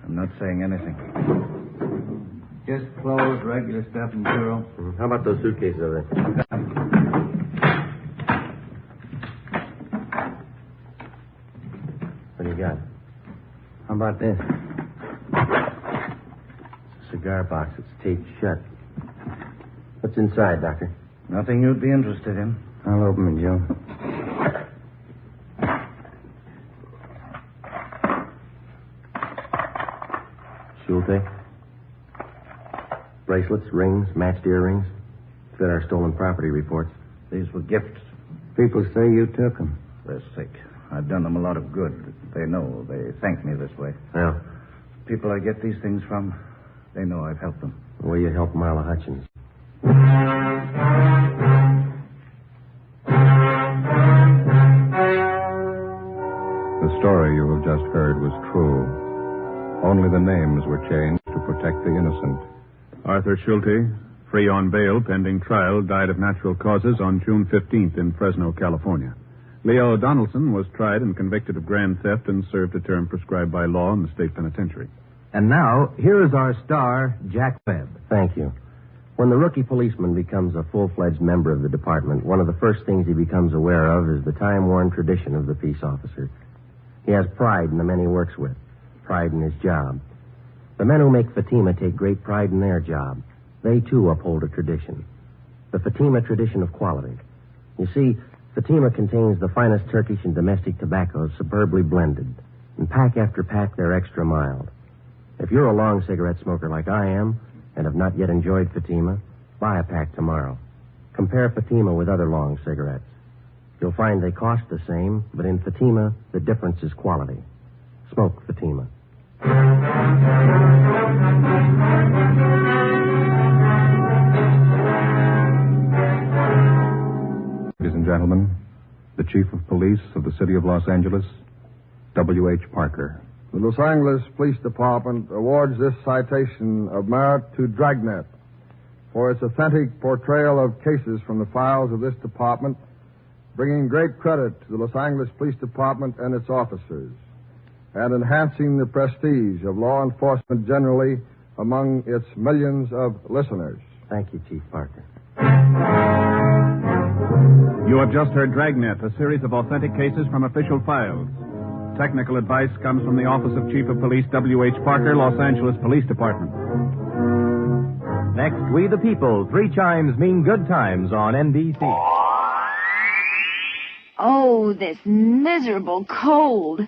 I'm not saying anything.
Just clothes, regular stuff, and bureau.
Mm-hmm. How about those suitcases over there? What do you got?
How about this?
It's a cigar box. It's taped shut. What's inside, Doctor?
Nothing you'd be interested in.
I'll open it, Joe.
Schulte? Bracelets, rings, matched earrings. Fit our stolen property reports.
These were gifts.
People say you took them.
They're sick. I've done them a lot of good. They know. They thank me this way.
Yeah.
People I get these things from, they know I've helped them.
Well, you helped Marla Hutchins.
The story you have just heard was true. Only the names were changed to protect the innocent.
Arthur Schulte, free on bail pending trial, died of natural causes on June 15th in Fresno, California. Leo Donaldson was tried and convicted of grand theft and served a term prescribed by law in the state penitentiary.
And now, here is our star, Jack Webb.
Thank you. When the rookie policeman becomes a full-fledged member of the department, one of the first things he becomes aware of is the time-worn tradition of the peace officer. He has pride in the men he works with, pride in his job. The men who make Fatima take great pride in their job. They, too, uphold a tradition. The Fatima tradition of quality. You see, Fatima contains the finest Turkish and domestic tobaccos superbly blended. And pack after pack, they're extra mild. If you're a long cigarette smoker like I am, and have not yet enjoyed Fatima, buy a pack tomorrow. Compare Fatima with other long cigarettes. You'll find they cost the same, but in Fatima, the difference is quality. Smoke Fatima.
Ladies and gentlemen, the Chief of Police of the City of Los Angeles, W.H. Parker.
The Los Angeles Police Department awards this citation of merit to Dragnet for its authentic portrayal of cases from the files of this department, bringing great credit to the Los Angeles Police Department and its officers, and enhancing the prestige of law enforcement generally among its millions of listeners.
Thank you, Chief Parker.
You have just heard Dragnet, a series of authentic cases from official files. Technical advice comes from the Office of Chief of Police W.H. Parker, Los Angeles Police Department.
Next, We the People. 3 chimes mean good times on NBC.
Oh, this miserable cold.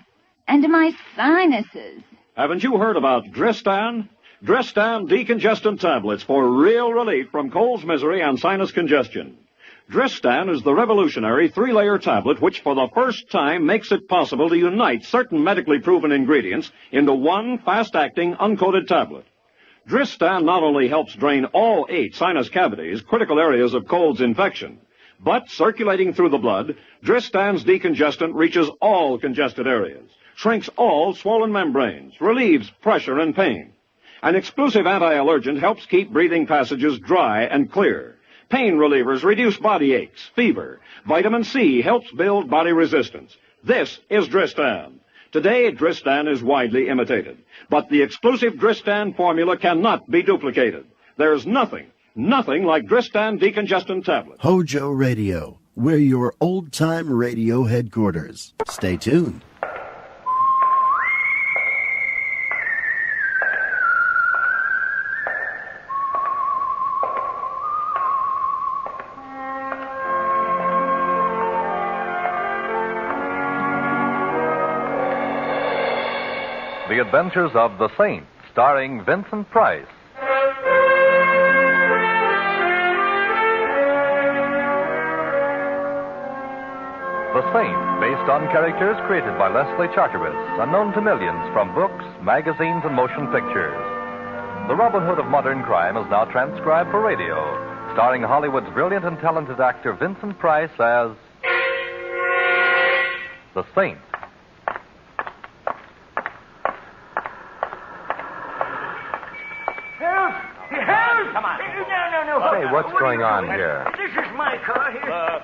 And my sinuses.
Haven't you heard about Dristan? Dristan decongestant tablets for real relief from cold's misery and sinus congestion. Dristan is the revolutionary 3-layer tablet which for the first time makes it possible to unite certain medically proven ingredients into one fast-acting uncoated tablet. Dristan not only helps drain all 8 sinus cavities, critical areas of cold's infection, but circulating through the blood, Dristan's decongestant reaches all congested areas, shrinks all swollen membranes, relieves pressure and pain. An exclusive anti-allergent helps keep breathing passages dry and clear. Pain relievers reduce body aches, fever. Vitamin C helps build body resistance. This is Dristan. Today, Dristan is widely imitated, but the exclusive Dristan formula cannot be duplicated. There's nothing like Dristan decongestant tablet.
HOJO Radio, we're your old-time radio headquarters. Stay tuned.
The Adventures of the Saint, starring Vincent Price. The Saint, based on characters created by Leslie Charteris, unknown to millions from books, magazines, and motion pictures. The Robin Hood of modern crime is now transcribed for radio, starring Hollywood's brilliant and talented actor Vincent Price as the Saint.
Come on. No.
Hey, what's going on here?
This is my car here. No.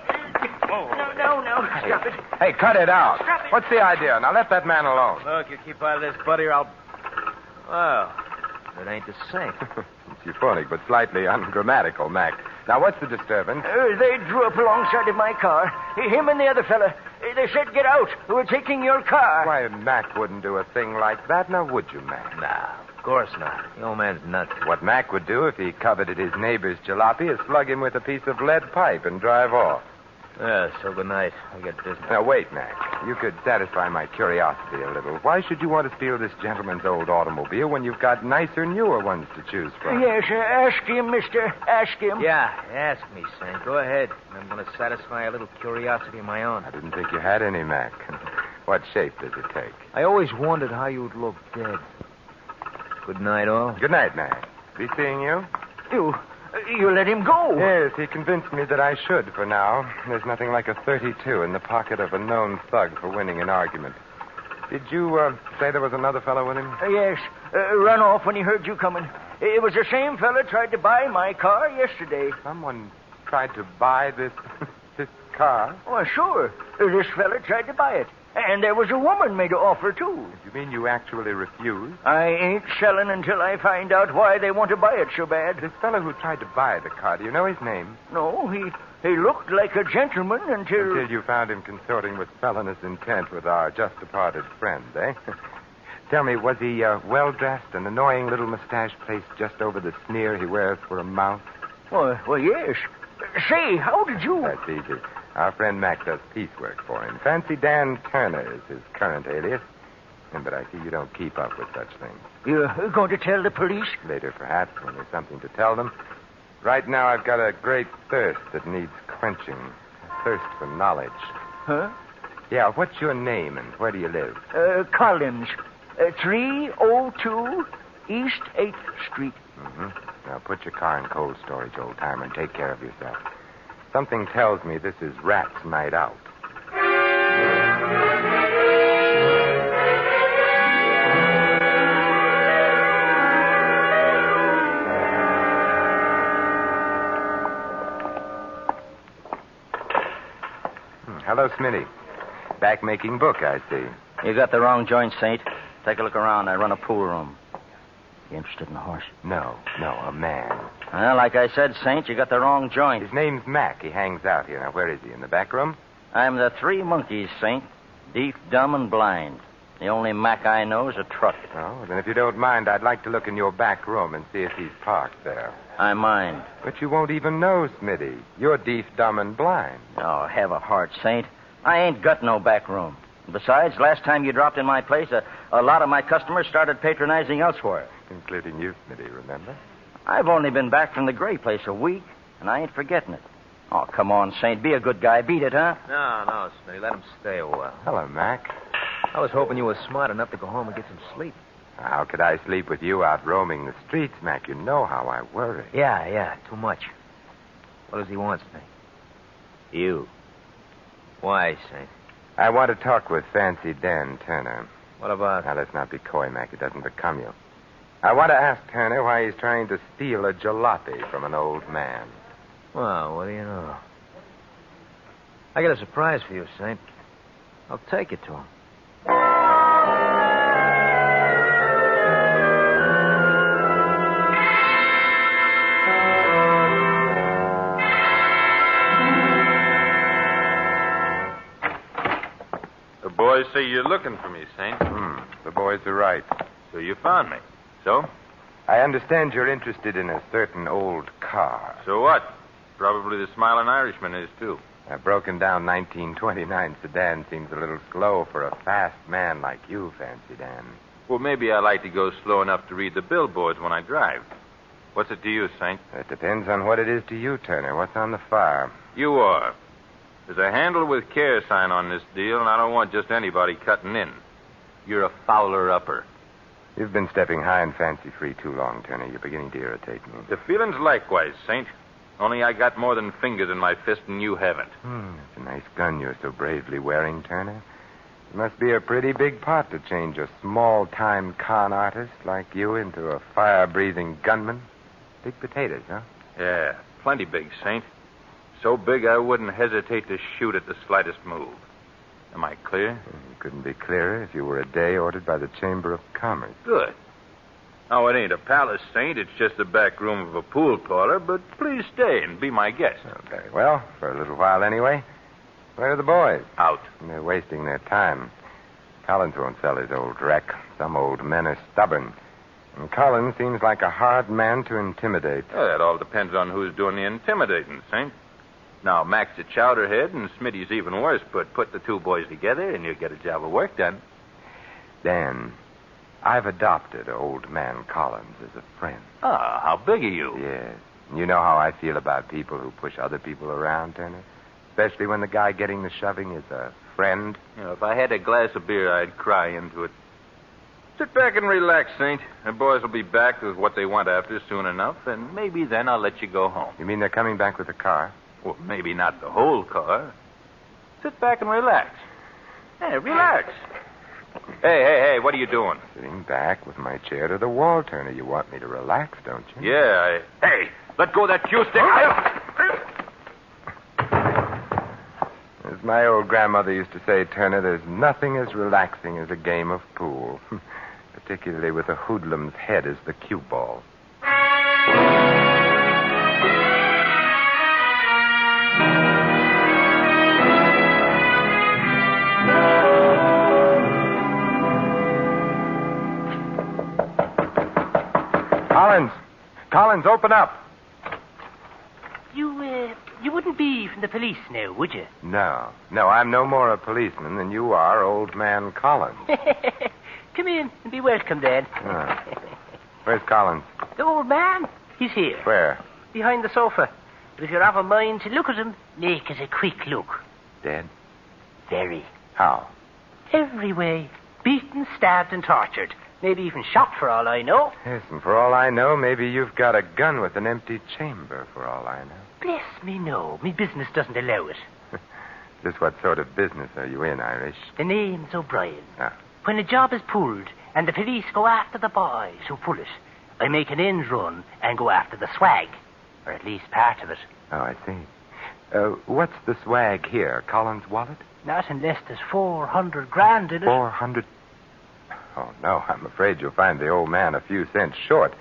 Stop it.
Hey, cut it out.
Stop it.
What's the idea? Now let that man alone.
Look, you keep out of this, buddy, or I'll... Well, it ain't the same.
It's euphonic, but slightly ungrammatical, Mac. Now, what's the disturbance?
They drew up alongside of my car. Him and the other fella. They said, get out. We're taking your car.
Why, Mac wouldn't do a thing like that, now would you, Mac?
Nah, of course not. The old man's nuts.
What Mac would do if he coveted his neighbor's jalopy is slug him with a piece of lead pipe and drive off.
Yeah, so good night. I got business.
Now, wait, Mac. You could satisfy my curiosity a little. Why should you want to steal this gentleman's old automobile when you've got nicer, newer ones to choose from?
Yes, ask him, mister. Ask him.
Yeah, ask me, Saint. Go ahead. I'm going to satisfy a little curiosity of my own.
I didn't think you had any, Mac. What shape does it take?
I always wondered how you'd look dead. Good night, all.
Good night, Mac. Be seeing you?
You let him go?
Yes, he convinced me that I should for now. There's nothing like a 32 in the pocket of a known thug for winning an argument. Did you say there was another fellow with him?
Yes. Run off when he heard you coming. It was the same fella tried to buy my car yesterday.
Someone tried to buy this car?
Oh, sure. This fella tried to buy it. And there was a woman made an offer, too.
You mean you actually refused?
I ain't selling until I find out why they want to buy it so bad.
This fellow who tried to buy the car, do you know his name?
No, he looked like a gentleman until...
Until you found him consorting with felonious intent with our just-departed friend, eh? Tell me, was he well-dressed, an annoying little mustache placed just over the sneer he wears for a mouth?
Well, yes. Say, how did you...
That's easy. Our friend Mac does piecework for him. Fancy Dan Turner is his current alias. But I see you don't keep up with such things.
You're going to tell the police?
Later, perhaps, when there's something to tell them. Right now, I've got a great thirst that needs quenching. A thirst for knowledge.
Huh?
Yeah, what's your name and where do you live?
Collins. 302 East 8th Street.
Mm-hmm. Now, put your car in cold storage, old-timer, and take care of yourself. Something tells me this is Rat's night out. Hello, Smitty. Back making book, I see.
You got the wrong joint, Saint. Take a look around. I run a pool room. You interested in the horse?
No, a man.
Well, like I said, Saint, you got the wrong joint.
His name's Mac. He hangs out here. Now, where is he? In the back room?
I'm the Three Monkeys, Saint. Deaf, dumb, and blind. The only Mac I know is a truck.
Oh, then if you don't mind, I'd like to look in your back room and see if he's parked there.
I mind.
But you won't even know, Smitty. You're deaf, dumb, and blind.
Oh, have a heart, Saint. I ain't got no back room. Besides, last time you dropped in my place, a lot of my customers started patronizing elsewhere.
Including you, Smitty, remember?
I've only been back from the Gray place a week, and I ain't forgetting it. Oh, come on, Saint. Be a good guy. Beat it, huh?
No, Smitty. Let him stay a while.
Hello, Mac.
I was hoping you were smart enough to go home and get some sleep.
How could I sleep with you out roaming the streets, Mac? You know how I worry.
Yeah, too much. What does he want, Saint? You. Why, Saint?
I want to talk with Fancy Dan Turner.
What about?
Now, let's not be coy, Mac. It doesn't become you. I want to ask Turner why he's trying to steal a jalopy from an old man.
Well, what do you know? I got a surprise for you, Saint. I'll take it to him.
The boys say you're looking for me, Saint. The boys are right. So you found me. So? I understand you're interested in a certain old car.
So what? Probably the Smiling Irishman is, too.
A broken down 1929 sedan seems a little slow for a fast man like you, Fancy Dan.
Well, maybe I like to go slow enough to read the billboards when I drive. What's it to you, Saint?
It depends on what it is to you, Turner. What's on the fire?
You are. There's a handle with care sign on this deal, and I don't want just anybody cutting in. You're a fouler-upper.
You've been stepping high and fancy-free too long, Turner. You're beginning to irritate me.
The feeling's likewise, Saint. Only I got more than fingers in my fist and you haven't.
It's a nice gun you're so bravely wearing, Turner. It must be a pretty big pot to change a small-time con artist like you into a fire-breathing gunman. Big potatoes, huh?
Yeah, plenty big, Saint. So big I wouldn't hesitate to shoot at the slightest move. Am I clear?
You couldn't be clearer if you were a day ordered by the Chamber of Commerce.
Good. Now, it ain't a palace, Saint. It's just the back room of a pool parlor, but please stay and be my guest.
Oh, very well, for a little while anyway. Where are the boys?
Out.
They're wasting their time. Collins won't sell his old wreck. Some old men are stubborn. And Collins seems like a hard man to intimidate.
Well, that all depends on who's doing the intimidating, Saint. Now, Mac's a chowderhead and Smitty's even worse, but put the two boys together and you get a job of work done.
Dan, I've adopted old man Collins as a friend.
Ah, how big are you?
Yes. You know how I feel about people who push other people around, Turner? Especially when the guy getting the shoving is a friend.
You know, if I had a glass of beer, I'd cry into it. Sit back and relax, Saint. The boys will be back with what they want after soon enough, and maybe then I'll let you go home.
You mean they're coming back with a car?
Well, maybe not the whole car. Sit back and relax. Hey, relax. Hey, what are you doing?
Sitting back with my chair to the wall, Turner. You want me to relax, don't you?
Yeah, Hey, let go of that cue stick.
As my old grandmother used to say, Turner, there's nothing as relaxing as a game of pool. Particularly with a hoodlum's head as the cue ball. Collins, open up.
You wouldn't be from the police now, would you?
No, I'm no more a policeman than you are, old man Collins.
Come in and be welcome, then.
Where's Collins?
The old man? He's here.
Where?
Behind the sofa. But if you're of a mind to look at him, make it a quick look.
Dead?
Very.
How?
Every way. Beaten, stabbed, and tortured. Maybe even shot, for all I know.
Yes, and for all I know, maybe you've got a gun with an empty chamber, for all I know.
Bless me, no. Me business doesn't allow it.
Just what sort of business are you in, Irish?
The name's O'Brien.
Ah.
When a job is pulled and the police go after the boys who pull it, I make an end run and go after the swag. Or at least part of it.
Oh, I see. What's the swag here? Collins' wallet?
Not unless there's 400 grand in it.
400? Oh, no, I'm afraid you'll find the old man a few cents short.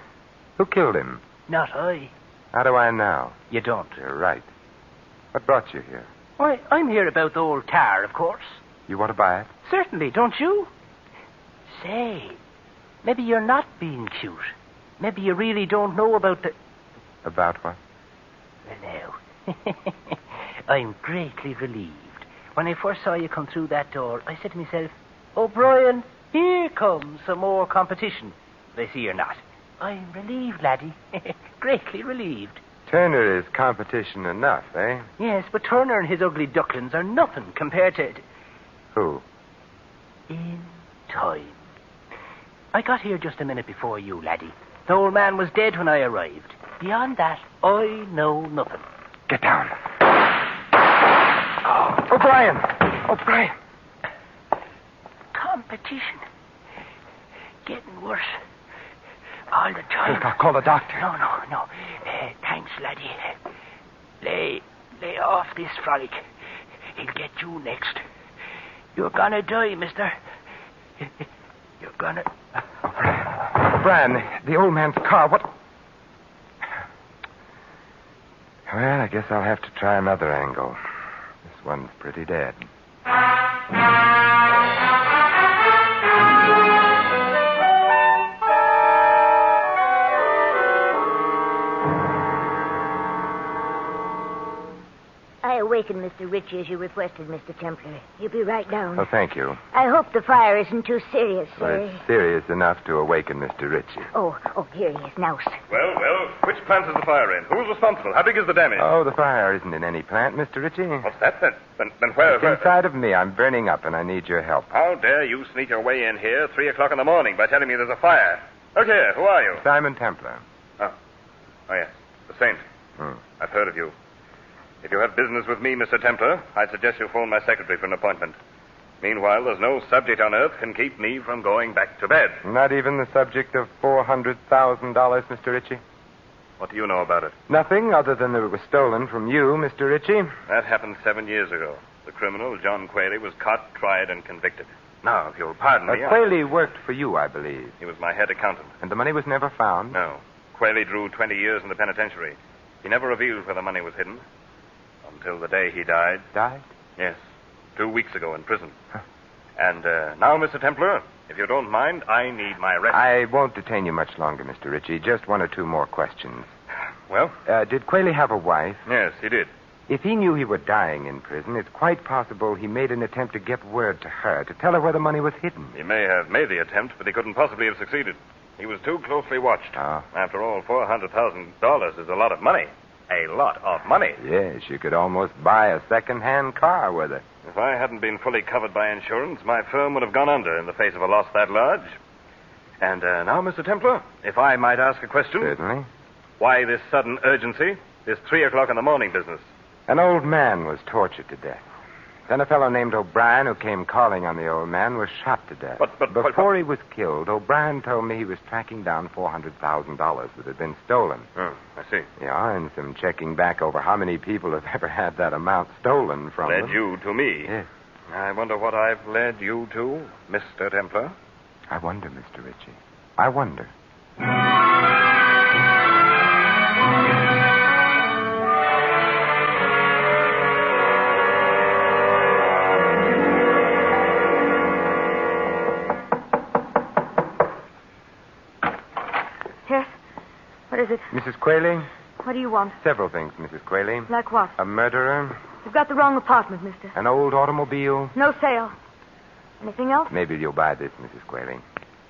Who killed him?
Not I.
How do I know?
You don't.
You're right. What brought you here?
Why, I'm here about the old car, of course.
You want to buy it?
Certainly, don't you? Say, maybe you're not being cute. Maybe you really don't know about the...
About what?
Well, now, I'm greatly relieved. When I first saw you come through that door, I said to myself, O'Brien, here comes some more competition. But I see you're not. I'm relieved, laddie. Greatly relieved.
Turner is competition enough, eh?
Yes, but Turner and his ugly ducklings are nothing compared to...
Who?
In time. I got here just a minute before you, laddie. The old man was dead when I arrived. Beyond that, I know nothing.
Get down. Oh, O'Brien! O'Brien!
Competition. Getting worse. All the time.
I'll call the doctor.
No. Thanks, laddie. Lay off this frolic. He'll get you next. You're gonna die, mister. You're gonna...
O'Brien, the old man's car, what... Well, I guess I'll have to try another angle. This one's pretty dead.
I awakened Mr. Ritchie as you requested, Mr. Templar. He'll be right down.
Oh, thank you.
I hope the fire isn't too serious,
Well,
sir.
it's serious enough to awaken Mr. Ritchie.
Oh, here he is now, sir.
Well, which plant is the fire in? Who's responsible? How big is the damage?
Oh, the fire isn't in any plant, Mr. Ritchie.
What's that? Then where...
It's inside of me. I'm burning up, and I need your help.
How dare you sneak your way in here 3 o'clock in the morning by telling me there's a fire? Look here, who are you?
Simon Templar.
Oh, yes, the Saint. I've heard of you. If you have business with me, Mr. Templar, I'd suggest you phone my secretary for an appointment. Meanwhile, there's no subject on earth can keep me from going back to bed.
Not even the subject of $400,000, Mr. Ritchie?
What do you know about it?
Nothing other than that it was stolen from you, Mr. Ritchie.
That happened 7 years ago. The criminal, John Quayle, was caught, tried, and convicted. Now, if you'll pardon me...
Quayle worked for you, I believe.
He was my head accountant.
And the money was never found?
No. Quayle drew 20 years in the penitentiary. He never revealed where the money was hidden. Until the day he died.
Died?
Yes. 2 weeks ago in prison. And now, Mr. Templar, if you don't mind, I need my rest.
I won't detain you much longer, Mr. Ritchie. Just 1 or 2 more questions.
Well?
Did Quayle have a wife?
Yes, he did.
If he knew he were dying in prison, it's quite possible he made an attempt to get word to her, to tell her where the money was hidden.
He may have made the attempt, but he couldn't possibly have succeeded. He was too closely watched.
Oh.
After all, $400,000 is a lot of money. A lot of money.
Yes, you could almost buy a second-hand car with it.
If I hadn't been fully covered by insurance, my firm would have gone under in the face of a loss that large. And now, Mr. Templar, if I might ask a question.
Certainly.
Why this sudden urgency, this 3 o'clock in the morning business?
An old man was tortured to death. Then a fellow named O'Brien, who came calling on the old man, was shot to death.
But
before he was killed, O'Brien told me he was tracking down $400,000 that had been stolen.
Oh, I see.
Yeah, and some checking back over how many people have ever had that amount stolen from them.
Led you to me.
Yes.
I wonder what I've led you to, Mr. Templar.
I wonder, Mr. Ritchie. I wonder.
What is it?
Mrs. Quayle?
What do you want?
Several things, Mrs. Quayle.
Like what?
A murderer.
You've got the wrong apartment, mister.
An old automobile.
No sale. Anything else?
Maybe you'll buy this, Mrs. Quayle.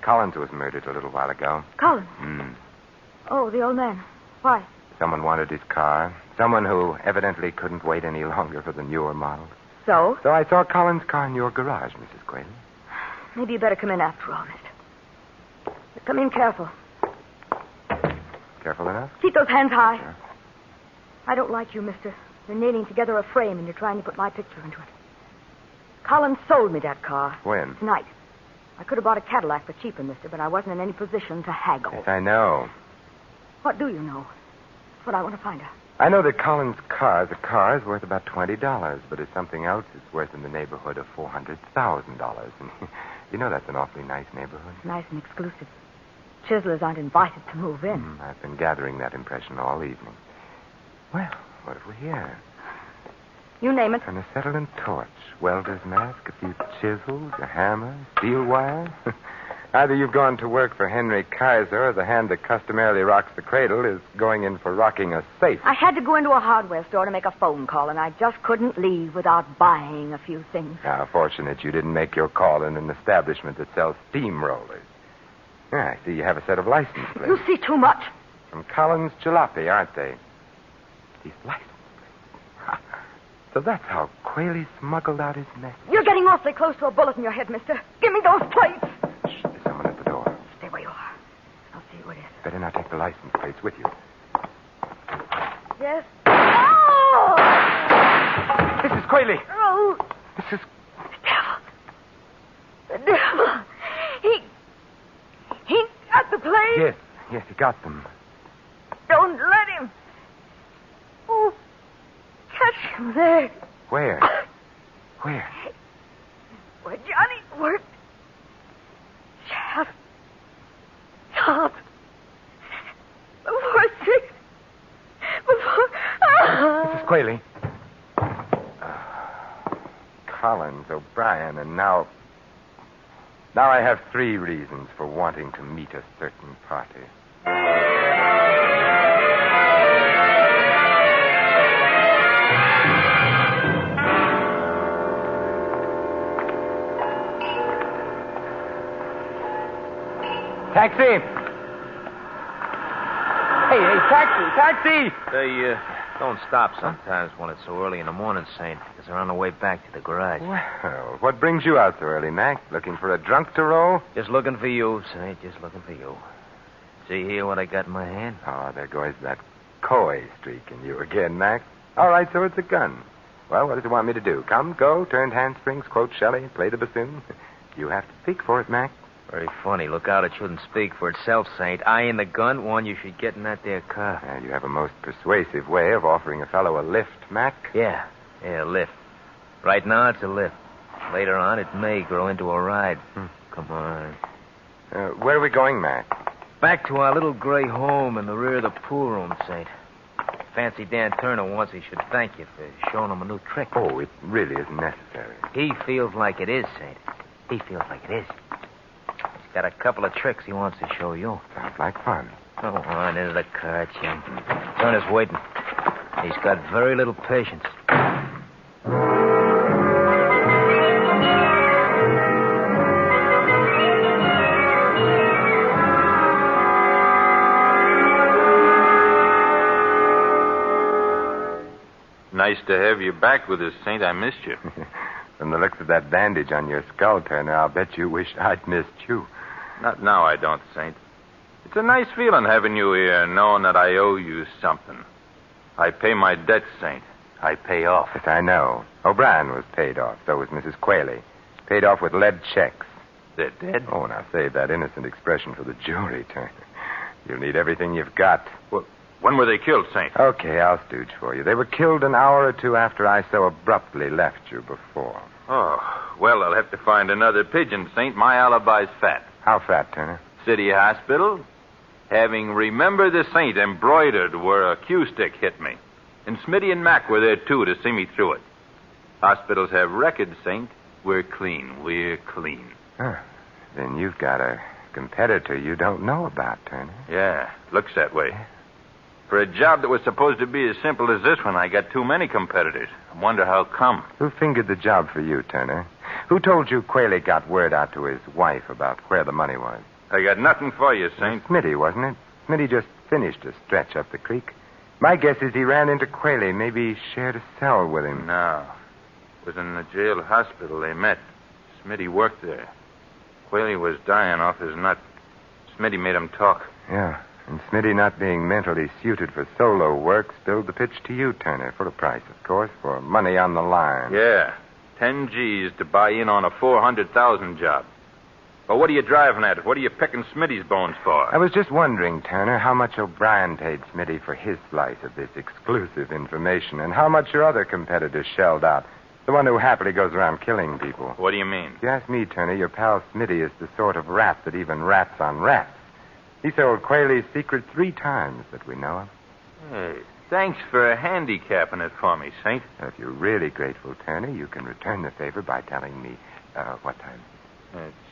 Collins was murdered a little while ago.
Collins? Oh, the old man. Why?
Someone wanted his car. Someone who evidently couldn't wait any longer for the newer models.
So?
So I saw Collins' car in your garage, Mrs. Quayle.
Maybe you better come in after all, mister. But come in careful.
Careful enough?
Keep those hands high.
Sure.
I don't like you, mister. You're nailing together a frame and you're trying to put my picture into it. Collins sold me that car.
When?
Tonight. I could have bought a Cadillac for cheaper, mister, but I wasn't in any position to haggle.
Yes, I know.
What do you know? That's what I want to find out.
I know that Collins' car, the car, is worth about $20, but if something else is worth in the neighborhood of $400,000. And you know that's an awfully nice neighborhood.
Nice and exclusive. Chiselers aren't invited to move in.
I've been gathering that impression all evening. Well, what have we here?
You name it.
An acetylene torch, welder's mask, a few chisels, a hammer, steel wire. Either you've gone to work for Henry Kaiser, or the hand that customarily rocks the cradle is going in for rocking a safe.
I had to go into a hardware store to make a phone call, and I just couldn't leave without buying a few things.
How fortunate you didn't make your call in an establishment that sells steamrollers. Yeah, I see you have a set of license plates.
You see too much.
From Collins Jalopy, aren't they? These license plates. So that's how Quayle smuggled out his message.
You're getting awfully close to a bullet in your head, mister. Give me those plates.
Shh, there's someone at the door.
Stay where you are. I'll see who it is.
Better not take the license plates with you.
Yes? Oh!
Mrs. Quayle!
Oh!
Mrs.
The devil. He got the plates.
Yes, he got them.
Don't let him. Oh, catch him there.
Where? Where?
Where Johnny worked. Shaft. Top. Before 6.
Mrs. Quayle. Collins, O'Brien, and now I have 3 reasons for wanting to meet a certain party. Taxi! Hey, taxi!
They don't stop sometimes when it's so early in the morning, Saint, because they're on the way back to the garage.
Well, what brings you out so early, Mac? Looking for a drunk to roll?
Just looking for you, Saint, just looking for you. See here what I got in my hand?
Oh, there goes that coy streak in you again, Mac. All right, so it's a gun. Well, what does it want me to do? Come, go, turned handsprings, quote Shelley, play the bassoon? You have to speak for it, Mac.
Very funny. Look out, it shouldn't speak for itself, Saint. I ain't the gun, one you should get in that there car.
You have a most persuasive way of offering a fellow a lift, Mac.
Yeah, a lift. Right now, it's a lift. Later on, it may grow into a ride. Come on.
Where are we going, Mac?
Back to our little gray home in the rear of the pool room, Saint. Fancy Dan Turner wants he should thank you for showing him a new trick.
Oh, it really isn't necessary.
He feels like it is, Saint. He feels like it is. He's got a couple of tricks he wants to show you.
Sounds like fun.
Go on into the car, Jim. Turner's waiting. He's got very little patience.
Nice to have you back with us, Saint. I missed you.
From the looks of that bandage on your skull, Turner, I'll bet you wish I'd missed you.
Not now, I don't, Saint. It's a nice feeling having you here, knowing that I owe you something. I pay my debts, Saint. I pay off.
Yes, I know. O'Brien was paid off. So was Mrs. Quayle. Paid off with lead checks.
They're dead?
Oh, now save that innocent expression for the jury, Turner. You'll need everything you've got.
Well, when were they killed, Saint?
Okay, I'll stooge for you. They were killed an hour or two after I so abruptly left you before.
Oh, well, I'll have to find another pigeon, Saint. My alibi's fat.
How fat, Turner?
City Hospital. Having Remember the Saint embroidered where a cue stick hit me. And Smitty and Mac were there, too, to see me through it. Hospitals have records, Saint. We're clean. We're clean.
Huh. Then you've got a competitor you don't know about, Turner.
Yeah, looks that way. For a job that was supposed to be as simple as this one, I got too many competitors. I wonder how come.
Who fingered the job for you, Turner? Who told you Quayle got word out to his wife about where the money was?
I got nothing for you, Saint.
Smitty, wasn't it? Smitty just finished a stretch up the creek. My guess is he ran into Quayle, maybe shared a cell with him.
No. It was in the jail hospital they met. Smitty worked there. Quayle was dying off his nut. Smitty made him talk.
Yeah. And Smitty, not being mentally suited for solo work, spilled the pitch to you, Turner, for a price, of course, for money on the line.
Yeah, 10 G's to buy in on a 400,000 job. Well, what are you driving at? What are you picking Smitty's bones for?
I was just wondering, Turner, how much O'Brien paid Smitty for his slice of this exclusive information, and how much your other competitors shelled out. The one who happily goes around killing people.
What do you mean?
If you ask me, Turner, your pal Smitty is the sort of rat that even rats on rats. He sold Quayle's secret 3 times that we know of.
Hey, thanks for handicapping it for me, Saint.
If you're really grateful, Turner, you can return the favor by telling me what time.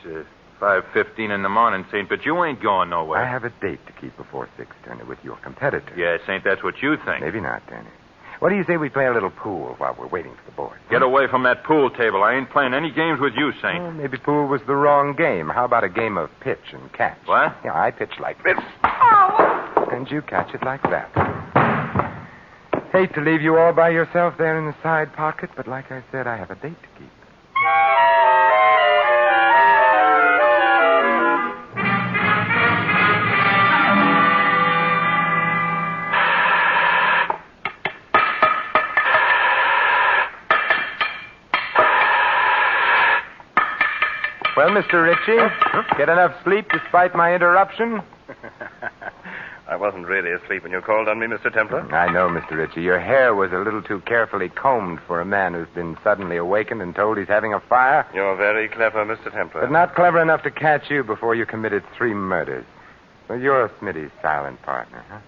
It's 5:15 in the morning, Saint, but you ain't going nowhere.
I have a date to keep before 6, Turner, with your competitor.
Yeah, Saint, that's what you think.
Maybe not, Turner. What do you say we play a little pool while we're waiting for the board?
Get away from that pool table. I ain't playing any games with you, Saint.
Well, maybe pool was the wrong game. How about a game of pitch and catch?
What?
Yeah, I pitch like this. And you catch it like that. Hate to leave you all by yourself there in the side pocket, but like I said, I have a date to keep. Well, Mr. Ritchie, get enough sleep despite my interruption?
I wasn't really asleep when you called on me, Mr. Templar.
I know, Mr. Ritchie. Your hair was a little too carefully combed for a man who's been suddenly awakened and told he's having a fire.
You're very clever, Mr. Templar.
But not clever enough to catch you before you committed 3 murders. Well, you're Smitty's silent partner, huh?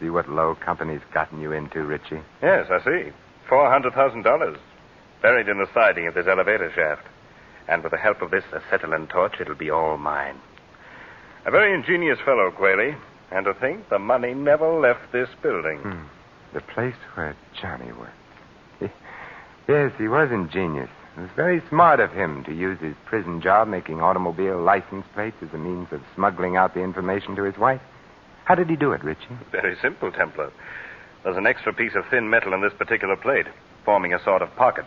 See what low company's gotten you into, Ritchie?
Yes, I see. $400,000. Buried in the siding of this elevator shaft. And with the help of this acetylene torch, it'll be all mine. A very ingenious fellow, Quayle. And to think the money never left this building.
The place where Johnny worked. Yes, he was ingenious. It was very smart of him to use his prison job making automobile license plates as a means of smuggling out the information to his wife. How did he do it, Richie?
Very simple, Templar. There's an extra piece of thin metal in this particular plate, forming a sort of pocket.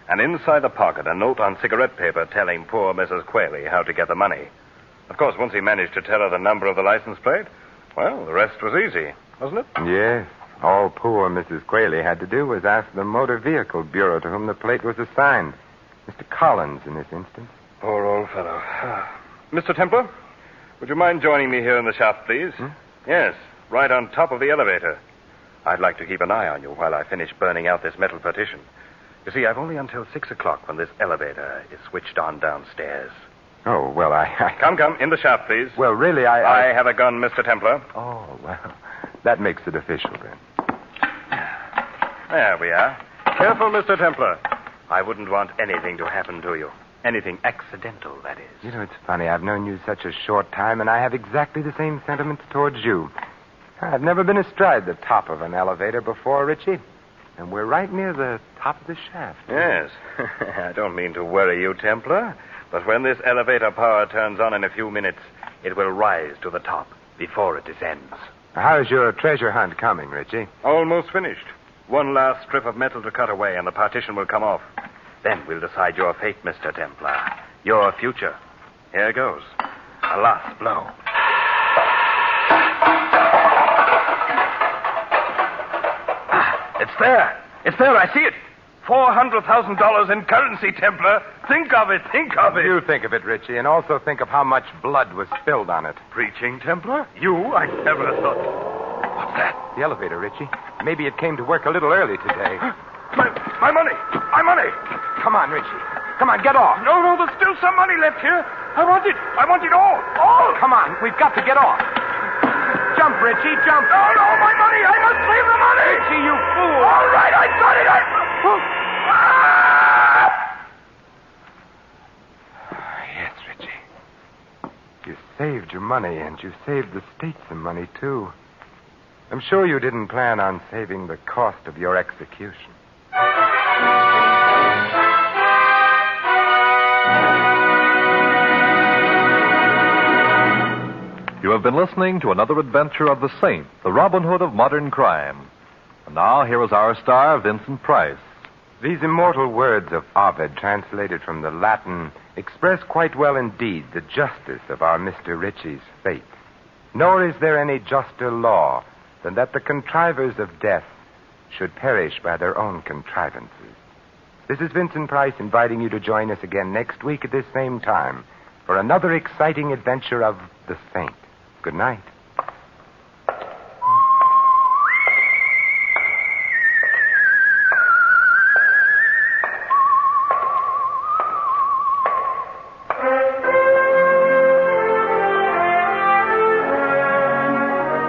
And inside the pocket, a note on cigarette paper telling poor Mrs. Quayle how to get the money. Of course, once he managed to tell her the number of the license plate, well, the rest was easy, wasn't it?
Yes. All poor Mrs. Quayle had to do was ask the Motor Vehicle Bureau to whom the plate was assigned. Mr. Collins, in this instance.
Poor old fellow. Mr. Templar, would you mind joining me here in the shaft, please? Yes, right on top of the elevator. I'd like to keep an eye on you while I finish burning out this metal partition. You see, I've only until 6 o'clock when this elevator is switched on downstairs.
Oh, well, I...
Come, in the shaft, please.
Well, really,
I have a gun, Mr. Templar.
Oh, well, that makes it official, then.
There we are. Careful, Mr. Templar. I wouldn't want anything to happen to you. Anything accidental, that is.
You know, it's funny. I've known you such a short time, and I have exactly the same sentiments towards you. I've never been astride the top of an elevator before, Richie. And we're right near the top of the shaft.
Yes. I don't mean to worry you, Templar. But when this elevator power turns on in a few minutes, it will rise to the top before it descends.
How's your treasure hunt coming, Richie?
Almost finished. One last strip of metal to cut away, and the partition will come off. Then we'll decide your fate, Mr. Templar. Your future. Here goes. A last blow. It's there. It's there. I see it. $400,000 in currency, Templar. Think of it. Think of it.
You think of it, Richie, and also think of how much blood was spilled on it.
Preaching, Templar? You? I never thought. What's that?
The elevator, Richie. Maybe it came to work a little early today.
My money. My money.
Come on, Richie. Come on, get off.
No, there's still some money left here. I want it. I want it all. All.
Come on. We've got to get off. Jump, Richie. Jump.
No, my money. I must save the money.
Richie, you fool.
All right, I got it.
Yes, Richie. You saved your money, and you saved the state some money, too. I'm sure you didn't plan on saving the cost of your execution.
You have been listening to another adventure of the Saint, the Robin Hood of modern crime. And now, here is our star, Vincent Price.
These immortal words of Ovid, translated from the Latin, express quite well indeed the justice of our Mr. Ritchie's fate. Nor is there any juster law than that the contrivers of death should perish by their own contrivances. This is Vincent Price inviting you to join us again next week at this same time for another exciting adventure of the Saint. Good night.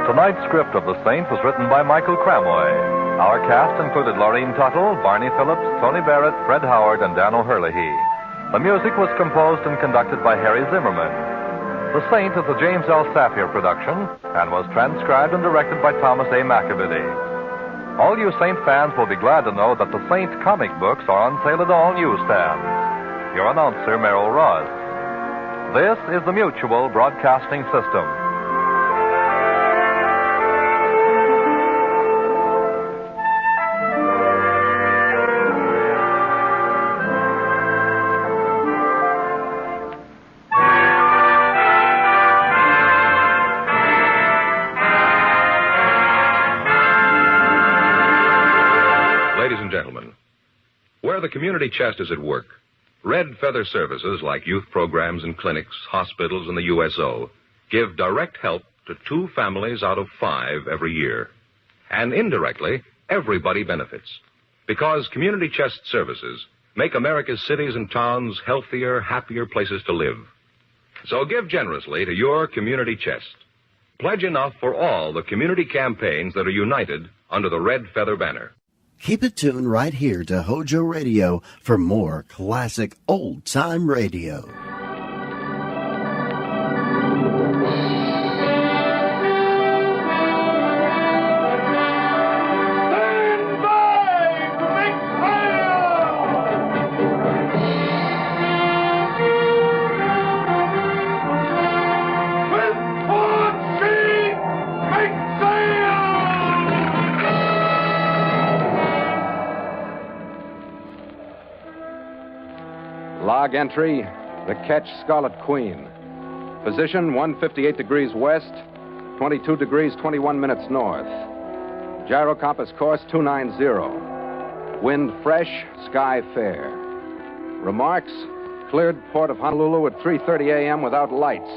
Tonight's script of The Saint was written by Michael Cramoy. Our cast included Laureen Tuttle, Barney Phillips, Tony Barrett, Fred Howard, and Dan O'Herlihy. The music was composed and conducted by Harry Zimmerman. The Saint is a James L. Safier production and was transcribed and directed by Thomas A. McAvity. All you Saint fans will be glad to know that the Saint comic books are on sale at all newsstands. Your announcer, Merrill Ross. This is the Mutual Broadcasting System.
Gentlemen, where the community chest is at work, Red Feather Services like youth programs and clinics, hospitals, and the USO give direct help to 2 families out of 5 every year. And indirectly, everybody benefits. Because community chest services make America's cities and towns healthier, happier places to live. So give generously to your community chest. Pledge enough for all the community campaigns that are united under the Red Feather banner.
Keep it tuned right here to HOJO Radio for more classic old-time radio.
Log entry, the Ketch Scarlet Queen. Position 158 degrees west, 22 degrees 21 minutes north. Gyro compass course 290. Wind fresh, sky fair. Remarks, cleared port of Honolulu at 3:30 a.m. without lights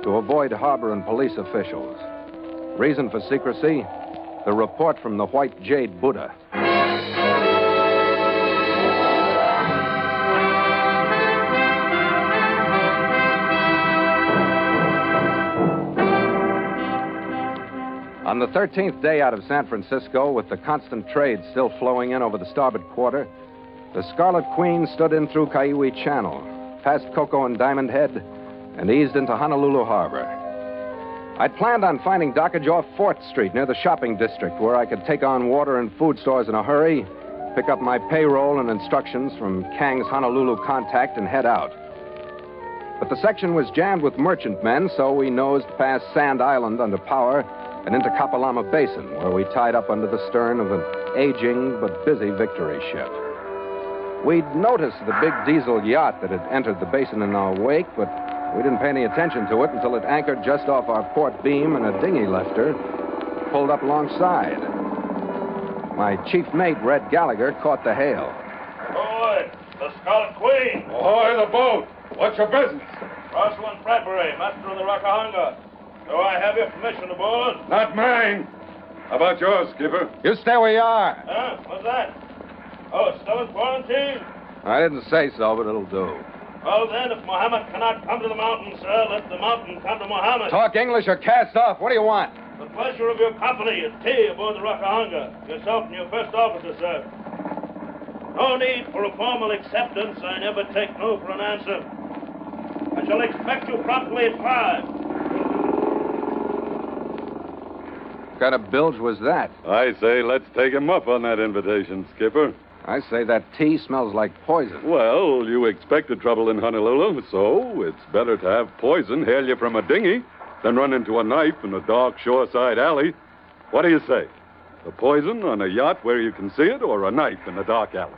to avoid harbor and police officials. Reason for secrecy, the report from the White Jade Buddha. On the 13th day out of San Francisco, with the constant trade still flowing in over the starboard quarter, the Scarlet Queen stood in through Kaiwi Channel, past Cocoa and Diamond Head, and eased into Honolulu Harbor. I'd planned on finding dockage off 4th Street near the shopping district where I could take on water and food stores in a hurry, pick up my payroll and instructions from Kang's Honolulu contact, and head out. But the section was jammed with merchantmen, so we nosed past Sand Island under power and into Kapalama Basin, where we tied up under the stern of an aging but busy Victory ship. We'd noticed the big diesel yacht that had entered the basin in our wake, but we didn't pay any attention to it until it anchored just off our port beam and a dinghy left her, pulled up alongside. My chief mate, Red Gallagher, caught the hail.
Ahoy, the Scarlet Queen.
Ahoy, the boat. What's your business?
Rosalind Bradbury, master of the Rockahonga. Do I have your permission aboard?
Not mine. How about yours, skipper?
You stay where you are.
Huh? What's that? Oh, still in quarantine?
I didn't say so, but it'll do.
Well, then, if Muhammad cannot come to the mountain, sir, let the mountain come to Muhammad.
Talk English or cast off. What do you want?
The pleasure of your company at tea aboard the Rockahonga. Yourself and your first officer, sir. No need for a formal acceptance. I never take no for an answer. I shall expect you promptly at 5.
What kind of bilge was that?
I say let's take him up on that invitation, skipper.
I say that tea smells like poison.
Well, you expected trouble in Honolulu, so it's better to have poison hail you from a dinghy than run into a knife in a dark shoreside alley. What do you say? The poison on a yacht where you can see it, or a knife in a dark alley?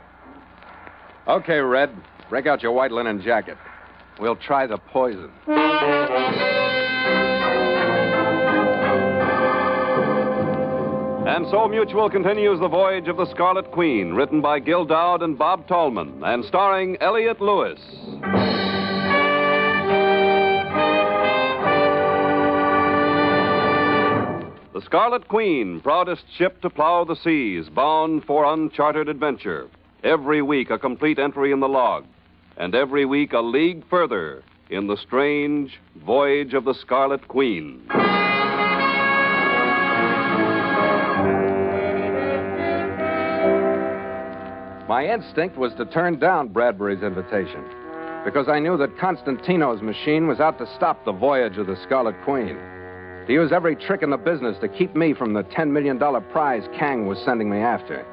Okay, Red. Break out your white linen jacket. We'll try the poison.
And so Mutual continues the voyage of the Scarlet Queen, written by Gil Dowd and Bob Tallman, and starring Elliot Lewis. The Scarlet Queen, proudest ship to plow the seas, bound for uncharted adventure. Every week a complete entry in the log, and every week a league further in the strange voyage of the Scarlet Queen.
My instinct was to turn down Bradbury's invitation. because I knew that Constantino's machine was out to stop the voyage of the Scarlet Queen, to use every trick in the business to keep me from the $10 million prize Kang was sending me after.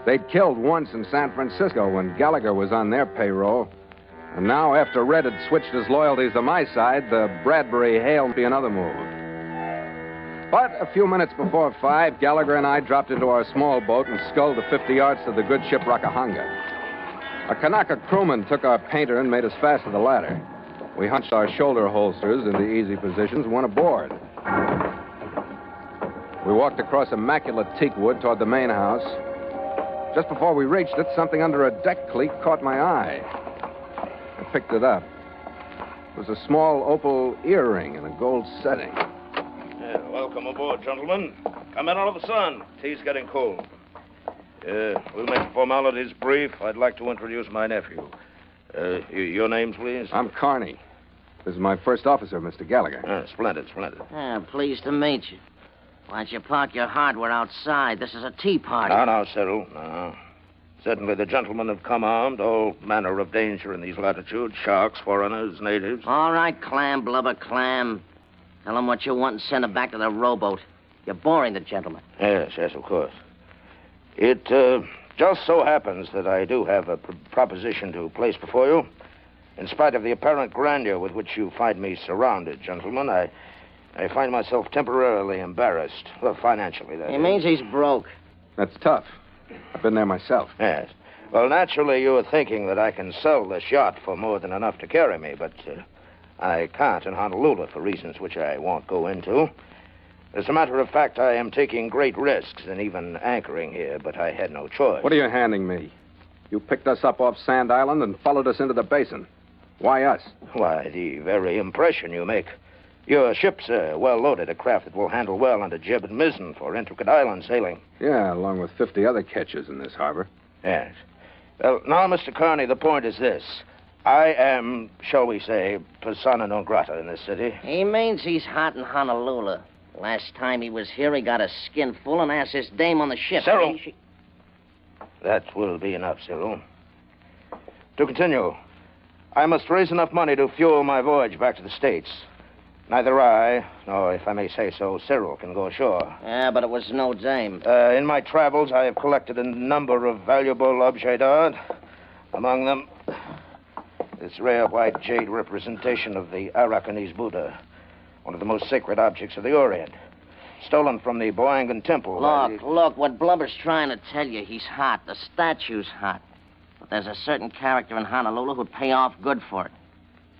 They'd killed once in San Francisco when Gallagher was on their payroll, and now, after Red had switched his loyalties to my side, the Bradbury hailed me another move. But a few minutes before 5, Gallagher and I dropped into our small boat and sculled the 50 yards to the good ship Rakahanga. A Kanaka crewman took our painter and made us fast to the ladder. We hunched our shoulder holsters into easy positions and went aboard. We walked across immaculate teak wood toward the main house. Just before we reached it, something under a deck cleat caught my eye. I picked it up. It was a small opal earring in a gold setting.
Welcome aboard, gentlemen. Come in out of the sun. Tea's getting cold. We'll make the formalities brief. I'd like to introduce my nephew. Your names, please?
I'm Carney. This is my first officer, Mr. Gallagher.
Splendid, splendid.
Pleased to meet you. Why don't you park your hardware outside? This is a tea party.
No, Cyril. No. Certainly the gentlemen have come armed. All manner of danger in these latitudes. Sharks, foreigners, natives.
All right, clam, blubber, clam. Tell them what you want and send them back to the rowboat. You're boring the gentleman.
Yes, of course. It just so happens that I do have a proposition to place before you. In spite of the apparent grandeur with which you find me surrounded, gentlemen, I find myself temporarily embarrassed. Well, financially, that
He
is.
means he's broke.
That's tough. I've been there myself.
Yes. Well, naturally, you're thinking that I can sell this yacht for more than enough to carry me, but I can't in Honolulu for reasons which I won't go into. As a matter of fact, I am taking great risks in even anchoring here, but I had no choice.
What are you handing me? You picked us up off Sand Island and followed us into the basin. Why us?
Why, the very impression you make. Your ship's well-loaded, a craft that will handle well under jib and mizzen for intricate island sailing.
Yeah, along with 50 other catches in this harbor.
Yes. Well, now, Mr. Carney, the point is this. I am, shall we say, persona non grata in this city.
He means he's hot in Honolulu. Last time he was here, he got a skin full and asked his dame on the ship.
Cyril. That will be enough, Cyril. To continue, I must raise enough money to fuel my voyage back to the States. Neither I, nor, if I may say so, Cyril can go ashore.
Yeah, but it was no dame.
In my travels, I have collected a number of valuable objets d'art. Among them, this rare white jade representation of the Arakanese Buddha, one of the most sacred objects of the Orient, stolen from the Boangan Temple.
Look, what Blubber's trying to tell you, he's hot. The statue's hot. But there's a certain character in Honolulu who'd pay off good for it.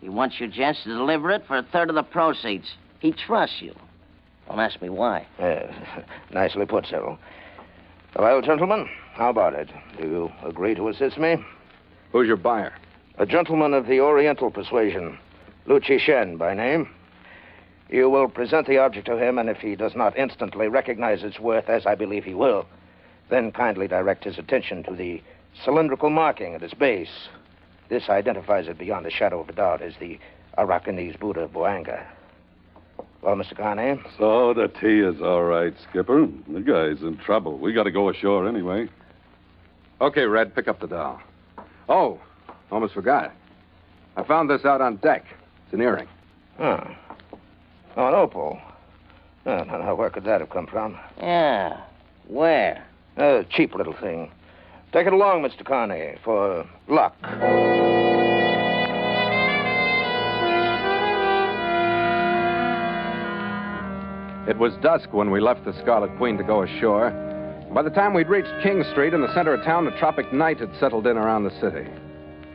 He wants you gents to deliver it for a third of the proceeds. He trusts you. Don't ask me why.
Nicely put, Cyril. Well, gentlemen, how about it? Do you agree to assist me?
Who's your buyer?
A gentleman of the Oriental persuasion, Lu Chi-shen by name. You will present the object to him, and if he does not instantly recognize its worth, as I believe he will, then kindly direct his attention to the cylindrical marking at its base. This identifies it beyond a shadow of a doubt as the Arakanese Buddha Boanga. Well, Mr. Carney?
So the tea is all right, Skipper. The guy's in trouble. We got to go ashore anyway.
Okay, Red, pick up the doll. Oh, almost forgot. I found this out on deck. It's an earring.
Oh, an opal. Now, where could that have come from?
Yeah. Where?
A cheap little thing. Take it along, Mr. Carney, for luck.
It was dusk when we left the Scarlet Queen to go ashore. By the time we'd reached King Street in the center of town, the tropic night had settled in around the city.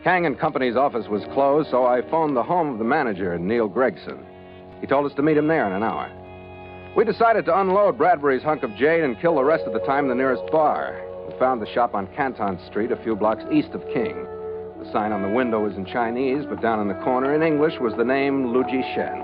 Kang and Company's office was closed, so I phoned the home of the manager, Neil Gregson. He told us to meet him there in an hour. We decided to unload Bradbury's hunk of jade and kill the rest of the time in the nearest bar. We found the shop on Canton Street, a few blocks east of King. The sign on the window was in Chinese, but down in the corner in English was the name Lu Ji-shen.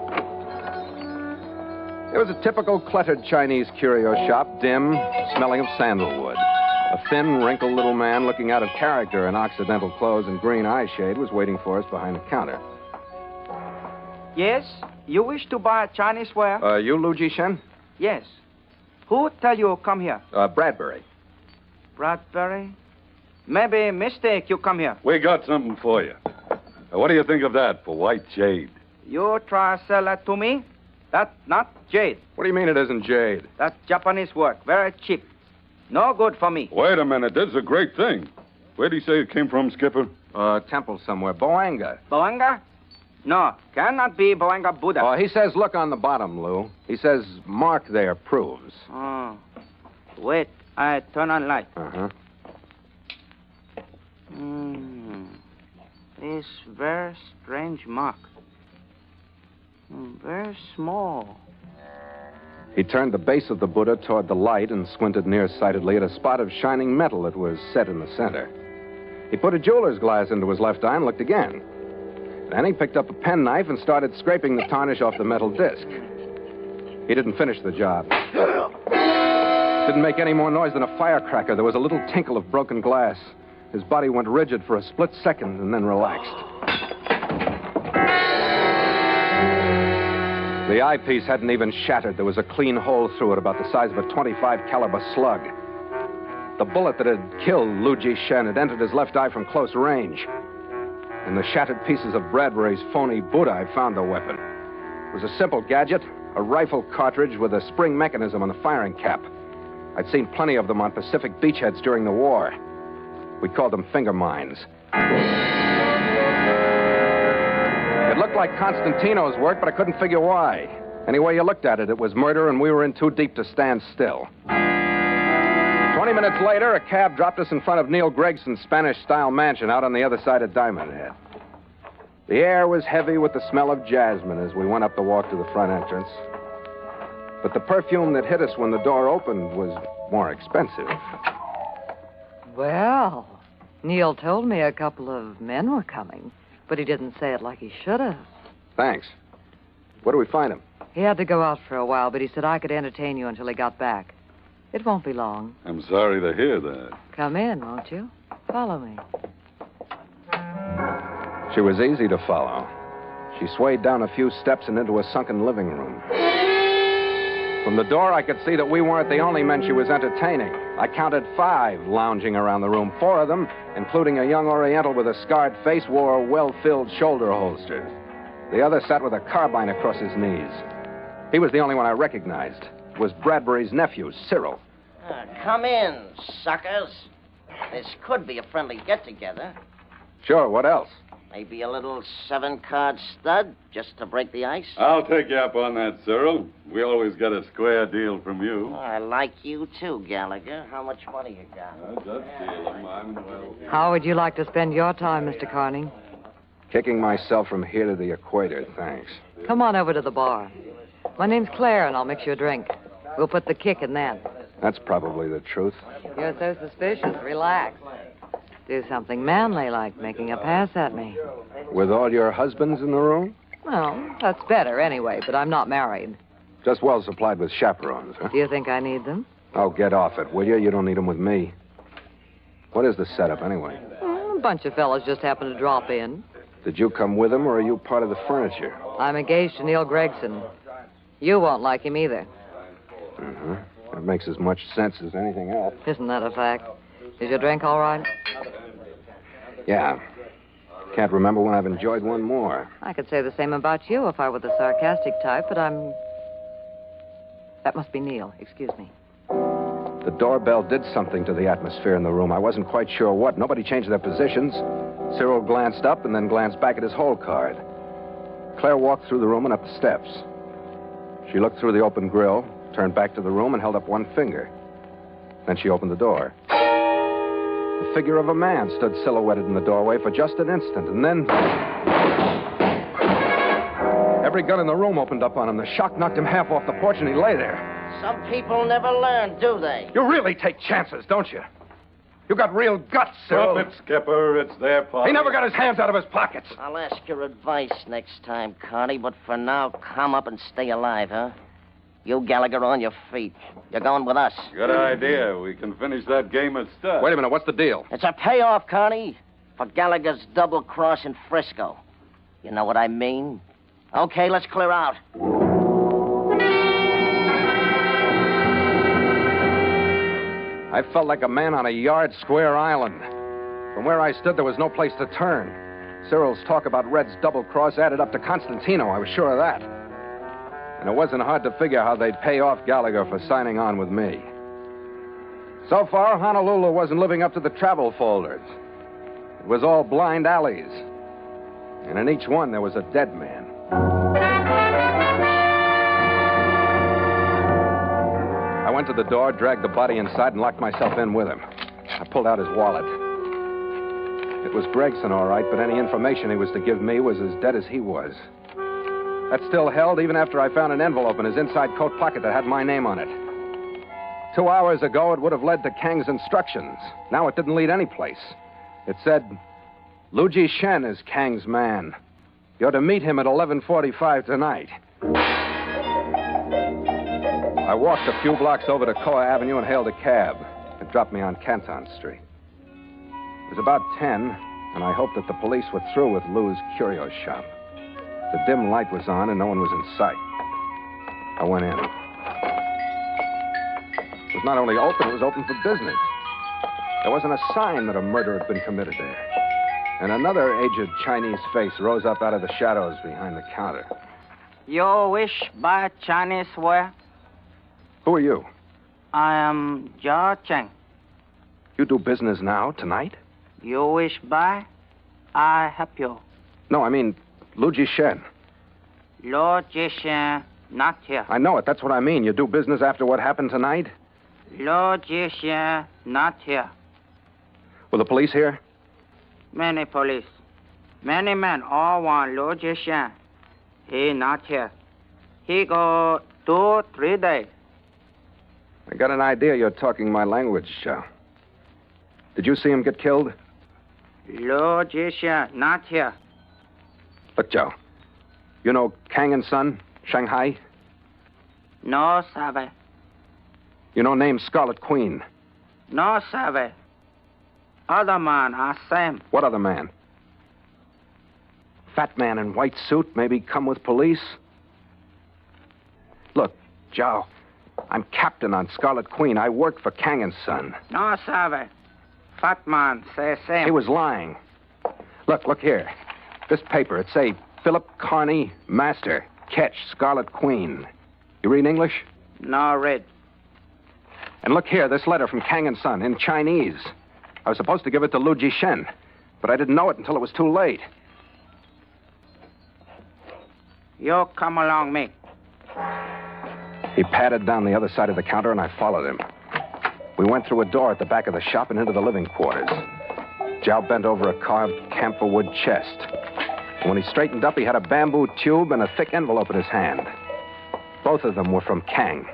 It was a typical cluttered Chinese curio shop, dim, smelling of sandalwood. A thin, wrinkled little man looking out of character in Occidental clothes and green eyeshade was waiting for us behind the counter.
Yes? You wish to buy Chinese ware?
You Lu Ji-shen?
Yes. Who tell you come here?
Bradbury.
Bradbury? Maybe mistake you come here.
We got something for you. What do you think of that for white jade?
You try to sell that to me? That's not jade.
What do you mean it isn't jade?
That's Japanese work. Very cheap. No good for me.
Wait a minute. This is a great thing. Where do you say it came from, Skipper?
Temple somewhere. Boanga.
Boanga? No, cannot be Boanga Buddha.
Oh, he says look on the bottom, Lou. He says mark there proves.
Oh. Wait, I turn on light.
Uh-huh.
This very strange mark. Very small.
He turned the base of the Buddha toward the light and squinted nearsightedly at a spot of shining metal that was set in the center. He put a jeweler's glass into his left eye and looked again. Then he picked up a penknife and started scraping the tarnish off the metal disc. He didn't finish the job. Didn't make any more noise than a firecracker. There was a little tinkle of broken glass. His body went rigid for a split second and then relaxed. The eyepiece hadn't even shattered. There was a clean hole through it about the size of a .25 caliber slug. The bullet that had killed Lu Ji Shen had entered his left eye from close range. In the shattered pieces of Bradbury's phony Buddha, I found the weapon. It was a simple gadget, a rifle cartridge with a spring mechanism on the firing cap. I'd seen plenty of them on Pacific beachheads during the war. We called them finger mines. It looked like Constantino's work, but I couldn't figure why. Any way you looked at it, it was murder, and we were in too deep to stand still. 20 minutes later, a cab dropped us in front of Neil Gregson's Spanish-style mansion out on the other side of Diamond Head. The air was heavy with the smell of jasmine as we went up the walk to the front entrance. But the perfume that hit us when the door opened was more expensive.
Well, Neil told me a couple of men were coming, but he didn't say it like he should have.
Thanks. Where do we find him?
He had to go out for a while, but he said I could entertain you until he got back. It won't be long.
I'm sorry to hear that.
Come in, won't you? Follow me.
She was easy to follow. She swayed down a few steps and into a sunken living room. From the door, I could see that we weren't the only men she was entertaining. I counted 5 lounging around the room. 4 of them, including a young Oriental with a scarred face, wore well-filled shoulder holsters. The other sat with a carbine across his knees. He was the only one I recognized. It was Bradbury's nephew, Cyril.
Come in, suckers. This could be a friendly get-together.
Sure, what else?
Maybe a little 7-card stud, just to break the ice?
I'll take you up on that, Cyril. We always get a square deal from you.
I like you, too, Gallagher. How much money you got?
Just deal 'em. I'm well.
How would you like to spend your time, Mr. Carney?
Kicking myself from here to the equator, thanks.
Come on over to the bar. My name's Claire, and I'll mix you a drink. We'll put the kick in that.
That's probably the truth.
You're so suspicious. Relax. Do something manly, like making a pass at me.
With all your husbands in the room?
Well, that's better anyway, but I'm not married.
Just well supplied with chaperones, huh?
Do you think I need them?
Oh, get off it, will you? You don't need them with me. What is the setup, anyway?
A bunch of fellas just happened to drop in.
Did you come with them, or are you part of the furniture?
I'm engaged to Neil Gregson. You won't like him either.
Mm-hmm. That makes as much sense as anything else.
Isn't that a fact? Is your drink all right?
Yeah. Can't remember when I've enjoyed one more.
I could say the same about you if I were the sarcastic type, but I'm... That must be Neil. Excuse me.
The doorbell did something to the atmosphere in the room. I wasn't quite sure what. Nobody changed their positions. Cyril glanced up and then glanced back at his hole card. Claire walked through the room and up the steps. She looked through the open grill, turned back to the room, and held up one finger. Then she opened the door. The figure of a man stood silhouetted in the doorway for just an instant, and then... Every gun in the room opened up on him. The shock knocked him half off the porch, and he lay there.
Some people never learn, do they?
You really take chances, don't you? You got real guts, Cyril.
Stop it, Skipper. It's their party.
He never got his hands out of his pockets.
I'll ask your advice next time, Connie, but for now, calm up and stay alive, huh? You, Gallagher, on your feet. You're going with us.
Good idea. We can finish that game at stud.
Wait a minute. What's the deal?
It's a payoff, Connie, for Gallagher's double cross in Frisco. You know what I mean? Okay, let's clear out.
I felt like a man on a yard square island. From where I stood, there was no place to turn. Cyril's talk about Red's double cross added up to Constantino. I was sure of that. And it wasn't hard to figure how they'd pay off Gallagher for signing on with me. So far, Honolulu wasn't living up to the travel folders. It was all blind alleys. And in each one, there was a dead man. I went to the door, dragged the body inside, and locked myself in with him. I pulled out his wallet. It was Gregson, all right, but any information he was to give me was as dead as he was. That still held even after I found an envelope in his inside coat pocket that had my name on it. 2 hours ago, it would have led to Kang's instructions. Now it didn't lead any place. It said, Luigi Shen is Kang's man. You're to meet him at 11:45 tonight. I walked a few blocks over to Koa Avenue and hailed a cab. It dropped me on Canton Street. It was about 10, and I hoped that the police were through with Lou's curio shop. The dim light was on, and no one was in sight. I went in. It was not only open, it was open for business. There wasn't a sign that a murder had been committed there. And another aged Chinese face rose up out of the shadows behind the counter.
You wish buy Chinese ware?
Who are you?
I am Zhao Cheng.
You do business now, tonight?
You wish buy? I help you.
No, I mean, Luigi Shen.
Luigi Shen not here.
I know it. That's what I mean. You do business after what happened tonight?
Luigi Shen not here.
Were the police here?
Many police. Many men all want Luigi Shen. He not here. He go 2-3 days.
I got an idea you're talking my language, Joe. Did you see him get killed?
Luigi Shen not here.
Look, Joe. You know Kang and Son, Shanghai?
No, sabe.
You know name Scarlet Queen?
No, sabe. Other man are same.
What other man? Fat man in white suit, maybe come with police? Look, Joe, I'm captain on Scarlet Queen. I work for Kang and Son.
No, sabe. Fat man say same.
He was lying. Look here. This paper, it say, Philip Carney, Master, Catch, Scarlet Queen. You read English?
No, read.
And look here, this letter from Kang and Son in Chinese. I was supposed to give it to Luigi Shen, but I didn't know it until it was too late.
You come along me.
He padded down the other side of the counter, and I followed him. We went through a door at the back of the shop and into the living quarters. Zhao bent over a carved camphor-wood chest. And when he straightened up, he had a bamboo tube and a thick envelope in his hand. Both of them were from Kang.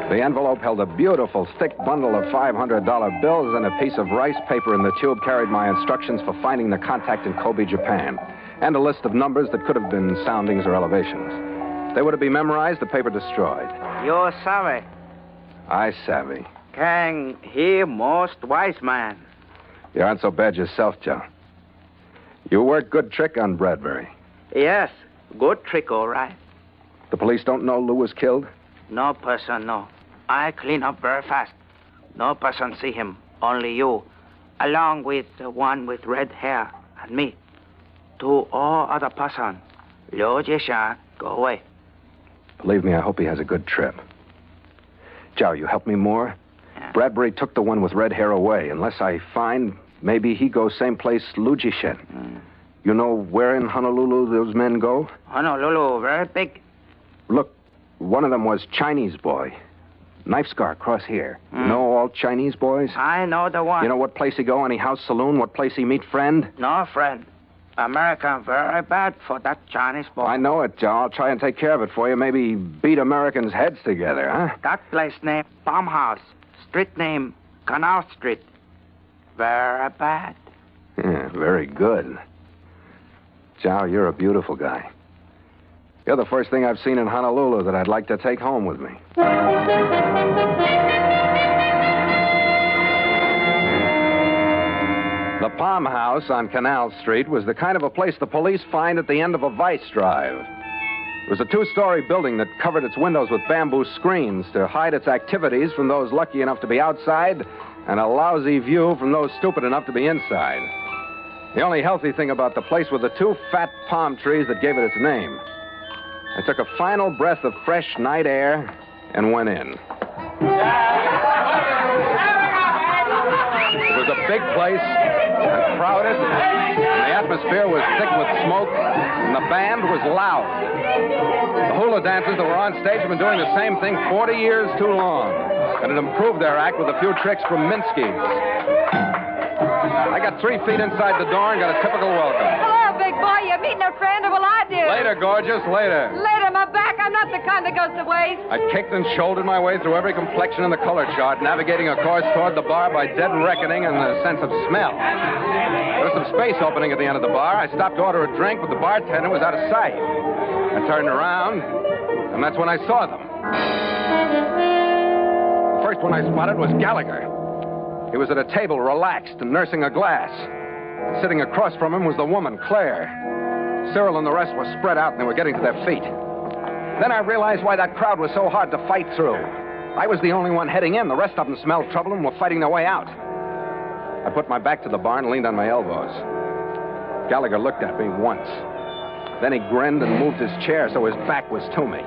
The envelope held a beautiful, thick bundle of $500 bills, and a piece of rice paper in the tube carried my instructions for finding the contact in Kobe, Japan, and a list of numbers that could have been soundings or elevations. They were to be memorized, the paper destroyed.
You savvy.
I savvy.
Kang, he most wise man.
You aren't so bad yourself, Joe. You worked good trick on Bradbury.
Yes, good trick, all right.
The police don't know Lou was killed?
No person know. I clean up very fast. No person see him, only you, along with the one with red hair and me. To all other person, Liu Jishan, go away.
Believe me, I hope he has a good trip. Zhao, you help me more? Yeah. Bradbury took the one with red hair away. Unless I find, maybe he goes same place Liu Jishan. You know where in Honolulu those men go?
Honolulu, very big.
Look, one of them was Chinese boy. Knife scar across here. You know all Chinese boys?
I know the one.
You know what place he go? Any house saloon? What place he meet friend?
No friend. American very bad for that Chinese boy.
I know it, Joe. I'll try and take care of it for you. Maybe beat Americans' heads together, huh?
That place named Farmhouse. Street name Canal Street. Very bad.
Yeah, very good. Joe, you're a beautiful guy. You're the first thing I've seen in Honolulu that I'd like to take home with me. The Palm House on Canal Street was the kind of a place the police find at the end of a vice drive. It was a 2-story building that covered its windows with bamboo screens to hide its activities from those lucky enough to be outside and a lousy view from those stupid enough to be inside. The only healthy thing about the place were the 2 fat palm trees that gave it its name. I took a final breath of fresh night air and went in. It was a big place, and crowded, and the atmosphere was thick with smoke, and the band was loud. The hula dancers that were on stage have been doing the same thing 40 years too long, and it improved their act with a few tricks from Minsky's. I got 3 feet inside the door and got a typical welcome.
Hello, big boy. You meeting a friend, or will I do?
Later, gorgeous, later.
Later, my back. I'm not the kind that goes to waste.
I kicked and shouldered my way through every complexion in the color chart, navigating a course toward the bar by dead reckoning and the sense of smell. There was some space opening at the end of the bar. I stopped to order a drink, but the bartender was out of sight. I turned around, and that's when I saw them. The first one I spotted was Gallagher. He was at a table, relaxed and nursing a glass. Sitting across from him was the woman, Claire. Cyril and the rest were spread out, and they were getting to their feet. Then I realized why that crowd was so hard to fight through. I was the only one heading in. The rest of them smelled trouble and were fighting their way out. I put my back to the bar and leaned on my elbows. Gallagher looked at me once. Then he grinned and moved his chair so his back was to me.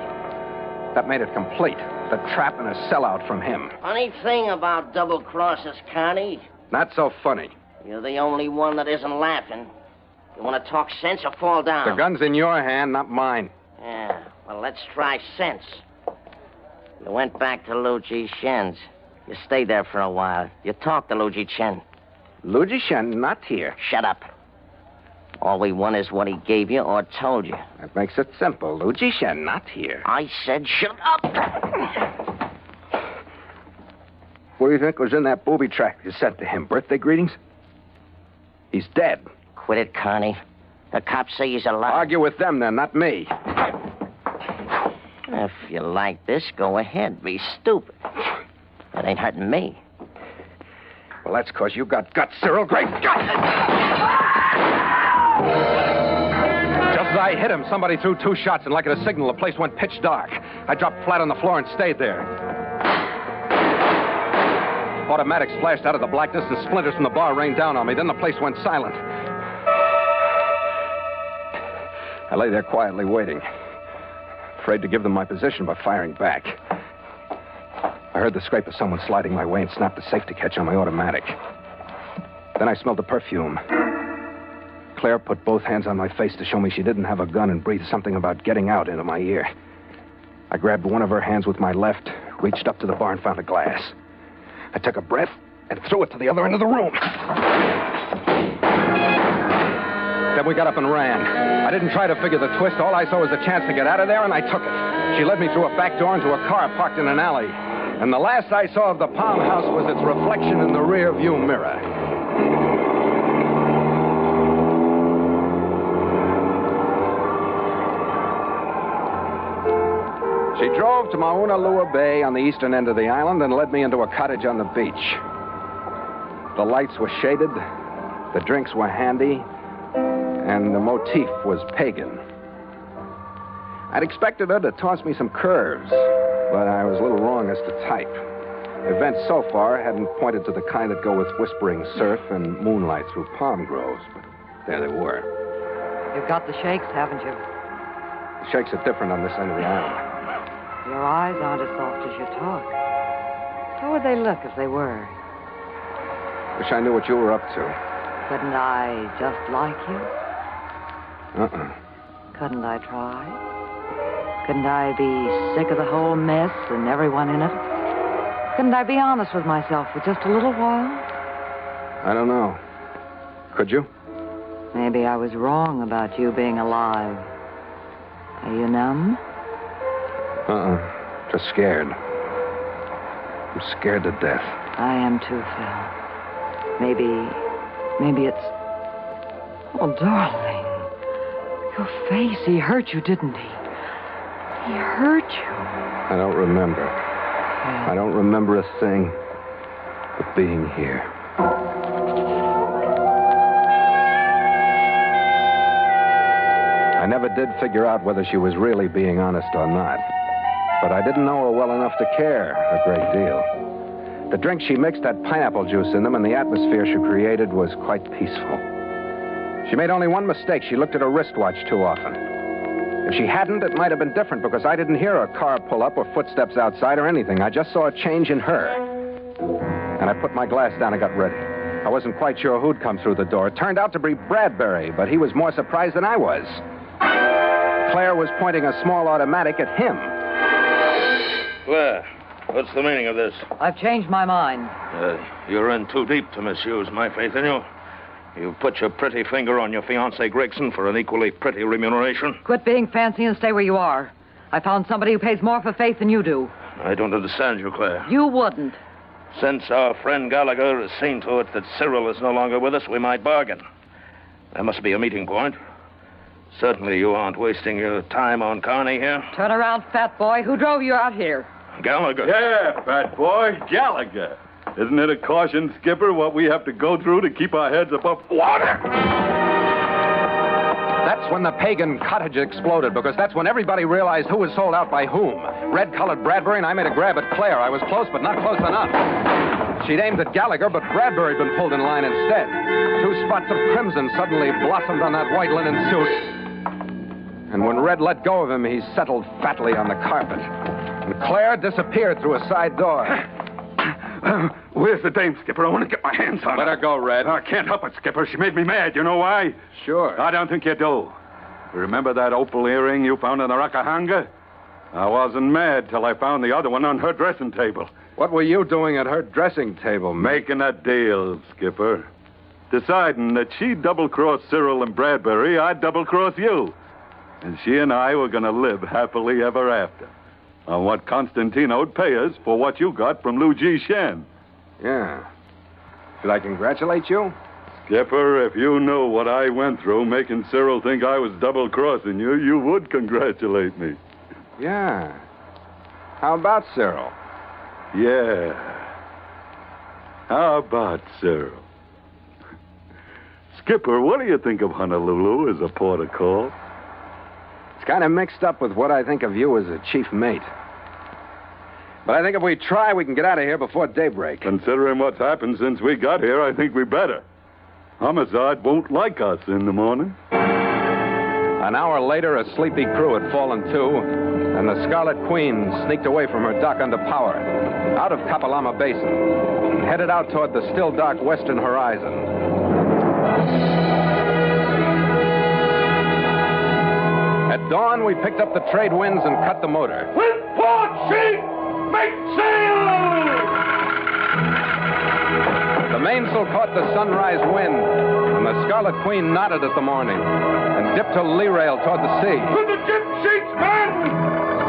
That made it complete. The trap and a sellout from him.
Funny thing about double crosses, Connie.
Not so funny.
You're the only one that isn't laughing. You want to talk sense or fall down?
The gun's in your hand, not mine.
Yeah, well, let's try sense. You went back to Luigi Shen's. You stayed there for a while. You talked to Luigi Chen.
Luigi Shen, not here.
Shut up. All we want is what he gave you or told you.
That makes it simple. Luigi Shen, not here.
I said shut up.
What do you think was in that booby track you sent to him? Birthday greetings? He's dead.
Quit it, Connie. The cops say he's alive.
Argue with them, then, not me.
If you like this, go ahead. Be stupid. That ain't hurting me.
Well, that's because you got guts, Cyril. Great guts! Just as I hit him, somebody threw 2 shots, and like at a signal, the place went pitch dark. I dropped flat on the floor and stayed there. Automatics flashed out of the blackness, and splinters from the bar rained down on me. Then the place went silent. I lay there quietly waiting, afraid to give them my position by firing back. I heard the scrape of someone sliding my way and snapped the safety catch on my automatic. Then I smelled the perfume. Claire put both hands on my face to show me she didn't have a gun and breathed something about getting out into my ear. I grabbed one of her hands with my left, reached up to the bar and found a glass. I took a breath and threw it to the other end of the room. Then we got up and ran. I didn't try to figure the twist. All I saw was a chance to get out of there, and I took it. She led me through a back door into a car parked in an alley. And the last I saw of the Palm House was its reflection in the rear view mirror. She drove to Mauna Lua Bay on the eastern end of the island and led me into a cottage on the beach. The lights were shaded, the drinks were handy, and the motif was pagan. I'd expected her to toss me some curves, but I was a little wrong as to type. Events so far hadn't pointed to the kind that go with whispering surf and moonlight through palm groves, but there they were.
You've got the shakes, haven't you?
The shakes are different on this end of the island.
Your eyes aren't as soft as you talk. How would they look if they were?
Wish I knew what you were up to.
Couldn't I just like you?
Uh-uh.
Couldn't I try? Couldn't I be sick of the whole mess and everyone in it? Couldn't I be honest with myself for just a little while?
I don't know. Could you?
Maybe I was wrong about you being alive. Are you numb?
Uh-uh. Just scared. I'm scared to death.
I am too, Phil. Maybe it's... Oh, darling. Your face, he hurt you, didn't he? He hurt you.
I don't remember. I don't remember a thing but being here. I never did figure out whether she was really being honest or not. But I didn't know her well enough to care a great deal. The drink she mixed had pineapple juice in them, and the atmosphere she created was quite peaceful. She made only one mistake. She looked at her wristwatch too often. If she hadn't, it might have been different, because I didn't hear a car pull up or footsteps outside or anything. I just saw a change in her. And I put my glass down and got ready. I wasn't quite sure who'd come through the door. It turned out to be Bradbury, but he was more surprised than I was. Claire was pointing a small automatic at him.
Claire, what's the meaning of this?
I've changed my mind.
You're in too deep to misuse my faith in you. You put your pretty finger on your fiancée, Gregson, for an equally pretty remuneration.
Quit being fancy and stay where you are. I found somebody who pays more for faith than you do.
I don't understand you, Claire.
You wouldn't.
Since our friend Gallagher has seen to it that Cyril is no longer with us, we might bargain. There must be a meeting point. Certainly you aren't wasting your time on Carney here.
Turn around, fat boy. Who drove you out here?
Gallagher.
Yeah, fat boy, Gallagher. Isn't it a caution, Skipper, what we have to go through to keep our heads above water?
That's when the pagan cottage exploded, because that's when everybody realized who was sold out by whom. Red-colored Bradbury, and I made a grab at Claire. I was close, but not close enough. She'd aimed at Gallagher, but Bradbury had been pulled in line instead. 2 spots of crimson suddenly blossomed on that white linen suit. And when Red let go of him, he settled fatly on the carpet. And Claire disappeared through a side door.
Where's the dame, Skipper? I want to get my hands on her.
Let her go, Red.
I can't help it, Skipper. She made me mad. You know why?
Sure.
I don't think you do. Remember that opal earring you found in the Rakahanga? I wasn't mad till I found the other one on her dressing table.
What were you doing at her dressing table,
Making a deal, Skipper. Deciding that she'd double-cross Cyril and Bradbury, I'd double-cross you. And she and I were going to live happily ever after. On what Constantino'd pay us for what you got from Lou G. Shen.
Yeah. Should I congratulate you?
Skipper, if you knew what I went through making Cyril think I was double-crossing you, you would congratulate me.
Yeah. How about Cyril?
Yeah. How about Cyril? Skipper, what do you think of Honolulu as a port of call?
It's kind of mixed up with what I think of you as a chief mate. But I think if we try, we can get out of here before daybreak.
Considering what's happened since we got here, I think we better. Homicide won't like us in the morning.
An hour later, a sleepy crew had fallen to, and the Scarlet Queen sneaked away from her dock under power, out of Kapalama Basin, and headed out toward the still dark western horizon. At dawn, we picked up the trade winds and cut the motor.
With port sheet, make sail!
The mainsail caught the sunrise wind, and the Scarlet Queen nodded at the morning and dipped her lee rail toward the sea.
To the jib sheets, men!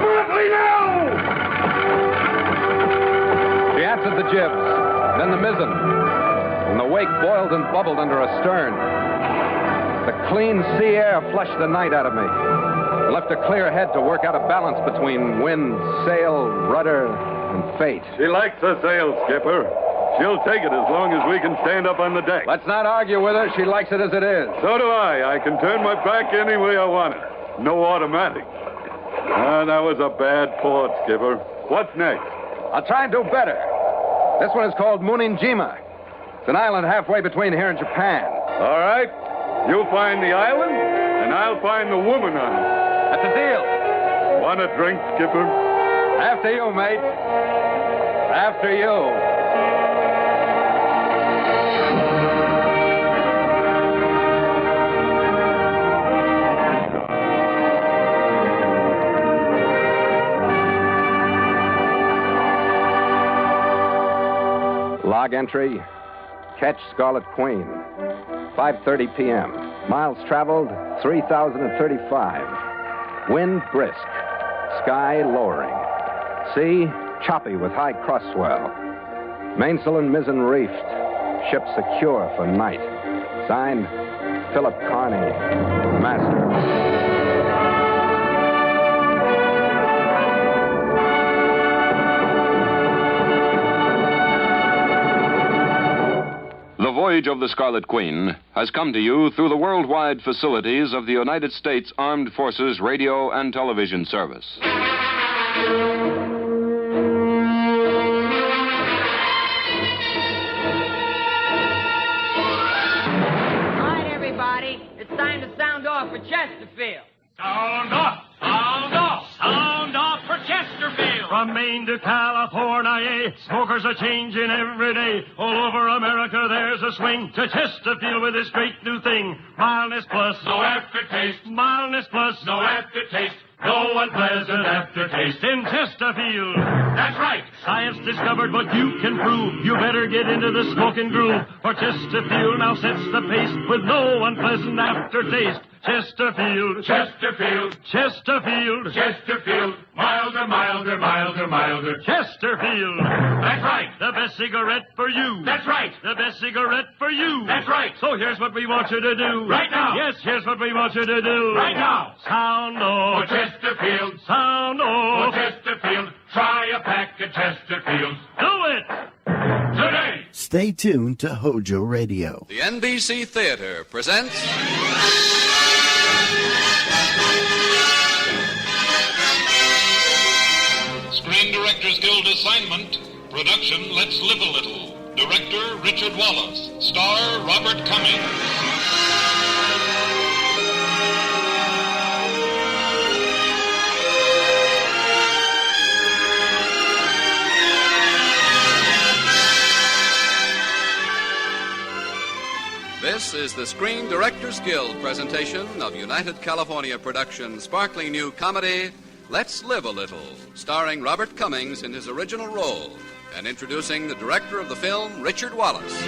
Smartly now!
She answered the jibs, then the mizzen, and the wake boiled and bubbled under her stern. The clean sea air flushed the night out of me. It left a clear head to work out a balance between wind, sail, rudder, and fate.
She likes her sail, Skipper. She'll take it as long as we can stand up on the deck.
Let's not argue with her. She likes it as it is.
So do I. I can turn my back any way I want it. No automatic. That was a bad port, Skipper. What's next?
I'll try and do better. This one is called Muninjima. It's an island halfway between here and Japan.
All right. You find the island, and I'll find the woman on it.
That's a deal.
Want a drink, Skipper?
After you, mate. After you. Log entry. Catch Scarlet Queen. 5:30 p.m. Miles traveled, 3,035. Wind brisk. Sky lowering. Sea choppy with high cross-swell. Mainsail and mizzen reefed. Ship secure for night. Signed, Philip Carney, Master.
The Voyage of the Scarlet Queen has come to you through the worldwide facilities of the United States Armed Forces Radio and Television Service.
It's time to sound off for Chesterfield.
Sound off! Sound off! Sound off for Chesterfield! From Maine to California, smokers are changing every day. All over America there's a swing to Chesterfield with this great new thing. Mildness plus, no aftertaste. Mildness plus, no aftertaste. No unpleasant aftertaste in Chesterfield. That's right. Science discovered what you can prove. You better get into the smoking groove. For Chesterfield now sets the pace with no unpleasant aftertaste. Chesterfield. Chesterfield. Chesterfield. Chesterfield. Milder, milder, milder, milder. Chesterfield. That's right. The best cigarette for you. That's right. The best cigarette for you. That's right. So here's what we want you to do. Right now. Yes, here's what we want you to do. Right now. Sound off. For Chesterfield. Sound off. For Chesterfield. Try a pack of Chesterfields. Do it. Today.
Stay tuned to HOJO Radio.
The NBC Theater presents...
Screen Directors Guild assignment. Production, Let's Live a Little. Director, Richard Wallace. Star, Robert Cummings.
This is the Screen Directors Guild presentation of United California Productions' sparkling new comedy, Let's Live a Little, starring Robert Cummings in his original role, and introducing the director of the film, Richard Wallace.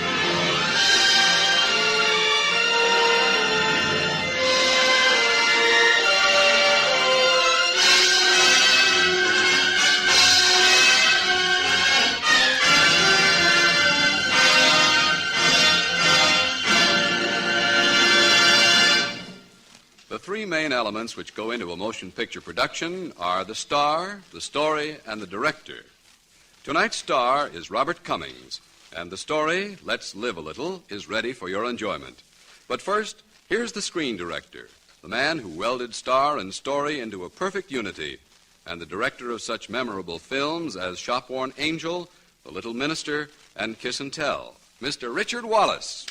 The three main elements which go into a motion picture production are the star, the story, and the director. Tonight's star is Robert Cummings, and the story, Let's Live a Little, is ready for your enjoyment. But first, here's the screen director, the man who welded star and story into a perfect unity, and the director of such memorable films as Shopworn Angel, The Little Minister, and Kiss and Tell, Mr. Richard Wallace.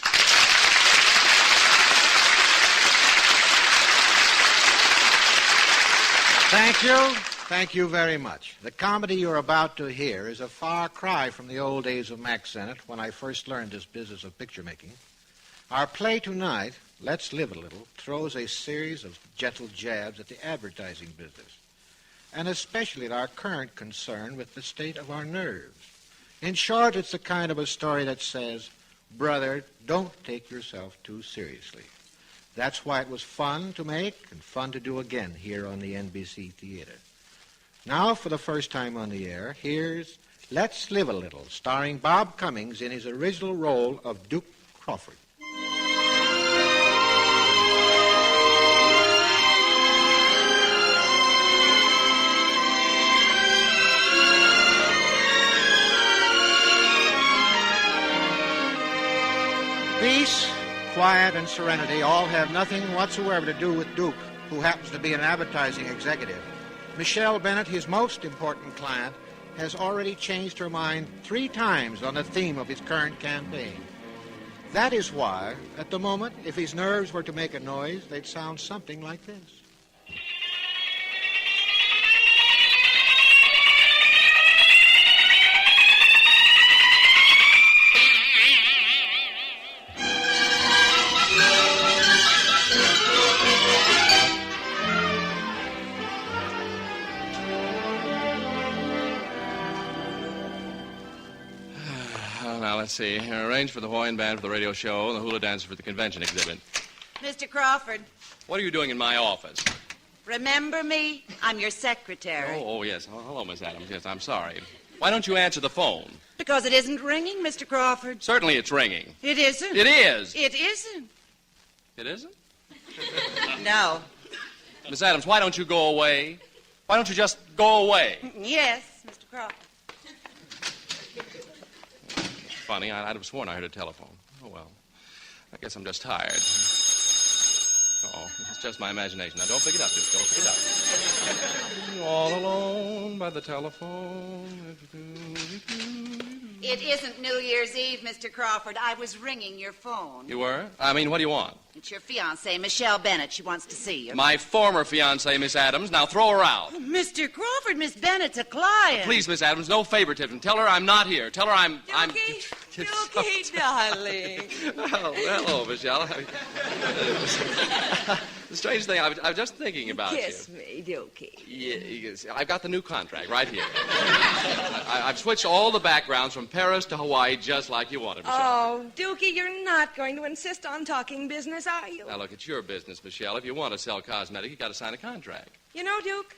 Thank you. Thank you very much. The comedy you're about to hear is a far cry from the old days of Mack Sennett when I first learned this business of picture making. Our play tonight, Let's Live a Little, throws a series of gentle jabs at the advertising business, and especially at our current concern with the state of our nerves. In short, it's the kind of a story that says, brother, don't take yourself too seriously. That's why it was fun to make and fun to do again here on the NBC Theater. Now, for the first time on the air, here's Let's Live a Little, starring Bob Cummings in his original role of Duke Crawford. Peace, quiet, and serenity all have nothing whatsoever to do with Duke, who happens to be an advertising executive. Michelle Bennett, his most important client, has already changed her mind 3 times on the theme of his current campaign. That is why, at the moment, if his nerves were to make a noise, they'd sound something like this.
Let's see. Arrange for the Hawaiian band for the radio show and the hula dancer for the convention exhibit.
Mr. Crawford.
What are you doing in my office?
Remember me? I'm your secretary.
Oh, yes. Hello, Miss Adams. Yes, I'm sorry. Why don't you answer the phone?
Because it isn't ringing, Mr. Crawford.
Certainly it's ringing.
It isn't.
It is.
It isn't.
It isn't?
No.
Miss Adams, why don't you go away? Why don't you just go away?
Yes, Mr. Crawford.
Funny, I'd have sworn I heard a telephone. Oh, well. I guess I'm just tired. Oh, it's just my imagination. Now, don't pick it up, Duke. Don't pick it up. All alone by the telephone.
It isn't New Year's Eve, Mr. Crawford. I was ringing your phone.
You were? I mean, what do you want?
It's your fiancée, Michelle Bennett. She wants to see you.
My former fiancée, Miss Adams. Now throw her out.
Oh, Mr. Crawford, Miss Bennett's a client.
Please, Miss Adams, no favoritism. Tell her I'm not here. Tell her I'm...
Dookie, darling.
Well, hello, Michelle. The strange thing, I was just thinking about
Kiss
you.
me, Dookie.
Yes, I've got the new contract right here. I've switched all the backgrounds from Paris to Hawaii just like you wanted, Michelle.
Oh, Dookie, you're not going to insist on talking business, are you?
Now, look, it's your business, Michelle. If you want to sell cosmetics, you got to sign a contract.
You know, Duke,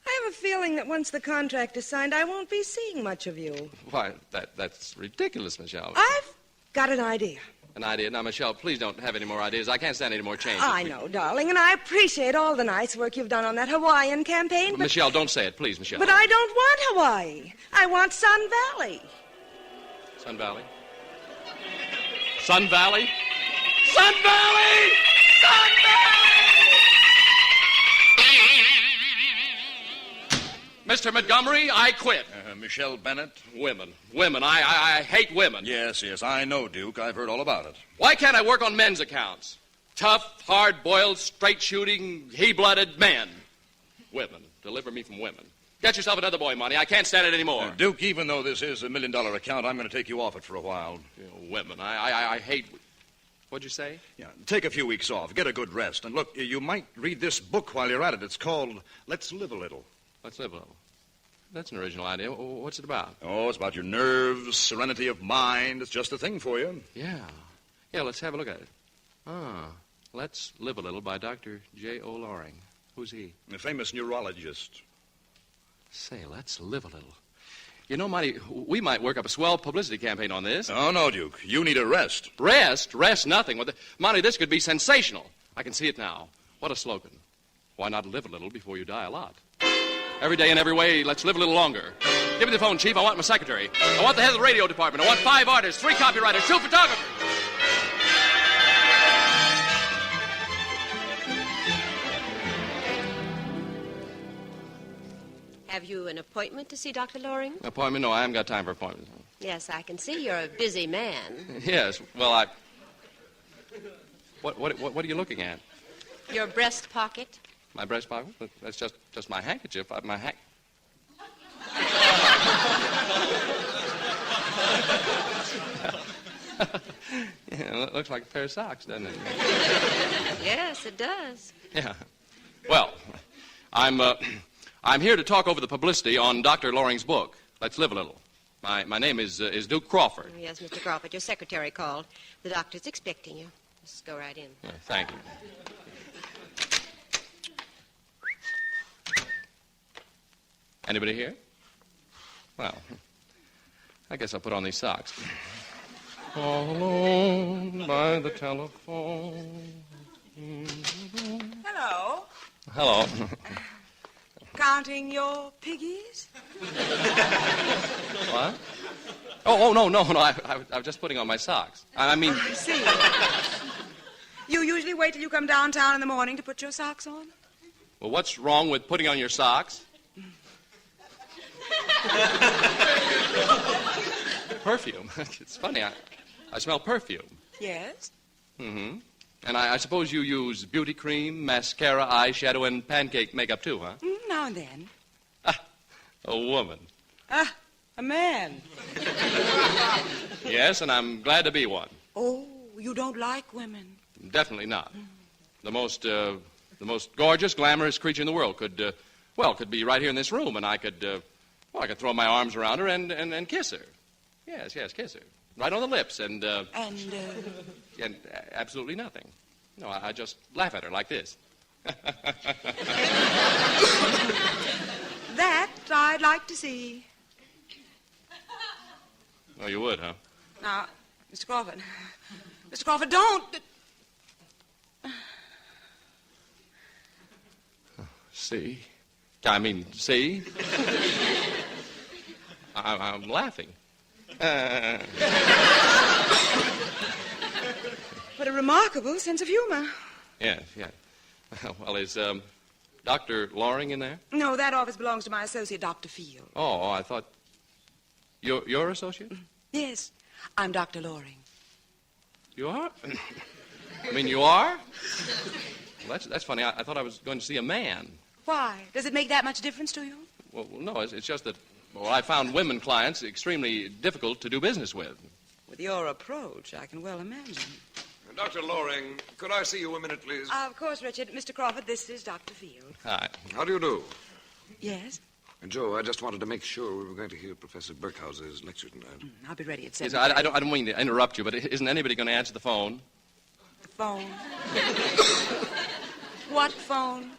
I have a feeling that once the contract is signed, I won't be seeing much of you.
Why, that's ridiculous, Michelle.
I've got an idea.
An idea? Now, Michelle, please don't have any more ideas. I can't stand any more changes.
I know, darling, and I appreciate all the nice work you've done on that Hawaiian campaign, but...
Michelle, don't say it, please, Michelle.
But I don't want Hawaii. I want Sun Valley.
Sun Valley? Sun Valley? Sun Valley! Sun Mr. Montgomery, I quit.
Michelle Bennett?
Women. I hate women.
Yes, I know, Duke. I've heard all about it.
Why can't I work on men's accounts? Tough, hard-boiled, straight-shooting, he-blooded men. Women. Deliver me from women. Get yourself another boy, Monty. I can't stand it anymore.
Duke, even though this is $1 million account, I'm going to take you off it for a while.
Women. I hate... What'd you say?
Yeah, take a few weeks off. Get a good rest. And look, you might read this book while you're at it. It's called Let's Live a Little.
Let's Live a Little. That's an original idea. What's it about?
Oh, it's about your nerves, serenity of mind. It's just the thing for you.
Yeah, let's have a look at it. Let's Live a Little by Dr. J.O. Loring. Who's he?
A famous neurologist.
Say, let's live a little. You know, Monty, we might work up a swell publicity campaign on this.
Oh, no, Duke. You need a rest.
Rest? Rest nothing. Monty, this could be sensational. I can see it now. What a slogan. Why not live a little before you die a lot? Every day in every way, let's live a little longer. Give me the phone, Chief. I want my secretary. I want the head of the radio department. I want 5 artists, 3 copywriters, 2 photographers.
Have you an appointment to see Dr. Loring?
Appointment? No, I haven't got time for appointments.
Yes, I can see you're a busy man.
Yes, well, What are you looking at?
Your breast pocket?
My breast pocket? That's just my handkerchief. My Yeah, it looks like a pair of socks, doesn't it?
Yes, it does.
Yeah. Well, I'm here to talk over the publicity on Dr. Loring's book, Let's Live a Little. My name is Duke Crawford.
Yes, Mr. Crawford, your secretary called. The doctor's expecting you. Just go right in.
Yeah, thank you. Anybody here? Well, I guess I'll put on these socks. All alone by the telephone.
Hello.
Hello.
Counting your piggies?
What? Oh, no. I was just putting on my socks. I mean...
I see. You usually wait till you come downtown in the morning to put your socks on?
Well, what's wrong with putting on your socks? Perfume. It's funny. I smell perfume.
Yes?
Mm-hmm. And I suppose you use beauty cream, mascara, eyeshadow, and pancake makeup, too, huh?
Now and then.
A woman.
A man.
Yes, and I'm glad to be one.
Oh, you don't like women?
Definitely not. The most gorgeous, glamorous creature in the world could be right here in this room, and I could throw my arms around her and kiss her. Yes, kiss her. Right on the lips, and absolutely nothing. No, I just laugh at her like this.
That I'd like to see.
Oh, you would, huh?
Now, Mr. Crawford, don't.
See? I'm laughing.
What a remarkable sense of humor.
Yes. Well, is Dr. Loring in there?
No, that office belongs to my associate, Dr. Field.
Oh, I thought... Your associate?
Yes, I'm Dr. Loring.
You are? I mean, you are? Well, that's funny. I thought I was going to see a man.
Why? Does it make that much difference to you?
Well, no, it's just that, well, I found women clients extremely difficult to do business with.
With your approach, I can well imagine.
Dr. Loring, could I see you a minute, please?
Of course, Richard. Mr. Crawford, this is Dr. Field.
Hi.
How do you do?
Yes?
Joe, I just wanted to make sure we were going to hear Professor Burkhouse's lecture tonight.
I'll be ready at 7.
Yes, I don't mean to interrupt you, but isn't anybody going to answer the phone?
The phone? What phone?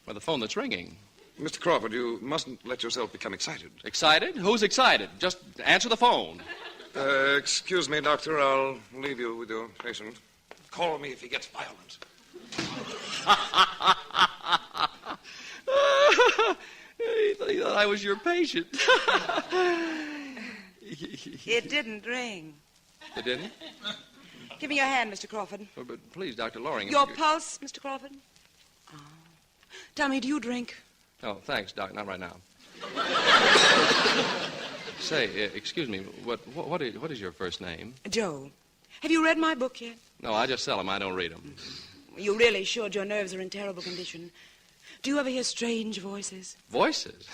Well, the phone that's ringing.
Mr. Crawford, you mustn't let yourself become excited.
Excited? Who's excited? Just answer the phone.
Excuse me, Doctor. I'll leave you with your patient. Call me if he gets violent.
He thought I was your patient.
It didn't ring.
It didn't?
Give me your hand, Mr. Crawford.
Oh, but please, Dr. Loring.
Your pulse, Mr. Crawford? Oh. Tell me, do you drink?
Oh, thanks, Doc. Not right now. Say, excuse me, what is your first name?
Joe. Have you read my book yet?
No, I just sell them. I don't read them.
You really should. Your nerves are in terrible condition. Do you ever hear strange voices?
Voices?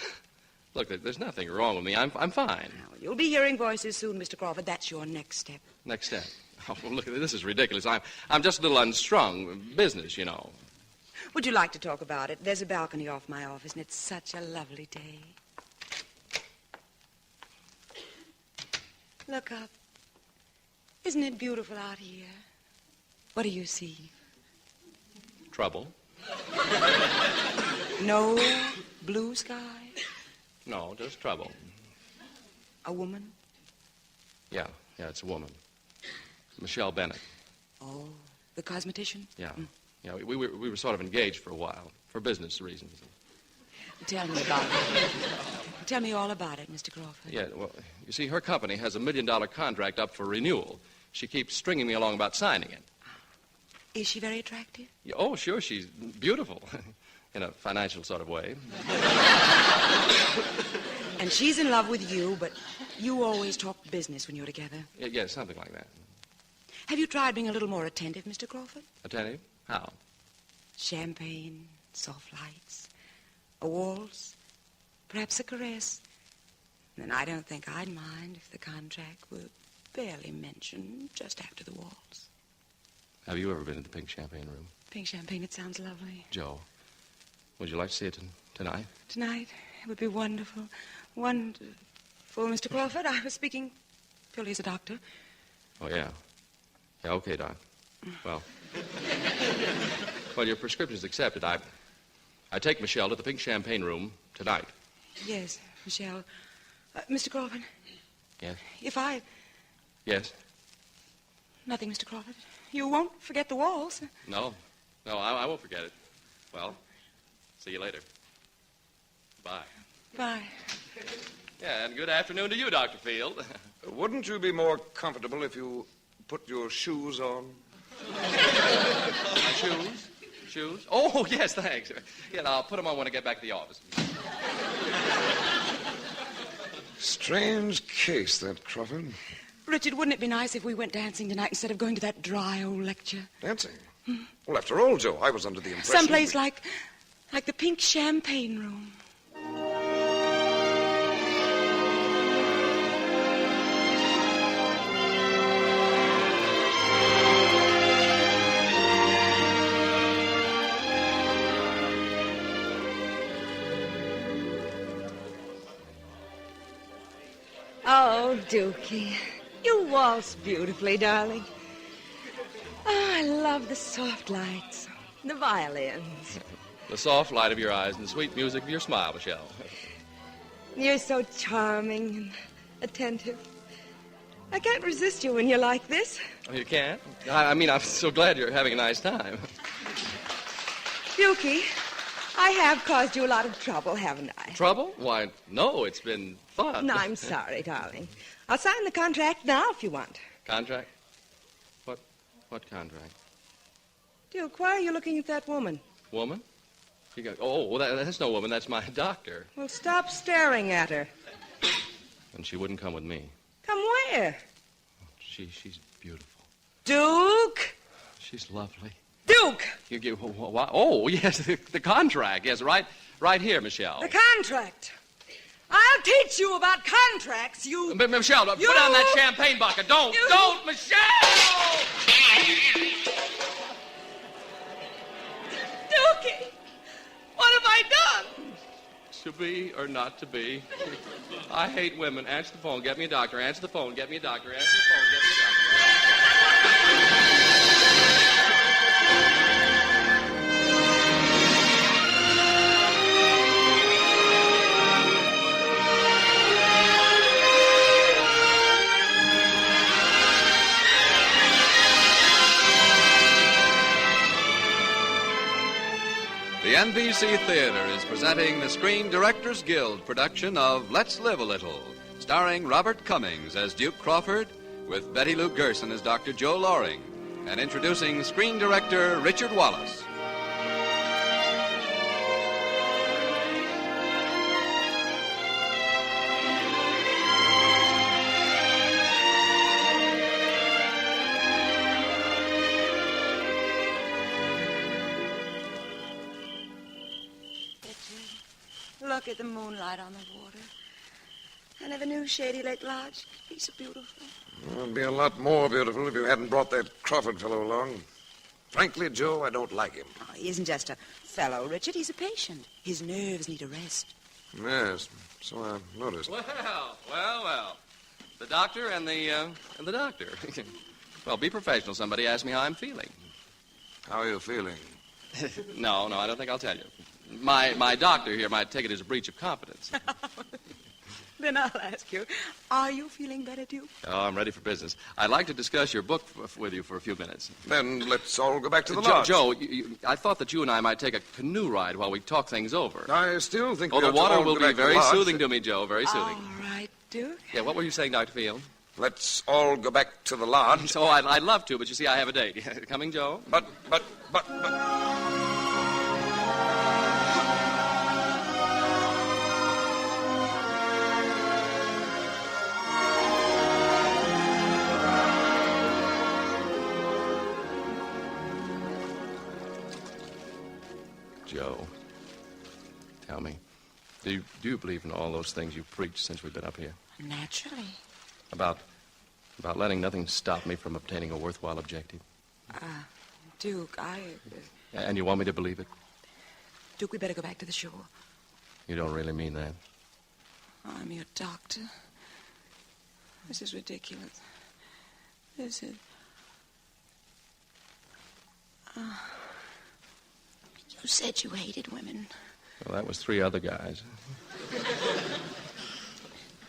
Look, there's nothing wrong with me. I'm fine.
Well, you'll be hearing voices soon, Mr. Crawford. That's your next step.
Next step. Oh, well, look, this is ridiculous. I'm just a little unstrung. Business, you know.
Would you like to talk about it? There's a balcony off my office, and it's such a lovely day. Look up. Isn't it beautiful out here? What do you see?
Trouble?
No blue sky?
No, just trouble.
A woman?
Yeah, it's a woman. Michelle Bennett.
Oh, the cosmetician?
Yeah. Yeah, we were sort of engaged for a while, for business reasons.
Tell me about it. Tell me all about it, Mr. Crawford.
Yeah, well, you see, her company has $1 million contract up for renewal. She keeps stringing me along about signing it.
Is she very attractive?
Yeah, oh, sure, she's beautiful. In a financial sort of way.
And she's in love with you, but you always talk business when you're together.
Yeah, something like that.
Have you tried being a little more attentive, Mr. Crawford?
Attentive? How?
Champagne, soft lights, a waltz, perhaps a caress. Then I don't think I'd mind if the contract were barely mentioned just after the waltz.
Have you ever been in the Pink Champagne Room?
Pink champagne, it sounds lovely.
Joe, would you like to see it tonight?
Tonight? It would be wonderful. Wonderful, Mr. Crawford. I was speaking purely as a doctor.
Oh, yeah. Yeah, okay, Doc. Well, your prescription's accepted. I take Michelle to the Pink Champagne Room tonight.
Yes, Michelle. Mr. Crawford.
Yes?
If I...
Yes?
Nothing, Mr. Crawford. You won't forget the waltz.
No, I won't forget it. Well, see you later. Bye.
Bye.
Yeah,
And good afternoon to you, Dr. Field.
Wouldn't you be more comfortable if you put your shoes on?
My shoes? Shoes? Oh, yes, thanks. Yeah, I'll put them on when I get back to the office.
Strange case, that Crawford.
Richard, wouldn't it be nice if we went dancing tonight instead of going to that dry old lecture?
Dancing? Well, after all, Joe, I was under the impression...
Someplace like the Pink Champagne Room. Oh, Dookie, you waltz beautifully, darling. Oh, I love the soft lights, the violins.
The soft light of your eyes and the sweet music of your smile, Michelle.
You're so charming and attentive. I can't resist you when you're like this.
Oh, you can't? I mean, I'm so glad you're having a nice time.
Dookie, I have caused you a lot of trouble, haven't I?
Trouble? Why, no, it's been fun.
No, I'm sorry, darling. I'll sign the contract now if you want.
Contract? What contract?
Duke, why are you looking at that woman?
Woman? That's no woman. That's my doctor.
Well, stop staring at her.
And she wouldn't come with me.
Come where?
She's beautiful.
Duke!
She's lovely.
Duke!
What? Oh, yes, the contract. Yes, right here, Michelle.
The contract. I'll teach you about contracts, you...
But Michelle, put down that champagne bucket. Don't, Michelle!
Dookie! What have I done?
To be or not to be. I hate women. Answer the phone. Get me a doctor. Answer the phone. Get me a doctor. Answer the phone. Get me a doctor.
The NBC Theater is presenting the Screen Directors Guild production of Let's Live a Little, starring Robert Cummings as Duke Crawford, with Betty Lou Gerson as Dr. Joe Loring, and introducing screen director Richard Wallace.
Look at the moonlight on the water. I never knew Shady Lake Lodge could be so beautiful.
Well, it'd be a lot more beautiful if you hadn't brought that Crawford fellow along. Frankly, Joe, I don't like him.
Oh, he isn't just a fellow, Richard. He's a patient. His nerves need a rest.
Yes, so I noticed.
Well. The doctor and the doctor. Well, be professional. Somebody asked me how I'm feeling.
How are you feeling?
No, I don't think I'll tell you. My doctor here might take it as a breach of confidence.
Then I'll ask you, are you feeling better, Duke?
Oh, I'm ready for business. I'd like to discuss your book with you for a few minutes.
Then let's all go back to the lodge.
Joe, I thought that you and I might take a canoe ride while we talk things over.
I still think
the water will be very soothing to me, Joe, very soothing.
All right, Duke.
Yeah, what were you saying, Dr. Field?
Let's all go back to the lodge.
Oh, I'd love to, but you see, I have a date. Coming, Joe?
But...
Joe, tell me, do you believe in all those things you've preached since we've been up here?
Naturally.
About letting nothing stop me from obtaining a worthwhile objective?
Duke,
And you want me to believe it?
Duke, we better go back to the shore.
You don't really mean that?
I'm your doctor. This is ridiculous. This is... You said you hated women.
Well, that was 3 other guys.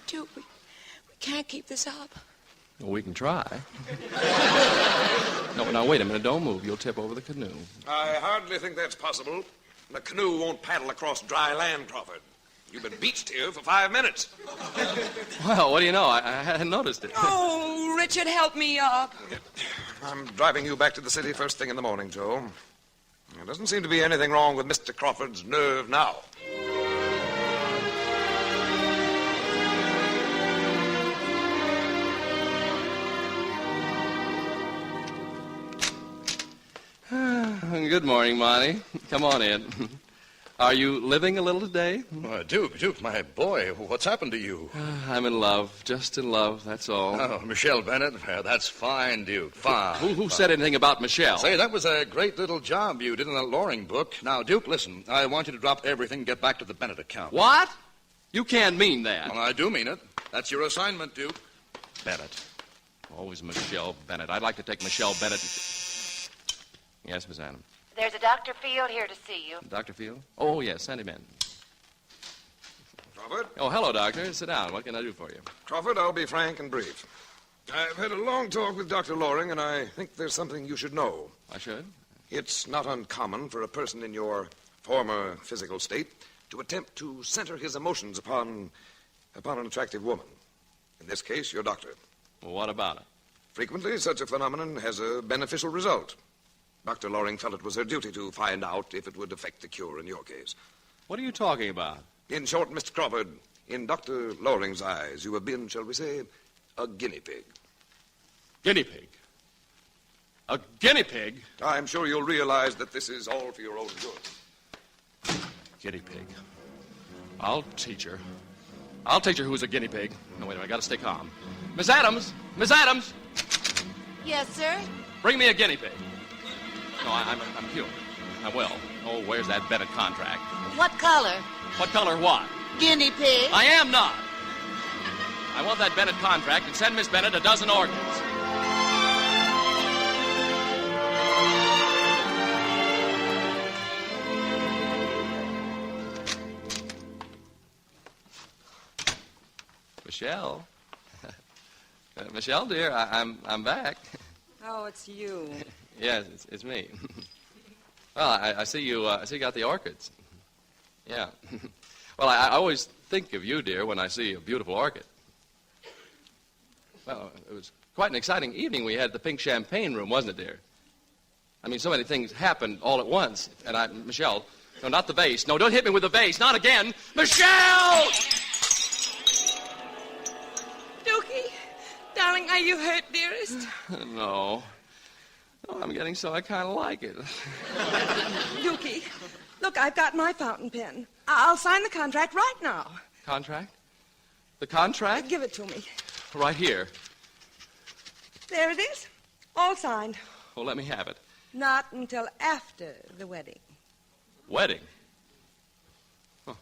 Duke, we can't keep this up.
Well, we can try. No, now, wait a minute. Don't move. You'll tip over the canoe.
I hardly think that's possible. The canoe won't paddle across dry land, Crawford. You've been beached here for 5 minutes.
Well, what do you know? I hadn't noticed it.
Oh, Richard, help me up.
I'm driving you back to the city first thing in the morning, Joe. There doesn't seem to be anything wrong with Mr. Crawford's nerve now.
Good morning, Monty. Come on in. Are you living a little today?
Duke, my boy, what's happened to you?
I'm in love, just in love, that's all.
Oh, Michelle Bennett, that's fine, Duke, fine.
Who said anything about Michelle?
Say, that was a great little job you did in that Loring book. Now, Duke, listen, I want you to drop everything and get back to the Bennett account.
What? You can't mean that.
Well, I do mean it. That's your assignment, Duke.
Bennett. Always Michelle Bennett. I'd like to take Michelle Bennett. Yes, Miss Adams.
There's a Dr. Field here to see you.
Dr. Field? Oh, yes, send him in.
Crawford?
Oh, hello, Doctor. Sit down. What can I do for you?
Crawford, I'll be frank and brief. I've had a long talk with Dr. Loring, and I think there's something you should know.
I should?
It's not uncommon for a person in your former physical state to attempt to center his emotions upon an attractive woman. In this case, your doctor.
Well, what about it?
Frequently, such a phenomenon has a beneficial result. Dr. Loring felt it was her duty to find out if it would affect the cure in your case.
What are you talking about?
In short, Mr. Crawford, in Dr. Loring's eyes, you have been, shall we say, a guinea pig.
Guinea pig? A guinea pig?
I'm sure you'll realize that this is all for your own good.
Guinea pig. I'll teach her. I'll teach her who's a guinea pig. No, wait a minute, I gotta stay calm. Miss Adams! Miss Adams!
Yes, sir?
Bring me a guinea pig. No, I'm cured. I'm well. Oh, where's that Bennett contract?
What color?
What color what?
Guinea pig.
I am not. I want that Bennett contract and send Miss Bennett a dozen orchids. Michelle. Michelle, dear, I'm back.
Oh, it's you.
Yes, it's me. Well, I see you got the orchids. Yeah. Well, I always think of you, dear, when I see a beautiful orchid. Well, it was quite an exciting evening we had at the Pink Champagne Room, wasn't it, dear? I mean, so many things happened all at once. And Michelle, no, not the vase. No, don't hit me with the vase. Not again. Michelle!
Dookie, darling, are you hurt, dearest?
No. Oh, I'm getting so I kind of like it.
Dookie, look, I've got my fountain pen. I'll sign the contract right now.
Contract? The contract?
Give it to me.
Right here.
There it is. All signed.
Well, let me have it.
Not until after the wedding.
Wedding? Huh.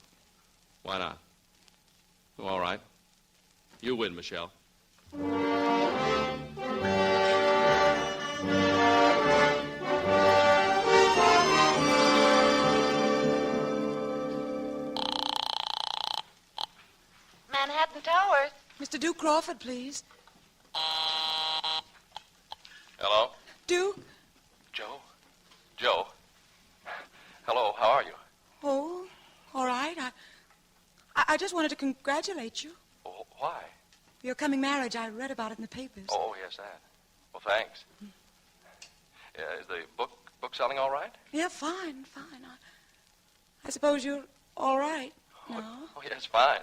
Why not? Oh, all right. You win, Michelle.
Manhattan Towers. Mr. Duke Crawford, please.
Hello?
Duke?
Joe? Joe? Hello, how are you?
Oh, all right. I just wanted to congratulate you.
Oh, why?
Your coming marriage, I read about it in the papers.
Oh, yes, that. Well, thanks. Is the book selling all right?
Yeah, fine. I suppose you're all right. No?
Oh, yes, fine.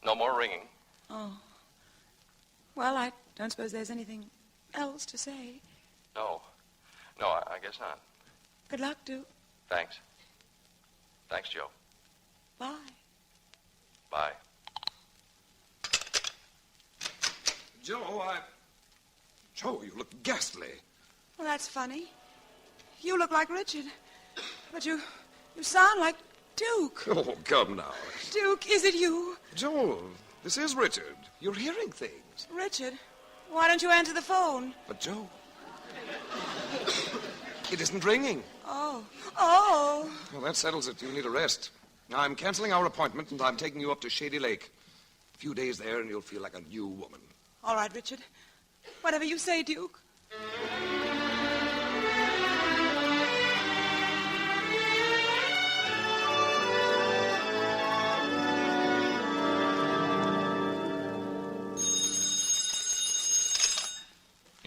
No more ringing.
Oh. Well, I don't suppose there's anything else to say.
No, I guess not.
Good luck, Duke.
Thanks, Joe.
Bye.
Bye.
Joe, you look ghastly.
Well, that's funny. You look like Richard, but you sound like Duke.
Oh, come now.
Duke, is it you?
Joe, this is Richard. You're hearing things.
Richard, why don't you answer the phone?
But, Joe, it isn't ringing.
Oh.
Well, that settles it. You need a rest. I'm canceling our appointment, and I'm taking you up to Shady Lake. A few days there, and you'll feel like a new woman.
All right, Richard. Whatever you say, Duke.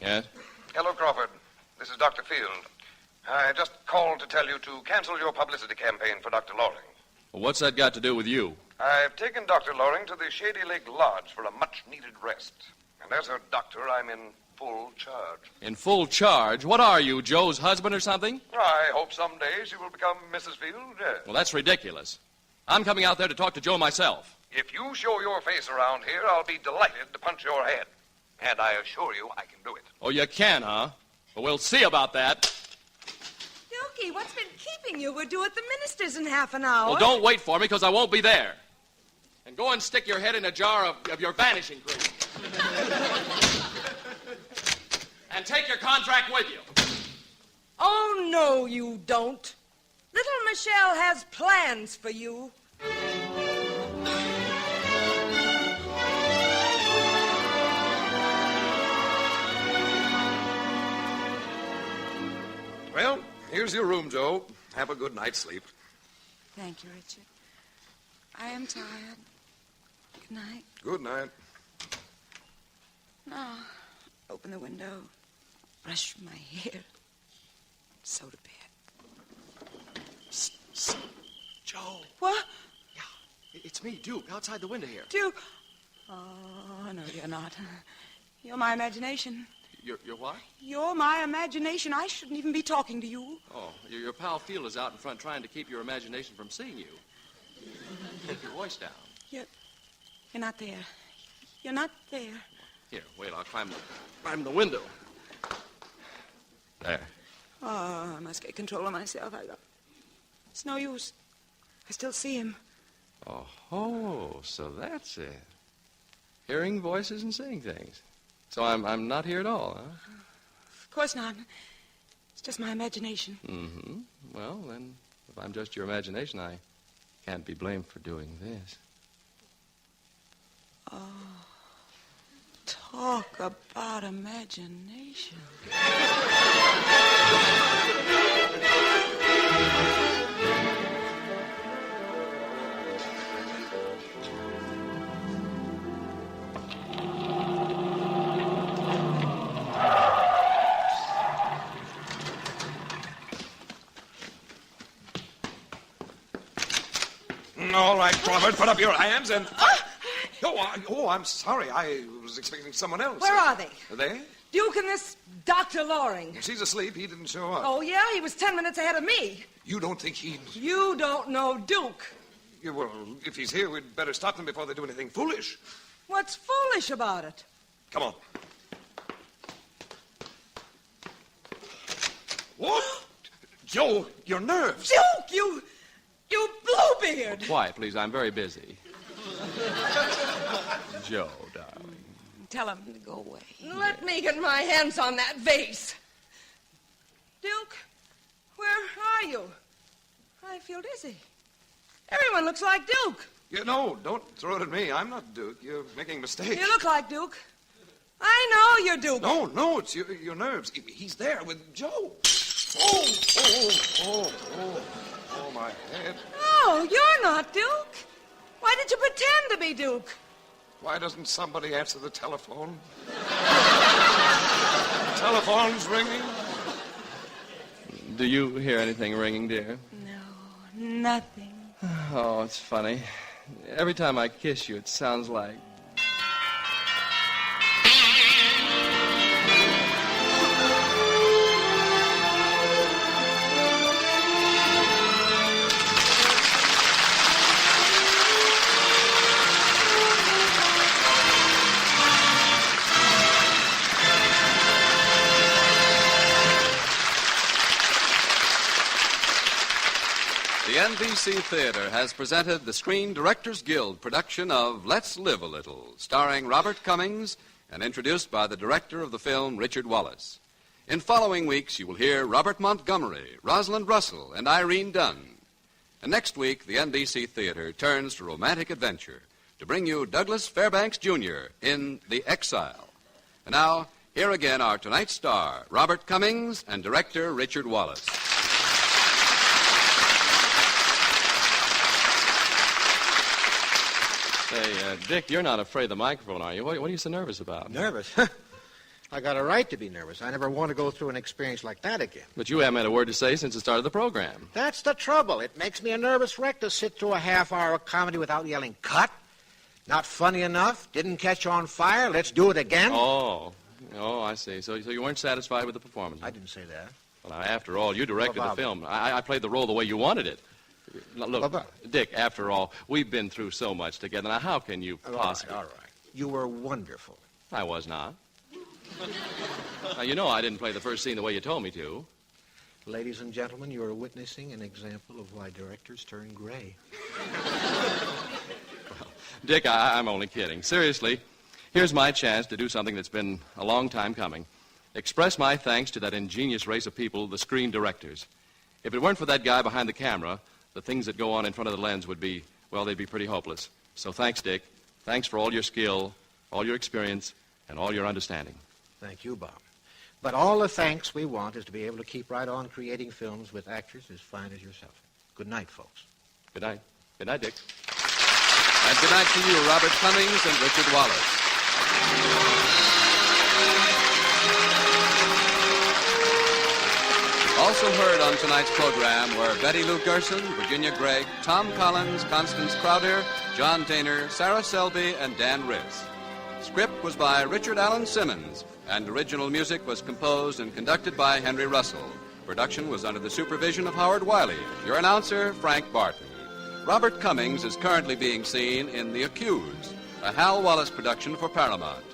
Yes?
Hello, Crawford. This is Dr. Field. I just called to tell you to cancel your publicity campaign for Dr. Loring.
Well, what's that got to do with you?
I've taken Dr. Loring to the Shady Lake Lodge for a much-needed rest. And as her doctor, I'm in full charge.
In full charge? What are you, Joe's husband or something?
I hope someday she will become Mrs. Field, yes.
Well, that's ridiculous. I'm coming out there to talk to Joe myself.
If you show your face around here, I'll be delighted to punch your head. And I assure you I can do it.
Oh, you can, huh? Well, we'll see about that.
Dookie, what's been keeping you? We're due at the minister's in half an hour.
Well, don't wait for me, because I won't be there. And go and stick your head in a jar of your vanishing cream. And take your contract with you.
Oh, no, you don't. Little Michelle has plans for you.
Well, here's your room, Joe. Have a good night's sleep.
Thank you, Richard. I am tired. Good night.
Good night.
Now, open the window. Brush my hair.
So to bed.
Joe.
What?
It's me, Duke, outside the window here.
Duke? Oh, no, you're not. You're my imagination.
You're what?
You're my imagination. I shouldn't even be talking to you.
Oh, your pal Field is out in front trying to keep your imagination from seeing you. Keep your voice down.
You're not there. You're not there.
Here, wait, I'll climb the window. There.
Oh, I must get control of myself. It's no use. I still see him.
Oh, so that's it. Hearing voices and seeing things. So I'm not here at all, huh?
Of course not. It's just my imagination.
Mm-hmm. Well, then, if I'm just your imagination, I can't be blamed for doing this.
Oh, talk about imagination.
All right, Crawford, put up your hands and... Oh, I'm sorry. I was expecting someone else.
Where are they?
Are they?
Duke and this Dr. Loring.
She's asleep. He didn't show up.
Oh, yeah? He was 10 minutes ahead of me.
You don't think he'd...
You don't know Duke.
Yeah, well, if he's here, we'd better stop them before they do anything foolish.
What's foolish about it?
Come on. What? Joe, your nerves.
Duke, you bluebeard.
Quiet, please. I'm very busy. Joe, darling.
Tell him to go away.
Let me get my hands on that vase. Duke, where are you? I feel dizzy. Everyone looks like Duke.
No, don't throw it at me. I'm not Duke. You're making mistakes.
You look like Duke. I know you're Duke.
No, it's your nerves. He's there with Joe. Oh, my head.
Oh, you're not Duke. Why did you pretend to be Duke?
Why doesn't somebody answer the telephone? Telephone's ringing.
Do you hear anything ringing, dear?
No, nothing.
Oh, it's funny. Every time I kiss you, it sounds like...
The NBC Theater has presented the Screen Directors Guild production of Let's Live a Little, starring Robert Cummings and introduced by the director of the film, Richard Wallace. In following weeks, you will hear Robert Montgomery, Rosalind Russell, and Irene Dunn. And next week, the NBC Theater turns to romantic adventure to bring you Douglas Fairbanks Jr. in The Exile. And now, here again are tonight's star, Robert Cummings and director Richard Wallace.
Say, Dick, you're not afraid of the microphone, are you? What are you so nervous about?
Nervous? I got a right to be nervous. I never want to go through an experience like that again.
But you haven't had a word to say since the start of the program.
That's the trouble. It makes me a nervous wreck to sit through a half-hour comedy without yelling, cut, not funny enough, didn't catch on fire, let's do it again.
Oh, I see. So you weren't satisfied with the performance?
I didn't say that.
Well, now, after all, you directed the film. I played the role the way you wanted it. Now, look, Dick, after all, we've been through so much together. Now, how can you possibly...
All right. You were wonderful.
I was not. Now, you know I didn't play the first scene the way you told me to.
Ladies and gentlemen, you are witnessing an example of why directors turn gray.
Well, Dick, I'm only kidding. Seriously, here's my chance to do something that's been a long time coming. Express my thanks to that ingenious race of people, the screen directors. If it weren't for that guy behind the camera, the things that go on in front of the lens would be, well, they'd be pretty hopeless. So thanks, Dick. Thanks for all your skill, all your experience, and all your understanding.
Thank you, Bob. But all the thanks we want is to be able to keep right on creating films with actors as fine as yourself. Good night, folks.
Good night. Good night, Dick.
And good night to you, Robert Cummings and Richard Wallace. Also heard on tonight's program were Betty Lou Gerson, Virginia Gregg, Tom Collins, Constance Crowder, John Taylor, Sarah Selby, and Dan Riss. Script was by Richard Allen Simmons, and original music was composed and conducted by Henry Russell. Production was under the supervision of Howard Wiley. Your announcer, Frank Barton. Robert Cummings is currently being seen in The Accused, a Hal Wallace production for Paramount.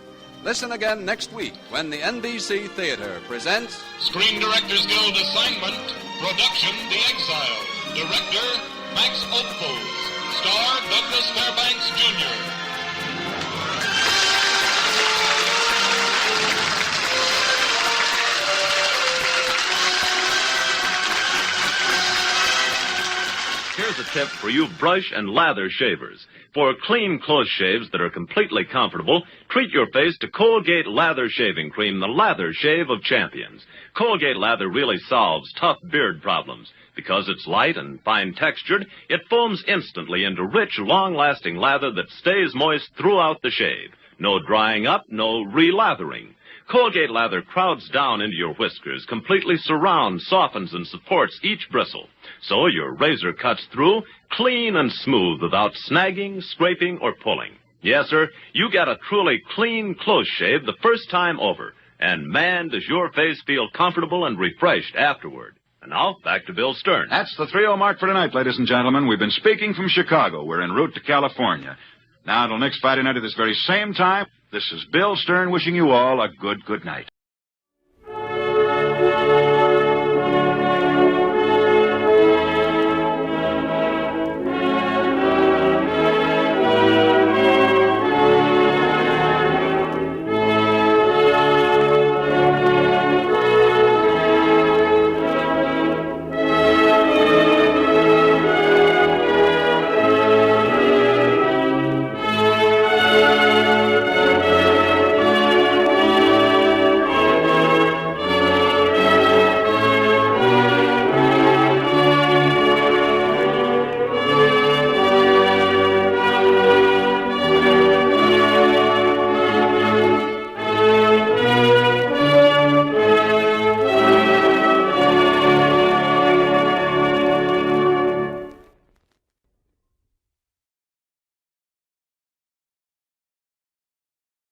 Listen again next week when the NBC Theater presents
Screen Directors Guild assignment, production The Exile. Director, Max Ophuls. Star, Douglas Fairbanks, Jr.
Here's a tip for you brush and lather shavers. For clean, close shaves that are completely comfortable, treat your face to Colgate Lather Shaving Cream, the lather shave of champions. Colgate Lather really solves tough beard problems. Because it's light and fine-textured, it foams instantly into rich, long-lasting lather that stays moist throughout the shave. No drying up, no re-lathering. Colgate Lather crowds down into your whiskers, completely surrounds, softens, and supports each bristle. So your razor cuts through clean and smooth without snagging, scraping, or pulling. Yes, sir, you get a truly clean, close shave the first time over. And man, does your face feel comfortable and refreshed afterward. And now, back to Bill Stern.
That's the 3-0 mark for tonight, ladies and gentlemen. We've been speaking from Chicago. We're en route to California. Now, until next Friday night at this very same time, this is Bill Stern wishing you all a good night.